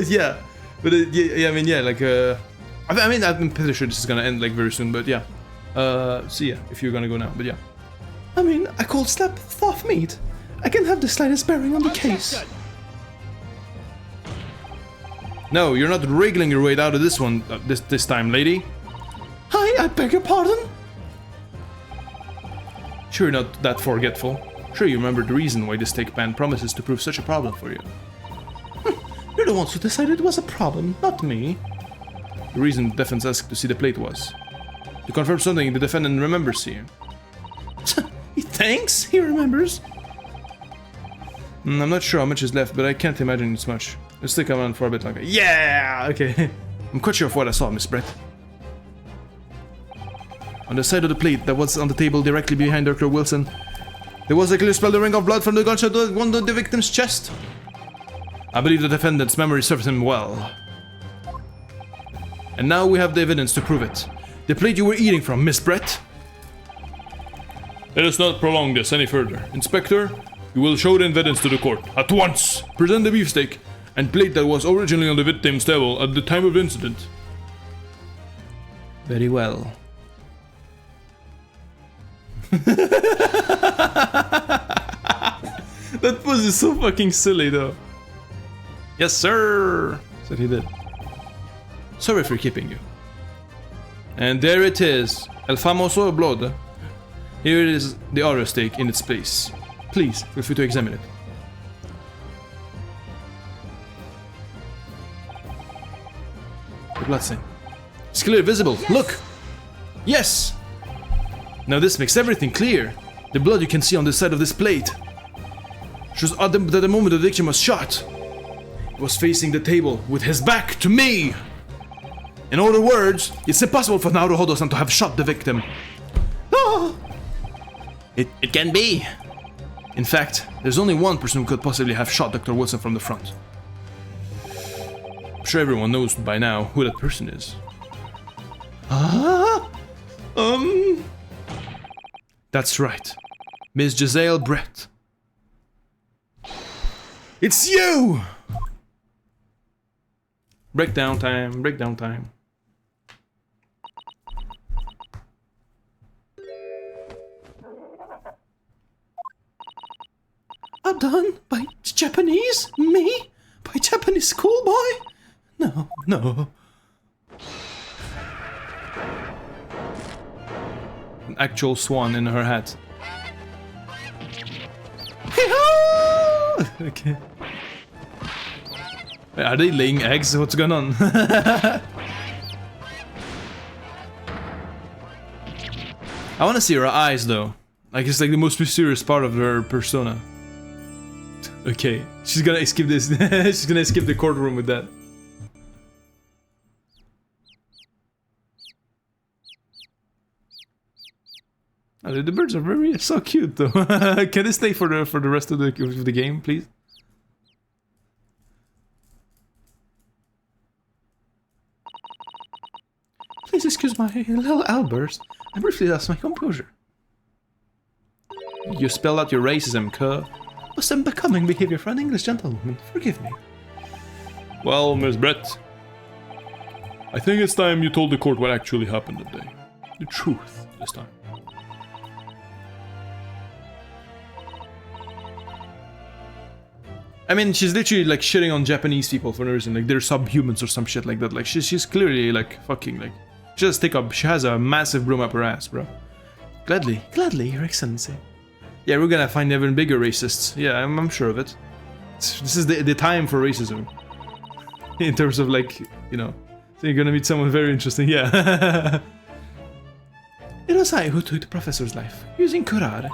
yeah. But, yeah, I mean, yeah, like, I mean, I'm pretty sure this is gonna end, like, very soon, but yeah. So yeah, if you're gonna go now, but yeah. I mean, a cold slap off meat. I can have the slightest bearing on the case. No, you're not wriggling your way out of this one, this time, lady. Hi, I beg your pardon? Sure, you're not that forgetful. Sure, you remember the reason why the steak pan promises to prove such a problem for you. You're the ones who decided it was a problem, not me. The reason the defense asked to see the plate was to confirm something the defendant remembers seeing. He thinks he remembers. I'm not sure how much is left, but I can't imagine it's much. Let's stick around for a bit longer. Yeah! Okay. I'm quite sure of what I saw, Miss Brett. On the side of the plate that was on the table directly behind Dr. Wilson, there was a clear splattering of blood from the gunshot that wounded the victim's chest. I believe the defendant's memory serves him well. And now we have the evidence to prove it. The plate you were eating from, Miss Brett. Let us not prolong this any further. Inspector, you will show the evidence to the court. At once! Present the beefsteak and plate that was originally on the victim's table at the time of the incident. Very well. That pose is so fucking silly though. Yes, sir, said he did. Sorry for keeping you. And there it is, el famoso blood. Here it is, the other steak in its place. Please, feel free to examine it. The bloodstain. It's clearly visible. Yes. Look! Yes! Now this makes everything clear. The blood you can see on the side of this plate shows that the moment the victim was shot, he was facing the table with his back to me. In other words, it's impossible for Naruhodo-san to have shot the victim. Ah! It can be. In fact, there's only one person who could possibly have shot Dr. Wilson from the front. I'm sure everyone knows by now who that person is. That's right. Miss Giselle Brett. It's you! Breakdown time, breakdown time. Done by Japanese? Me? By Japanese schoolboy? No, no. An actual swan in her hat. Okay. Wait, are they laying eggs? What's going on? I want to see her eyes though. Like it's like the most mysterious part of her persona. Okay, she's gonna escape this. She's gonna escape the courtroom with that. Oh, the birds are so cute though. Can they stay for the rest of the game, please? Please excuse my little outburst. I briefly lost my composure. You spelled out your racism, cur. Was unbecoming behavior for an English gentlewoman. Forgive me. Well, Miss Brett, I think it's time you told the court what actually happened that day. The truth this time. I mean, she's literally like shitting on Japanese people for no reason. Like they're subhumans or some shit like that. Like she's clearly like fucking like. She has a massive broom up her ass, bro. Gladly, Your Excellency. Yeah, we're gonna find even bigger racists. Yeah, I'm sure of it. This is the time for racism. In terms of like, you know, so you're gonna meet someone very interesting, yeah. It was I who took the professor's life, using curare.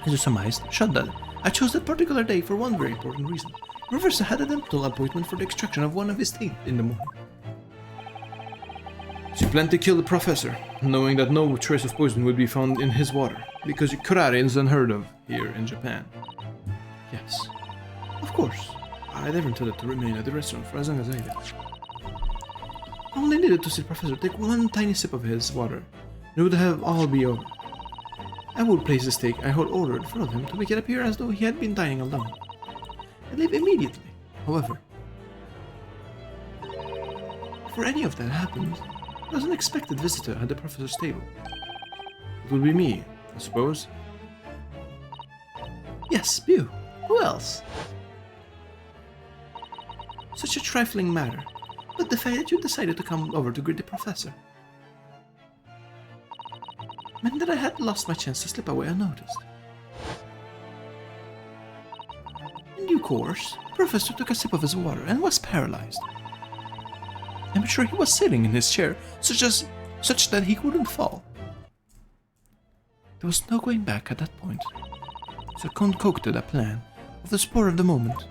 As you surmised, shot that. I chose that particular day for one very important reason. The professor had a dental appointment for the extraction of one of his teeth in the morning. So you plan to kill the professor, knowing that no trace of poison would be found in his water, because curare is unheard of here in Japan. Yes. Of course. I never intended to remain at the restaurant for as long as I did. I only needed to see the professor take one tiny sip of his water, and it would have all be over. I would place the steak I had ordered in front of him to make it appear as though he had been dining alone. I'd leave immediately, however. Before any of that happened, there was an unexpected visitor at the professor's table. It would be me, I suppose. Yes, you. Who else? Such a trifling matter, but the fact that you decided to come over to greet the professor meant that I had lost my chance to slip away unnoticed. In due course, the professor took a sip of his water and was paralyzed. I'm sure he was sitting in his chair such that he couldn't fall. There was no going back at that point, so I concocted a plan of the spur of the moment.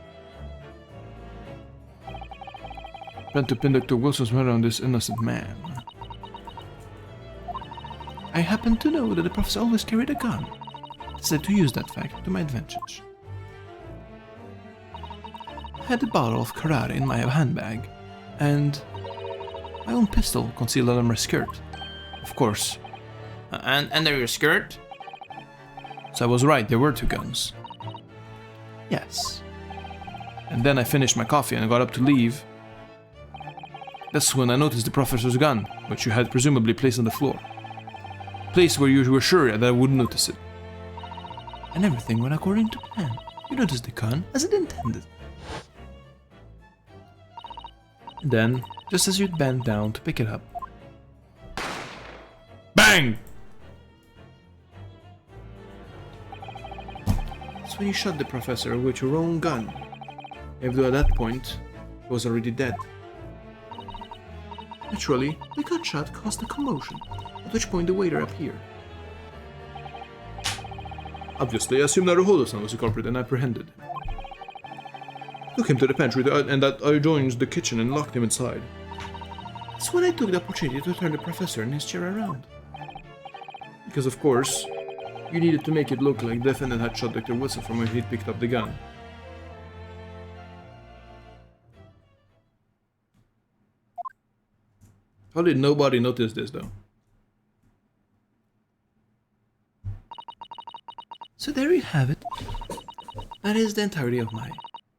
Plan to pin Dr. Wilson's murder on this innocent man. I happened to know that the professor always carried a gun. I decided to use that fact to my advantage. I had a bottle of curare in my handbag, and my own pistol concealed under my skirt. Of course. Under your skirt? So I was right, there were two guns. Yes. And then I finished my coffee and got up to leave. That's when I noticed the professor's gun, which you had presumably placed on the floor. Place where you were sure that I wouldn't notice it. And everything went according to plan. You noticed the gun as it intended. And then, just as you'd bent down to pick it up, Bang! That's when you shot the professor with your own gun. Even though at that point, he was already dead. naturally, the gunshot caused a commotion, at which point the waiter appeared. Obviously, I assumed Naruhodo-san was the culprit and apprehended him. Took him to the pantry and that I joined the kitchen and locked him inside. That's when I took the opportunity to turn the professor and his chair around. Because of course, you needed to make it look like the defendant had shot Dr. Wilson from when he picked up the gun. How did nobody notice this though? So there you have it. That is the entirety of my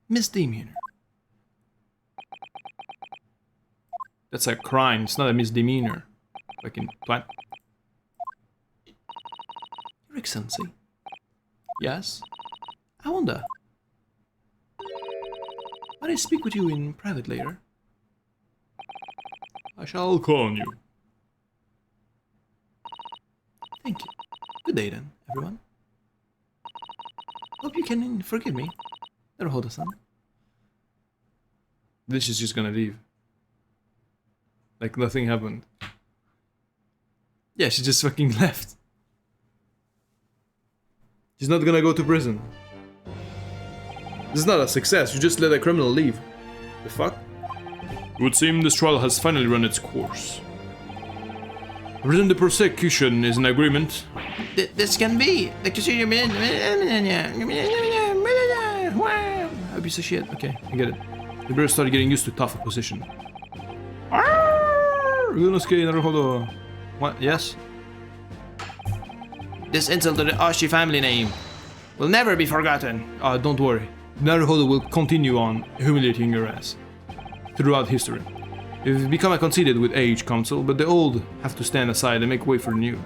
misdemeanor. That's a crime, it's not a misdemeanor. Fucking twat. Your Excellency. Yes? I wonder. Might I speak with you in private later? I shall call on you. Thank you. Good day then, everyone. Hope you can forgive me. Naruhodo-san. This is just gonna leave. Like nothing happened. Yeah, she just fucking left. He's not gonna go to prison. This is not a success, you just let a criminal leave. The fuck? It would seem this trial has finally run its course. Written the prosecution is in agreement. This can be the A piece of shit. Okay, I get it. The bear started getting used to tougher position. Ryunosuke Naruhodo. What? Yes? This insult to the Ashi family name will never be forgotten. Don't worry. Naruhodo will continue on humiliating your ass throughout history. You've become a conceited with age, council, but the old have to stand aside and make way for the new.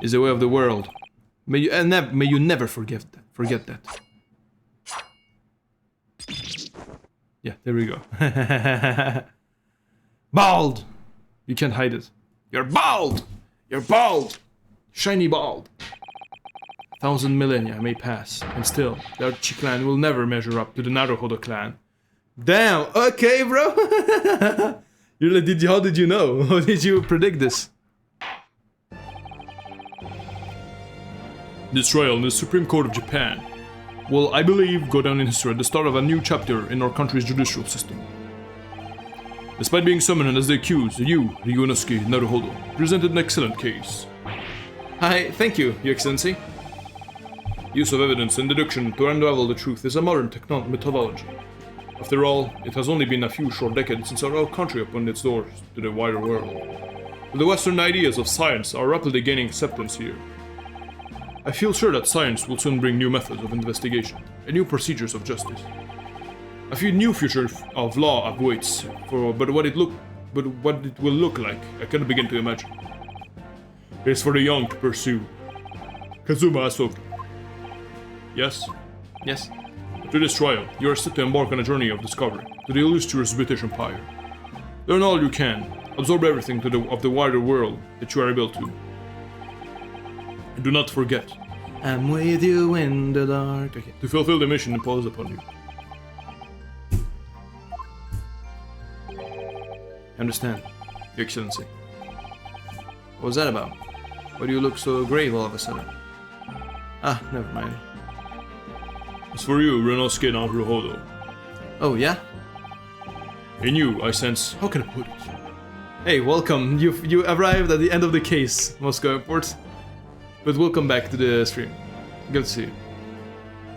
Is the way of the world. May you never forget that. Yeah, there we go. Bald! You can't hide it. You're bald! You're bald! Shiny bald! 1,000 millennia may pass, and still, the Archie clan will never measure up to the Naruhodo clan. Damn. Okay, bro. How did you know? How did you predict this? This trial in the Supreme Court of Japan will, I believe, go down in history at the start of a new chapter in our country's judicial system. Despite being summoned as the accused, you, Ryunosuke Naruhodo, presented an excellent case. Hi, thank you, Your Excellency. Use of evidence and deduction to unravel the truth is a modern methodology. After all, it has only been a few short decades since our country opened its doors to the wider world. The Western ideas of science are rapidly gaining acceptance here. I feel sure that science will soon bring new methods of investigation and new procedures of justice. A few new future of law awaits, but what it will look like, I cannot begin to imagine. It is for the young to pursue. Kazuma has spoken. Yes? Yes. Through this trial, you are set to embark on a journey of discovery to the illustrious British Empire. Learn all you can, absorb everything of the wider world that you are able to. And do not forget, I'm with you in the dark. Okay. to fulfill the mission imposed upon you. I understand, Your Excellency. What was that about? Why do you look so grave all of a sudden? Ah, never mind. As for you, Ryunosuke Naruhodo, Oh, yeah? in you I sense, how can I put it? Hey, welcome. You arrived at the end of the case, Moscow Airport. But welcome back to the stream. Good to see you.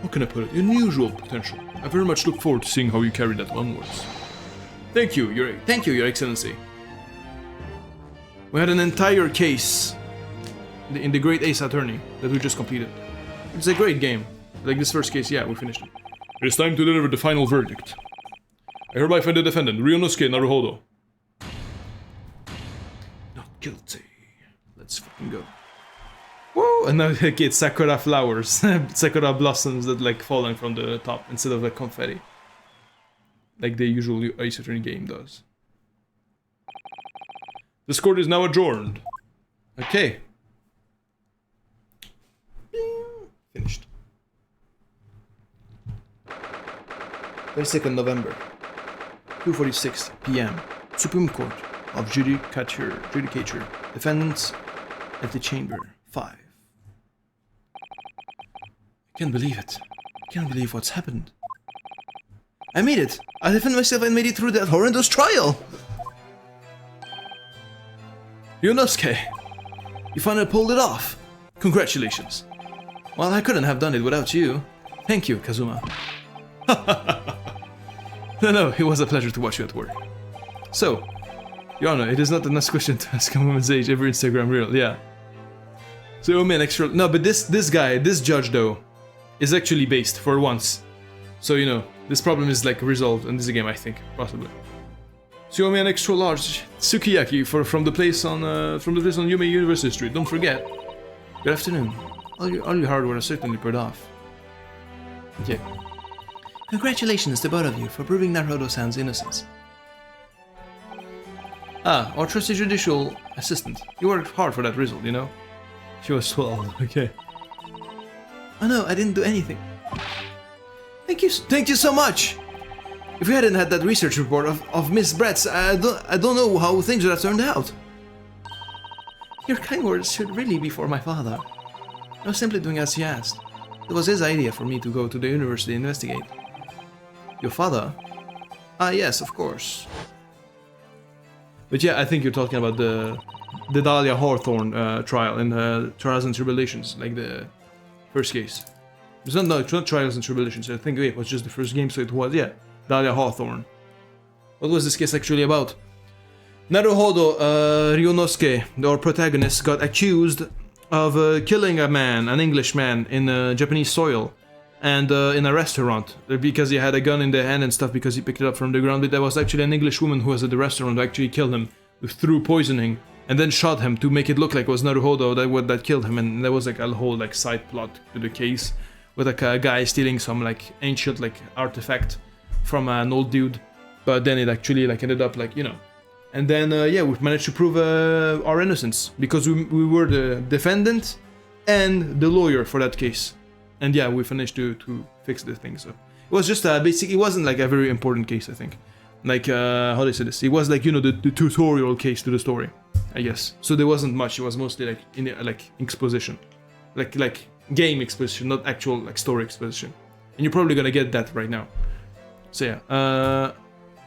How can I put it? Unusual potential. I very much look forward to seeing how you carry that onwards. Thank you, Your Excellency. We had an entire case in the Great Ace Attorney that we just completed. It's a great game. Like this first case, yeah, we finished it. It is time to deliver the final verdict. I hereby find the defendant, Ryunosuke Naruhodo. Not guilty. Let's fucking go. Whoa! And now it's Sakura flowers, Sakura blossoms that like falling from the top instead of like confetti, like the usual Ace Attorney game does. This court is now adjourned. Okay. Finished. 22nd November, 2:46 p.m. Supreme Court of Judicature. Defendants at the Chamber 5. I can't believe it. I can't believe what's happened. I made it. I defended myself and made it through that horrendous trial. Ryunosuke, you finally pulled it off. Congratulations. Well, I couldn't have done it without you. Thank you, Kazuma. No, it was a pleasure to watch you at work. So, Your Honor, it is not a nice question to ask a woman's age every Instagram reel, yeah. So you owe me an extra... No, but this guy, this judge though, is actually based for once. So, you know, this problem is like resolved in this game, I think, possibly. So you owe me an extra large sukiyaki from the place on Yume University Street. Don't forget. Good afternoon. All your hard work is certainly paid off. Yeah. Congratulations to both of you for proving Naruhodo-san's innocence. Ah, our trusty judicial assistant. You worked hard for that result, you know? She was 12, okay. Oh no, I didn't do anything. Thank you so much! If we hadn't had that research report of Miss Brett's, I don't know how things would have turned out. Your kind words should really be for my father. I was simply doing as he asked. It was his idea for me to go to the university to investigate. Your father? Ah, yes, of course. But yeah, I think you're talking about the Dahlia Hawthorne trial in Trials and Tribulations, like the first case. It's not Trials and Tribulations, I think it was just the first game, so it was, yeah, Dahlia Hawthorne. What was this case actually about? Naruhodo Ryunosuke, our protagonist, got accused of killing a man, an Englishman, in Japanese soil. And in a restaurant, because he had a gun in the hand and stuff because he picked it up from the ground. But there was actually an English woman who was at the restaurant who actually killed him through poisoning and then shot him to make it look like it was Naruhodo that killed him. And there was like a whole like side plot to the case with like a guy stealing some like ancient like artifact from an old dude. But then it actually like ended up like, you know. And then yeah, we've managed to prove our innocence because we were the defendant and the lawyer for that case. And yeah, we finished to fix the thing. So it was just basic. It wasn't like a very important case, I think. Like how do I say this? It was like, you know, the tutorial case to the story, I guess. So there wasn't much. It was mostly like in like exposition, like game exposition, not actual like story exposition. And you're probably gonna get that right now. So yeah.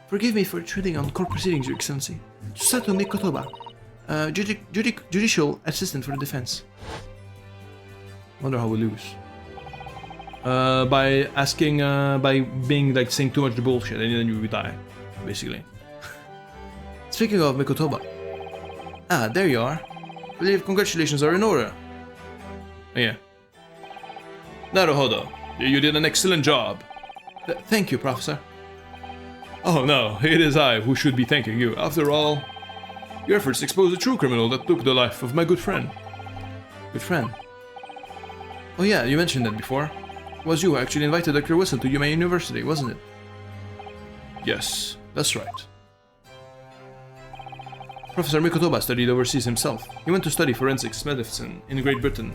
Forgive me for intruding on court proceedings, Your Excellency. Sato Mikotoba, judicial assistant for the defense. Wonder how we lose. By asking, by being like saying too much bullshit, and then you would die, basically. Speaking of Mikotoba, there you are. I believe congratulations are in order. Oh, yeah. Naruhodo, you did an excellent job. Thank you, Professor. Oh no, it is I who should be thanking you. After all, your efforts exposed a true criminal that took the life of my good friend. Good friend? Oh yeah, you mentioned that before. It was you who actually invited Dr. Wilson to Yuma University, wasn't it? Yes, that's right. Professor Mikotoba studied overseas himself. He went to study forensics medicine in Great Britain.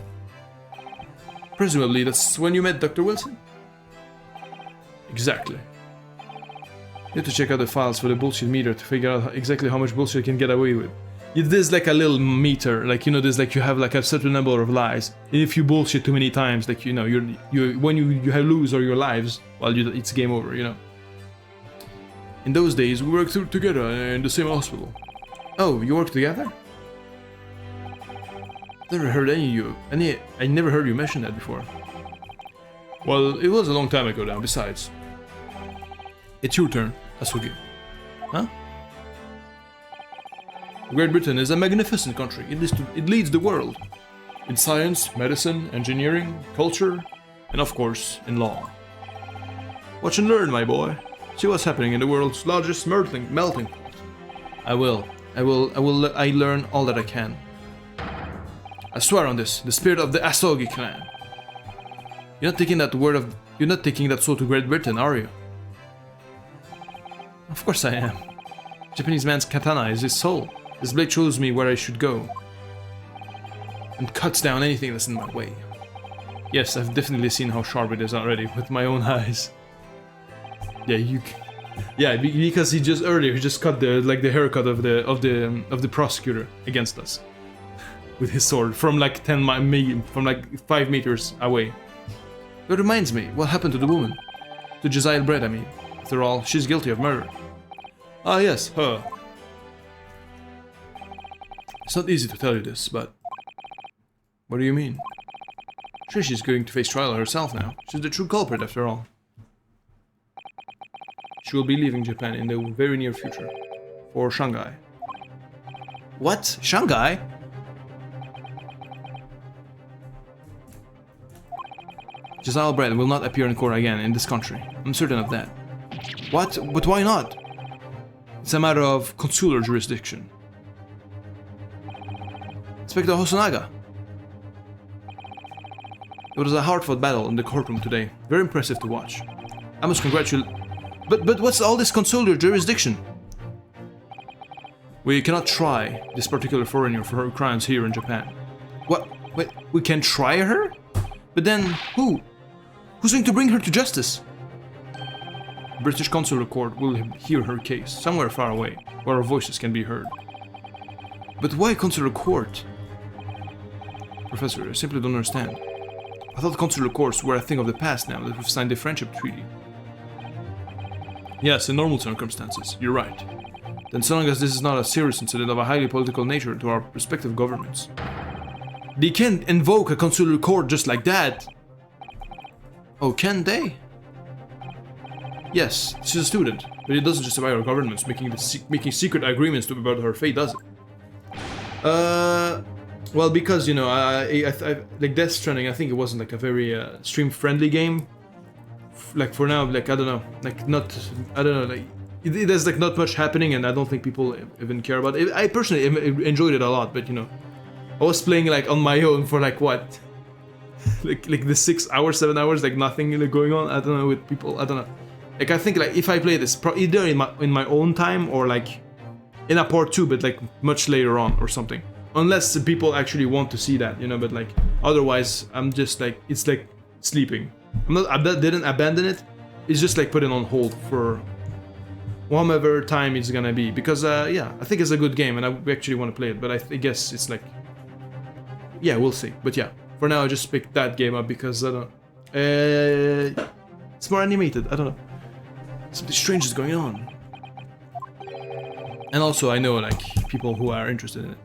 Presumably that's when you met Dr. Wilson? Exactly. You have to check out the files for the bullshit meter to figure out exactly how much bullshit you can get away with. There's like a little meter, like, you know, there's like you have like a certain number of lives. And if you bullshit too many times, like, you know, when you have lose all your lives, well, it's game over, you know. In those days, we worked together in the same hospital. Oh, you worked together? Never heard I never heard you mention that before. Well, it was a long time ago now, besides. It's your turn, Asugi. Huh? Great Britain is a magnificent country. It leads the world. In science, medicine, engineering, culture, and of course, in law. Watch and learn, my boy. See what's happening in the world's largest melting pot. I will. I learn all that I can. I swear on this, the spirit of the Asogi clan. You're not taking that sword to Great Britain, are you? Of course I am. Japanese man's katana is his soul. This blade shows me where I should go. And cuts down anything that's in my way. Yes, I've definitely seen how sharp it is already with my own eyes. Yeah, because he just cut the haircut of the prosecutor against us with his sword from like 5 meters away. That reminds me, what happened to the woman? To Josiah Brett, I mean. After all, she's guilty of murder. Ah yes, her. It's not easy to tell you this, but... What do you mean? Sure, she's going to face trial herself now. She's the true culprit, after all. She will be leaving Japan in the very near future. For Shanghai. What? Shanghai? Josiah Brett will not appear in court again in this country. I'm certain of that. What? But why not? It's a matter of consular jurisdiction. Inspector Hosonaga. It was a hard-fought battle in the courtroom today. Very impressive to watch. I must congratulate... But what's all this consular jurisdiction? We cannot try this particular foreigner for her crimes here in Japan. What? Wait, we can try her? But then, who? Who's going to bring her to justice? British consular court will hear her case, somewhere far away, where our voices can be heard. But why consular court? Professor, I simply don't understand. I thought consular courts were a thing of the past now that we've signed the friendship treaty. Yes, in normal circumstances, you're right. Then so long as this is not a serious incident of a highly political nature to our respective governments. They can't invoke a consular court just like that. Oh, can they? Yes, she's a student, but it doesn't justify our governments making secret agreements about her fate, does it? Well, because, you know, I like Death Stranding, I think it wasn't like a very stream-friendly game. Like for now, like I don't know, like not, I don't know, like there's like not much happening, and I don't think people even care about it. I personally enjoyed it a lot, but you know, I was playing like on my own for like what, like the 6 hours, 7 hours, like nothing really going on. I don't know with people. I don't know. Like I think like if I play this either in my own time or like in a part 2, but like much later on or something, Unless the people actually want to see that, you know, but like, otherwise, I'm just like, it's like sleeping. I didn't abandon it, it's just like putting on hold for whatever time it's gonna be, because yeah, I think it's a good game and I actually want to play it, but I guess it's like, yeah, we'll see. But yeah, for now I just picked that game up because I don't it's more animated, I don't know, something strange is going on. And also I know like people who are interested in it.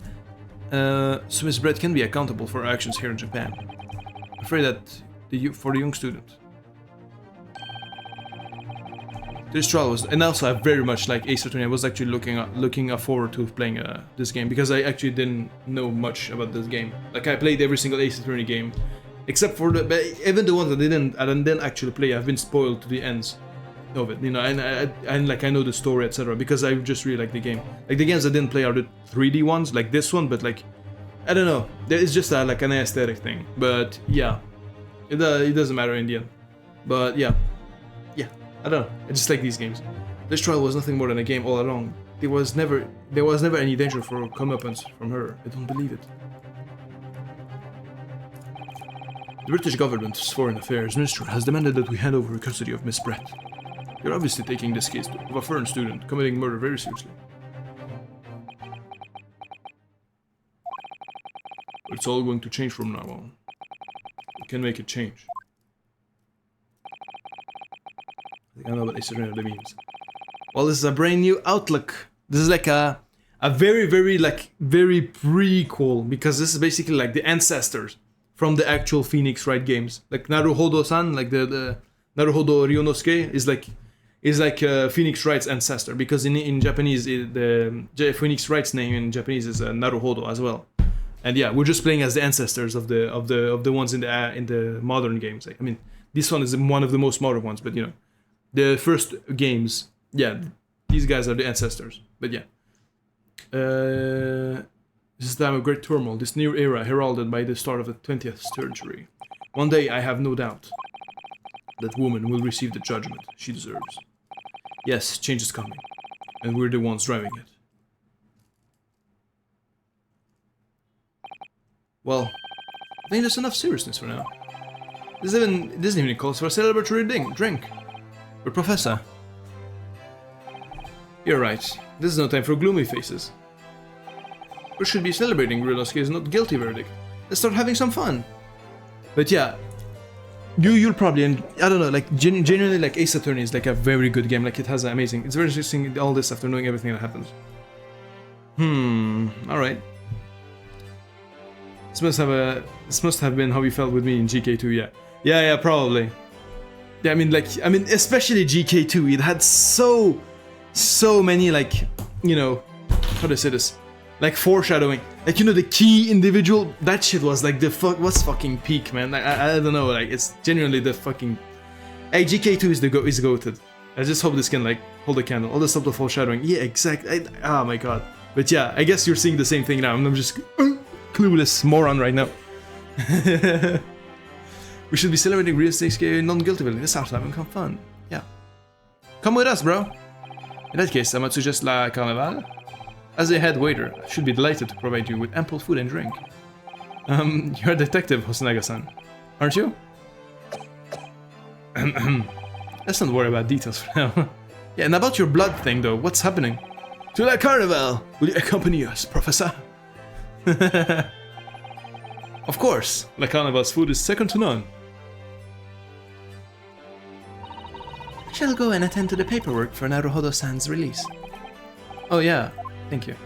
So Miss Brett can be accountable for her actions here in Japan. I'm afraid that for the young student. This trial was, and also I very much like Ace Attorney. I was actually looking forward to playing this game because I actually didn't know much about this game. Like I played every single Ace Attorney game, except for but even the ones that I didn't actually play. I've been spoiled to the ends of it, you know, and like I know the story, etc. Because I just really like the game. Like the games I didn't play are the 3D ones, like this one, but like I don't know. It's just like an aesthetic thing. But yeah, it doesn't matter in the end. But yeah. I don't know, I just like these games. This trial was nothing more than a game all along. There was never any danger for comeuppance from her. I don't believe it. The British government's Foreign Affairs Minister has demanded that we hand over custody of Miss Brett. You're obviously taking this case of a foreign student committing murder very seriously. But it's all going to change from now on. We can make it change. I don't know what Ace Attorney means. Well, this is a brand new outlook. This is like a very prequel, because this is basically like the ancestors from the actual Phoenix Wright games. Like Naruhodo-san, like the Naruhodo Ryunosuke is like Phoenix Wright's ancestor, because in Japanese the Phoenix Wright's name in Japanese is Naruhodo as well. And yeah, we're just playing as the ancestors of the ones in the modern games. Like, I mean, this one is one of the most modern ones, but you know. The first games, yeah, these guys are the ancestors. But yeah, this is a time of great turmoil, this new era heralded by the start of the 20th century. One day, I have no doubt that woman will receive the judgment she deserves. Yes, change is coming, and we're the ones driving it. Well, I think there's enough seriousness for now. This isn't even calls for a celebratory drink. But Professor, you're right. This is no time for gloomy faces. We should be celebrating Ryunosuke's not guilty verdict. Let's start having some fun. But yeah, you'll probably, and I don't know, like genuinely, like Ace Attorney is like a very good game. Like it has amazing. It's very interesting all this after knowing everything that happens. All right. This must have been how you felt with me in GK2. Yeah, probably. Yeah, I mean, especially GK2, it had so many, like, you know, how do I say this? Like, foreshadowing. Like, you know, the key individual, that shit was, like, what's fucking peak, man? I don't know, like, it's genuinely the fucking... Hey, GK2 is goated. I just hope this can, like, hold a candle. All the subtle foreshadowing. Yeah, exactly. Oh my god. But yeah, I guess you're seeing the same thing now. I'm just clueless moron right now. We should be celebrating Ryunosuke's non-guilty verdict. This sounds having some fun. Yeah. Come with us, bro. In that case, I might suggest La Carnival. As a head waiter, I should be delighted to provide you with ample food and drink. You're a detective, Hosonaga-san, aren't you? Let's not worry about details for now. Yeah, and about your blood thing, though, what's happening? To La Carnival! Will you accompany us, Professor? Of course, La Carnival's food is second to none. I shall go and attend to the paperwork for Naruhodo-san's release. Oh yeah, thank you.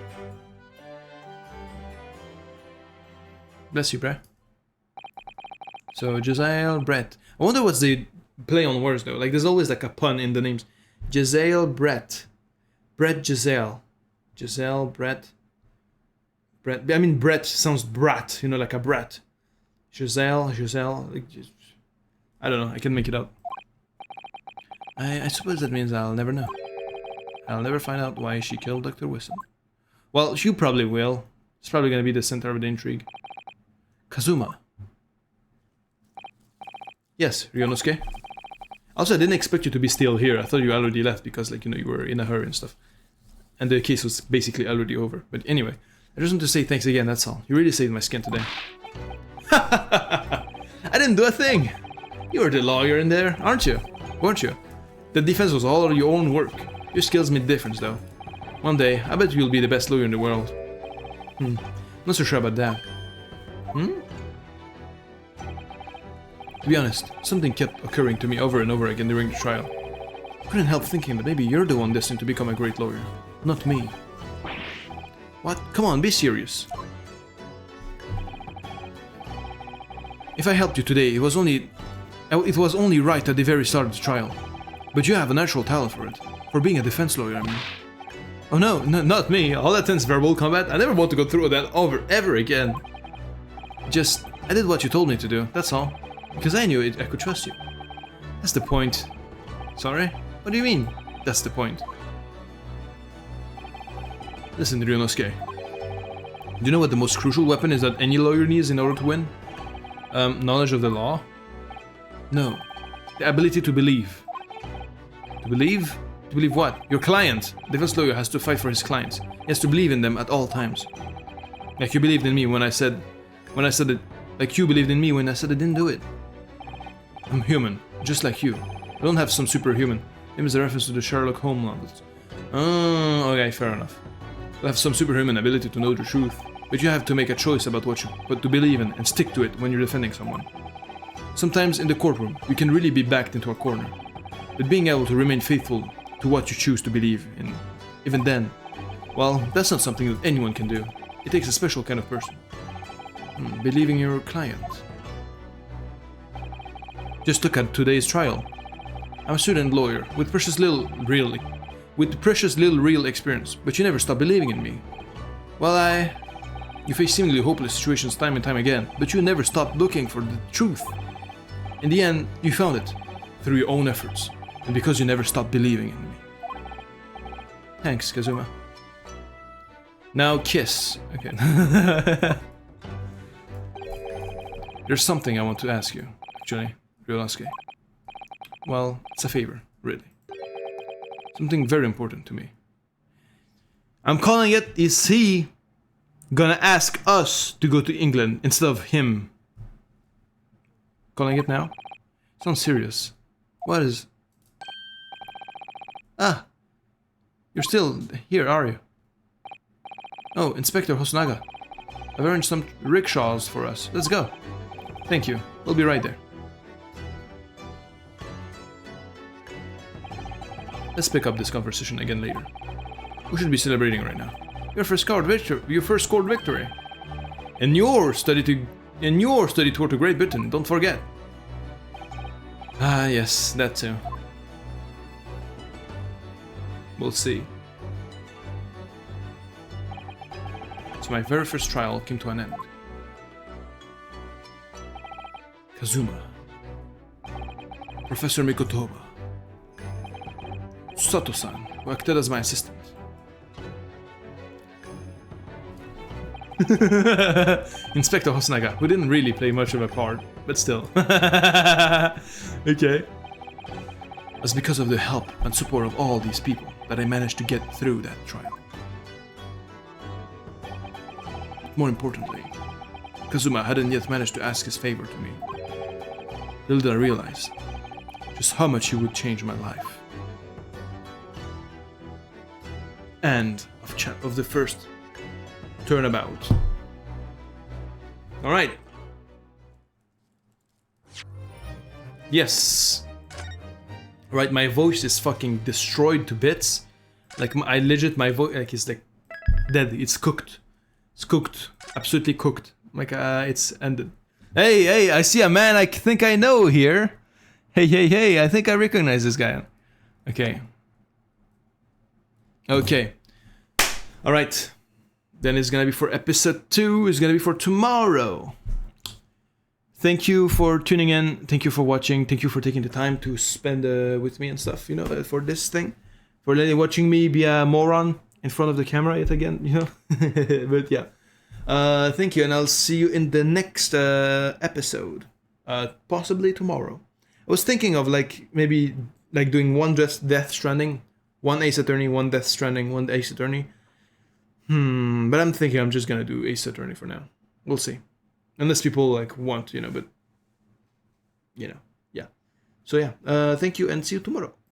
Bless you, bruh. So, Josiah Brett. I wonder what's the play on words though. Like, there's always like a pun in the names. Josiah Brett. Brett Giselle. Giselle Brett. Brett. I mean, Brett sounds brat, you know, like a brat. Giselle. Like, I don't know, I can make it up. I suppose that means I'll never know. I'll never find out why she killed Dr. Wisdom. Well, you probably will. It's probably gonna be the center of the intrigue. Kazuma. Yes, Ryunosuke. Also, I didn't expect you to be still here. I thought you already left because, like, you know, you were in a hurry and stuff. And the case was basically already over. But anyway, I just want to say thanks again, that's all. You really saved my skin today. I didn't do a thing! You were the lawyer in there, aren't you? Weren't you? The defense was all your own work. Your skills made a difference, though. One day, I bet you'll be the best lawyer in the world. Not so sure about that. To be honest, something kept occurring to me over and over again during the trial. I couldn't help thinking that maybe you're the one destined to become a great lawyer, not me. What? Come on, be serious. If I helped you today, it was only right at the very start of the trial. But you have a natural talent for it. For being a defense lawyer, I mean. Oh no, not me. All that tense verbal combat, I never want to go through that ever again. Just, I did what you told me to do, that's all. Because I knew I could trust you. That's the point. Sorry? What do you mean, that's the point? Listen, Ryunosuke. Do you know what the most crucial weapon is that any lawyer needs in order to win? Knowledge of the law? No. The ability to believe. To believe? To believe what? Your client! The defense lawyer has to fight for his clients. He has to believe in them at all times. Like you believed in me when I said it. Like you believed in me when I said I didn't do it. I'm human, just like you. I don't have some superhuman. Maybe it's a reference to the Sherlock Holmes novels. Oh, okay, fair enough. You have some superhuman ability to know the truth, but you have to make a choice about what to believe in and stick to it when you're defending someone. Sometimes in the courtroom, you can really be backed into a corner, but being able to remain faithful to what you choose to believe in, even then, well, that's not something that anyone can do. It takes a special kind of person. Believing your client. Just look at today's trial. I'm a student lawyer with precious little real experience, but you never stop believing in me. Well, you face seemingly hopeless situations time and time again, but you never stopped looking for the truth. In the end, you found it, through your own efforts, and because you never stopped believing in me. Thanks, Kazuma. Now kiss. Okay. There's something I want to ask you, actually, Ryunosuke. Well, it's a favor, really. Something very important to me. I'm calling it, is he gonna ask us to go to England instead of him? Calling it now? Sounds serious. What is... Ah! You're still here, are you? Oh, Inspector Hosonaga. I've arranged some rickshaws for us. Let's go. Thank you. We'll be right there. Let's pick up this conversation again later. We should be celebrating right now. Your first scored victory. And your study tour to Great Britain, don't forget. Ah, yes, that too. We'll see. So my very first trial came to an end. Kazuma. Professor Mikotoba. Sato-san, who acted as my assistant. Inspector Hosonaga, who didn't really play much of a part, but still. Okay. It was because of the help and support of all these people that I managed to get through that trial. More importantly, Kazuma hadn't yet managed to ask his favor to me. Little did I realize just how much he would change my life. End of the first turnabout. Alright. Yes. Right, my voice is fucking destroyed to bits. Like, my voice, like, is like dead. It's cooked. It's cooked. Absolutely cooked. Like, it's ended. Hey, I see a man I think I know here. Hey, I think I recognize this guy. Okay. Alright. Then it's gonna be for episode 2. It's gonna be for tomorrow. Thank you for tuning in. Thank you for watching. Thank you for taking the time to spend with me and stuff, you know, for this thing. For watching me be a moron in front of the camera yet again, you know. But yeah. Thank you, and I'll see you in the next episode. Possibly tomorrow. I was thinking of maybe doing one Death Stranding, one Ace Attorney, one Death Stranding, one Ace Attorney. But I'm thinking I'm just gonna do Ace Attorney for now. We'll see. Unless people like want, but yeah. So yeah, thank you and see you tomorrow.